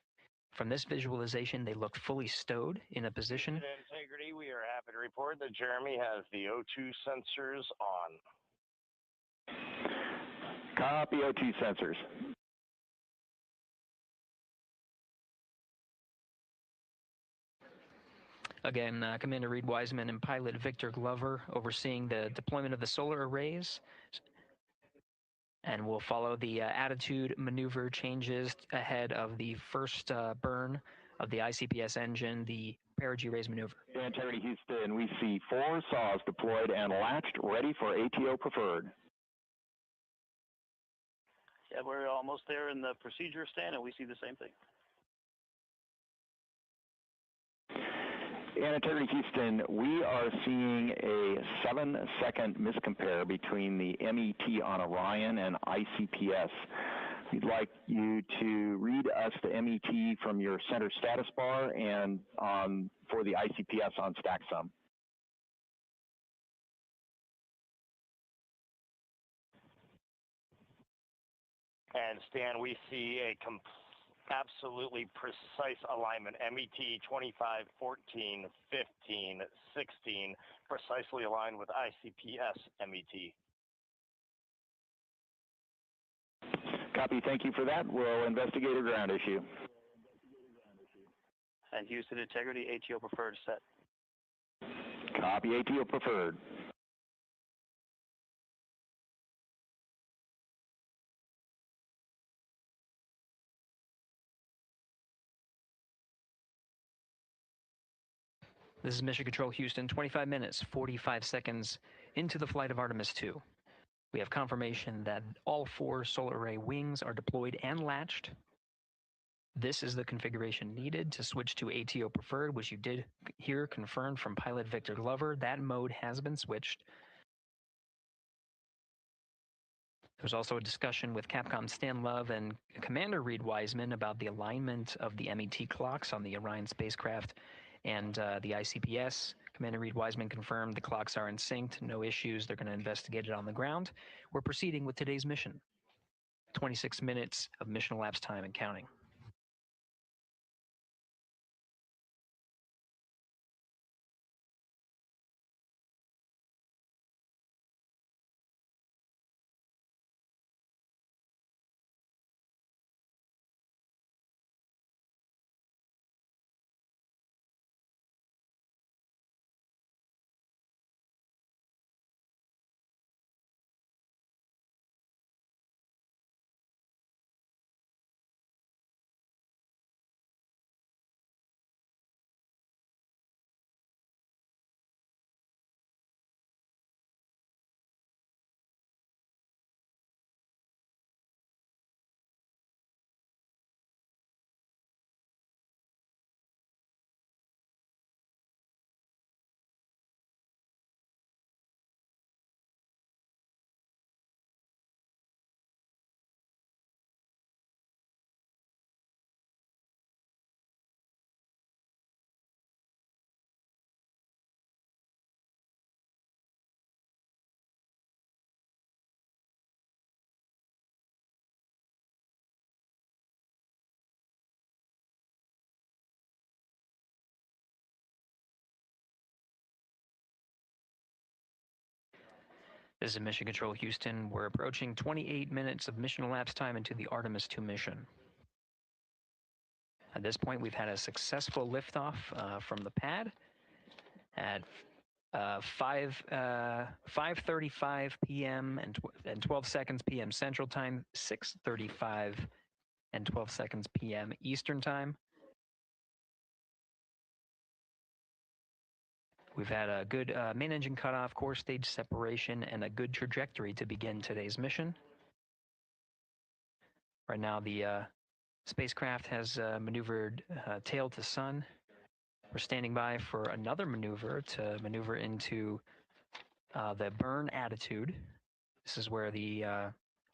From this visualization, they look fully stowed in a position. Integrity, we are happy to report that Jeremy has the O2 sensors on. Copy O2 sensors. Again, Commander Reed Wiseman and pilot Victor Glover overseeing the deployment of the solar arrays. And we'll follow the attitude maneuver changes ahead of the first burn of the ICPS engine, the perigee raise maneuver. Integrity Houston, we see 4 saws deployed and latched, ready for ATO preferred. Yeah, we're almost there in the procedure stand, and we see the same thing. And Integrity Houston, we are seeing a 7-second miscompare between the MET on Orion and ICPS. We'd like you to read us the MET from your center status bar and for the ICPS on StackSum. And Stan, we see a absolutely precise alignment. MET 25, 14, 15, 16, precisely aligned with ICPS MET. Copy, thank you for that. We'll investigate a ground issue. And Houston Integrity, ATO preferred set. Copy, ATO preferred. This is Mission Control Houston, 25 minutes, 45 seconds into the flight of Artemis 2. We have confirmation that all 4 solar array wings are deployed and latched. This is the configuration needed to switch to ATO preferred, which you did hear confirmed from pilot Victor Glover. That mode has been switched. There's also a discussion with Capcom Stan Love and Commander Reed Wiseman about the alignment of the MET clocks on the Orion spacecraft and the ICPS. Commander Reed Wiseman confirmed the clocks are in sync, no issues. They're going to investigate it on the ground. We're proceeding with today's mission. 26 minutes of mission elapsed time and counting. This is Mission Control Houston. We're approaching 28 minutes of mission elapsed time into the Artemis 2 mission. At this point, we've had a successful liftoff from the pad at 5:35 p.m. and 12 seconds p.m. Central Time, 6:35 and 12 seconds p.m. Eastern Time. We've had a good main engine cutoff, core stage separation, and a good trajectory to begin today's mission. Right now, the spacecraft has maneuvered tail to sun. We're standing by for another maneuver to maneuver into the burn attitude. This is where the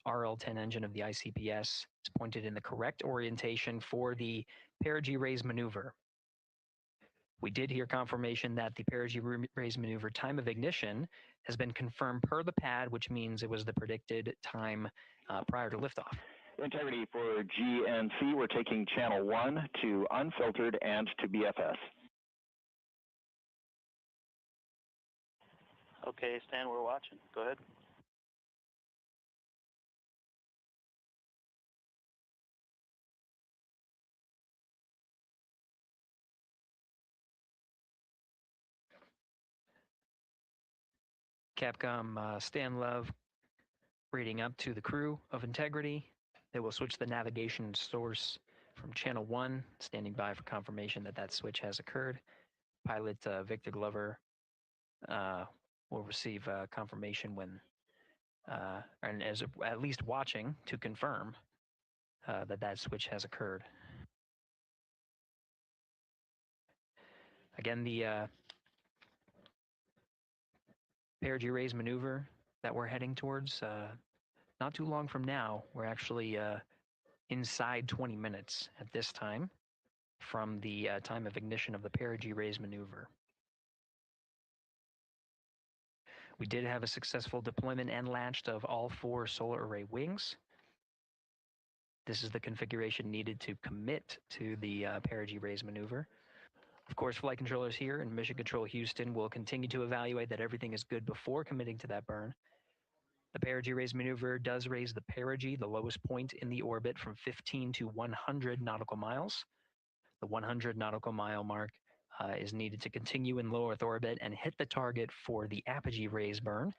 RL-10 engine of the ICPS is pointed in the correct orientation for the perigee raise maneuver. We did hear confirmation that the perigee raise maneuver time of ignition has been confirmed per the pad, which means it was the predicted time prior to liftoff. Integrity for GNC, we're taking channel 1 to unfiltered and to BFS. Okay, Stan, we're watching. Go ahead. Capcom Stan Love reading up to the crew of Integrity. They will switch the navigation source from channel 1, standing by for confirmation that that switch has occurred. Pilot Victor Glover will receive confirmation when, and as at least watching to confirm that that switch has occurred. Again, the perigee raise maneuver that we're heading towards, not too long from now, we're actually inside 20 minutes at this time from the time of ignition of the perigee raise maneuver. We did have a successful deployment and launched of all 4 solar array wings. This is the configuration needed to commit to the perigee raise maneuver. Of course, flight controllers here in Mission Control Houston will continue to evaluate that everything is good before committing to that burn. The perigee raise maneuver does raise the perigee, the lowest point in the orbit, from 15 to 100 nautical miles. The 100 nautical mile mark is needed to continue in low Earth orbit and hit the target for the apogee raise burn.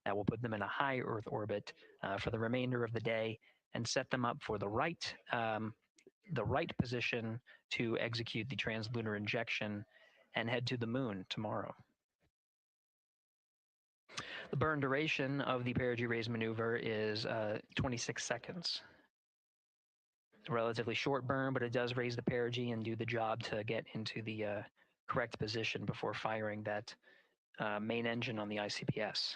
That will put them in a high Earth orbit for the remainder of the day and set them up for the right position to execute the translunar injection and head to the moon tomorrow. The burn duration of the perigee raise maneuver is 26 seconds. It's a relatively short burn, but it does raise the perigee and do the job to get into the correct position before firing that main engine on the ICPS.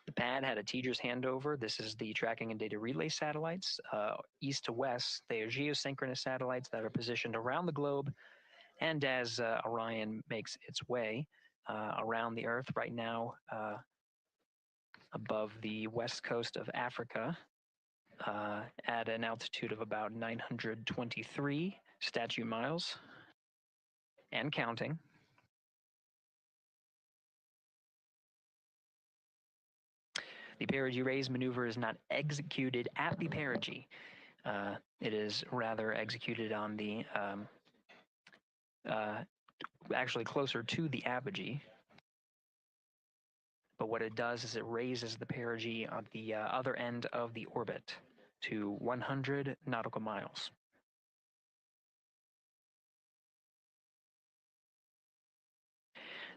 The pad had a TGERS handover. This is the tracking and data relay satellites. East to west, they are geosynchronous satellites that are positioned around the globe. And as Orion makes its way around the Earth right now, above the west coast of Africa, at an altitude of about 923 statute miles and counting. The perigee raise maneuver is not executed at the perigee. It is rather executed on the, actually closer to the apogee. But what it does is it raises the perigee on the other end of the orbit to 100 nautical miles.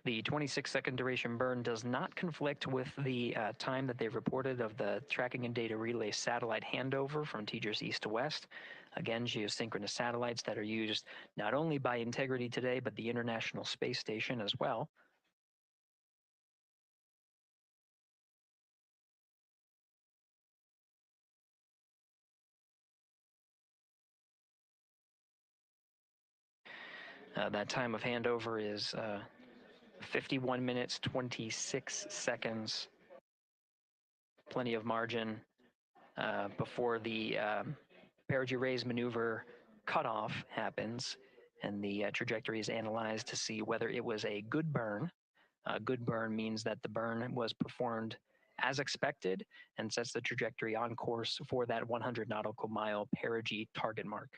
The 26-second duration burn does not conflict with the time that they've reported of the tracking and data relay satellite handover from TGERS east to west. Again, geosynchronous satellites that are used not only by Integrity today, but the International Space Station as well. That time of handover is 51 minutes, 26 seconds. Plenty of margin before the perigee raise maneuver cutoff happens, and the trajectory is analyzed to see whether it was a good burn. A good burn means that the burn was performed as expected and sets the trajectory on course for that 100 nautical mile perigee target mark.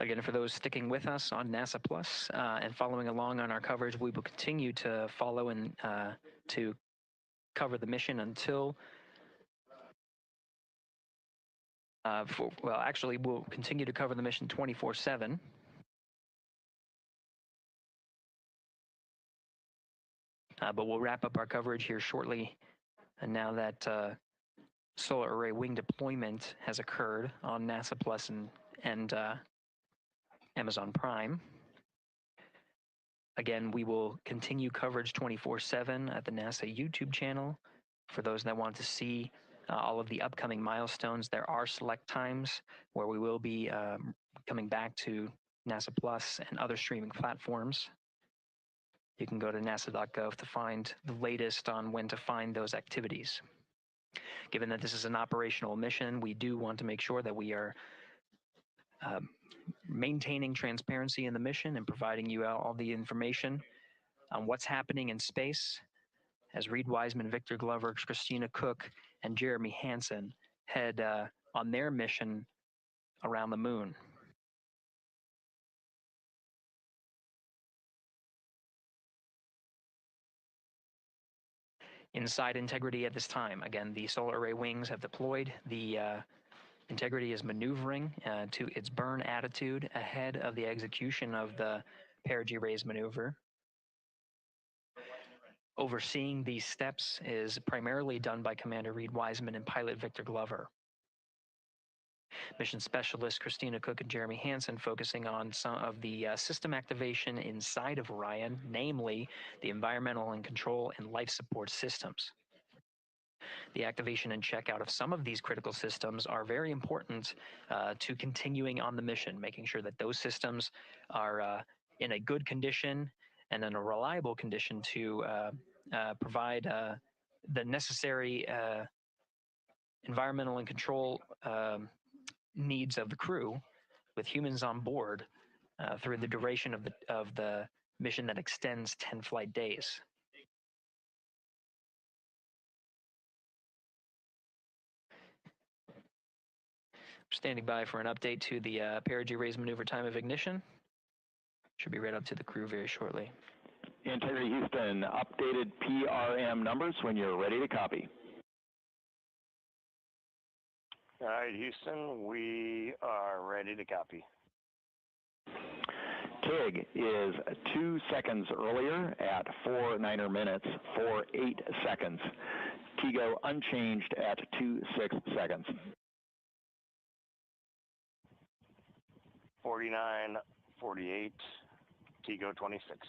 Again, for those sticking with us on NASA Plus and following along on our coverage, we will continue to follow and to cover the mission until, well, actually, we'll continue to cover the mission 24/7. But we'll wrap up our coverage here shortly. And now that solar array wing deployment has occurred on NASA Plus and Amazon Prime. Again, we will continue coverage 24/7 at the NASA YouTube channel. For those that want to see all of the upcoming milestones, there are select times where we will be coming back to NASA Plus and other streaming platforms. You can go to nasa.gov to find the latest on when to find those activities. Given that this is an operational mission, we do want to make sure that we are maintaining transparency in the mission and providing you all the information on what's happening in space as Reed Wiseman, Victor Glover, Christina Cook, and Jeremy Hansen head on their mission around the moon. Inside Integrity at this time, again, the solar array wings have deployed. The Integrity is maneuvering to its burn attitude ahead of the execution of the perigee raise maneuver. Overseeing these steps is primarily done by Commander Reed Wiseman and pilot Victor Glover. Mission specialist Christina Cook and Jeremy Hansen focusing on some of the system activation inside of Orion, namely the environmental and control and life support systems. The activation and checkout of some of these critical systems are very important to continuing on the mission, making sure that those systems are in a good condition and in a reliable condition to provide the necessary environmental and control needs of the crew with humans on board through the duration of the mission that extends 10 flight days. Standing by for an update to the perigee raise maneuver time of ignition. Should be right up to the crew very shortly. Integrity Houston, updated PRM numbers when you're ready to copy. All right, Houston, we are ready to copy. TIG is 2 seconds earlier at 4 minutes, 48 seconds. TIGO unchanged at 26 seconds. 49, 48, TIGO 26.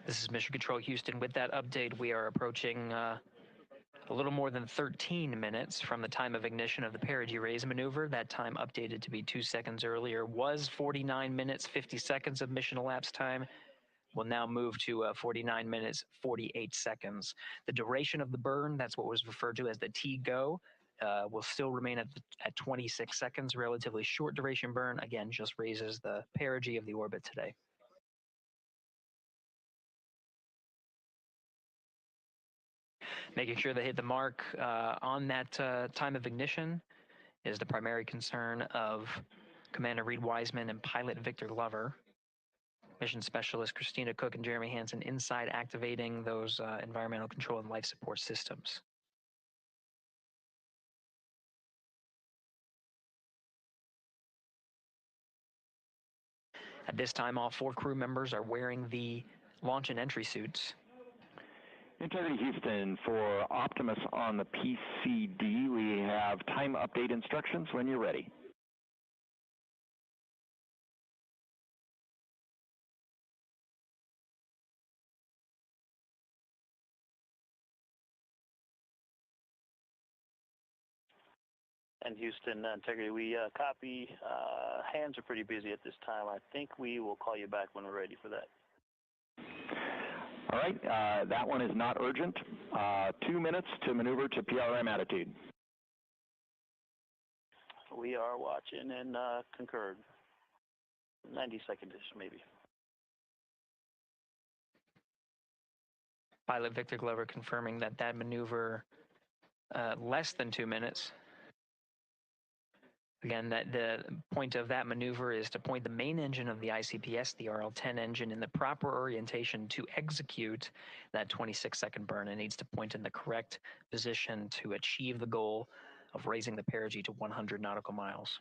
This is Mission Control Houston. With that update, we are approaching a little more than 13 minutes from the time of ignition of the perigee raise maneuver. That time updated to be 2 seconds earlier was 49 minutes, 50 seconds of mission elapsed time. We'll now move to 49 minutes, 48 seconds. The duration of the burn, that's what was referred to as the TGO, will still remain at 26 seconds. Relatively short duration burn, again, just raises the perigee of the orbit today. Making sure they hit the mark on that time of ignition is the primary concern of Commander Reed Wiseman and pilot Victor Glover. Mission specialist Christina Cook and Jeremy Hansen inside activating those environmental control and life support systems. At this time, all 4 crew members are wearing the launch and entry suits. Integrity Houston, for Optimus on the PCD, we have time update instructions when you're ready. And Houston, Integrity, we copy. Hands are pretty busy at this time. I think we will call you back when we're ready for that. All right, that one is not urgent. 2 minutes to maneuver to PRM attitude. We are watching and concurred. 90 seconds-ish, maybe. Pilot Victor Glover confirming that maneuver less than 2 minutes. Again, the point of that maneuver is to point the main engine of the ICPS, the RL-10 engine, in the proper orientation to execute that 26-second burn. It needs to point in the correct position to achieve the goal of raising the perigee to 100 nautical miles.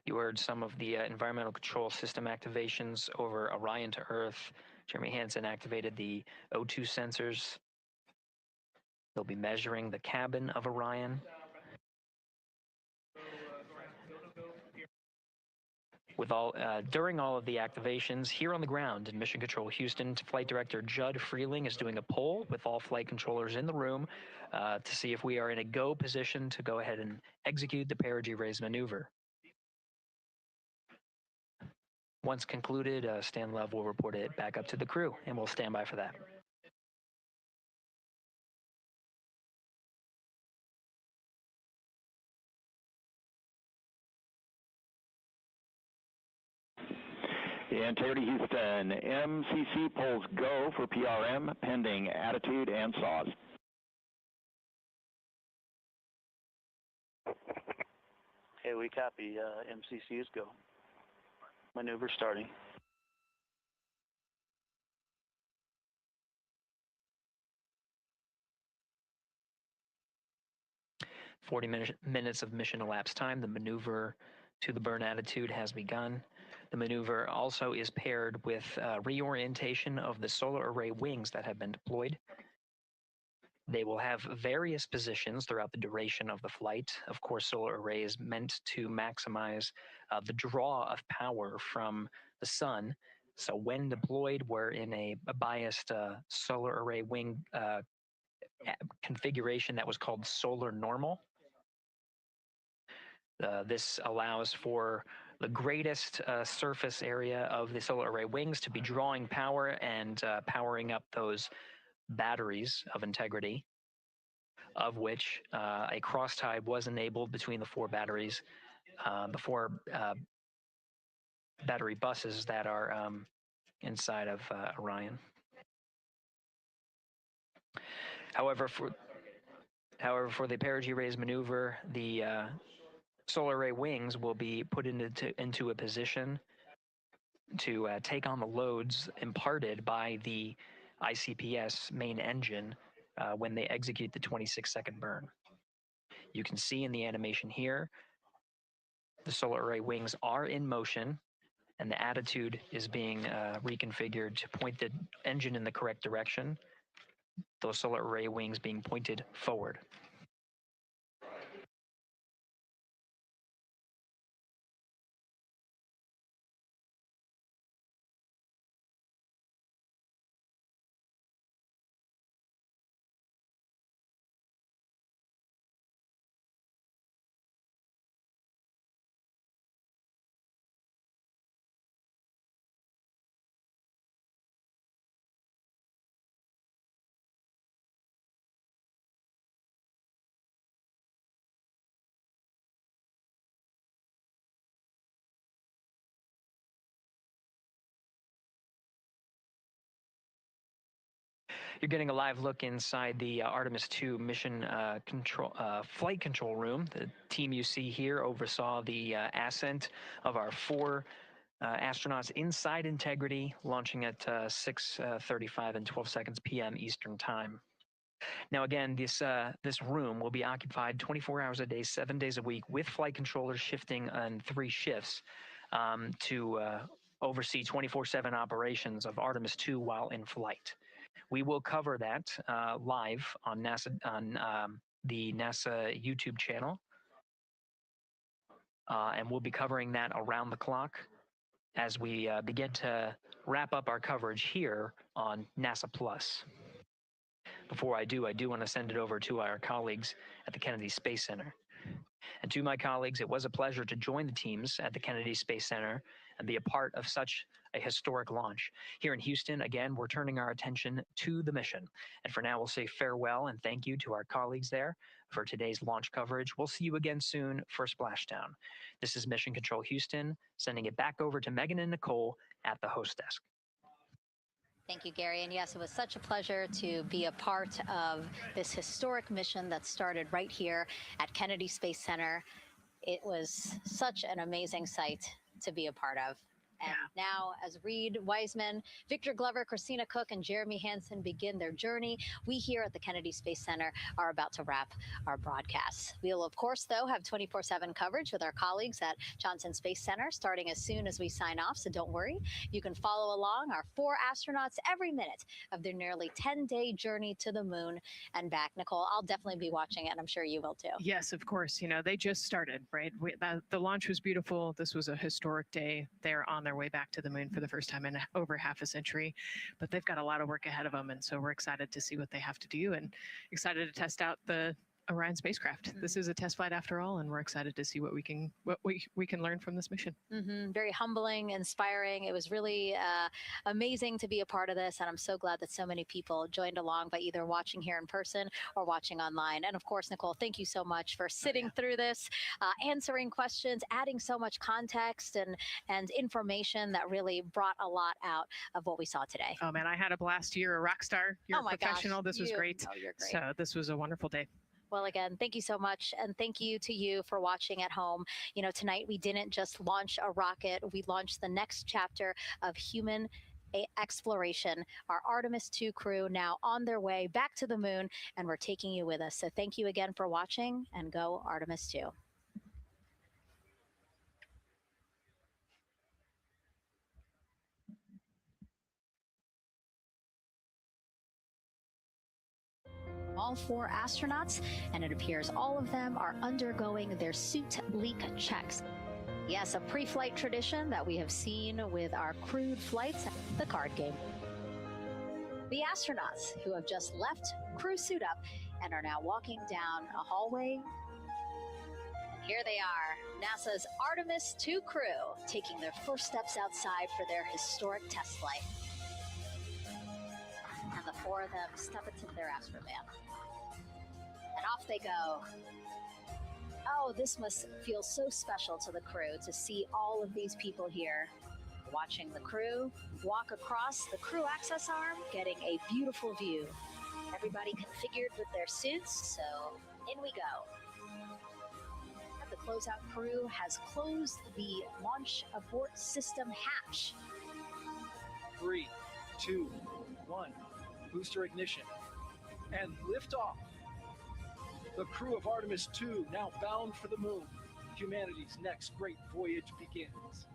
You heard some of the environmental control system activations over Orion to Earth. Jeremy Hansen activated the O2 sensors. They'll be measuring the cabin of Orion. During all of the activations, here on the ground in Mission Control Houston, Flight Director Judd Freeling is doing a poll with all flight controllers in the room to see if we are in a go position to go ahead and execute the perigee raise maneuver. Once concluded, Stan Love will report it back up to the crew, and we'll stand by for that. Integrity Houston, MCC polls go for PRM pending attitude and SAWS. Okay, we copy. MCC is go. Maneuver starting. 40 minutes of mission elapsed time. The maneuver to the burn attitude has begun. The maneuver also is paired with reorientation of the solar array wings that have been deployed. They will have various positions throughout the duration of the flight. Of course, solar array is meant to maximize the draw of power from the sun. So when deployed, we're in a biased solar array wing configuration that was called solar normal. This allows for the greatest surface area of the solar array wings to be drawing power and powering up those batteries of integrity, of which a cross-tie was enabled between the four batteries, the four battery buses that are inside of Orion. However, for the perigee raise maneuver, the solar array wings will be put into a position to take on the loads imparted by the ICPS main engine when they execute the 26-second burn. You can see in the animation here, the solar array wings are in motion, and the attitude is being reconfigured to point the engine in the correct direction, those solar array wings being pointed forward. You're getting a live look inside the Artemis 2 mission flight control room. The team you see here oversaw the ascent of our four astronauts inside Integrity, launching at 6:35 and 12 seconds p.m. Eastern Time. Now, again, this room will be occupied 24 hours a day, 7 days a week, with flight controllers shifting on 3 shifts to oversee 24/7 operations of Artemis 2 while in flight. We will cover that live on the NASA YouTube channel, and we'll be covering that around the clock as we begin to wrap up our coverage here on NASA Plus. Before I do want to send it over to our colleagues at the Kennedy Space Center. And to my colleagues, it was a pleasure to join the teams at the Kennedy Space Center and be a part of such a historic launch. Here in Houston, again, we're turning our attention to the mission. And for now, we'll say farewell and thank you to our colleagues there for today's launch coverage. We'll see you again soon for Splashdown. This is Mission Control Houston, sending it back over to Megan and Nicole at the host desk. Thank you, Gary. And yes, it was such a pleasure to be a part of this historic mission that started right here at Kennedy Space Center. It was such an amazing sight to be a part of. And now, as Reed Wiseman, Victor Glover, Christina Cook, and Jeremy Hansen begin their journey, we here at the Kennedy Space Center are about to wrap our broadcast. We'll, of course, though, have 24/7 coverage with our colleagues at Johnson Space Center starting as soon as we sign off, so don't worry. You can follow along our 4 astronauts every minute of their nearly 10-day journey to the moon and back. Nicole, I'll definitely be watching it, and I'm sure you will too. Yes, of course. You know, they just started, right? The launch was beautiful. This was a historic day. They're on their way back to the moon for the first time in over half a century, but they've got a lot of work ahead of them, and so we're excited to see what they have to do and excited to test out the Orion spacecraft. This is a test flight after all, and we're excited to see what we can learn from this mission. Very humbling, inspiring. It was really amazing to be a part of this, and I'm so glad that so many people joined along by either watching here in person or watching online. And of course, Nicole, thank you so much for sitting through this, answering questions, adding so much context and information that really brought a lot out of what we saw today. Oh man, I had a blast. You're a rock star. You're a professional. Gosh, this was great. Oh, you're great. So this was a wonderful day. Well, again, thank you so much. And thank you to you for watching at home. You know, tonight we didn't just launch a rocket. We launched the next chapter of human exploration. Our Artemis 2 crew now on their way back to the moon, and we're taking you with us. So thank you again for watching, and go Artemis 2. All 4 astronauts, and it appears all of them are undergoing their suit leak checks. Yes, a pre-flight tradition that we have seen with our crewed flights, the card game. The astronauts who have just left crew suit up and are now walking down a hallway. And here they are, NASA's Artemis 2 crew, taking their first steps outside for their historic test flight. And the 4 of them step into their astrovan. And off they go. Oh, this must feel so special to the crew to see all of these people here. Watching the crew walk across the crew access arm, getting a beautiful view. Everybody configured with their suits, so in we go. The closeout crew has closed the launch abort system hatch. 3, 2, 1. Booster ignition. And liftoff. The crew of Artemis 2 now bound for the moon. Humanity's next great voyage begins.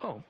Oh,